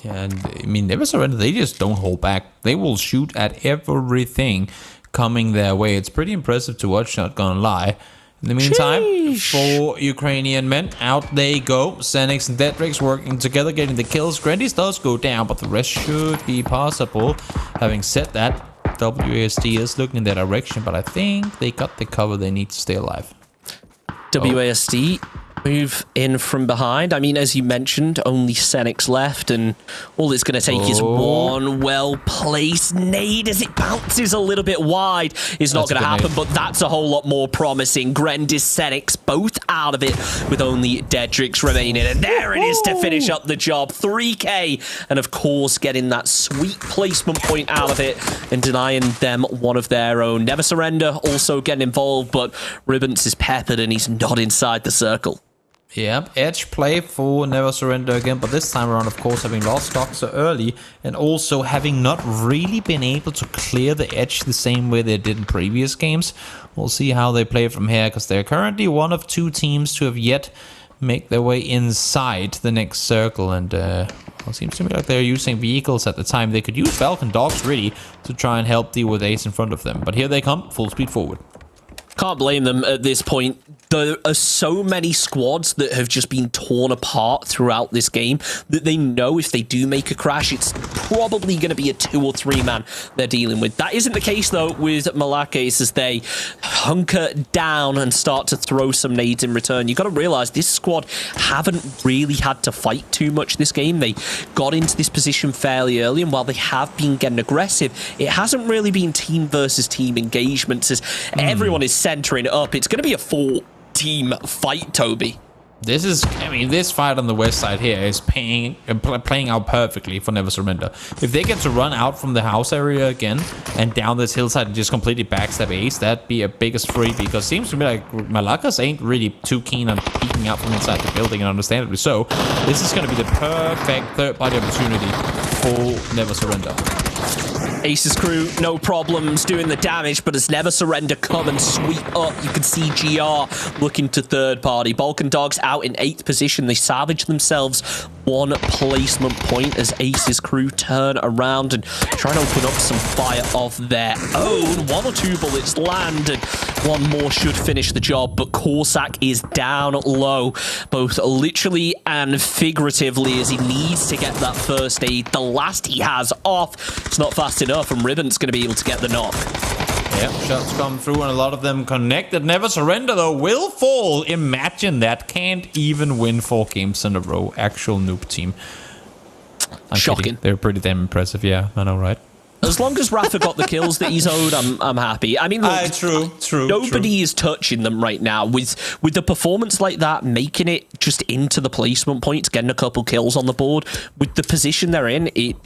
A: Yeah, and I mean, Never Surrender, they just don't hold back. They will shoot at everything coming their way. It's pretty impressive to watch, not gonna lie. In the meantime, 4 Ukrainian men, out they go. Xenix and Deadrix working together, getting the kills. Grandis does go down, but the rest should be possible. Having said that, WASD is looking in that direction, but I think they got the cover they need to stay alive.
B: WASD move in from behind. I mean, as you mentioned, only Xenix left, and all it's going to take is one well-placed nade as it bounces a little bit wide. It's not going to happen, but that's a whole lot more promising. Grendis, Xenix, both out of it with only Dedrix remaining, and there it is to finish up the job. 3K, and of course, getting that sweet placement point out of it and denying them one of their own. Never Surrender also getting involved, but Ribbons is peppered, and he's not inside the circle.
A: Yeah, edge play for Never Surrender again, but this time around, of course, having lost stock so early and also having not really been able to clear the edge the same way they did in previous games. We'll see how they play from here, because they're currently one of 2 teams to have yet make their way inside the next circle, and it seems to me like they're using vehicles at the time. They could use Falcon Dogs, really, to try and help deal with Ace in front of them, but here they come, full speed forward.
B: Can't blame them at this point. There are so many squads that have just been torn apart throughout this game that they know if they do make a crash, it's probably going to be a 2 or 3 man they're dealing with. That isn't the case, though, with Malakes as they hunker down and start to throw some nades in return. You've got to realize this squad haven't really had to fight too much this game. They got into this position fairly early, and while they have been getting aggressive, it hasn't really been team versus team engagements as everyone is centering up. It's going to be a 4-team fight, Toby.
A: This is, I mean, this fight on the west side here is playing out perfectly for Never Surrender. If they get to run out from the house area again and down this hillside and just completely backstab Ace, that'd be a biggest free, because it seems to me like Malakas ain't really too keen on peeking out from inside the building, and understandably so. This is going to be the perfect third-party opportunity for Never Surrender.
B: Ace's crew, no problems doing the damage, but as Never Surrender come and sweep up, you can see GR looking to third party. Balkan Dogs out in 8th position. They salvage themselves 1 placement point as Ace's crew turn around and try and open up some fire of their own. 1 or 2 bullets land, and 1 more should finish the job, but Corsac is down low, both literally and figuratively, as he needs to get that first aid. The last he has off. It's not fast enough, and Ribbon's going to be able to get the knock.
A: Yep, shots come through, and a lot of them connected. Never Surrender, though, will fall. Imagine that. Can't even win 4 games in a row. Actual noob team. I'm
B: shocking.
A: Kidding. They're pretty damn impressive, yeah. I know, right?
B: As long as Rafa got the kills that he's owed, I'm happy. I mean, look,
A: true.
B: Nobody is touching them right now. With the performance like that, making it just into the placement points, getting a couple kills on the board, with the position they're in, it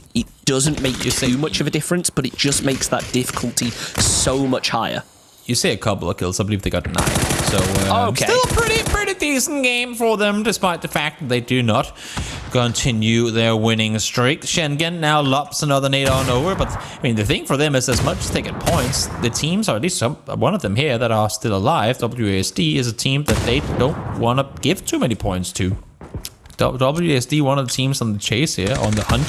B: doesn't make too much of a difference, but it just makes that difficulty so much higher.
A: You say a couple of kills, I believe they got 9. So,
B: okay.
A: Still pretty decent game for them, despite the fact that they do not continue their winning streak. Schengen now lops another nade on over, but I mean, the thing for them is, as much as they get points, the teams, or at least one of them here that are still alive, WASD, is a team that they don't want to give too many points to. WASD, one of the teams on the chase here, on the hunt.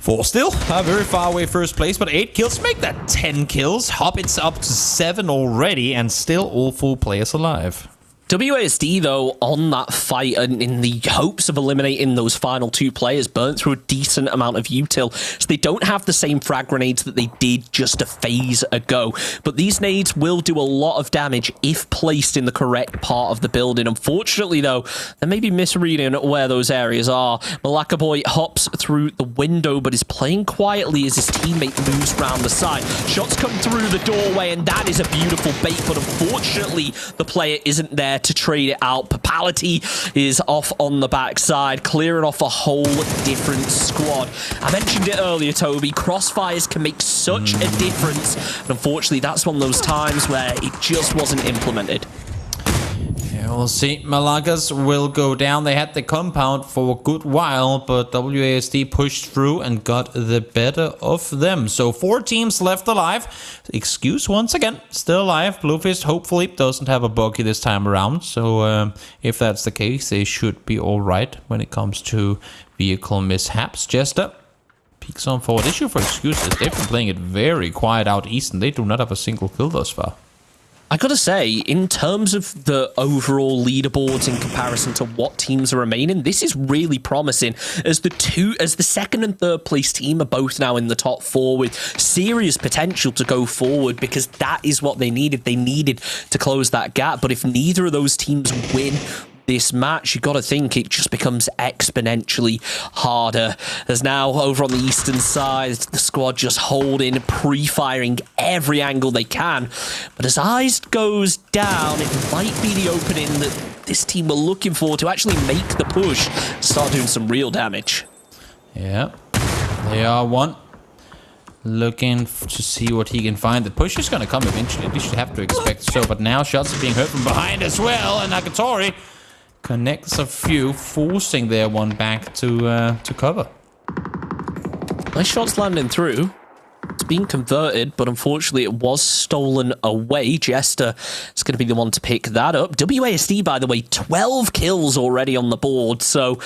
A: 4 still, very far away first place, but 8 kills, make that 10 kills. Hobbit's up to 7 already, and still all 4 players alive.
B: WASD, though, on that fight and in the hopes of eliminating those final 2 players, burnt through a decent amount of util. So they don't have the same frag grenades that they did just a phase ago. But these nades will do a lot of damage if placed in the correct part of the building. Unfortunately, though, they may be misreading where those areas are. Malaka Boy hops through the window, but is playing quietly as his teammate moves around the side. Shots come through the doorway, and that is a beautiful bait, but unfortunately, the player isn't there to trade it out. Papality is off on the backside, clearing off a whole different squad. I mentioned it earlier, Toby. Crossfires can make such a difference. And unfortunately, that's one of those times where it just wasn't implemented.
A: Yeah, we'll see. Malagas will go down. They had the compound for a good while, but WASD pushed through and got the better of them. So 4 teams left alive. Excuse once again, still alive. Bluefist hopefully doesn't have a buggy this time around. So if that's the case, they should be all right when it comes to vehicle mishaps. Jester peeks on forward. Issue for excuses. They've been playing it very quiet out east, and they do not have a single kill thus far.
B: I gotta say, in terms of the overall leaderboards in comparison to what teams are remaining, this is really promising as the second and third place team are both now in the top 4 with serious potential to go forward, because that is what they needed. They needed to close that gap. But if neither of those teams win this match, you got to think it just becomes exponentially harder. As now over on the eastern side, the squad just holding, pre-firing every angle they can. But as eyes goes down, it might be the opening that this team were looking for to actually make the push, start doing some real damage.
A: Yeah, they are one. Looking to see what he can find. The push is going to come eventually. We should have to expect so. But now shots are being heard from behind as well. And Nakatori connects a few, forcing their one back to cover.
B: Nice shots landing through. It's been converted, but unfortunately it was stolen away. Jester is going to be the one to pick that up. WASD, by the way, 12 kills already on the board. So,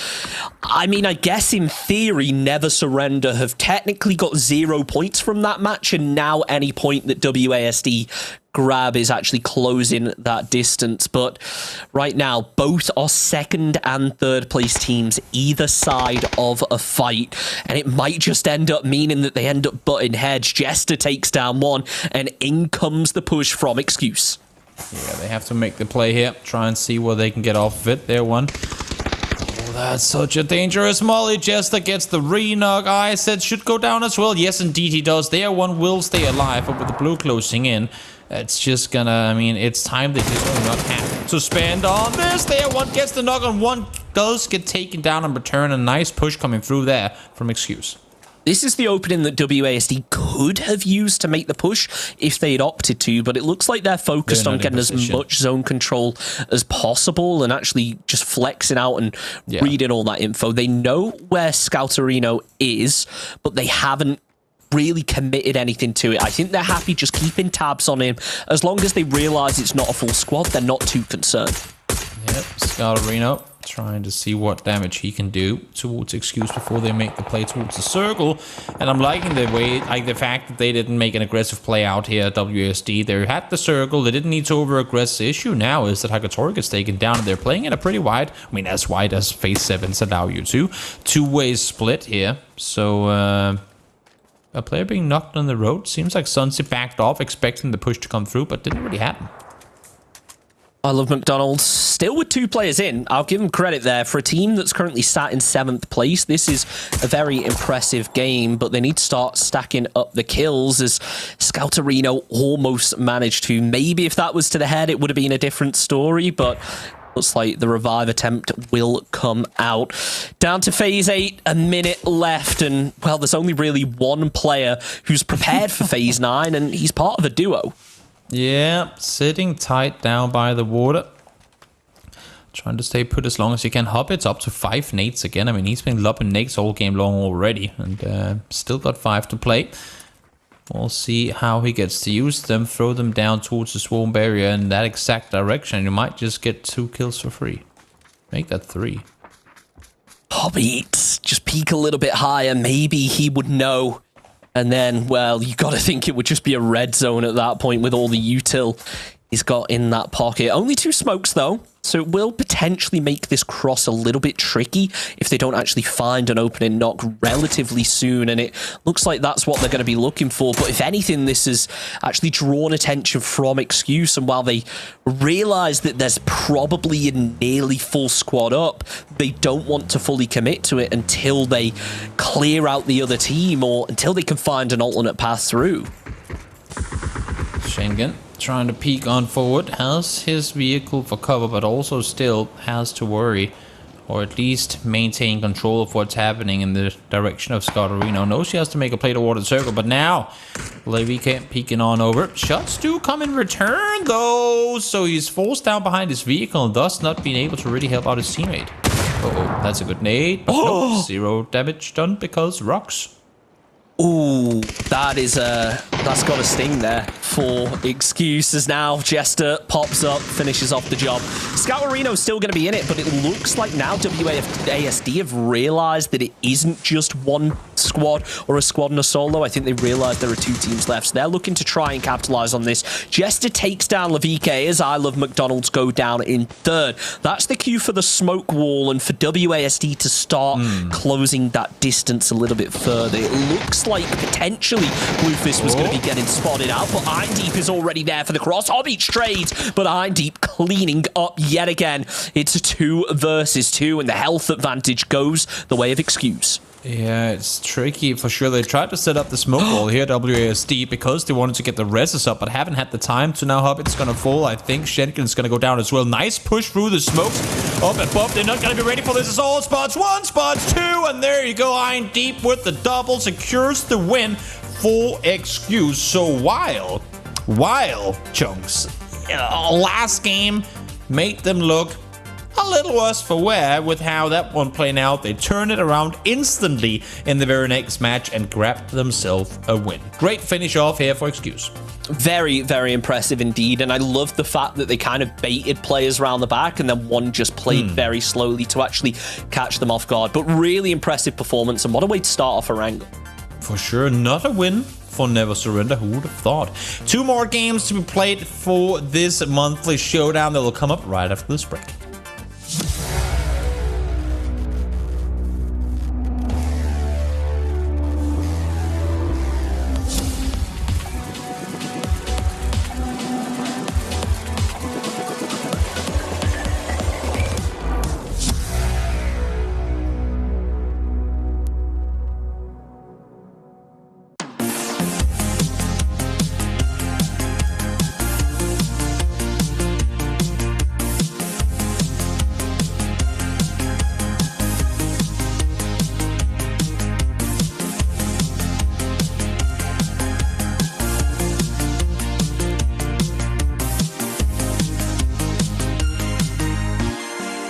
B: I mean, I guess in theory, Never Surrender have technically got 0 points from that match, and now any point that WASD grab is actually closing that distance. But right now, both are second and third place teams either side of a fight, and it might just end up meaning that they end up butting heads. Jester takes down one, and in comes the push from Excuse.
A: Yeah, they have to make the play here, try and see what they can get off of it. There one. Oh, that's such a dangerous molly. Jester gets the re-knock. I said should go down as well. Yes, indeed he does. There one will stay alive, but with the blue closing in, it's just gonna, I mean, it's time they just do not have to spend on this. There, one gets the knock on, one does get taken down in return. A nice push coming through there from Excuse.
B: This is the opening that WASD could have used to make the push if they'd opted to, but it looks like they're focused on getting as much zone control as possible and actually just flexing out and reading all that info. They know where Scouterino is, but they haven't really committed anything to it. I think they're happy just keeping tabs on him. As long as they realize it's not a full squad, they're not too concerned.
A: Yep, Scouterino trying to see what damage he can do towards Excuse before they make the play towards the circle. And I'm liking the way, like the fact that they didn't make an aggressive play out here, WSD. They had the circle, they didn't need to over-aggress. The issue now is that Hakatori gets taken down, and they're playing it a pretty wide, I mean, as wide as phase 7s allow you to. Two-way split here. So, a player being knocked on the road. Seems like Sunset backed off, expecting the push to come through, but didn't really happen.
B: I love McDonald's. Still with 2 players in. I'll give him credit there. For a team that's currently sat in 7th place, this is a very impressive game, but they need to start stacking up the kills as Scouterino almost managed to. Maybe if that was to the head, it would have been a different story, but looks like the revive attempt will come out. Down to phase 8, a minute left, and, well, there's only really one player who's prepared for phase 9, and he's part of a duo.
A: Yeah, sitting tight down by the water. Trying to stay put as long as he can. Hobbit's up to 5 nades again. I mean, he's been lobbing nades all game long already, and still got 5 to play. We'll see how he gets to use them. Throw them down towards the swarm barrier in that exact direction. You might just get 2 kills for free. Make that 3.
B: Hobbit, just peek a little bit higher. Maybe he would know. And then, well, you got to think it would just be a red zone at that point with all the util he's got in that pocket. Only 2 smokes, though, so it will potentially make this cross a little bit tricky if they don't actually find an opening knock relatively soon, and it looks like that's what they're going to be looking for. But if anything, this has actually drawn attention from Excuse, and while they realize that there's probably a nearly full squad up, they don't want to fully commit to it until they clear out the other team or until they can find an alternate path through.
A: Schengen trying to peek on forward, has his vehicle for cover, but also still has to worry, or at least maintain control of what's happening in the direction of Scotterino. Knows she has to make a play toward the circle, but now Levy can't peeking on over. Shots do come in return, though, so he's forced down behind his vehicle and thus not being able to really help out his teammate. Uh-oh, that's a good nade, but nope, 0 damage done because rocks.
B: Ooh, that's got a sting there for Excuses. Now Jester pops up, finishes off the job. Scouterino's still going to be in it, but it looks like now WASD have realized that it isn't just one squad or a squad and a solo. I think they realized there are 2 teams left, so they're looking to try and capitalize on this. Jester takes down Levike as I Love McDonald's go down in 3rd. That's the cue for the smoke wall and for WASD to start closing that distance a little bit further. It looks like potentially Bluefist was going to be getting spotted out, but Eindeep is already there for the cross. Hobbit trades, but Eindeep cleaning up yet again. It's a 2 versus 2, and the health advantage goes the way of Excuse.
A: Yeah, it's tricky for sure. They tried to set up the smoke wall here, WASD, because they wanted to get the reses up, but haven't had the time to. Now Hobbit's gonna fall. I think Schenken's gonna go down as well. Nice push through the smokes. Up above, they're not gonna be ready for this. It's all spots 1, spots 2, and there you go. Eindeep with the double secures the win for Excuse. So while Chunks last game made them look a little worse for wear with how that one playing out, they turned it around instantly in the very next match and grabbed themselves a win. Great finish off here for Excuse.
B: Very, very impressive indeed, and I love the fact that they kind of baited players around the back and then one just played very slowly to actually catch them off guard. But really impressive performance, and what a way to start off a Wrangle.
A: For sure, not a win for Never Surrender. Who would have thought? 2 more games to be played for this monthly showdown that will come up right after this break.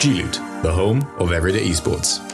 C: G-Loot, the home of everyday esports.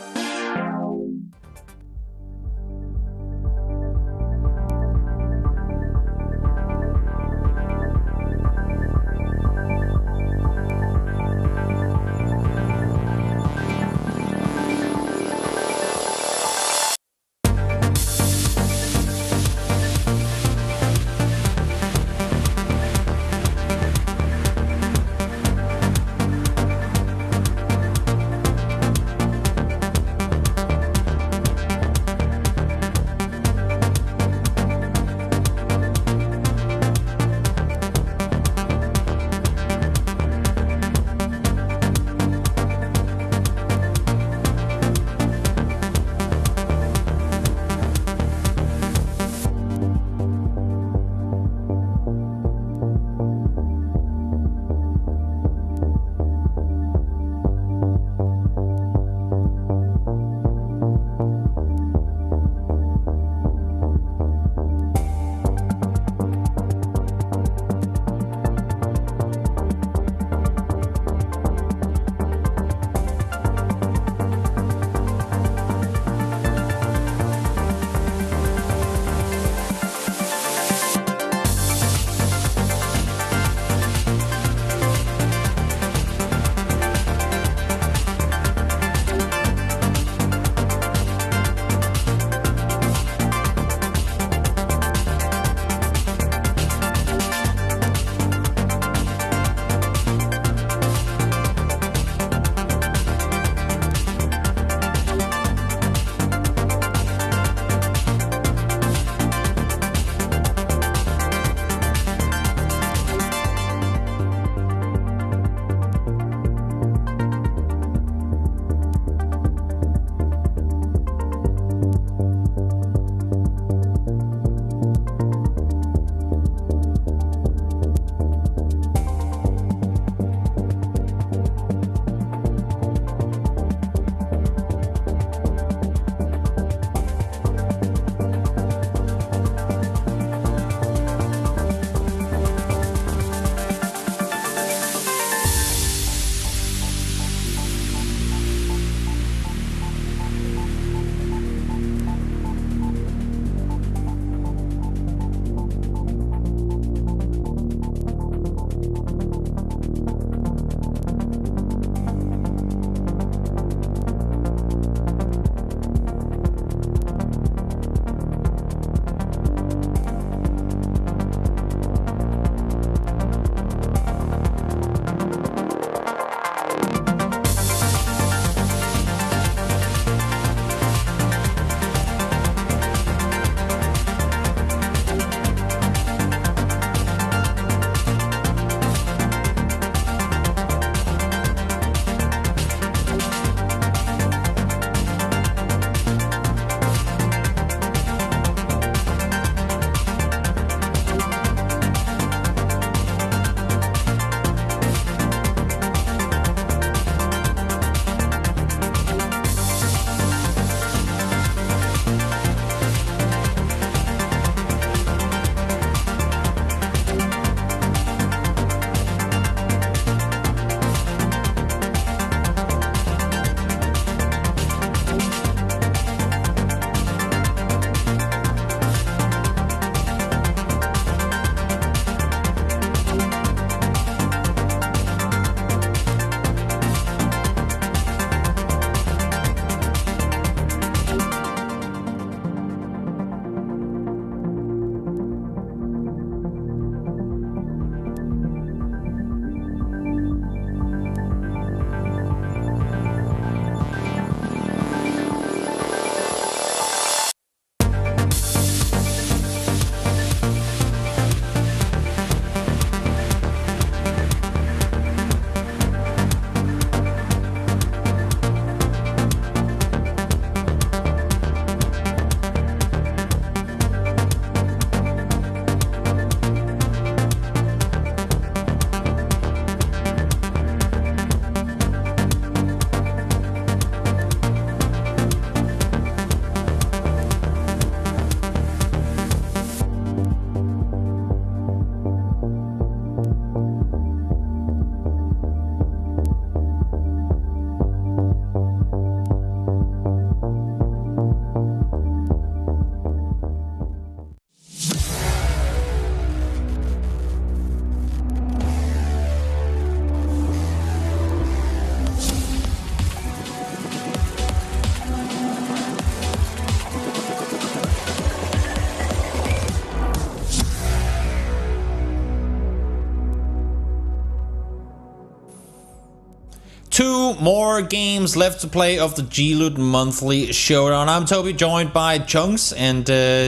A: more games left to play of the G-Loot Monthly Showdown. I'm Toby, joined by Chunks, and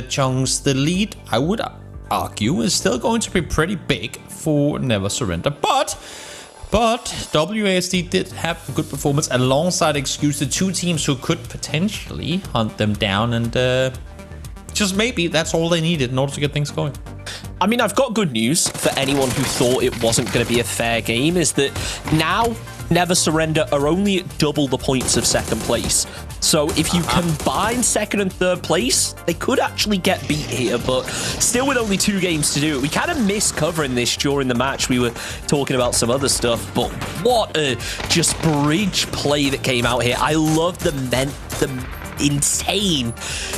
A: Chunks, the lead, I would argue, is still going to be pretty big for Never Surrender. But WASD did have a good performance alongside Excuse, the two teams who could potentially hunt them down, and just maybe that's all they needed in order to get things going.
B: I mean, I've got good news for anyone who thought it wasn't going to be a fair game, is that now Never Surrender are only at double the points of second place. So if you combine second and third place, they could actually get beat here, but still with only 2 games to do it. We kind of missed covering this during the match. We were talking about some other stuff, but what a just bridge play that came out here. I love the insane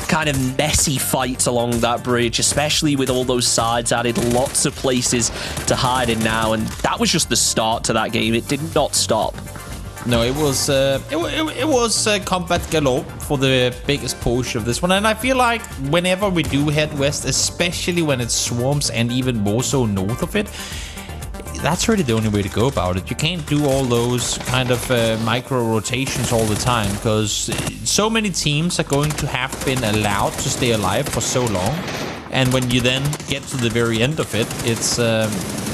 B: kind of messy fights along that bridge, especially with all those sides added, lots of places to hide in now, and that was just the start to that game. It did not stop.
A: No, it was combat galore for the biggest portion of this one, and I feel like whenever we do head west, especially when it swarms and even more so north of it, that's really the only way to go about it. You can't do all those kind of micro rotations all the time, because so many teams are going to have been allowed to stay alive for so long, and when you then get to the very end of it, it's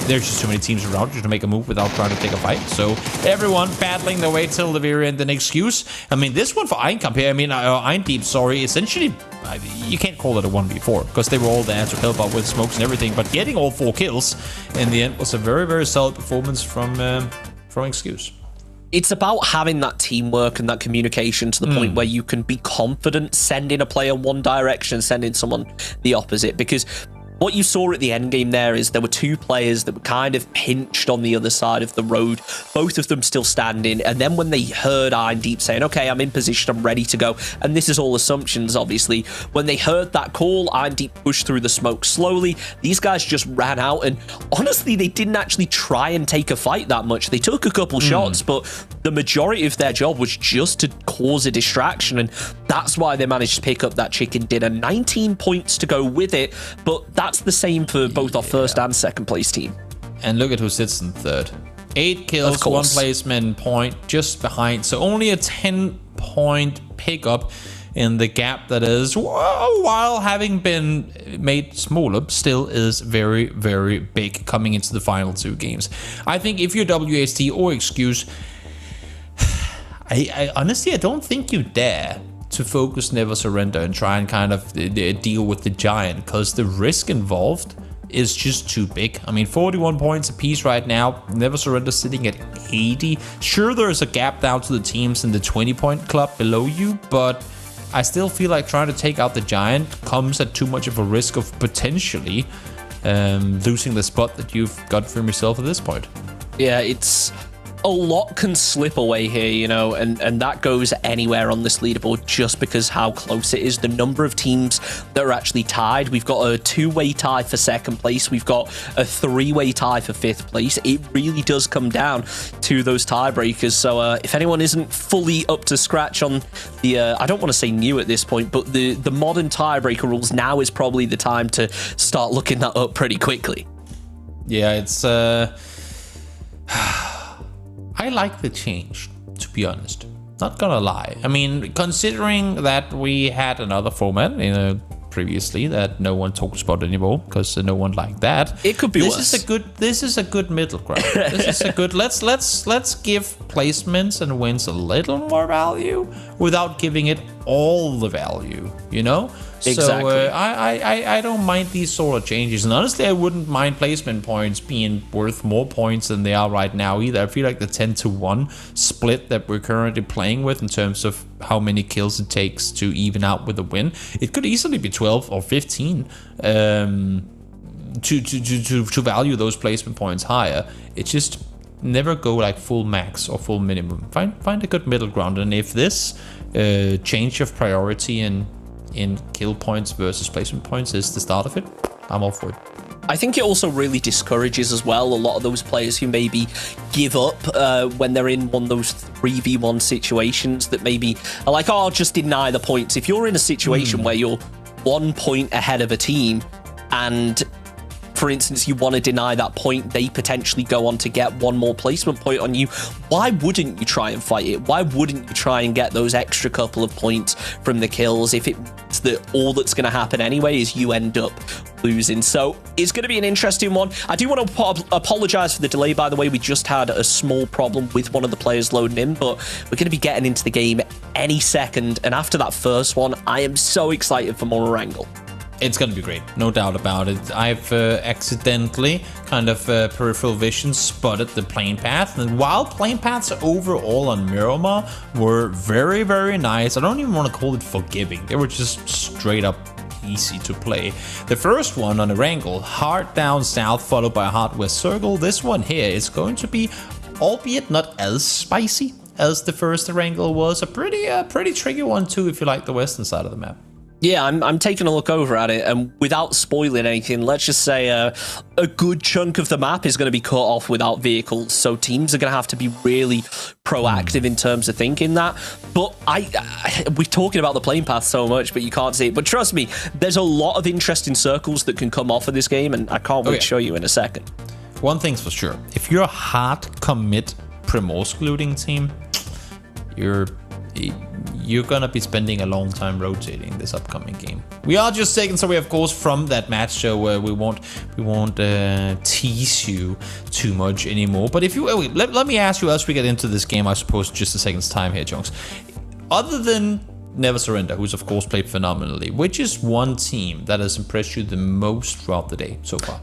A: there's just too many teams around you to make a move without trying to take a fight. So everyone battling their way till the very end. An excuse. I mean, this one for Einkamp here, I mean, Eindeep, sorry, essentially, you can't call it a 1v4 because they were all there to help out with smokes and everything, but getting all 4 kills in the end was a very, very solid performance from Excuse.
B: It's about having that teamwork and that communication to the point where you can be confident sending a player one direction, sending someone the opposite, because what you saw at the end game there is there were 2 players that were kind of pinched on the other side of the road, both of them still standing, and then when they heard Eindeep saying, okay, I'm in position, I'm ready to go, and this is all assumptions, obviously, when they heard that call, Eindeep pushed through the smoke slowly, these guys just ran out, and honestly, they didn't actually try and take a fight that much. They took a couple shots, but the majority of their job was just to cause a distraction, and that's why they managed to pick up that chicken dinner. 19 points to go with it, but that's the same for both our first and second place team.
A: And look at who sits in third. 8 kills, 1 placement point just behind. So only a 10-point pickup in the gap that is, while having been made smaller, still is very, very big coming into the final 2 games. I think if you're WASD or Excuse, I honestly, I don't think you dare to focus Never Surrender and try and kind of deal with the giant, because the risk involved is just too big. I mean, 41 points apiece right now. Never Surrender sitting at 80. Sure, there's a gap down to the teams in the 20-point club below you, but I still feel like trying to take out the giant comes at too much of a risk of potentially losing the spot that you've got from yourself at this point.
B: Yeah, it's a lot can slip away here, you know, and that goes anywhere on this leaderboard just because how close it is. The number of teams that are actually tied. We've got a 2-way tie for second place. We've got a 3-way tie for 5th place. It really does come down to those tiebreakers. So if anyone isn't fully up to scratch on the, I don't want to say new at this point, but the modern tiebreaker rules, now is probably the time to start looking that up pretty quickly.
A: Yeah, it's I like the change, to be honest. Not gonna lie. I mean, considering that we had another format, you know, previously that no one talks about anymore because no one liked that.
B: It could be worse.
A: This is a good middle ground. This is a good. Let's give placements and wins a little more value without giving it all the value. You know.
B: Exactly.
A: So I don't mind these sort of changes, and honestly, I wouldn't mind placement points being worth more points than they are right now either. I feel like the 10-to-1 split that we're currently playing with in terms of how many kills it takes to even out with a win, it could easily be 12 or 15 to value those placement points higher. It just never go like full max or full minimum. Find a good middle ground, and if this change of priority in kill points versus placement points is the start of it, I'm all for it.
B: I think it also really discourages as well a lot of those players who maybe give up when they're in one of those 3v1 situations that maybe are like, oh, I'll just deny the points. If you're in a situation where you're 1 point ahead of a team and for instance, you want to deny that point, they potentially go on to get one more placement point on you. Why wouldn't you try and fight it? Why wouldn't you try and get those extra couple of points from the kills if it's that all that's going to happen anyway is you end up losing? So it's going to be an interesting one. I do want to apologize for the delay, by the way. We just had a small problem with one of the players loading in, but we're going to be getting into the game any second. And after that first one, I am so excited for more Wrangle.
A: It's going to be great, no doubt about it. I've accidentally, kind of peripheral vision, spotted the plane path. And while plane paths overall on Miramar were very, very nice, I don't even want to call it forgiving. They were just straight up easy to play. The first one on a Wrangle, hard down south, followed by a hard west circle. This one here is going to be, albeit not as spicy as the first Wrangle was, a pretty tricky one too if you like the western side of the map.
B: Yeah, I'm taking a look over at it, and without spoiling anything, let's just say a good chunk of the map is going to be cut off without vehicles, so teams are going to have to be really proactive in terms of thinking that. But we're talking about the plane path so much, but you can't see it. But trust me, there's a lot of interesting circles that can come off of this game, and I can't wait to show you in a second.
A: One thing's for sure, if you're a hard commit Primorsk looting team, you're gonna be spending a long time rotating this upcoming game. We are just seconds away, of course, from that match, so we won't tease you too much anymore. But if you let me ask you, as we get into this game, I suppose just a second's time here, Junks. Other than Never Surrender, who's of course played phenomenally, which is one team that has impressed you the most throughout the day so far?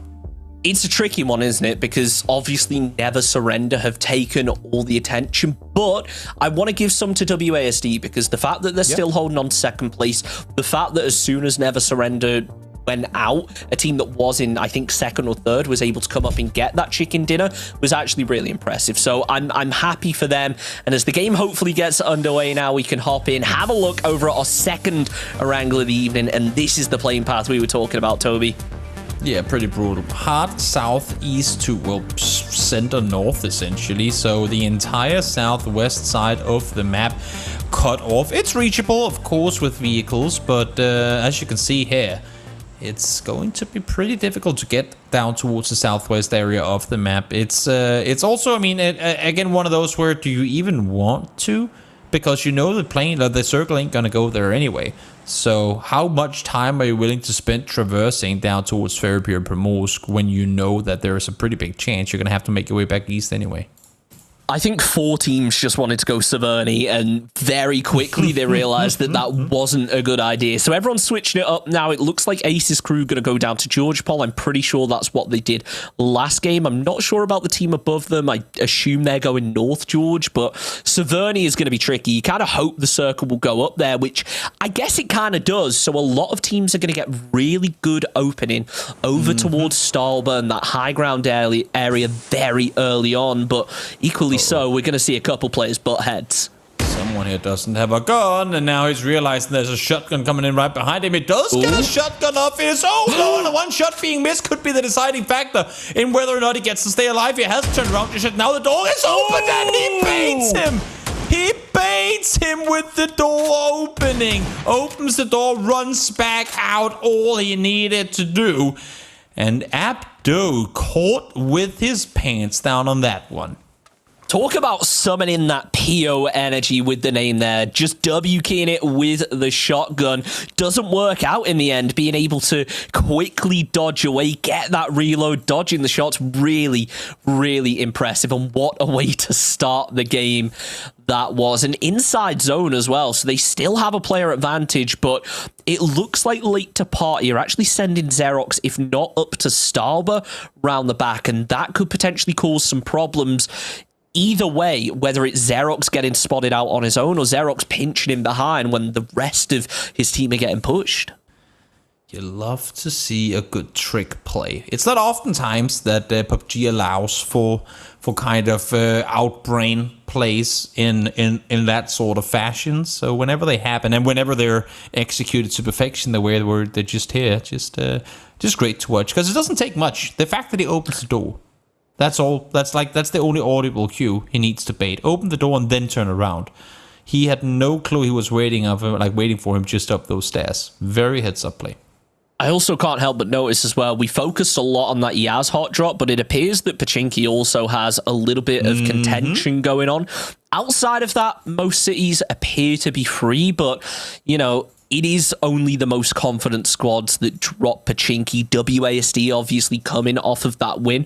B: It's a tricky one, isn't it? Because obviously Never Surrender have taken all the attention, but I want to give some to WASD because the fact that they're still holding on to second place, the fact that as soon as Never Surrender went out, a team that was in, I think, second or third was able to come up and get that chicken dinner was actually really impressive. So I'm happy for them. And as the game hopefully gets underway now, we can hop in, have a look over at our second Wrangle of the evening, and this is the plane path we were talking about, Toby.
A: Yeah, pretty brutal. Hard southeast to, well, center north, essentially. So the entire southwest side of the map cut off. It's reachable, of course, with vehicles, but as you can see here, it's going to be pretty difficult to get down towards the southwest area of the map. It's also, I mean, again, one of those where do you even want to? Because you know the circle ain't gonna go there anyway. So how much time are you willing to spend traversing down towards Ferriby or Primorsk when you know that there is a pretty big chance you're gonna have to make your way back east anyway?
B: I think 4 teams just wanted to go Severny, and very quickly they realized that that wasn't a good idea. So everyone's switching it up now. It looks like Ace's crew going to go down to George Paul. I'm pretty sure that's what they did last game. I'm not sure about the team above them. I assume they're going North George, but Severny is going to be tricky. You kind of hope the circle will go up there, which I guess it kind of does. So a lot of teams are going to get really good opening over towards Stalba and that high ground area very early on, but equally so, we're going to see a couple players butt heads.
A: Someone here doesn't have a gun, and now he's realizing there's a shotgun coming in right behind him. It does get a shotgun off his own. No, and one shot being missed could be the deciding factor in whether or not he gets to stay alive. He has turned around to shit. Now the door is open, and he baits him. He baits him with the door opening. Opens the door, runs back out, all he needed to do. And Abdo caught with his pants down on that one.
B: Talk about summoning that PO energy with the name there. Just W keying it with the shotgun. Doesn't work out in the end. Being able to quickly dodge away, get that reload, dodging the shots. Really, really impressive. And what a way to start the game that was. An inside zone as well. So they still have a player advantage, but it looks like late to party are actually sending Xerox, if not up to Stalba, round the back. And that could potentially cause some problems. Either way, whether it's Xerox getting spotted out on his own or Xerox pinching him behind when the rest of his team are getting pushed.
A: You love to see a good trick play. It's not oftentimes that PUBG allows for kind of outbrain plays in that sort of fashion. So whenever they happen and whenever they're executed to perfection, the way they're just here, just great to watch because it doesn't take much. The fact that he opens the door. That's all. That's the only audible cue he needs to bait. Open the door and then turn around. He had no clue he was waiting for him just up those stairs. Very heads up play.
B: I also can't help but notice as well, we focused a lot on that Yaz hot drop, but it appears that Pachinki also has a little bit of contention going on. Outside of that, most cities appear to be free, but, you know, it is only the most confident squads that drop Pachinki. WASD obviously coming off of that win,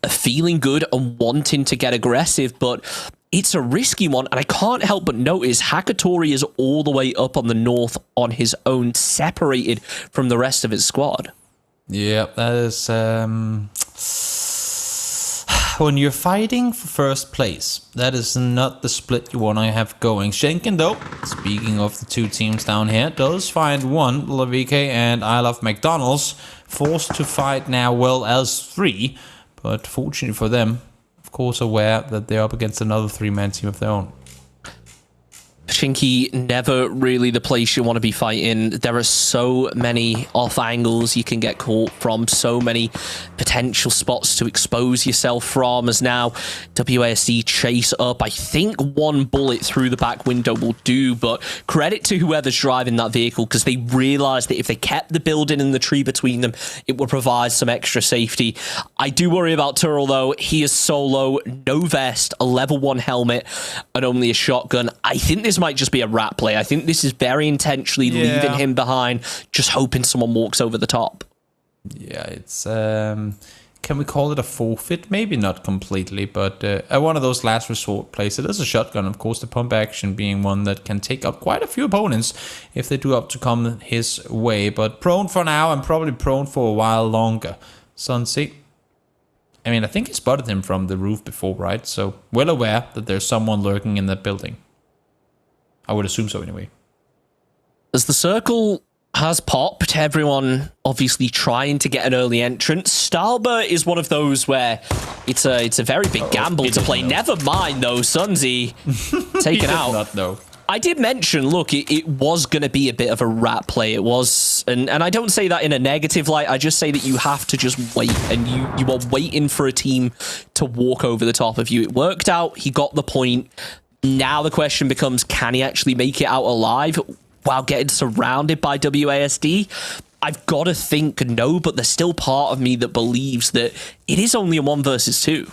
B: feeling good and wanting to get aggressive, but it's a risky one, and I can't help but notice Hakatori is all the way up on the north on his own, separated from the rest of his squad.
A: Yeah, that is... when you're fighting for first place, that is not the split you want to have going. Schenken, though, speaking of the two teams down here, does find one, Lavike and I Love McDonald's, forced to fight now well as three, but fortunately for them, of course aware that they're up against another three-man team of their own.
B: Pachinki, never really the place you want to be fighting. There are so many off angles you can get caught from, so many potential spots to expose yourself from, as now WASD chase up. I think one bullet through the back window will do, but credit to whoever's driving that vehicle, because they realized that if they kept the building and the tree between them, it would provide some extra safety. I do worry about Turl, though. He is solo, no vest, a level 1 helmet, and only a shotgun. I think this might just be a rat play. I think this is very intentionally leaving him behind, just hoping someone walks over the top.
A: Yeah, it's... can we call it a forfeit? Maybe not completely, but one of those last resort plays. It is a shotgun, of course, the pump action being one that can take out quite a few opponents if they do up to come his way. But prone for now, and probably prone for a while longer. Sunset. I mean, I think he spotted him from the roof before, right? So, well aware that there's someone lurking in that building. I would assume so anyway.
B: As the circle has popped, everyone obviously trying to get an early entrance. Stalber is one of those where it's a very big gamble to play. Never mind though, Sunzi taken out.
A: Not know.
B: I did mention, look, it was going to be a bit of a rat play. It was, and I don't say that in a negative light. I just say that you have to just wait, and you are waiting for a team to walk over the top of you. It worked out. He got the point. Now the question becomes, can he actually make it out alive while getting surrounded by WASD? I've got to think no, but there's still part of me that believes that it is only a 1 versus 2.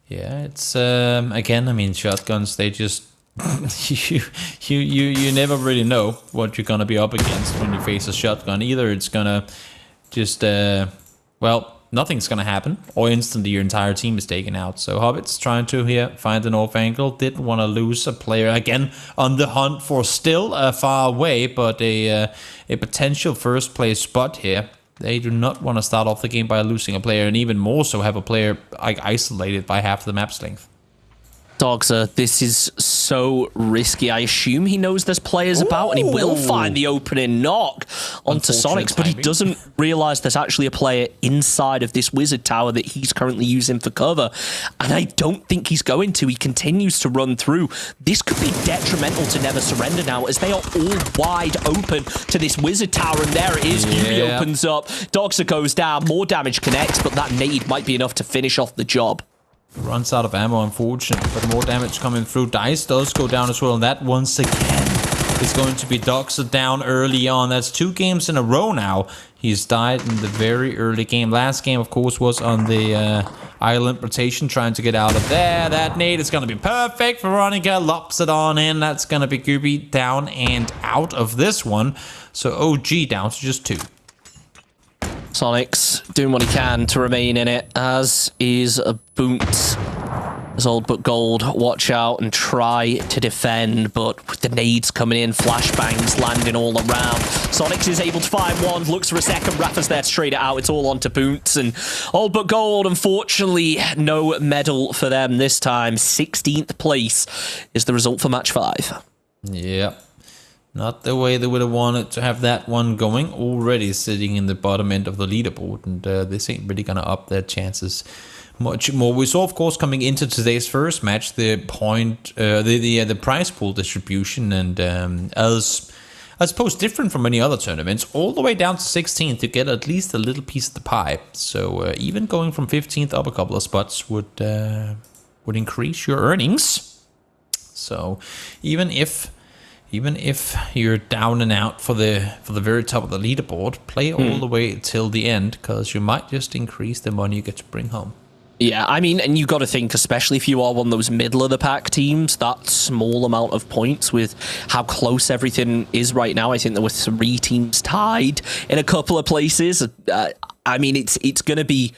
A: Yeah, it's again, I mean, shotguns, they just you never really know what you're gonna be up against when you face a shotgun. Either it's gonna just well, nothing's gonna happen, or instantly your entire team is taken out. So Hobbit's trying to here find an off angle. Didn't want to lose a player again on the hunt for still far away, but a potential first place spot here. They do not want to start off the game by losing a player, and even more so have a player like isolated by half the map's length.
B: Dogser, this is so risky. I assume he knows there's players about, and he will find the opening knock onto Sonics, but he doesn't realize there's actually a player inside of this wizard tower that he's currently using for cover, and I don't think he's going to. He continues to run through. This could be detrimental to Never Surrender now, as they are all wide open to this wizard tower, and there it is. Yuri opens up, Dogser goes down, more damage connects, but that nade might be enough to finish off the job.
A: Runs out of ammo, unfortunately, but more damage coming through. Dice does go down as well, and that once again is going to be Doxa down early on. That's 2 games in a row now. He's died in the very early game. Last game, of course, was on the island rotation, trying to get out of there. That nade is going to be perfect. Veronica lops it on in. That's going to be Gooby down and out of this one. So OG down to just 2.
B: Sonics doing what he can to remain in it, as is a Boot. As Old But Gold watch out and try to defend, but with the nades coming in, flashbangs landing all around. Sonics is able to find one, looks for a second, Rafa's there to trade it out. It's all onto Boots, and Old But Gold, unfortunately, no medal for them this time. 16th place is the result for match 5.
A: Yeah. Not the way they would have wanted to have that one going. Already sitting in the bottom end of the leaderboard, and this ain't really gonna up their chances much more. We saw, of course, coming into today's first match, the prize pool distribution, and as I suppose different from many other tournaments, all the way down to 16th to get at least a little piece of the pie. So even going from 15th up a couple of spots would increase your earnings. So even if even if you're down and out for the very top of the leaderboard, play all the way till the end, because you might just increase the money you get to bring home.
B: Yeah, I mean, and you got to think, especially if you are one of those middle of the pack teams, that small amount of points with how close everything is right now. I think there were 3 teams tied in a couple of places. I mean, it's going to be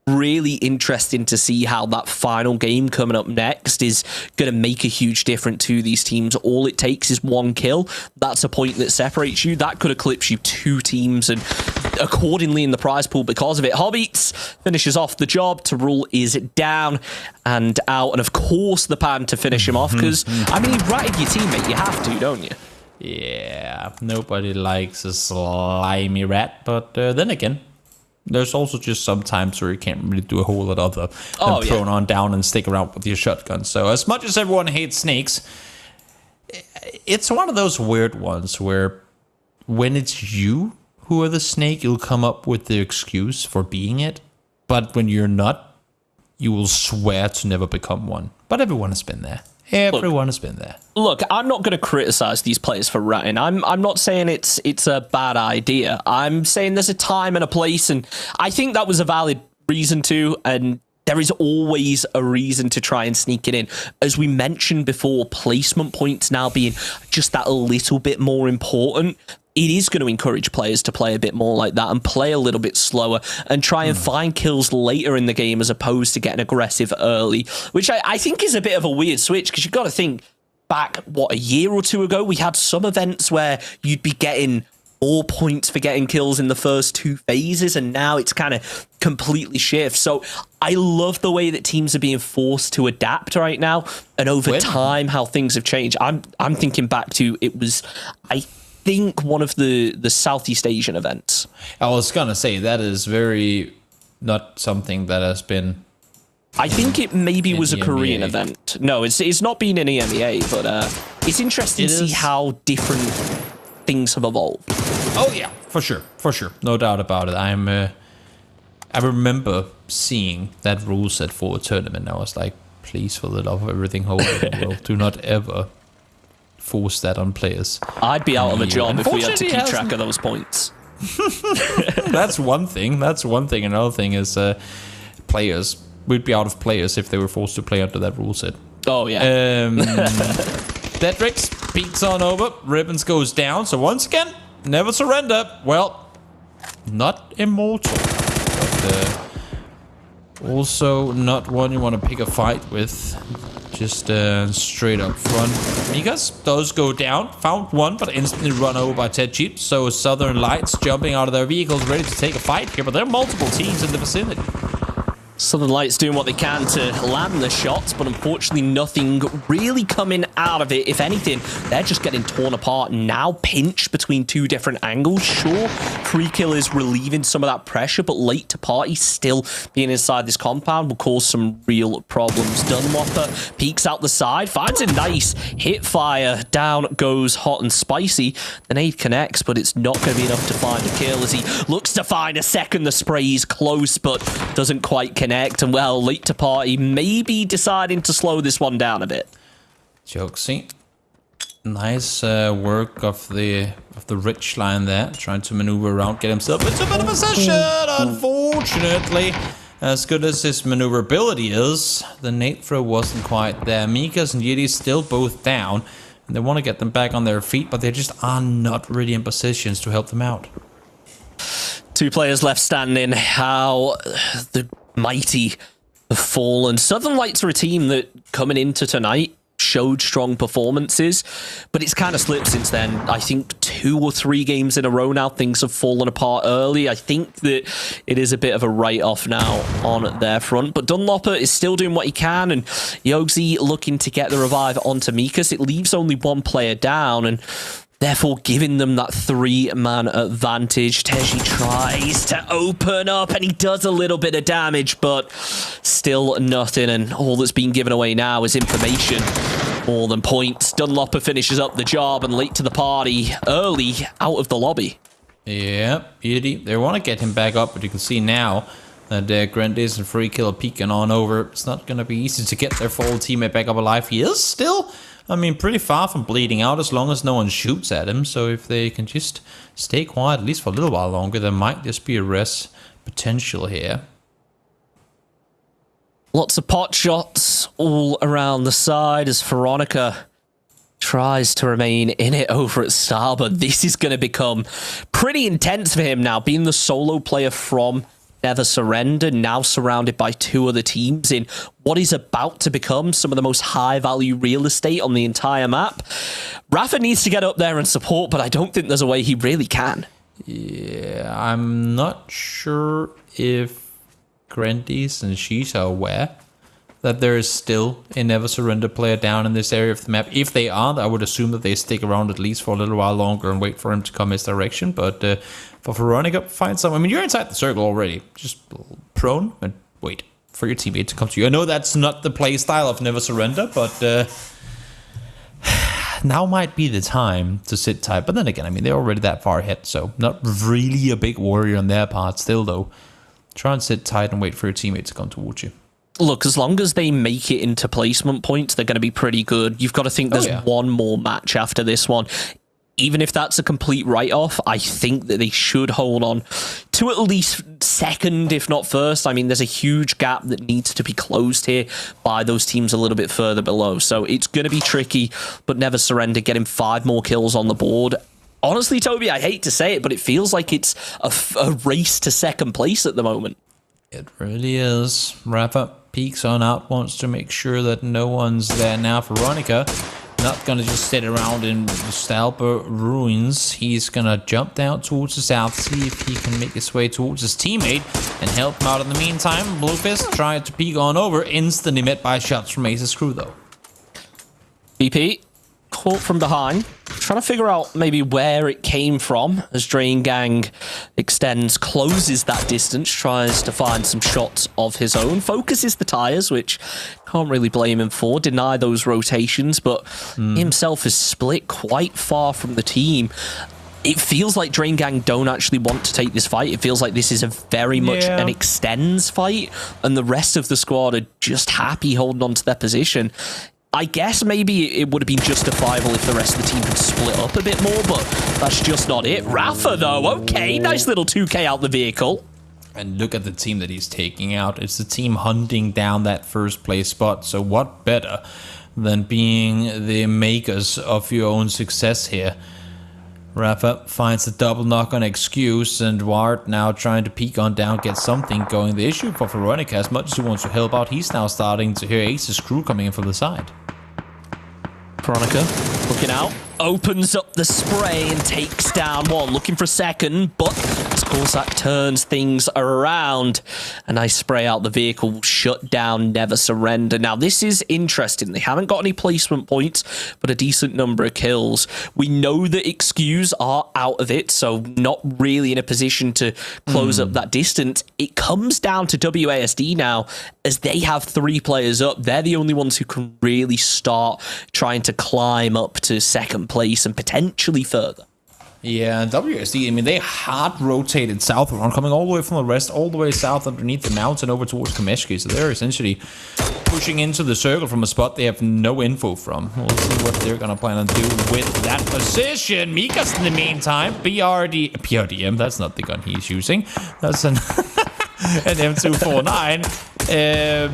B: really interesting to see how that final game coming up next is going to make a huge difference to these teams. All it takes is 1 kill. That's a point that separates you. That could eclipse you 2 teams, and accordingly in the prize pool because of it. Hobbits finishes off the job. Tarul is down and out, and of course the pan to finish him off, because I mean, you ratted your teammate, you have to, don't you?
A: Yeah, nobody likes a slimy rat, but then again, there's also just some times where you can't really do a whole lot other than prone on down and stick around with your shotgun. So as much as everyone hates snakes, it's one of those weird ones where when it's you who are the snake, you'll come up with the excuse for being it. But when you're not, you will swear to never become one. But everyone has been there. Everyone has been there.
B: Look, I'm not going to criticize these players for ratting. I'm not saying it's a bad idea. I'm saying there's a time and a place, and I think that was a valid reason to, and there is always a reason to try and sneak it in. As we mentioned before, placement points now being just that a little bit more important. It is going to encourage players to play a bit more like that and play a little bit slower and try and find kills later in the game as opposed to getting aggressive early, which I think is a bit of a weird switch, because you've got to think back, what, a year or 2 ago, we had some events where you'd be getting 4 points for getting kills in the first 2 phases, and now it's kind of completely shift. So I love the way that teams are being forced to adapt right now, and over time how things have changed. I'm thinking back to, it was, I think, one of the Southeast Asian events.
A: I was gonna say that is very not something that has been.
B: I think it maybe was a Korean event. No, it's not been in EMEA, but it's interesting to see how different things have evolved.
A: Oh yeah, for sure, no doubt about it. I remember seeing that rule set for a tournament. I was like, please, for the love of everything holy in the world, do not ever force that on players.
B: I'd be out of a job if we had to keep track of those points.
A: That's one thing. Another thing is players. We'd be out of players if they were forced to play under that rule set.
B: Oh, yeah.
A: Deadrix peeks on over. Ribbons goes down. So once again, never surrender. Well, not immortal. But also not one you want to pick a fight with. Just straight up front. Mikas does go down. Found one, but instantly run over by Ted Cheap. So Southern Lights jumping out of their vehicles, ready to take a fight here. But there are multiple teams in the vicinity.
B: Southern Lights doing what they can to land the shots, but unfortunately nothing really coming out of it. If anything, they're just getting torn apart now, pinched between 2 different angles. Sure, Free Kill is relieving some of that pressure, but Late to Party still being inside this compound will cause some real problems. Dunlopper peeks out the side, finds a nice hit fire. Down goes Hot and Spicy. The nade connects, but it's not going to be enough to find a kill as he looks to find a second. The spray's close, but doesn't quite connect. And well, Late to Party maybe deciding to slow this one down a bit.
A: Jokesy. Nice work of the Rich line there, trying to maneuver around, get himself into a bit of a session. Unfortunately, as good as his maneuverability is, the nade throw wasn't quite there. Mikas and Yeti still both down, and they want to get them back on their feet, but they just are not really in positions to help them out.
B: 2 players left standing. How the mighty have fallen. Southern Lights are a team that, coming into tonight, showed strong performances, but it's kind of slipped since then. I think 2 or 3 games in a row now, things have fallen apart early. I think that it is a bit of a write-off now on their front, but Dunlopper is still doing what he can, and Yogsy looking to get the revive onto Mikas. It leaves only 1 player down, and therefore giving them that 3-man advantage. Teji tries to open up, and he does a little bit of damage, but still nothing, and all that's being given away now is information more than points. Dunlopper finishes up the job, and Late to the Party early out of the lobby.
A: Yeah, they want to get him back up, but you can see now that Grandis and Free Kill are peeking on over. It's not going to be easy to get their full teammate back up alive. He is still I mean, pretty far from bleeding out as long as no one shoots at him. So if they can just stay quiet, at least for a little while longer, there might just be a res potential here.
B: Lots of pot shots all around the side as Veronica tries to remain in it over at Star, but this is going to become pretty intense for him now, being the solo player from Never Surrender, now surrounded by 2 other teams in what is about to become some of the most high-value real estate on the entire map. Rafa needs to get up there and support, but I don't think there's a way he really can.
A: Yeah, I'm not sure if Grandis and Sheesh are aware that there is still a Never Surrender player down in this area of the map. If they aren't, I would assume that they stick around at least for a little while longer and wait for him to come his direction. But for Veronica, find someone. I mean, you're inside the circle already. Just prone and wait for your teammate to come to you. I know that's not the play style of Never Surrender, but now might be the time to sit tight. But then again, I mean, they're already that far ahead, so not really a big worry on their part still, though. Try and sit tight and wait for your teammate to come towards you.
B: Look, as long as they make it into placement points, they're going to be pretty good. You've got to think there's one more match after this one. Even if that's a complete write-off, I think that they should hold on to at least second, if not first. I mean, there's a huge gap that needs to be closed here by those teams a little bit further below. So it's going to be tricky, but Never Surrender, getting 5 more kills on the board. Honestly, Toby, I hate to say it, but it feels like it's a race to second place at the moment.
A: It really is. Rafa peeks on out, wants to make sure that no one's there now. Veronica, not going to just sit around in Stalber ruins. He's going to jump down towards the south, see if he can make his way towards his teammate and help him out in the meantime. Bluefist tried to peek on over, instantly met by shots from Ace's crew, though.
B: BP caught from behind, trying to figure out maybe where it came from as Drain Gang extends, closes that distance, tries to find some shots of his own, focuses the tires, which can't really blame him for, deny those rotations, but himself is split quite far from the team. It feels like Drain Gang don't actually want to take this fight. It feels like this is a very much an extends fight, and the rest of the squad are just happy holding on to their position. I guess maybe it would have been justifiable if the rest of the team could split up a bit more, but that's just not it. Rafa, though, okay, nice little 2K out the vehicle.
A: And look at the team that he's taking out. It's the team hunting down that first place spot, so what better than being the makers of your own success here? Rafa finds the double knock on excuse, and Ward now trying to peek on down, get something going. The issue for Veronica, as much as he wants to help out, he's now starting to hear Ace's crew coming in from the side.
B: Veronica looking out, opens up the spray and takes down one, looking for a second, but as Corsac turns things around, a nice spray out the vehicle, shut down Never Surrender. Now this is interesting, they haven't got any placement points, but a decent number of kills. We know that Excuse are out of it, so not really in a position to close up that distance. It comes down to WASD now, as they have 3 players up. They're the only ones who can really start trying to climb up to second place and potentially further.
A: Yeah, and WSD, I mean, they hard rotated southward, coming all the way from the rest, all the way south underneath the mountain over towards Kameshki. So they're essentially pushing into the circle from a spot they have no info from. We'll see what they're going to plan on do with that position. Mikas, in the meantime, PRDM, that's not the gun he's using. That's an M249.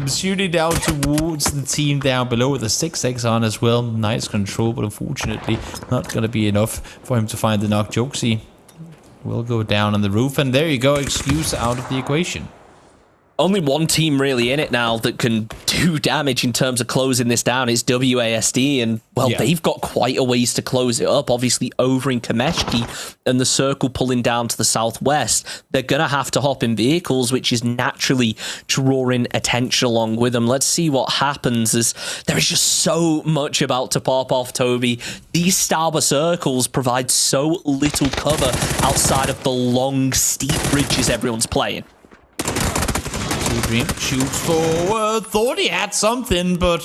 A: Shooting down towards the team down below with a 6x on as well. Nice control, but unfortunately not going to be enough for him to find the knock. Jokesy will go down on the roof, and there you go, Excuse out of the equation.
B: Only one team really in it now that can do damage in terms of closing this down is WASD, and well, they've got quite a ways to close it up. Obviously over in Kameshki and the circle pulling down to the southwest, they're gonna have to hop in vehicles, which is naturally drawing attention along with them. Let's see what happens, as there is just so much about to pop off, Toby. These Starber circles provide so little cover outside of the long steep bridges everyone's playing.
A: Dream shoots forward, thought he had something, but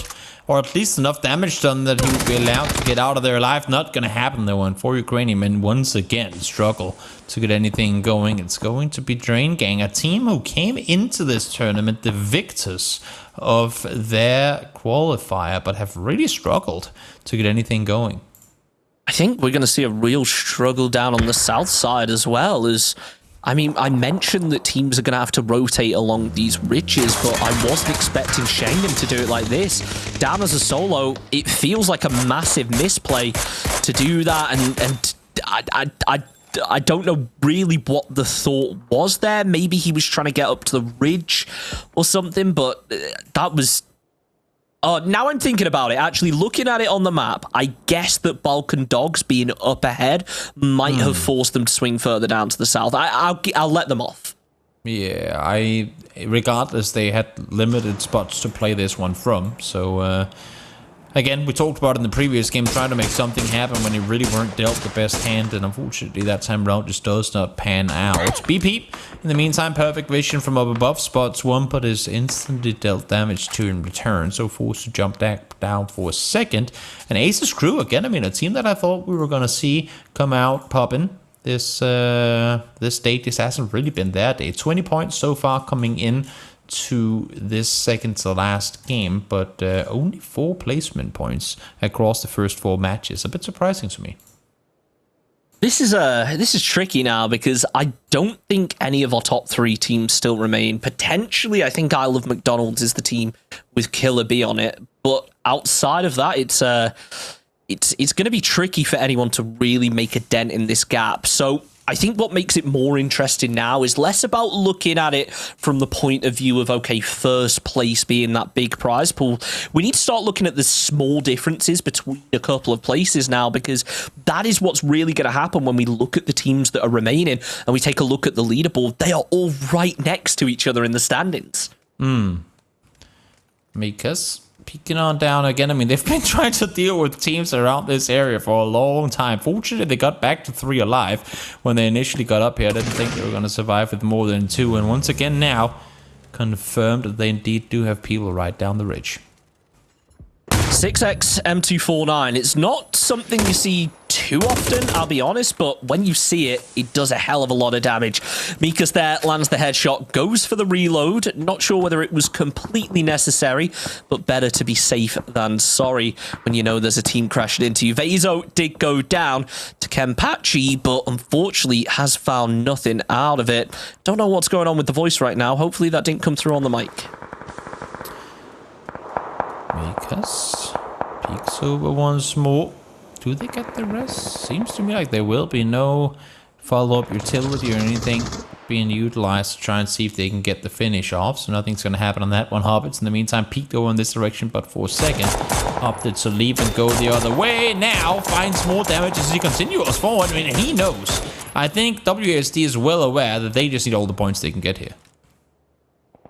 A: or at least enough damage done that he would be allowed to get out of there alive. Not gonna happen though, and for Ukrainian men once again struggle to get anything going. It's going to be Drain Gang, a team who came into this tournament the victors of their qualifier, but have really struggled to get anything going.
B: I think we're going to see a real struggle down on the south side as well. I mentioned that teams are going to have to rotate along these ridges, but I wasn't expecting Schengen to do it like this. Down as a solo, it feels like a massive misplay to do that, and I don't know really what the thought was there. Maybe he was trying to get up to the ridge or something, but that was... now I'm thinking about it. Actually, looking at it on the map, I guess that Balkan Dogs being up ahead might have forced them to swing further down to the south. I'll let them off.
A: Yeah, regardless, they had limited spots to play this one from. So, again, we talked about in the previous game, trying to make something happen when they really weren't dealt the best hand, and unfortunately that time around just does not pan out. BP, in the meantime, perfect vision from up above, spots one, but is instantly dealt damage to in return, so forced to jump back down for a second. And Ace's crew, again, I mean, a team that I thought we were going to see come out popping this day. This hasn't really been their day. 20 points so far coming in to this second to last game, but only 4 placement points across the first 4 matches. A bit surprising to me.
B: This is tricky now because I don't think any of our top 3 teams still remain. Potentially, I think Isle of McDonald's is the team with Killer B on it, but outside of that, it's going to be tricky for anyone to really make a dent in this gap. So I think what makes it more interesting now is less about looking at it from the point of view of, okay, first place being that big prize pool. We need to start looking at the small differences between a couple of places now, because that is what's really going to happen when we look at the teams that are remaining and we take a look at the leaderboard. They are all right next to each other in the standings.
A: Mikas peeking on down again. I mean, they've been trying to deal with teams around this area for a long time. Fortunately, they got back to 3 alive when they initially got up here. I didn't think they were going to survive with more than 2. And once again now, confirmed that they indeed do have people right down the ridge.
B: 6x M249. It's not something you see too often, I'll be honest, but when you see it, it does a hell of a lot of damage. Mikas there lands the headshot, goes for the reload. Not sure whether it was completely necessary, but better to be safe than sorry when you know there's a team crashing into you. Vezo did go down to Kempachi, but unfortunately has found nothing out of it. Don't know what's going on with the voice right now. Hopefully that didn't come through on the mic.
A: Mikas peeks over once more. Do they get the rest? Seems to me like there will be no follow-up utility or anything being utilized to try and see if they can get the finish off. So nothing's going to happen on that one. Hobbits, in the meantime, peeked over in this direction, but for a second, opted to leave and go the other way. Now finds more damage as he continues forward. I mean, he knows. I think WSD is well aware that they just need all the points they can get here.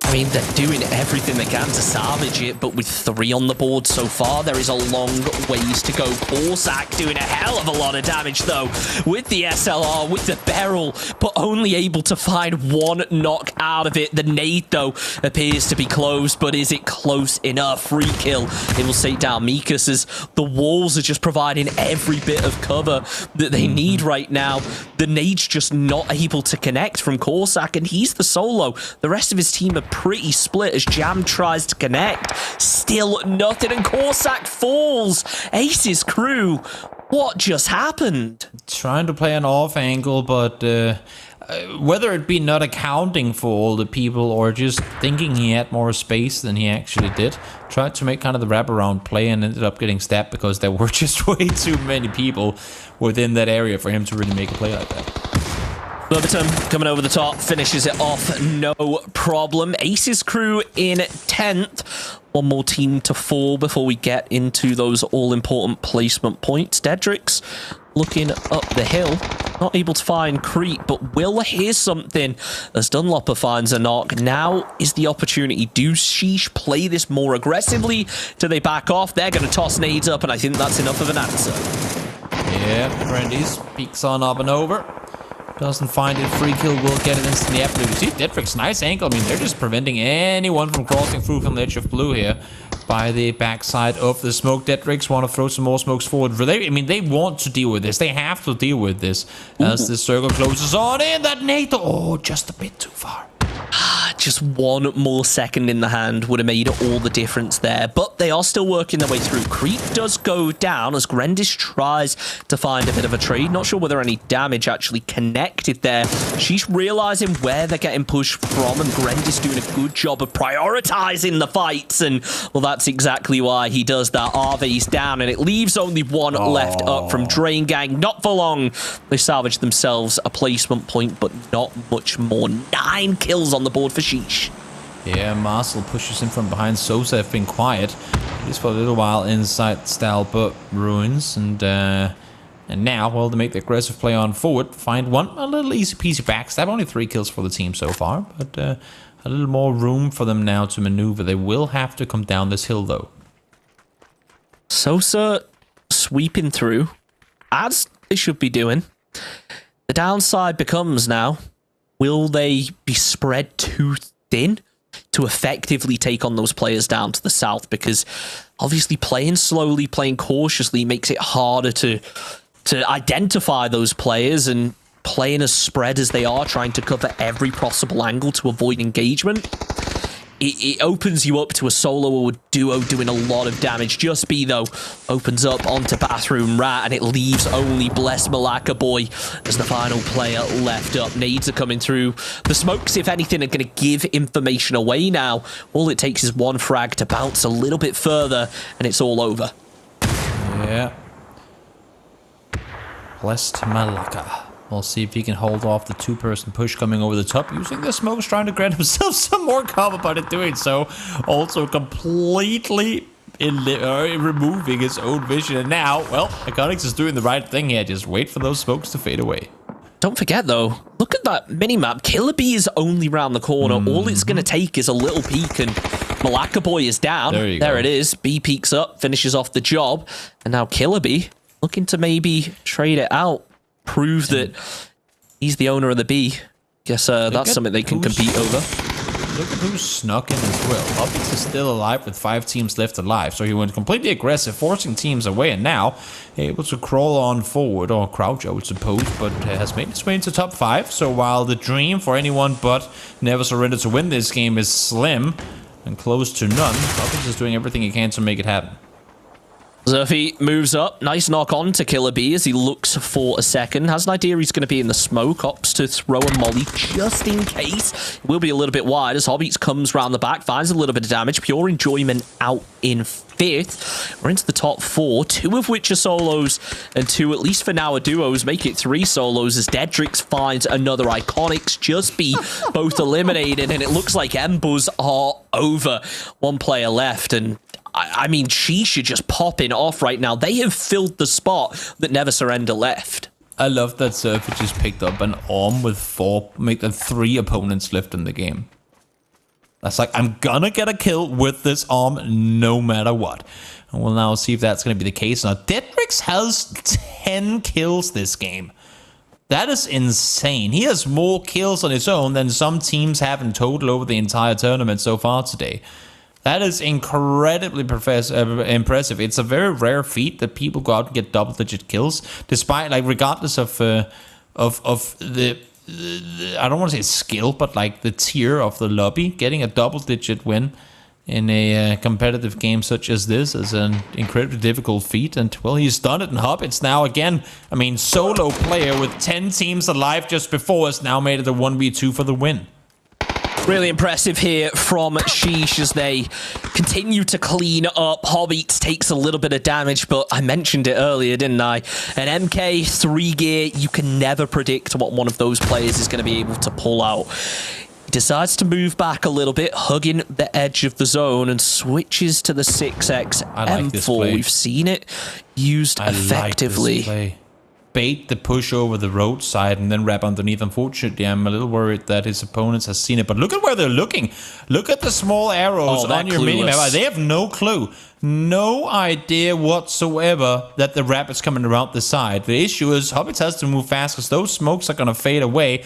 B: I mean, they're doing everything they can to salvage it, but with 3 on the board so far, there is a long ways to go. Borsak doing a hell of a lot of damage, though, with the SLR, with the barrel, but only able to find 1 knock out of it. The nade, though, appears to be close, but is it close enough? Free kill. It will take down Mikas as the walls are just providing every bit of cover that they need right now. The nade's just not able to connect from Corsac, and he's the solo. The rest of his team are pretty split as Jam tries to connect. Still nothing, and Corsac falls. Ace's crew, what just happened?
A: Trying to play an off angle, but whether it be not accounting for all the people or just thinking he had more space than he actually did, tried to make kind of the wraparound play and ended up getting stabbed because there were just way too many people within that area for him to really make a play like that.
B: Burberton coming over the top, finishes it off, no problem. Ace's crew in 10th. One more team to fall before we get into those all-important placement points. Dedrix looking up the hill, not able to find Creep, but will hear something as Dunlopper finds a knock. Now is the opportunity. Do Sheesh play this more aggressively? Do they back off? They're going to toss nades up, and I think that's enough of an answer.
A: Yeah, Brandy's peeks on up and over. Doesn't find it. Free kill will get it instantly after. You see Dedrix, nice angle. I mean, they're just preventing anyone from crossing through from the edge of blue here. by the backside of the smoke. Deadrix want to throw some more smokes forward. They want to deal with this. They have to deal with this as the circle closes on in. That nade, oh, just a bit too far.
B: Just one more second in the hand would have made all the difference there, but they are still working their way through. Creep does go down as Grendis tries to find a bit of a trade. Not sure whether any damage actually connected there. She's realizing where they're getting pushed from, and Grendis doing a good job of prioritizing the fights, and well, that's exactly why he does that. Arve's down, and it leaves only one left up from Drain Gang. Not for long. They salvage themselves a placement point, but not much more. 9 kills on the board for Sheesh.
A: Yeah, Marcel pushes in from behind. Sosa have been quiet, at least for a little while, inside Stalbert Ruins. And now, well, they make the aggressive play on forward. Find one, a little easy peasy backstab. Only 3 kills for the team so far, but a little more room for them now to maneuver. They will have to come down this hill, though.
B: Sosa sweeping through, as they should be doing. The downside becomes now, will they be spread too thin to effectively take on those players down to the south? Because obviously playing slowly, playing cautiously makes it harder to identify those players, and playing as spread as they are, trying to cover every possible angle to avoid engagement. It opens you up to a solo or duo doing a lot of damage. Just B, though, opens up onto Bathroom Rat, and it leaves only Blessed Malacca Boy as the final player left up. Nades are coming through. The smokes, if anything, are going to give information away now. All it takes is one frag to bounce a little bit further, and it's all over.
A: Yeah. Blessed Malacca. We'll see if he can hold off the 2-person push coming over the top, using the smokes, trying to grant himself some more cover, but in doing so, also completely removing his own vision. And now, well, Iconics is doing the right thing here. Just wait for those smokes to fade away.
B: Don't forget, though, look at that minimap. Killer Bee is only round the corner. All it's going to take is a little peek, and Malacca Boy is down. There it is. B peeks up, finishes off the job, and now Killer Bee looking to maybe trade it out. Prove that he's the owner of the B. Guess that's something they can compete over.
A: Look at who's snuck in as well. Hobbits is still alive with 5 teams left alive. So he went completely aggressive, forcing teams away, and now able to crawl on forward, or crouch, I would suppose, but has made his way into top 5. So while the dream for anyone but Never Surrender to win this game is slim and close to none, Hobbits is doing everything he can to make it happen.
B: Zerfi moves up. Nice knock on to Killer B as he looks for a second. Has an idea he's going to be in the smoke. Opts to throw a molly just in case. It will be a little bit wide as Hobbits comes round the back, finds a little bit of damage. Pure Enjoyment out in 5th. We're into the top 4, 2 of which are solos, and 2, at least for now, are duos. Make it 3 solos as Deadrix finds another Iconics. Just be both eliminated, and it looks like Embers are over. 1 player left, and I mean, she should just popping off right now. They have filled the spot that Never Surrender left.
A: I love that Surfer just picked up an arm with 3 opponents left in the game. That's like, I'm gonna get a kill with this arm no matter what. And we'll now see if that's gonna be the case. Now, Deadrix has 10 kills this game. That is insane. He has more kills on his own than some teams have in total over the entire tournament so far today. That is incredibly impressive. It's a very rare feat that people go out and get double-digit kills, despite, like, regardless of the I don't want to say skill, but like the tier of the lobby. Getting a double-digit win in a competitive game such as this is an incredibly difficult feat, and well, he's done it in Hobbits now again. I mean, solo player with 10 teams alive just before has now made it a 1v2 for the win.
B: Really impressive here from Sheesh as they continue to clean up. Hobbits takes a little bit of damage, but I mentioned it earlier, didn't I? An MK 3 gear, you can never predict what one of those players is going to be able to pull out. He decides to move back a little bit, hugging the edge of the zone, and switches to the 6x M4. We've seen it used effectively.
A: Bait the push over the roadside and then wrap underneath. Unfortunately, I'm a little worried that his opponents have seen it. But look at where they're looking. Look at the small arrows on your minimap. They have no clue. No idea whatsoever that the wrap is coming around the side. The issue is Hobbits has to move fast because those smokes are going to fade away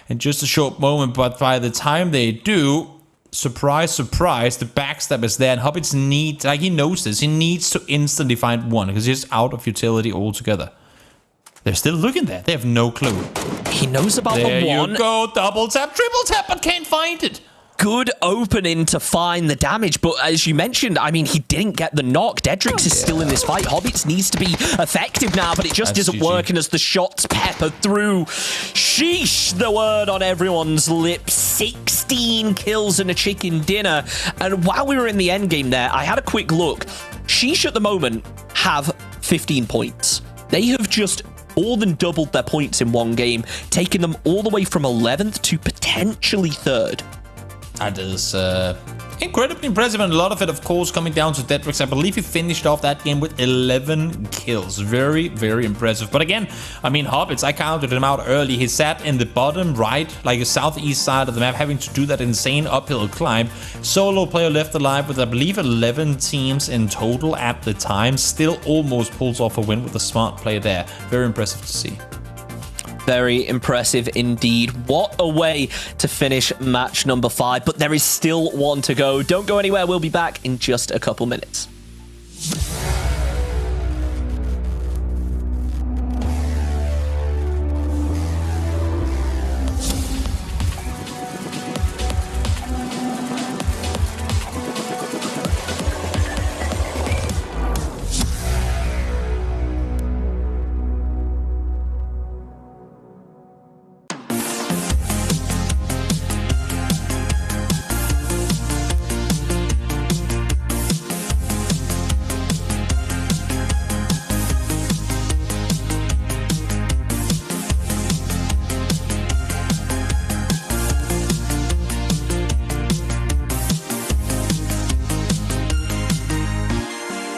A: in just a short moment. But by the time they do, surprise, surprise, the backstab is there, and Hobbits needs, like, he knows this. He needs to instantly find one because he's out of utility altogether. They're still looking there. They have no clue.
B: He knows about
A: there
B: the one.
A: You go, double tap, triple tap, but can't find it.
B: Good opening to find the damage, but as you mentioned, I mean, he didn't get the knock. Dedrix is still in this fight. Hobbits needs to be effective now, but it just isn't working as the shots pepper through. Sheesh, the word on everyone's lips. 16 kills and a chicken dinner. And while we were in the end game there, I had a quick look. Sheesh at the moment have 15 points. They have just more than doubled their points in one game, taking them all the way from 11th to potentially 3rd.
A: That is incredibly impressive, and a lot of it, of course, coming down to Dedrix. I believe he finished off that game with 11 kills. Very, very impressive. But again, I mean, Hobbits, I counted him out early. He sat in the bottom right, like a southeast side of the map, having to do that insane uphill climb. Solo player left alive with, I believe, 11 teams in total at the time. Still almost pulls off a win with a smart play there. Very impressive to see.
B: Very impressive indeed. What a way to finish match number 5. But there is still one to go. Don't go anywhere. We'll be back in just a couple minutes.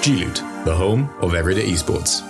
C: G-Loot, the home of everyday esports.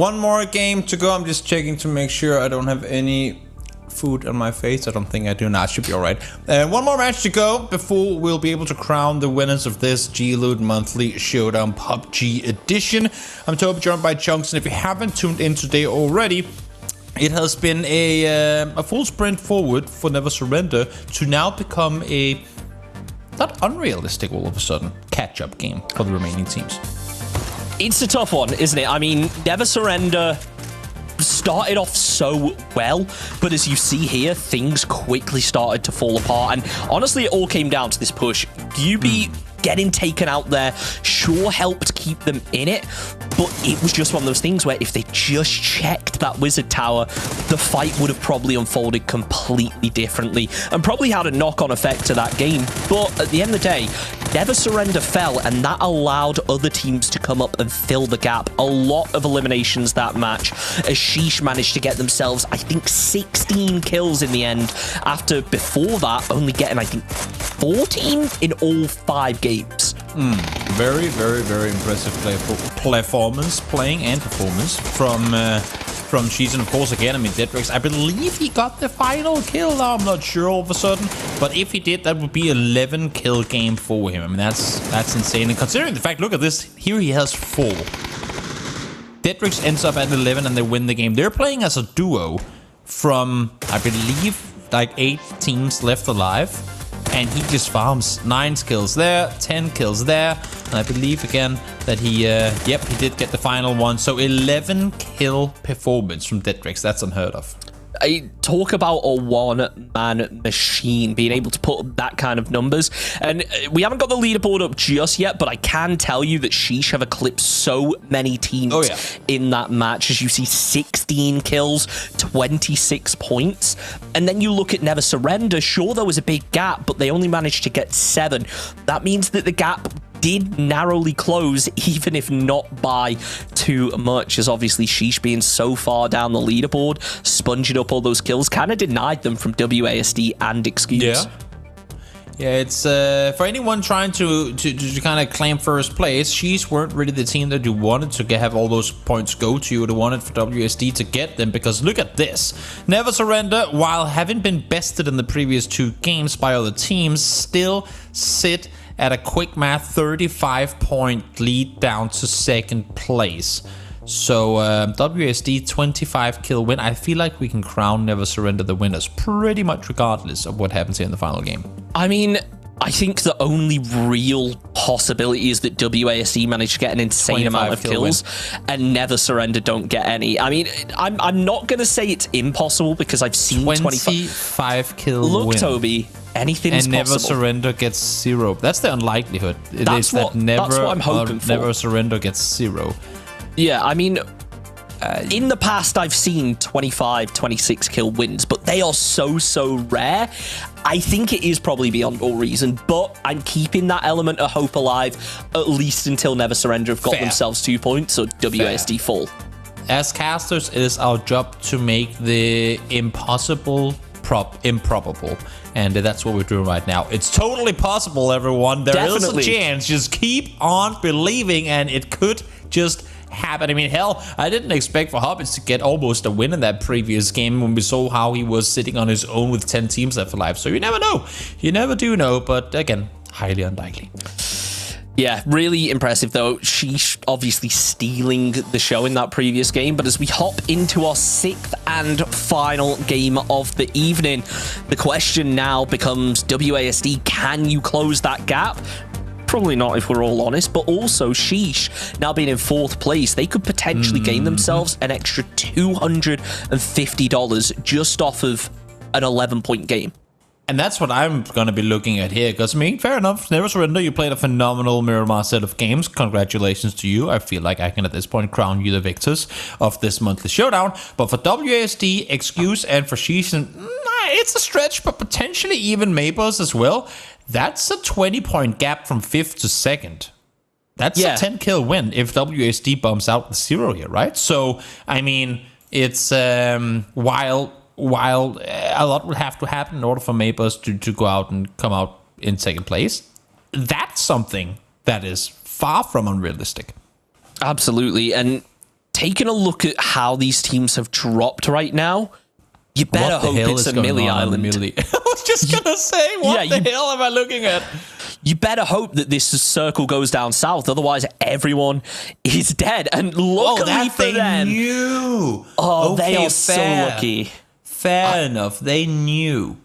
A: One more game to go. I'm just checking to make sure I don't have any food on my face. I don't think I do. Nah, it should be alright. One more match to go before we'll be able to crown the winners of this G-Loot Monthly Showdown PUBG edition. I'm Toby, joined by Chunks, and if you haven't tuned in today already, it has been a full sprint forward for Never Surrender to now become a, not unrealistic all of a sudden, catch-up game for the remaining teams.
B: It's a tough one, isn't it? I mean, Never Surrender started off so well, but as you see here, things quickly started to fall apart. And honestly, it all came down to this push. UB getting taken out there sure helped keep them in it, but it was just one of those things where if they just checked that wizard tower, the fight would have probably unfolded completely differently and probably had a knock-on effect to that game. But at the end of the day, Never Surrender fell, and that allowed other teams to come up and fill the gap. A lot of eliminations that match, as Sheesh managed to get themselves, I think, 16 kills in the end, after before that only getting, I think, 14 in all 5 games.
A: Very, very, very impressive performance from Sheesh, and of course, again, I mean, Deadrix, I believe he got the final kill now, I'm not sure all of a sudden, but if he did, that would be 11 kill game for him. I mean, that's insane, and considering the fact, look at this, here he has 4. Deadrix ends up at 11 and they win the game. They're playing as a duo from, I believe, like 8 teams left alive, and he just farms 9 kills there, 10 kills there, and I believe again that he he did get the final one. So 11 kill performance from Deadrix. That's unheard of.
B: I talk about a one-man machine being able to put up that kind of numbers, and we haven't got the leaderboard up just yet, but I can tell you that Sheesh have eclipsed so many teams in that match. As you see, 16 kills, 26 points, and then you look at Never Surrender. Sure, there was a big gap, but they only managed to get 7. That means that the gap did narrowly close, even if not by too much, as obviously Sheesh being so far down the leaderboard, sponging up all those kills, kind of denied them from WASD and Excuse.
A: Yeah, it's for anyone trying to kind of claim first place, Sheesh weren't really the team that you wanted to have all those points go to. You would have wanted for WSD to get them, because look at this. Never Surrender, while having been bested in the previous 2 games by other teams, still sit at a quick math 35-point lead down to 2nd place. So WSD 25 kill win. I feel like we can crown Never Surrender the winners pretty much regardless of what happens here in the final game.
B: I mean, I think the only real possibility is that WASD managed to get an insane amount of kills and Never Surrender don't get any. I mean, I'm not going to say it's impossible, because I've seen
A: 25 kill
B: win. Look,
A: win.
B: Toby, anything's
A: and Never
B: possible.
A: Surrender gets 0. That's the unlikelihood.
B: That's what I'm hoping for.
A: Never Surrender gets 0.
B: Yeah, I mean, in the past, I've seen 25, 26 kill wins, but they are so rare. I think it is probably beyond all reason, but I'm keeping that element of hope alive, at least until Never Surrender have got themselves 2 points, so WASD fall.
A: As casters, it is our job to make the impossible improbable, and that's what we're doing right now. It's totally possible, everyone. There is a chance. Just keep on believing, and it could just happen. I mean, hell, I didn't expect for Hobbits to get almost a win in that previous game when we saw how he was sitting on his own with 10 teams left alive. So you never know. You never do know, but again, highly unlikely.
B: Yeah, really impressive, though. Sheesh obviously stealing the show in that previous game. But as we hop into our 6th and final game of the evening, the question now becomes, WASD, can you close that gap? Probably not, if we're all honest, but also Sheesh, now being in 4th place, they could potentially gain themselves an extra $250 just off of an 11-point game.
A: And that's what I'm going to be looking at here, because, I mean, fair enough, Never Surrender, you played a phenomenal Miramar set of games. Congratulations to you. I feel like I can, at this point, crown you the victors of this monthly showdown. But for WASD, Excuse, and for Sheesh, it's a stretch, but potentially even Maples as well. That's a 20-point gap from 5th to 2nd. That's a 10-kill win if WASD bumps out with 0 here, right? So, I mean, it's while a lot would have to happen in order for Maples to go out and come out in 2nd place, that's something that is far from unrealistic.
B: Absolutely, and taking a look at how these teams have dropped right now, you better hope it's a Millie Island.
A: I was just gonna say, what the hell am I looking at?
B: You better hope that this circle goes down south, otherwise everyone is dead. And luckily for them,
A: knew.
B: Oh, okay, they are so lucky.
A: Fair enough, they knew.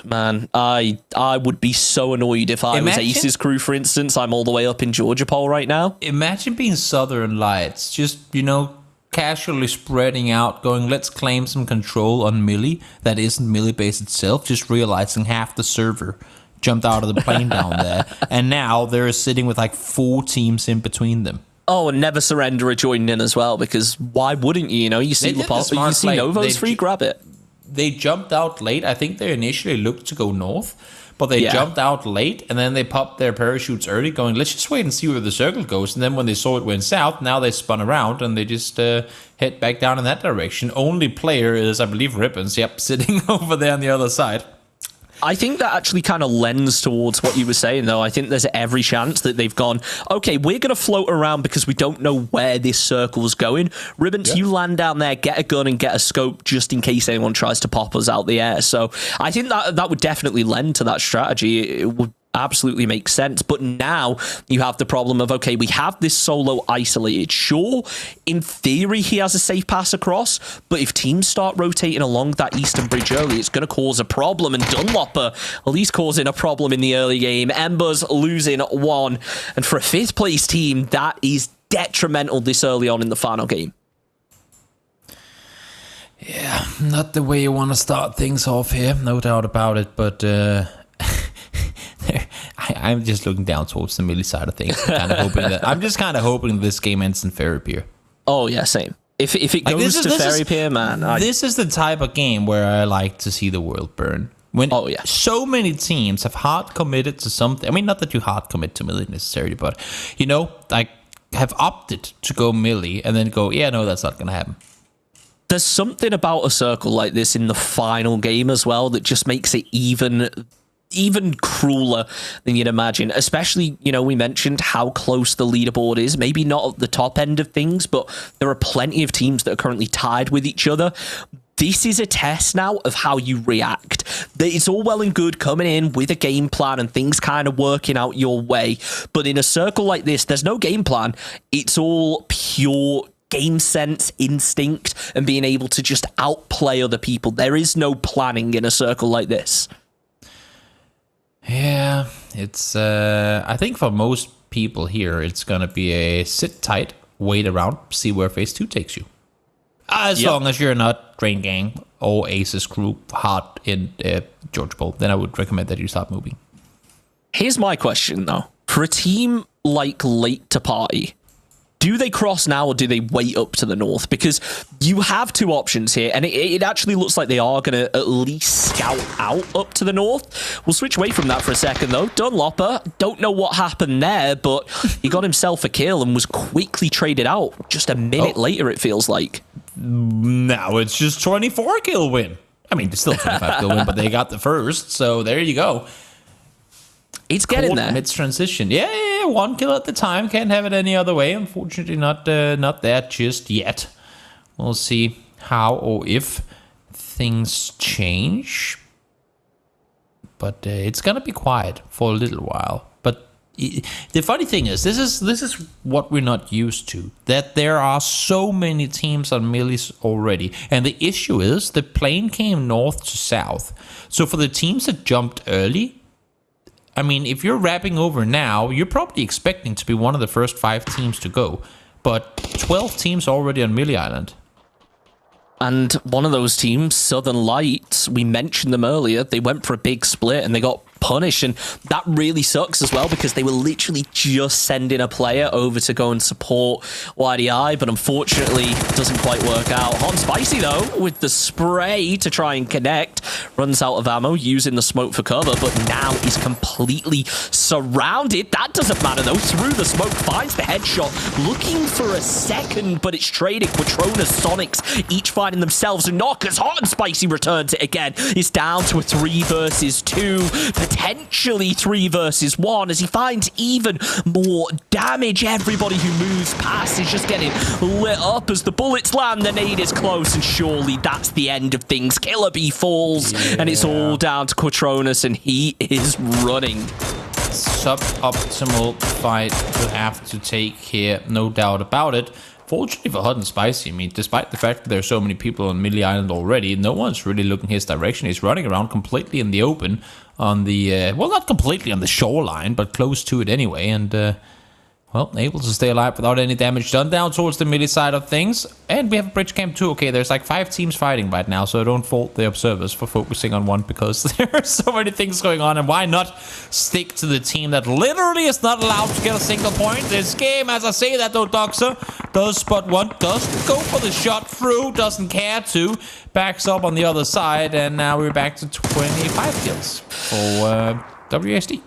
B: Man, I would be so annoyed if I was Ace's crew, for instance. I'm all the way up in Georgia Pole right now.
A: Imagine being Southern Lights, just, you know, casually spreading out, going, let's claim some control on Millie that isn't Millie base itself, just realizing half the server jumped out of the plane down there, and now they're sitting with like 4 teams in between them.
B: Oh, and Never Surrender are joining in as well, because why wouldn't you? You know, you see Novo's free, grab it.
A: They jumped out late. I think they initially looked to go north, but they jumped out late, and then they popped their parachutes early, going, let's just wait and see where the circle goes. And then when they saw it went south, now they spun around, and they just head back down in that direction. Only player is, I believe, Ribbons, sitting over there on the other side.
B: I think that actually kind of lends towards what you were saying, though. I think there's every chance that they've gone, okay, we're going to float around because we don't know where this circle's going. Ribbons, you land down there, get a gun and get a scope just in case anyone tries to pop us out the air. So I think that would definitely lend to that strategy. It would absolutely makes sense. But now you have the problem of, okay, we have this solo isolated. Sure, in theory, he has a safe pass across, but if teams start rotating along that eastern bridge early, it's going to cause a problem. And Dunlopper, well, he's causing a problem in the early game. Embers losing 1. And for a 5th place team, that is detrimental this early on in the final game.
A: Yeah, not the way you want to start things off here, no doubt about it, but I'm just looking down towards the Millie side of things. I'm just kind of hoping this game ends in Fairy Pier.
B: Oh, yeah, same. If it goes to Fairy Pier, man.
A: This is the type of game where I like to see the world burn. When so many teams have hard committed to something. I mean, not that you hard commit to Millie necessarily, but, you know, like, have opted to go Millie and then go, yeah, no, that's not going to happen.
B: There's something about a circle like this in the final game as well that just makes it even crueler than you'd imagine. Especially, you know, we mentioned how close the leaderboard is. Maybe not at the top end of things, but there are plenty of teams that are currently tied with each other. This is a test now of how you react. It's all well and good coming in with a game plan and things kind of working out your way. But in a circle like this, there's no game plan. It's all pure game sense, instinct, and being able to just outplay other people. There is no planning in a circle like this.
A: Yeah, it's, I think for most people here, it's going to be a sit tight, wait around, see where phase 2 takes you. As long as you're not Drain Gang or Ace's crew hard in Georgia Bowl, then I would recommend that you start moving.
B: Here's my question, though. For a team like Late to Party, do they cross now or do they wait up to the north? Because you have 2 options here, and it actually looks like they are going to at least scout out up to the north. We'll switch away from that for a second, though. Dunlopper, don't know what happened there, but he got himself a kill and was quickly traded out just a minute later, it feels like.
A: Now it's just 24 kill win. I mean, it's still 25 kill win, but they got the first, so there you go.
B: It's getting there.
A: It's transition. Yeah, 1 kill at the time. Can't have it any other way. Unfortunately, not there just yet. We'll see how or if things change. But it's gonna be quiet for a little while. But the funny thing is, this is what we're not used to. That there are so many teams on Millies already, and the issue is the plane came north to south. So for the teams that jumped early, I mean, if you're wrapping over now, you're probably expecting to be one of the first 5 teams to go. But 12 teams already on Millie Island.
B: And one of those teams, Southern Lights, we mentioned them earlier. They went for a big split and they got punished. And that really sucks as well because they were literally just sending a player over to go and support YDI. But unfortunately, it doesn't quite work out. Hot and Spicy, though, with the spray to try and connect. Runs out of ammo, using the smoke for cover. But now he's completely surrounded. That doesn't matter, though. Through the smoke, finds the headshot. Looking for a second, but it's traded. Quatronas, Sonics, each finding themselves a knock as Hot and Spicy returns it again. It's down to a 3 versus 2. potentially 3 versus 1 as he finds even more damage. Everybody who moves past is just getting lit up as the bullets land. The nade is close, and surely that's the end of things. Killer Bee falls, and it's all down to Quatronus, and he is running.
A: Suboptimal fight to have to take here, no doubt about it. Fortunately for Hot and Spicy, I mean, despite the fact that there are so many people on Millie Island already, no one's really looking his direction. He's running around completely in the open on the, well, not completely on the shoreline, but close to it anyway, and, well, able to stay alive without any damage done down towards the Millie side of things. And we have a bridge camp too. Okay, there's like 5 teams fighting right now, so I don't fault the observers for focusing on one because there are so many things going on. And why not stick to the team that literally is not allowed to get a single point this game? As I say that though, Doxer does spot one, doesn't go for the shot through, doesn't care to, backs up on the other side, and now we're back to 25 kills for WASD.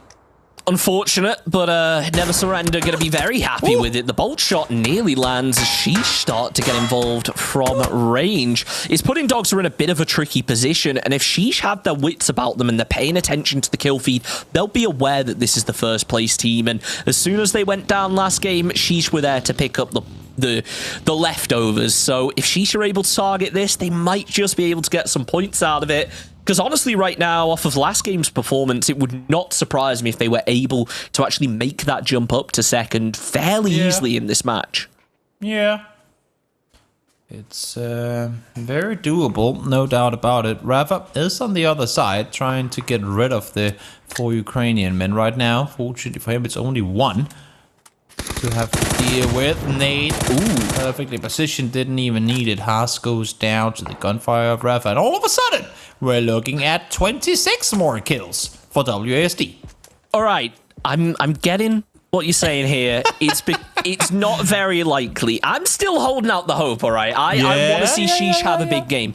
B: Unfortunate, but Never Surrender going to be very happy with it. The bolt shot nearly lands as Sheesh start to get involved from range. It's putting Dogs in a bit of a tricky position, and if Sheesh have their wits about them and they're paying attention to the kill feed, they'll be aware that this is the first place team, and as soon as they went down last game, Sheesh were there to pick up the leftovers. So if Sheesh are able to target this, they might just be able to get some points out of it. Because honestly, right now, off of last game's performance, it would not surprise me if they were able to actually make that jump up to second fairly easily in this match. Yeah.
A: It's very doable, no doubt about it. Rafa is on the other side, trying to get rid of the 4 Ukrainian men right now. Fortunately for him, it's only 1 to have to deal with. Nade, perfectly positioned, didn't even need it. Haas goes down to the gunfire of Rafa, and all of a sudden, we're looking at 26 more kills for WASD.
B: All right, I'm getting what you're saying here. It's not very likely. I'm still holding out the hope, all right? I want to see Sheesh have a big game.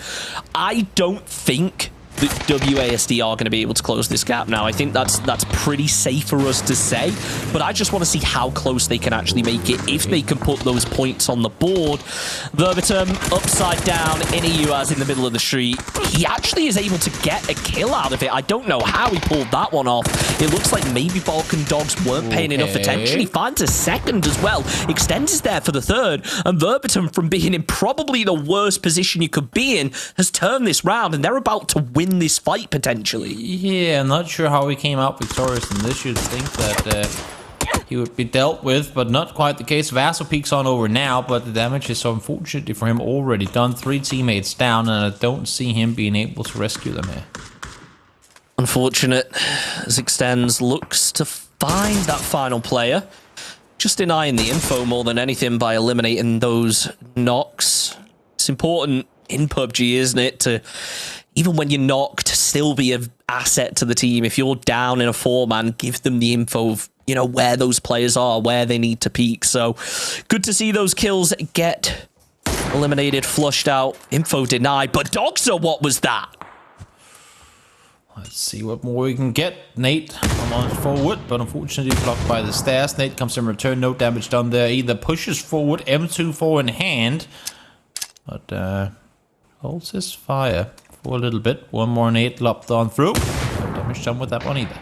B: I don't think that WASD are going to be able to close this gap now. I think that's pretty safe for us to say, but I just want to see how close they can actually make it if they can put those points on the board. Verbatim, upside down, Inuaz in the middle of the street. He actually is able to get a kill out of it. I don't know how he pulled that one off. It looks like maybe Balkan Dogs weren't paying enough attention. He finds a second as well. Extends is there for the third, and Verbatim, from being in probably the worst position you could be in, has turned this round, and they're about to win this fight potentially.
A: Yeah, I'm not sure how he came out victorious in this. You'd think that he would be dealt with, but not quite the case. Vaso peeks on over now, but the damage is, unfortunately for him, already done. 3 teammates down, and I don't see him being able to rescue them here.
B: Unfortunate, as Extends looks to find that final player. Just denying the info more than anything by eliminating those knocks. It's important in PUBG, isn't it, to, even when you're knocked, still be an asset to the team. If you're down in a 4-man, give them the info of, you know, where those players are, where they need to peak. So good to see those kills get eliminated, flushed out, info denied. But Dogser, what was that?
A: Let's see what more we can get. Nate come on forward, but unfortunately blocked by the stairs. Nate comes in return, no damage done there either. Pushes forward, M24 in hand, but holds his fire for a little bit. One more Nate lopped on through. No damage done with that one either.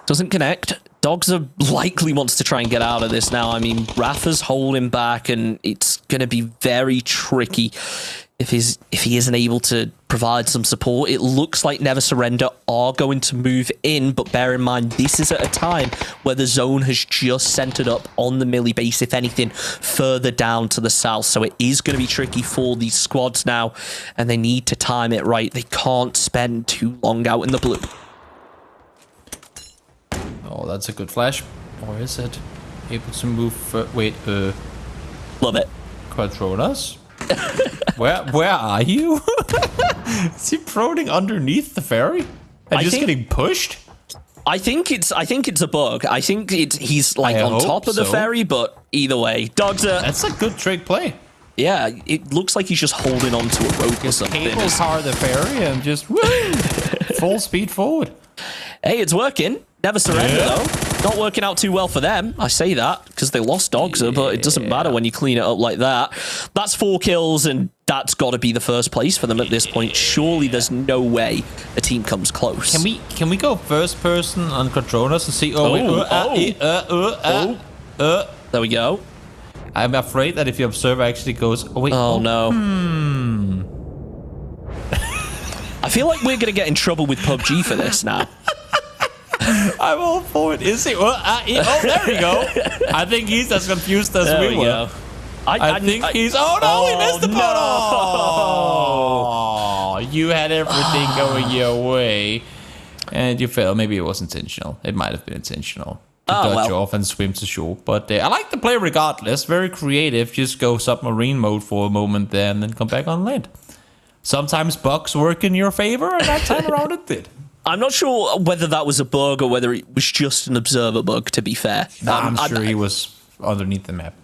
B: Doesn't connect. Dogser likely wants to try and get out of this now. I mean, Rafa's holding back, and it's going to be very tricky if he isn't able to provide some support. It looks like Never Surrender are going to move in, but bear in mind, this is at a time where the zone has just centered up on the Millie base, if anything, further down to the south. So it is going to be tricky for these squads now, and they need to time it right. They can't spend too long out in the blue.
A: Oh, that's a good flash. Or is it? Able to move... wait,
B: Love it.
A: Quatronus? Where are you? Is he proning underneath the ferry? And just getting pushed?
B: I think it's a bug. I think he's like on top of the ferry, but either way, Dogser.
A: That's a good trick play.
B: Yeah, it looks like he's just holding on to a rope or something.
A: Cable car the ferry and just woo, full speed forward.
B: Hey, it's working. Never Surrender though. Not working out too well for them. I say that because they lost Dogser, but it doesn't matter when you clean it up like that. That's 4 kills, and that's got to be the first place for them at this point. Surely there's no way a team comes close.
A: Can we go first person on controllers and see?
B: There we go.
A: I'm afraid that if your observer actually goes,
B: no. I feel like we're gonna get in trouble with PUBG for this now.
A: I'm all for it. Is he? There we go. I think he's as confused as we were. I think he's. Oh no, he missed the putt. Oh, you had everything going your way, and you failed. Maybe it was intentional. It might have been intentional. To dodge off and swim to shore. But I like the play regardless. Very creative. Just go submarine mode for a moment there and then come back on land. Sometimes bugs work in your favor, and that time around it did.
B: I'm not sure whether that was a bug or whether it was just an observer bug, to be fair.
A: I'm sure he was underneath the map.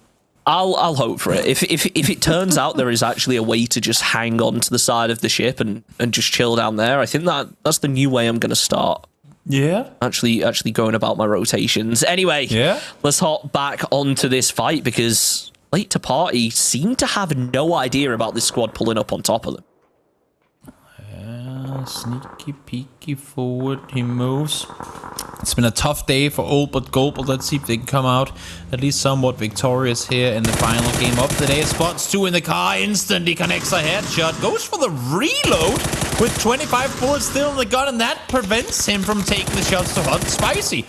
B: I'll hope for it. If it turns out there is actually a way to just hang on to the side of the ship and just chill down there, I think that's the new way I'm going to start.
A: Yeah.
B: Actually going about my rotations. Anyway, let's hop back onto this fight because Late to Party seemed to have no idea about this squad pulling up on top of them.
A: Sneaky peeky forward, he moves. It's been a tough day for Old but Gold, but let's see if they can come out at least somewhat victorious here in the final game of the day. Spots 2 in the car, instantly connects a headshot, goes for the reload with 25 bullets still in the gun, and that prevents him from taking the shots to Hot and Spicy.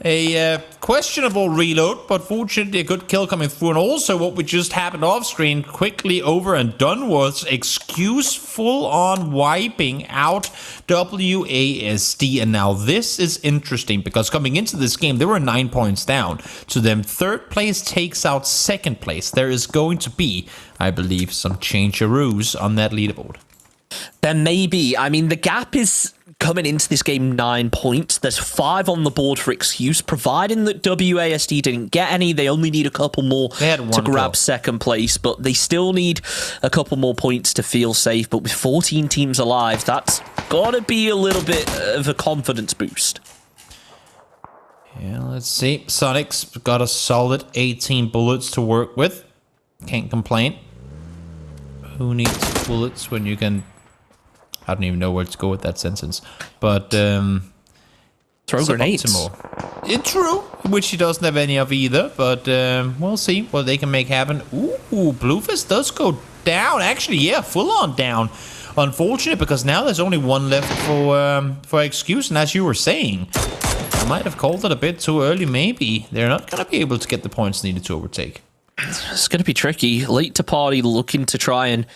A: A questionable reload, but fortunately a good kill coming through. And also what we just happened off screen, quickly over and done with, excuse full on wiping out WASD. And now this is interesting because coming into this game, they were 9 points down. To them, third place takes out second place. There is going to be, I believe, some changearoos on that leaderboard.
B: There may be. I mean, the gap is coming into this game 9 points. There's 5 on the board for excuse, providing that WASD didn't get any. They only need a couple more to grab second place, but they still need a couple more points to feel safe. But with 14 teams alive, that's got to be a little bit of a confidence boost.
A: Yeah, let's see. Sonic's got a solid 18 bullets to work with. Can't complain. Who needs bullets when you can... I don't even know where to go with that sentence. But,
B: throw grenades.
A: It's true, which he doesn't have any of either. But we'll see what they can make happen. Ooh, Bluefist does go down. Actually, yeah, full on down. Unfortunate, because now there's only one left for excuse. And as you were saying, I might have called it a bit too early, maybe. They're not going to be able to get the points needed to overtake.
B: It's going to be tricky. Late to Party looking to try and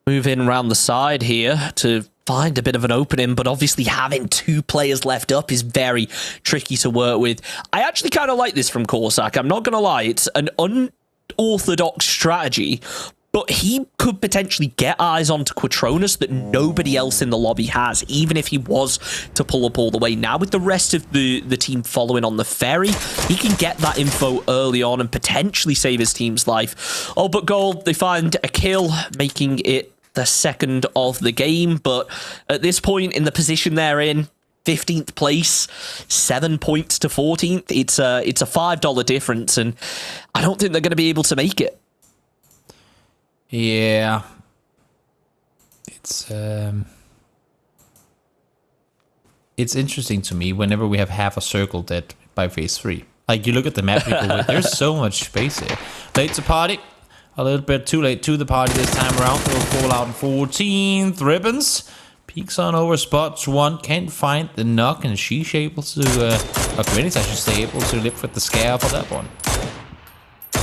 B: move in around the side here to find a bit of an opening, but obviously having 2 players left up is very tricky to work with. I actually kind of like this from Corsac. I'm not going to lie. It's an unorthodox strategy, but he could potentially get eyes onto Quatronus that nobody else in the lobby has, even if he was to pull up all the way. Now with the rest of the team following on the ferry, he can get that info early on and potentially save his team's life. Oh, but Gold, they find a kill, making it the second of the game. But at this point in the position they're in, 15th place, 7 points to 14th. It's a $5 difference, and I don't think they're going to be able to make it.
A: Yeah, it's interesting to me whenever we have half a circle dead by phase 3. Like, you look at the map, you go, there's so much space here. Late to Party, a little bit too late to the party this time around. They'll fall out in 14th. Ribbons peeks on over spots 1, can't find the knock, and she's able to, Grenades, I should say, able to live with the scare for that one.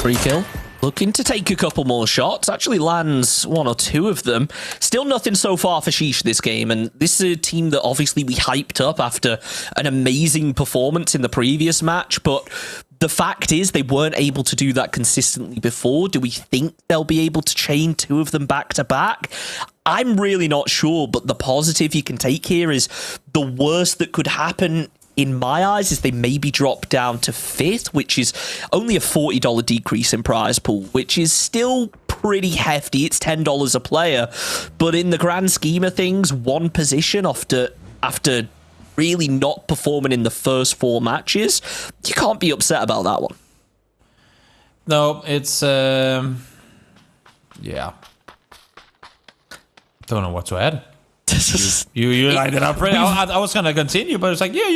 B: Free kill. Looking to take a couple more shots. Actually lands 1 or 2 of them. Still nothing so far for Sheesh this game. And this is a team that obviously we hyped up after an amazing performance in the previous match. But the fact is they weren't able to do that consistently before. Do we think they'll be able to chain 2 of them back to back? I'm really not sure. But the positive you can take here is the worst that could happen in my eyes is they maybe drop down to 5th, which is only a $40 decrease in prize pool, which is still pretty hefty. It's $10 a player, but in the grand scheme of things, 1 position after really not performing in the first 4 matches, you can't be upset about that one.
A: No, it's yeah. Don't know what to add. You lined it up pretty. I was gonna continue, but it's like, yeah,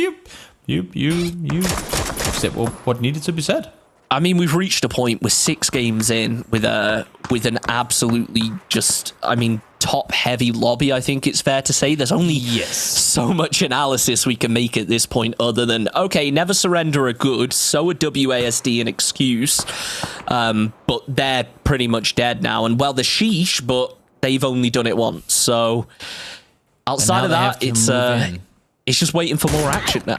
A: you said what needed to be said.
B: I mean, we've reached a point. We're 6 games in with an absolutely just, I mean, top-heavy lobby, I think it's fair to say. There's only so much analysis we can make at this point other than, okay, Never Surrender are good, so are WASD an excuse, but they're pretty much dead now. And, well, they're sheesh, but they've only done it once. So, outside of that, it's just waiting for more action now.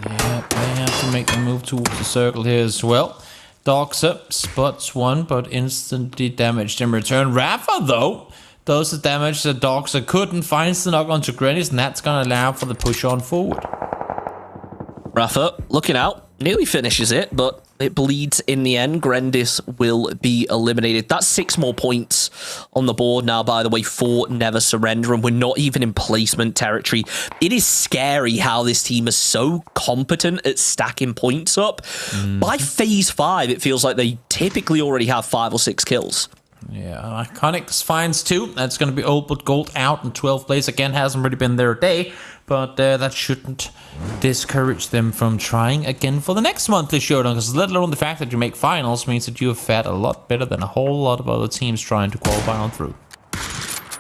A: Yeah, they have to make the move towards the circle here as well. Doxa spots one, but instantly damaged in return. Rafa, though, does the damage that Doxa couldn't. Finds the knock onto Grennies, and that's going to allow for the push on forward.
B: Rafa, looking out. Nearly finishes it, but it bleeds in the end. Grendis will be eliminated. That's 6 more points on the board now, by the way, for Never Surrender, and we're not even in placement territory. It is scary how this team is so competent at stacking points up. By phase 5, it feels like they typically already have 5 or 6 kills.
A: Yeah, Iconics finds 2. That's going to be old but gold out in 12th place. Again, hasn't really been their day, but that shouldn't discourage them from trying again for the next monthly showdown, because let alone the fact that you make finals means that you have fared a lot better than a whole lot of other teams trying to qualify on through.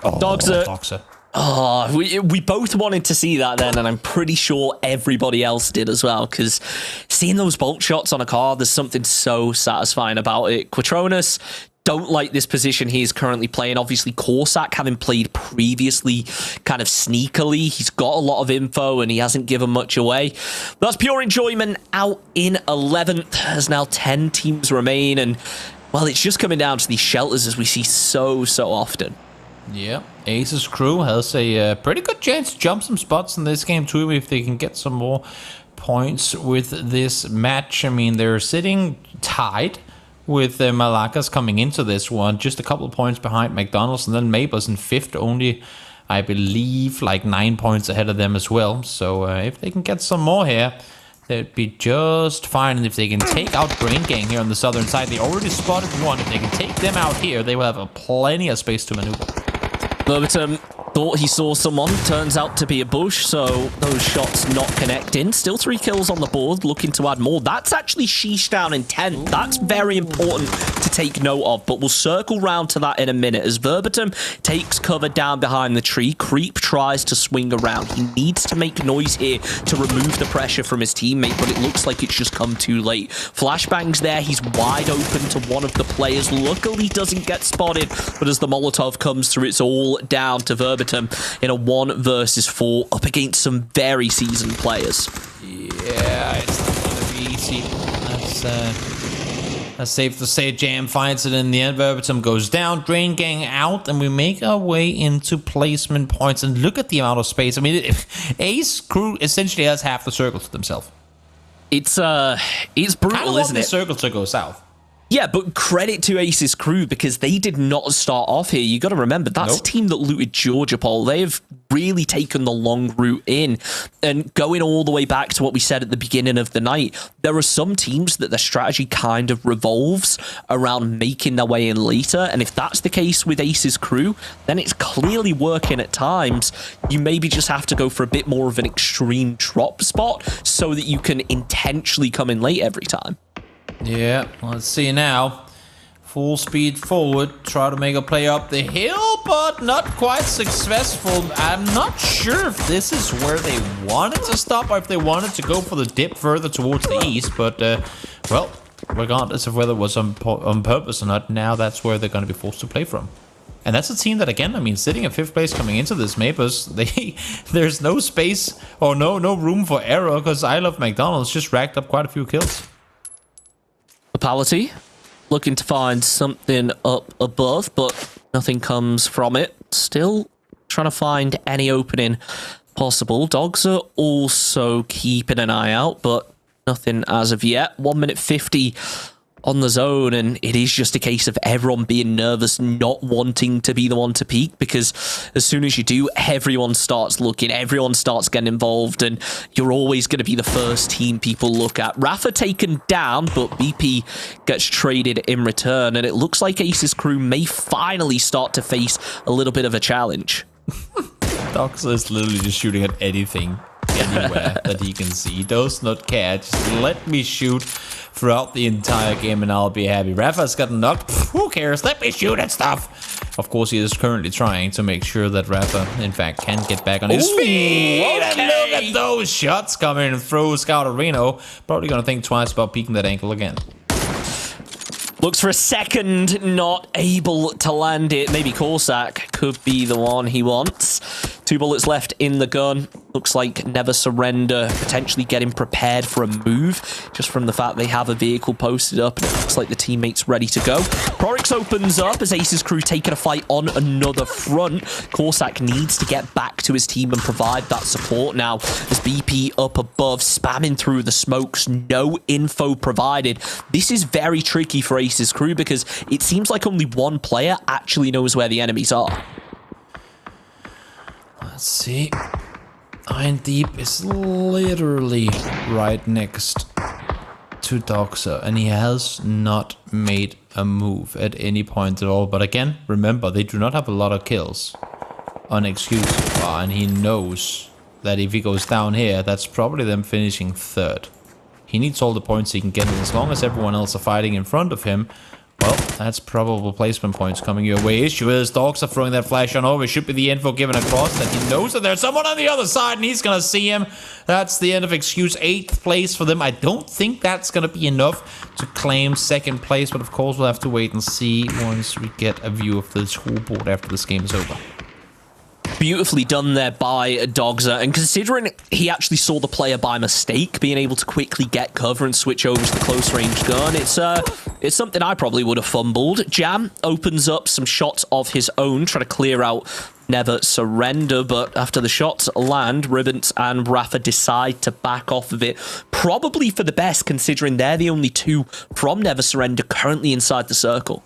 B: Doxa. Oh, we both wanted to see that then, and I'm pretty sure everybody else did as well, because seeing those bolt shots on a car, there's something so satisfying about it. Quatronus, don't like this position he is currently playing. Obviously, Corsac, having played previously kind of sneakily, he's got a lot of info and he hasn't given much away. That's Pure Enjoyment out in 11th. There's now 10 teams remain, and, well, it's just coming down to these shelters as we see so often.
A: Yeah, Ace's crew has a pretty good chance to jump some spots in this game too if they can get some more points with this match. I mean, they're sitting tied with Malakas coming into this one, just a couple of points behind McDonald's, and then Maples in 5th, only, I believe, like 9 points ahead of them as well. So if they can get some more here, they'd be just fine. And if they can take out Brain Gang here on the southern side, they already spotted one. If they can take them out here, they will have plenty of space to maneuver.
B: Burberton thought he saw someone, turns out to be a bush, so those shots not connecting. Still 3 kills on the board, looking to add more. That's actually sheesh down in 10th. That's very important to take note of, but we'll circle round to that in a minute as Verbatim takes cover down behind the tree. Creep tries to swing around. He needs to make noise here to remove the pressure from his teammate, but it looks like it's just come too late. Flashbang's there. He's wide open to one of the players. Luckily doesn't get spotted, but as the Molotov comes through, it's all down to Verbatim in a 1 versus 4 up against some very seasoned players.
A: Yeah, it's not going to be easy. That's safe to say. Jam finds it in the end. Verbatim goes down. Drain Gang out, and we make our way into placement points. And look at the amount of space. I mean, Ace crew essentially has half the circle to themselves.
B: It's brutal, isn't it?
A: The circle to go south.
B: Yeah, but credit to Ace's crew because they did not start off here. You got to remember, that's a team that looted Georgia Pole. They've really taken the long route in. And going all the way back to what we said at the beginning of the night, there are some teams that their strategy kind of revolves around making their way in later. And if that's the case with Ace's crew, then it's clearly working at times. You maybe just have to go for a bit more of an extreme drop spot so that you can intentionally come in late every time.
A: Yeah, let's see now. Full speed forward, try to make a play up the hill, but not quite successful. I'm not sure if this is where they wanted to stop or if they wanted to go for the dip further towards the east, but, well, regardless of whether it was on purpose or not, now that's where they're going to be forced to play from. And that's a team that, again, I mean, sitting at 5th place coming into this Maples, there's no space or no room for error because I Love McDonald's just racked up quite a few kills.
B: Pality looking to find something up above, but nothing comes from it. Still trying to find any opening possible. Dogs are also keeping an eye out, but nothing as of yet. 1 minute 50 on the zone, and it is just a case of everyone being nervous, not wanting to be the one to peek, because as soon as you do, everyone starts looking, everyone starts getting involved, and you're always going to be the first team people look at. Rafa taken down, but BP gets traded in return, and it looks like Ace's crew may finally start to face a little bit of a challenge.
A: Doxa is literally just shooting at anything, anywhere that he can see. He does not care. Just let me shoot throughout the entire game and I'll be happy. Rafa's gotten knocked. Who cares? Let me shoot at stuff. Of course, he is currently trying to make sure that Rafa, in fact, can get back on his feet. Okay. And look at those shots coming through Scout Reno. Probably going to think twice about peeking that ankle again.
B: Looks for a second, not able to land it. Maybe Corsac could be the one he wants. 2 bullets left in the gun. Looks like Never Surrender potentially getting prepared for a move, just from the fact they have a vehicle posted up, and it looks like the teammate's ready to go. Prorix opens up as Ace's crew taking a fight on another front. Corsac needs to get back to his team and provide that support now, as BP up above, spamming through the smokes, no info provided. This is very tricky for Ace's crew because it seems like only one player actually knows where the enemies are.
A: Let's see. Iron Deep is literally right next to Doxa, and he has not made a move at any point at all. But again, remember, they do not have a lot of kills on Excuse, and he knows that if he goes down here, that's probably them finishing third. He needs all the points he can get, and as long as everyone else are fighting in front of him, well, that's probable placement points coming your way. Issue is dogs are throwing that flash on over. It should be the info given across that he knows that there's someone on the other side and he's going to see him. That's the end of Excuse. 8th place for them. I don't think that's going to be enough to claim 2nd place, but of course we'll have to wait and see once we get a view of the scoreboard after this game is over.
B: Beautifully done there by Dogza, and considering he actually saw the player by mistake, being able to quickly get cover and switch over to the close range gun, it's something I probably would have fumbled. Jam opens up some shots of his own, trying to clear out Never Surrender, but after the shots land, Ribbons and Rafa decide to back off of it, probably for the best, considering they're the only 2 from Never Surrender currently inside the circle.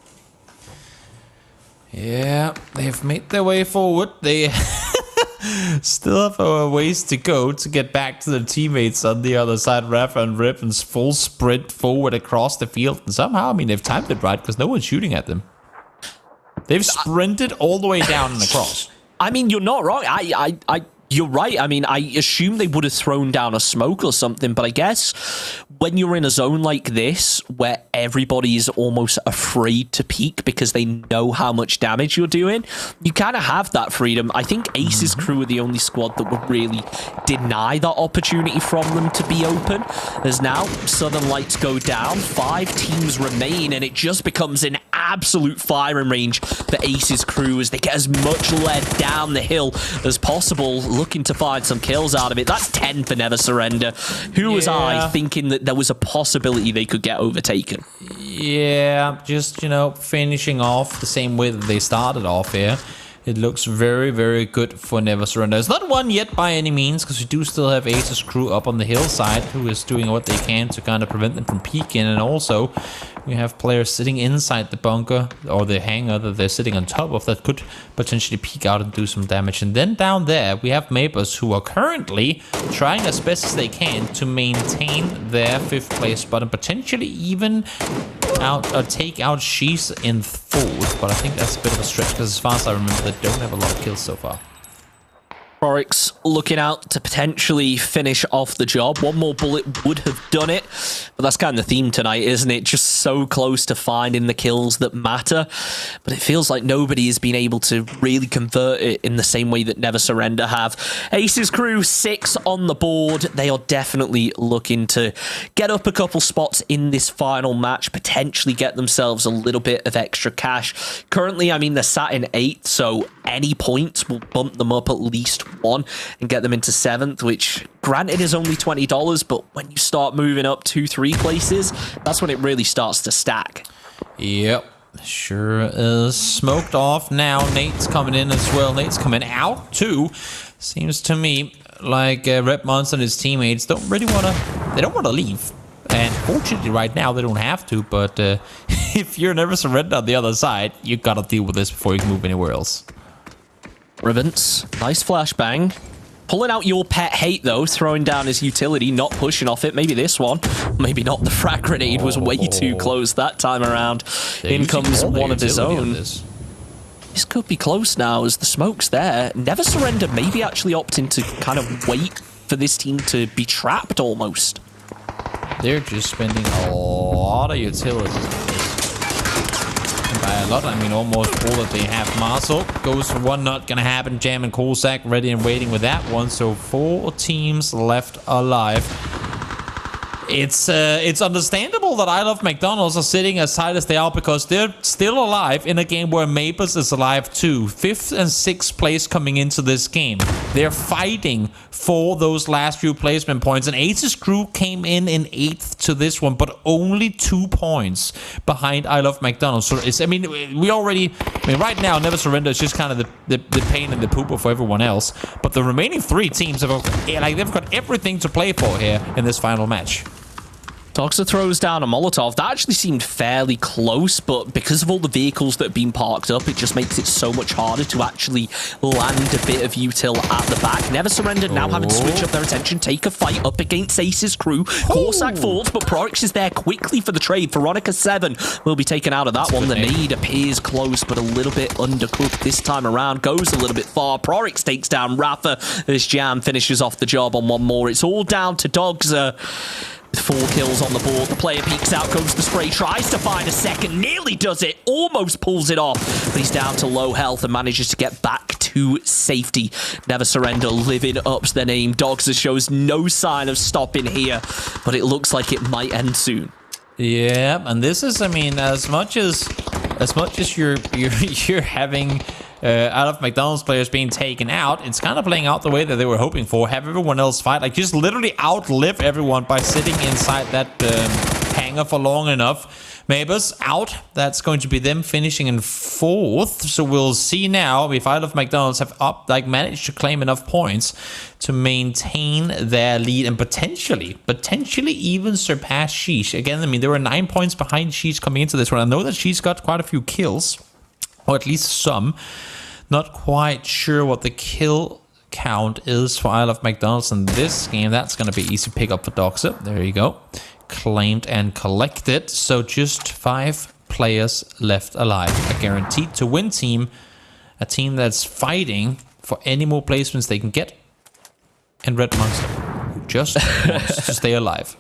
A: Yeah, they've made their way forward. They still have a ways to go to get back to their teammates on the other side. Rafa and Ribbons full sprint forward across the field. And somehow, I mean, they've timed it right because no one's shooting at them. They've sprinted all the way down and across.
B: I mean, you're not wrong. You're right. I mean, I assume they would have thrown down a smoke or something, but I guess when you're in a zone like this, where everybody is almost afraid to peek because they know how much damage you're doing, you kind of have that freedom. I think Ace's crew are the only squad that would really deny that opportunity from them to be open. As now, Southern Lights go down, 5 teams remain, and it just becomes an absolute firing range for Ace's crew as they get as much lead down the hill as possible, looking to find some kills out of it. That's 10 for Never Surrender. Who was I thinking that there was a possibility they could get overtaken?
A: Yeah, just, you know, finishing off the same way that they started off here. It looks very, very good for Never Surrender. It's not won yet by any means, because we do still have Ace's crew up on the hillside who is doing what they can to kind of prevent them from peeking. And also, we have players sitting inside the bunker or the hangar that they're sitting on top of that could potentially peek out and do some damage. And then down there, we have Mapers who are currently trying as best as they can to maintain their 5th place spot and potentially even take out She's in 4th, but I think that's a bit of a stretch because as far as I remember, they don't have a lot of kills so far.
B: Prorix looking out to potentially finish off the job. One more bullet would have done it, but that's kind of the theme tonight, isn't it? Just so close to finding the kills that matter, but it feels like nobody has been able to really convert it in the same way that Never Surrender have. Ace's crew 6 on the board. They are definitely looking to get up a couple spots in this final match, potentially get themselves a little bit of extra cash. Currently, I mean, they're sat in 8th, so any points will bump them up at least 1 and get them into 7th, which granted is only $20, but when you start moving up 2-3 places, that's when it really starts to stack.
A: Yep, sure is. Smoked off now. Nate's coming in as well. Nate's coming out too. Seems to me like Red Monster and his teammates don't really want to leave. And fortunately, right now, they don't have to. But if you're Never Surrender on the other side, you gotta deal with this before you can move anywhere else.
B: Rivens, nice flashbang. Pulling out your pet hate, though, throwing down his utility, not pushing off it. Maybe this one. Maybe not. The frag grenade was way too close that time around. In comes one of his own. This could be close now as the smoke's there. Never Surrender maybe actually opting to kind of wait for this team to be trapped almost.
A: They're just spending a lot of utility. And by a lot, I mean almost all that they have. Marcel goes for one, not gonna happen. Jam and Kozak ready and waiting with that one. So 4 teams left alive. It's understandable that I Love McDonald's are sitting as tight as they are because they're still alive in a game where Maples is alive too. 5th and 6th place coming into this game. They're fighting for those last few placement points. And Ace's crew came in 8th to this one, but only 2 points behind I Love McDonald's. So it's, I mean, right now, Never Surrender is just kind of the pain and the pooper for everyone else. But the remaining 3 teams have they've got everything to play for here in this final match.
B: Doxa throws down a Molotov. That actually seemed fairly close, but because of all the vehicles that have been parked up, it just makes it so much harder to actually land a bit of util at the back. Never Surrendered now having to switch up their attention, take a fight up against Ace's crew. Corsac falls, but Prorix is there quickly for the trade. Veronica 7 will be taken out of that one. The nade appears close, but a little bit undercooked this time around. Goes a little bit far. Prorix takes down Rafa. This Jam finishes off the job on one more. It's all down to Doxa. With 4 kills on the board, the player peeks out, goes the spray, tries to find a second, nearly does it, almost pulls it off, but he's down to low health and manages to get back to safety. Never Surrender living up to their name. Doxa shows no sign of stopping here, but it looks like it might end soon.
A: Yeah, and this is, I mean, as much as you're having out of McDonald's players being taken out, it's kind of playing out the way that they were hoping for. Have everyone else fight, like just literally outlive everyone by sitting inside that hangar for long enough. Mabus out. That's going to be them finishing in 4th. So we'll see now if I Love McDonald's have managed to claim enough points to maintain their lead and potentially even surpass Sheesh. Again, I mean, there were 9 points behind Sheesh coming into this one. I know that she's got quite a few kills, or at least some. Not quite sure what the kill count is for I Love McDonald's in this game. That's going to be easy pick up for Doxa. There you go. Claimed and collected. So just 5 players left alive. A guaranteed to win team. A team that's fighting for any more placements they can get. And Red Monster, who just wants to stay alive.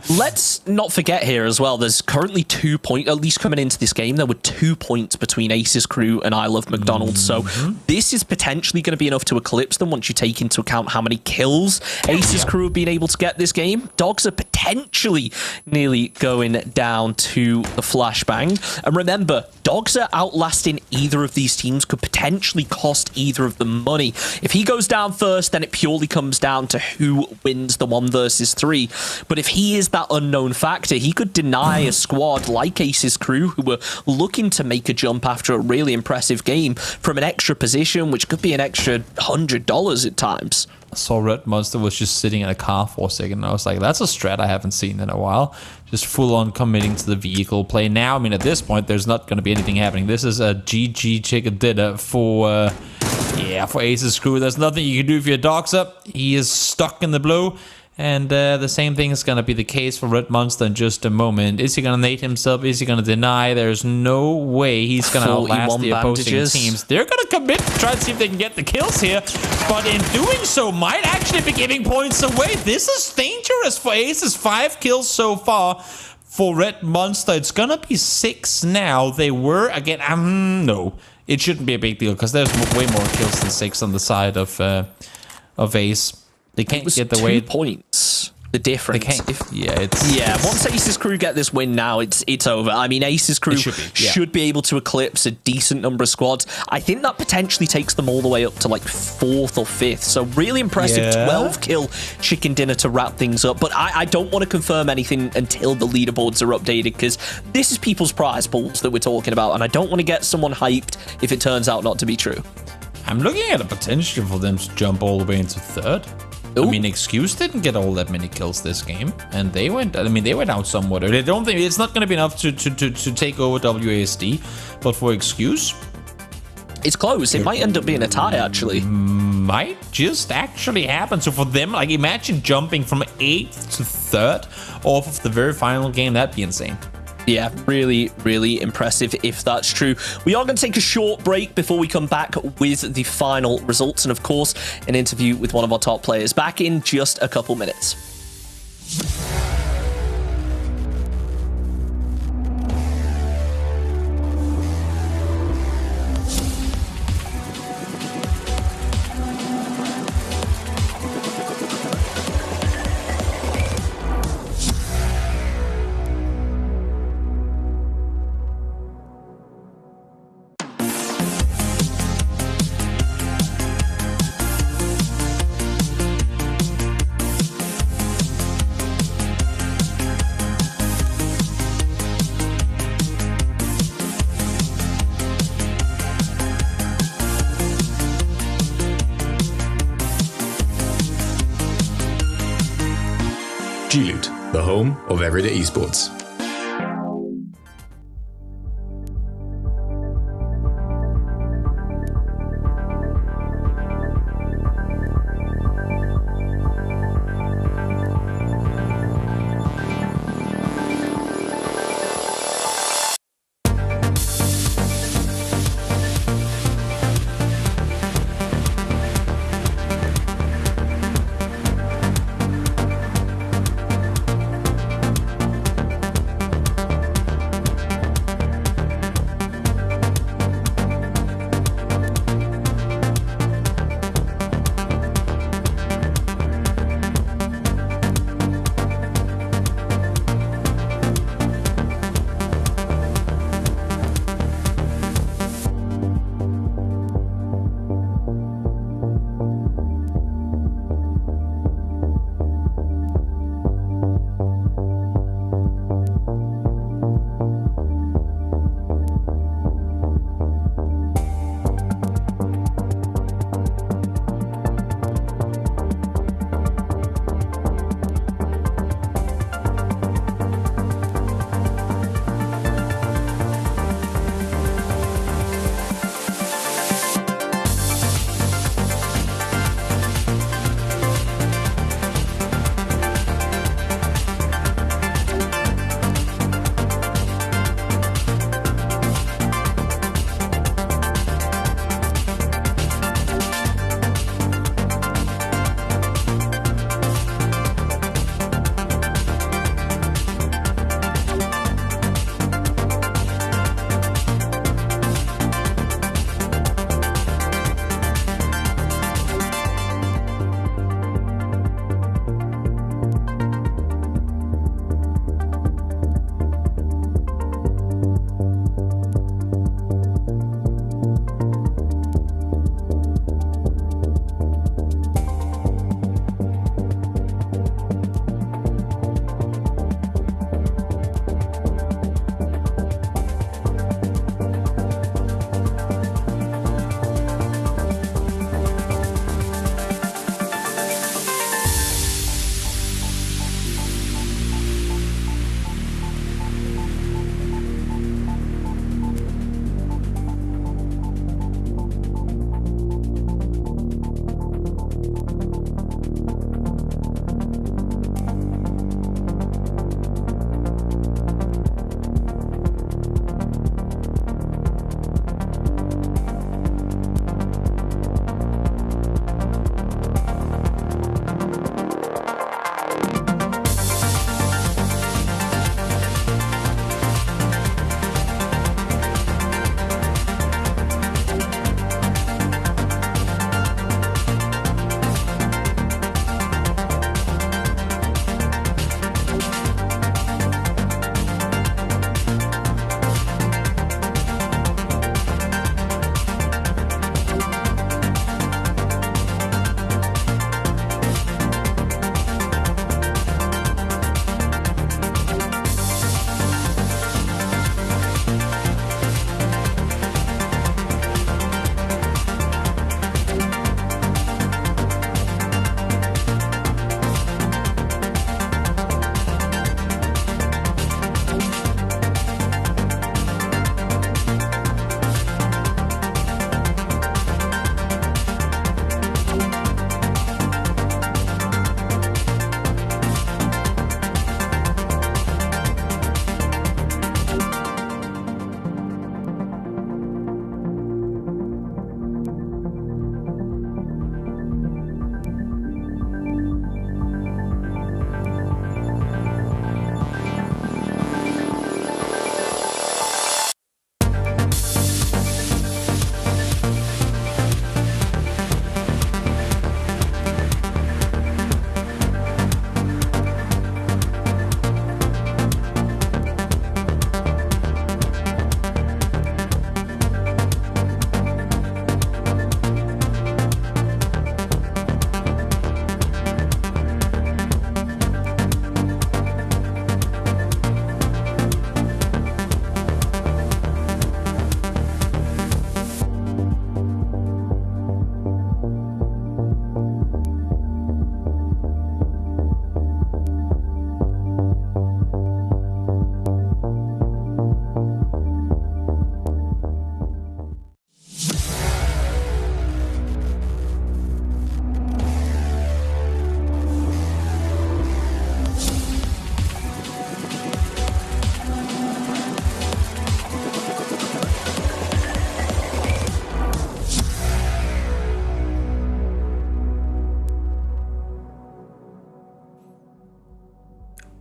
B: Let's not forget here as well, there's currently 2 points, at least coming into this game, there were 2 points between Ace's crew and I Love McDonald's. So this is potentially going to be enough to eclipse them once you take into account how many kills Ace's crew have been able to get this game. Dogs are potentially nearly going down to the flashbang. And remember, Dogs are outlasting either of these teams could potentially cost either of them money. If he goes down first, then it purely comes down to who wins the 1 versus 3. But if he is that unknown factor, he could deny a squad like Ace's crew, who were looking to make a jump after a really impressive game, from an extra position, which could be an extra $100 at times.
A: I saw Red Monster was just sitting in a car for a second, and I was like, that's a strat I haven't seen in a while. Just full on committing to the vehicle play. Now, I mean, at this point, there's not going to be anything happening. This is a GG chicken dinner for Ace's crew. There's nothing you can do if your dog's up. He is stuck in the blue. And the same thing is going to be the case for Red Monster in just a moment. Is he going to nade himself? Is he going to deny? There's no way he's going to outlast the opposing teams. They're going to commit to try to see if they can get the kills here. But in doing so, might actually be giving points away. This is dangerous for Ace's. 5 kills so far for Red Monster. It's going to be 6 now. They were, again, no. It shouldn't be a big deal because there's way more kills than 6 on the side of Ace. They can't get the way
B: 2 points. The difference.
A: They can't.
B: Once Ace's crew get this win now, it's over. I mean, Ace's crew should be able to eclipse a decent number of squads. I think that potentially takes them all the way up to like 4th or 5th. So really impressive 12 kill chicken dinner to wrap things up. But I don't want to confirm anything until the leaderboards are updated, because this is people's prize pools that we're talking about, and I don't want to get someone hyped if it turns out not to be true.
A: I'm looking at a potential for them to jump all the way into 3rd. I mean, Excuse didn't get all that many kills this game, and they went. I mean, they went out somewhat. I don't think it's not going to be enough to take over WASD, but for Excuse,
B: it's close. It might end up being a tie, actually.
A: Might just actually happen. So for them, like, imagine jumping from 8th to 3rd off of the very final game. That'd be insane.
B: Yeah, really, really impressive if that's true. We are going to take a short break before we come back with the final results and, of course, an interview with one of our top players. Back in just a couple minutes.
C: G-Loot, the home of everyday esports.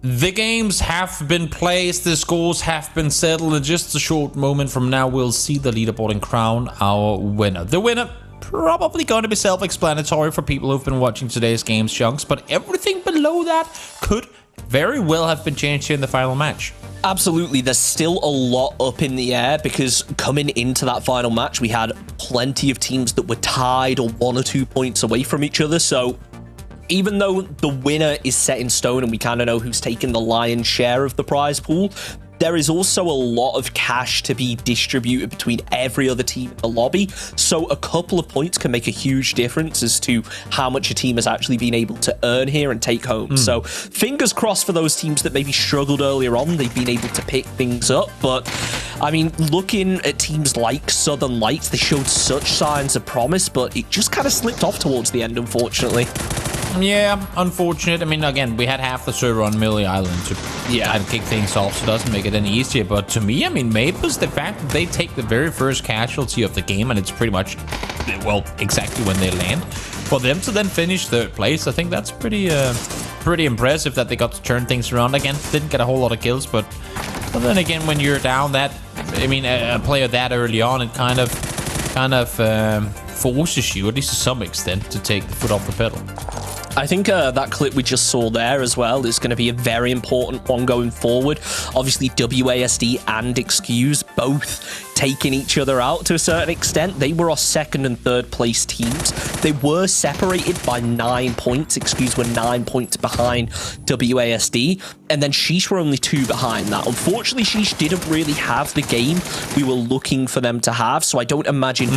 A: The games have been placed, the scores have been settled. In just a short moment from now, we'll see the leaderboard and crown our winner. The winner, probably going to be self-explanatory for people who've been watching today's games chunks, but everything below that could very well have been changed here in the final match.
B: Absolutely, there's still a lot up in the air because coming into that final match, we had plenty of teams that were tied or 1 or 2 points away from each other, so even though the winner is set in stone and we kind of know who's taking the lion's share of the prize pool, there is also a lot of cash to be distributed between every other team in the lobby. So a couple of points can make a huge difference as to how much a team has actually been able to earn here and take home. So fingers crossed for those teams that maybe struggled earlier on. They've been able to pick things up. But I mean, looking at teams like Southern Lights, they showed such signs of promise, but it just kind of slipped off towards the end, unfortunately.
A: Yeah, unfortunate. I mean, again, we had half the server on Millie Island to kick things off, so it doesn't make it any easier. But to me, I mean, Maples, the fact that they take the very first casualty of the game, and it's pretty much, well, exactly when they land, for them to then finish third place, I think that's pretty impressive that they got to turn things around. Again, didn't get a whole lot of kills, but then again, when you're down that, I mean, a player that early on, it kind of forces you, at least to some extent, to take the foot off the pedal.
B: I think that clip we just saw there as well is going to be a very important one going forward. Obviously, WASD and Excuse both taking each other out to a certain extent. They were our second and third place teams. They were separated by 9 points. Excuse were 9 points behind WASD. And then Sheesh were only 2 behind that. Unfortunately, Sheesh didn't really have the game we were looking for them to have. So I don't imagine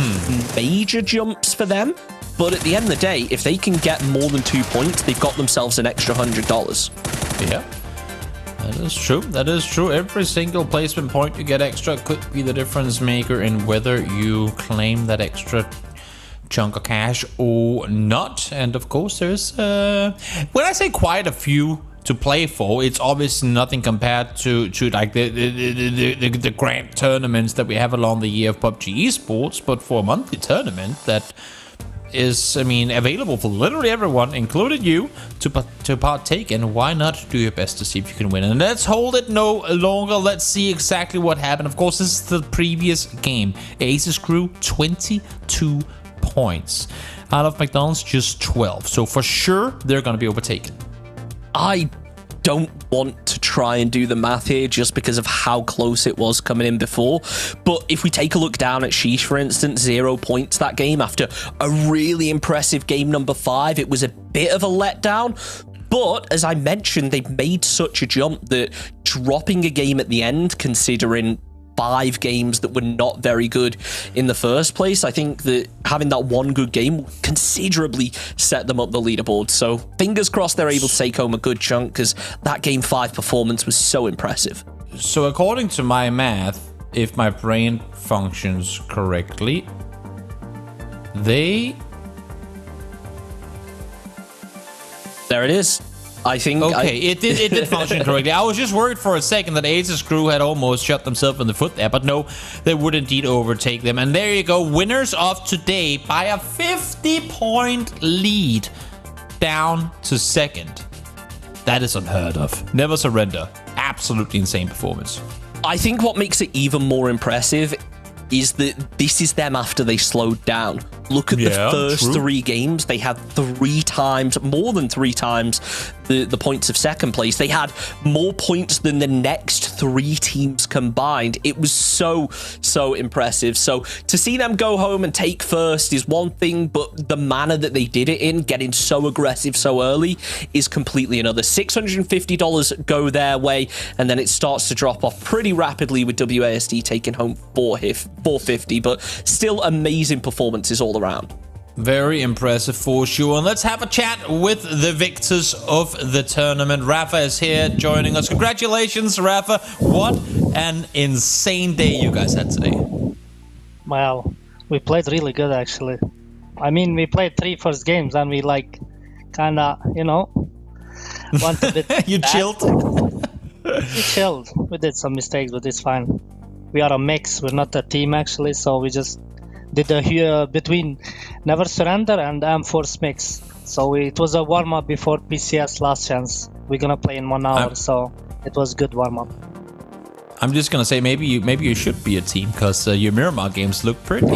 B: major jumps for them. But at the end of the day, if they can get more than 2 points, they've got themselves an extra $100.
A: Yeah, that is true. That is true. Every single placement point you get extra could be the difference maker in whether you claim that extra chunk of cash or not. And of course, there's when I say quite a few to play for, it's obviously nothing compared to like the grand tournaments that we have along the year of PUBG esports. But for a monthly tournament that is, I mean, available for literally everyone, including you, to partake in. Why not do your best to see if you can win? And let's hold it no longer. Let's see exactly what happened. Of course, this is the previous game. Aces Crew, 22 points. Out of McDonald's, just 12. So for sure, they're going to be overtaken.
B: I don't want to try and do the math here just because of how close it was coming in before. But if we take a look down at Sheesh, for instance, 0 points that game after a really impressive game number 5. It was a bit of a letdown. But as I mentioned, they've made such a jump that dropping a game at the end, considering 5 games that were not very good in the first place, I think that having that one good game will considerably set them up the leaderboard. So fingers crossed they're able to take home a good chunk, because that game 5 performance was so impressive.
A: So according to my math, if my brain functions correctly, there
B: it is. I think
A: it did function correctly. I was just worried for a second that Aces Crew had almost shot themselves in the foot there, but no, they would indeed overtake them. And there you go, winners of today by a 50-point lead down to second. That is unheard of. Never surrender. Absolutely insane performance.
B: I think what makes it even more impressive is that this is them after they slowed down. Look at the first 3 games. They had 3 times, more than 3 times the points of second place. They had more points than the next 3 teams combined. It was so impressive. So to see them go home and take first is one thing, but the manner that they did it in, getting so aggressive so early, is completely another. $650 go their way, and then it starts to drop off pretty rapidly with WASD taking home $450, but still amazing performances all around.
A: Very impressive for sure. And let's have a chat with the victors of the tournament. Rafa is here joining us. Congratulations, Rafa. What an insane day you guys had today.
D: Well, we played really good, actually. I mean, we played 3 first games and we kind of, went a bit
A: You chilled?
D: We chilled. We did some mistakes, but it's fine. We are a mix. We're not a team, actually, so we just did the between Never Surrender and M-Force mix. So it was a warm-up before PCS last chance. We're gonna play in 1 hour, so it was good warm-up.
A: I'm just gonna say maybe you should be a team, because your Miramar games look pretty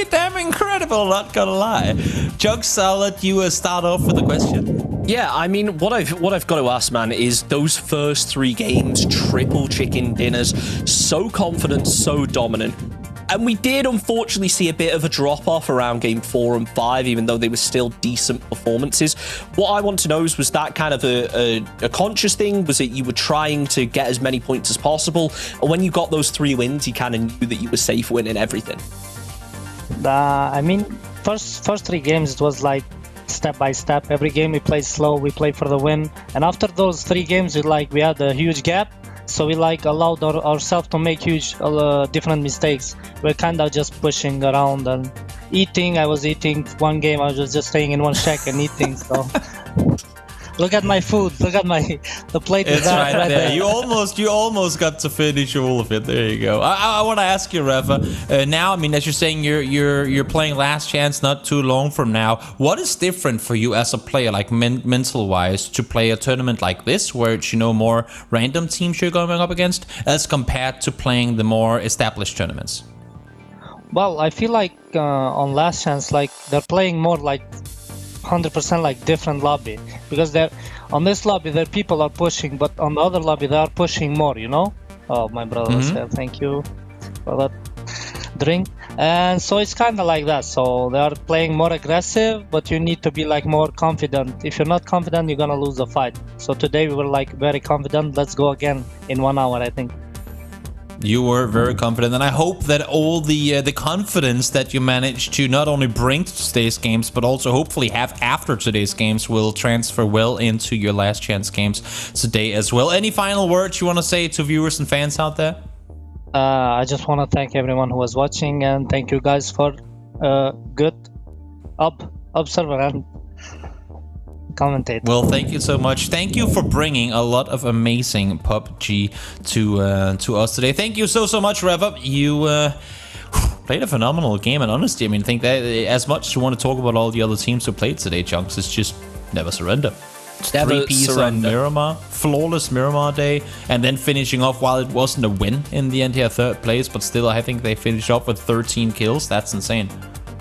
A: damn incredible. Not gonna lie. Jugs, I'll let you start off with a question.
B: Yeah, I mean, what I've got to ask, man, is those first 3 games, triple chicken dinners, so confident, so dominant. And we did, unfortunately, see a bit of a drop-off around game 4 and 5, even though they were still decent performances. What I want to know is, was that kind of a conscious thing? Was it you were trying to get as many points as possible? Or when you got those 3 wins, you kind of knew that you were safe winning everything?
D: I mean, first 3 games, it was like step by step. Every game we played slow, we played for the win. And after those 3 games, we had a huge gap. So we allowed ourselves to make huge different mistakes. We're kind of just pushing around and eating. I was eating one game. I was just staying in one shack and eating. So look at my food. Look at the plate.
A: It's right there. You almost got to finish all of it. There you go. I want to ask you, Reva. Now, I mean, as you're saying, you're playing Last Chance not too long from now. What is different for you as a player, like mental wise, to play a tournament like this, where it's more random teams you're going up against, as compared to playing the more established tournaments?
D: Well, I feel like on Last Chance, they're playing more 100% different lobby, because they're on this lobby their people are pushing, but on the other lobby they are pushing more, Oh, my brother was here. Thank you for that drink. And so it's kind of like that. So they are playing more aggressive, but you need to be more confident. If you're not confident, you're gonna lose the fight. So today we were very confident. Let's go again in 1 hour, I think.
A: You were very confident, and I hope that all the confidence that you managed to not only bring to today's games, but also hopefully have after today's games, will transfer well into your Last Chance games today as well. Any final words you want to say to viewers and fans out there?
D: I just want to thank everyone who was watching, and thank you guys for good observer and commentate.
A: Well, thank you so much. Thank you for bringing a lot of amazing PUBG to us today. Thank you so much, Reva. You played a phenomenal game, and honestly, I mean, I think that as much as you want to talk about all the other teams who played today, Chunks, it's just never surrender.
B: Never
A: 3-piece on Miramar, flawless Miramar day, and then finishing off, while it wasn't a win in the end here, 3rd place, but still I think they finished off with 13 kills. That's insane.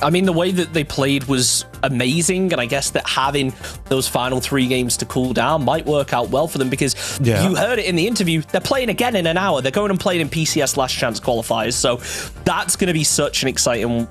B: I mean, the way that they played was amazing, and I guess that having those final 3 games to cool down might work out well for them, because you heard it in the interview, they're playing again in an hour. They're going and playing in PCS Last Chance qualifiers, so that's going to be such an exciting,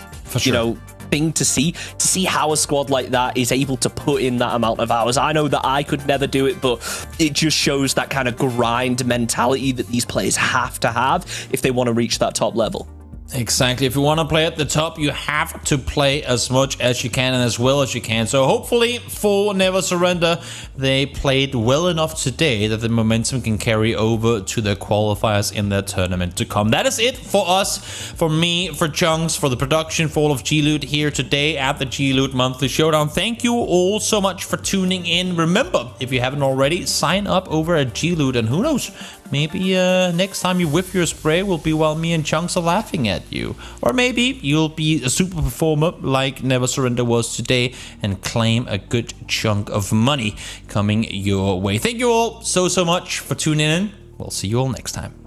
B: thing to see how a squad like that is able to put in that amount of hours. I know that I could never do it, but it just shows that kind of grind mentality that these players have to have if they want to reach that top level.
A: Exactly. If you want to play at the top, you have to play as much as you can and as well as you can. So hopefully for Never Surrender, they played well enough today that the momentum can carry over to the qualifiers in the tournament to come. That is it for us, for me, for Chunks, for the production, for all of G-Loot here today at the G-Loot Monthly Showdown. Thank you all so much for tuning in. Remember, if you haven't already, sign up over at G-Loot, and who knows, maybe next time you whiff your spray will be while me and Chunks are laughing at you. Or maybe you'll be a super performer like Never Surrender was today and claim a good chunk of money coming your way. Thank you all so much for tuning in. We'll see you all next time.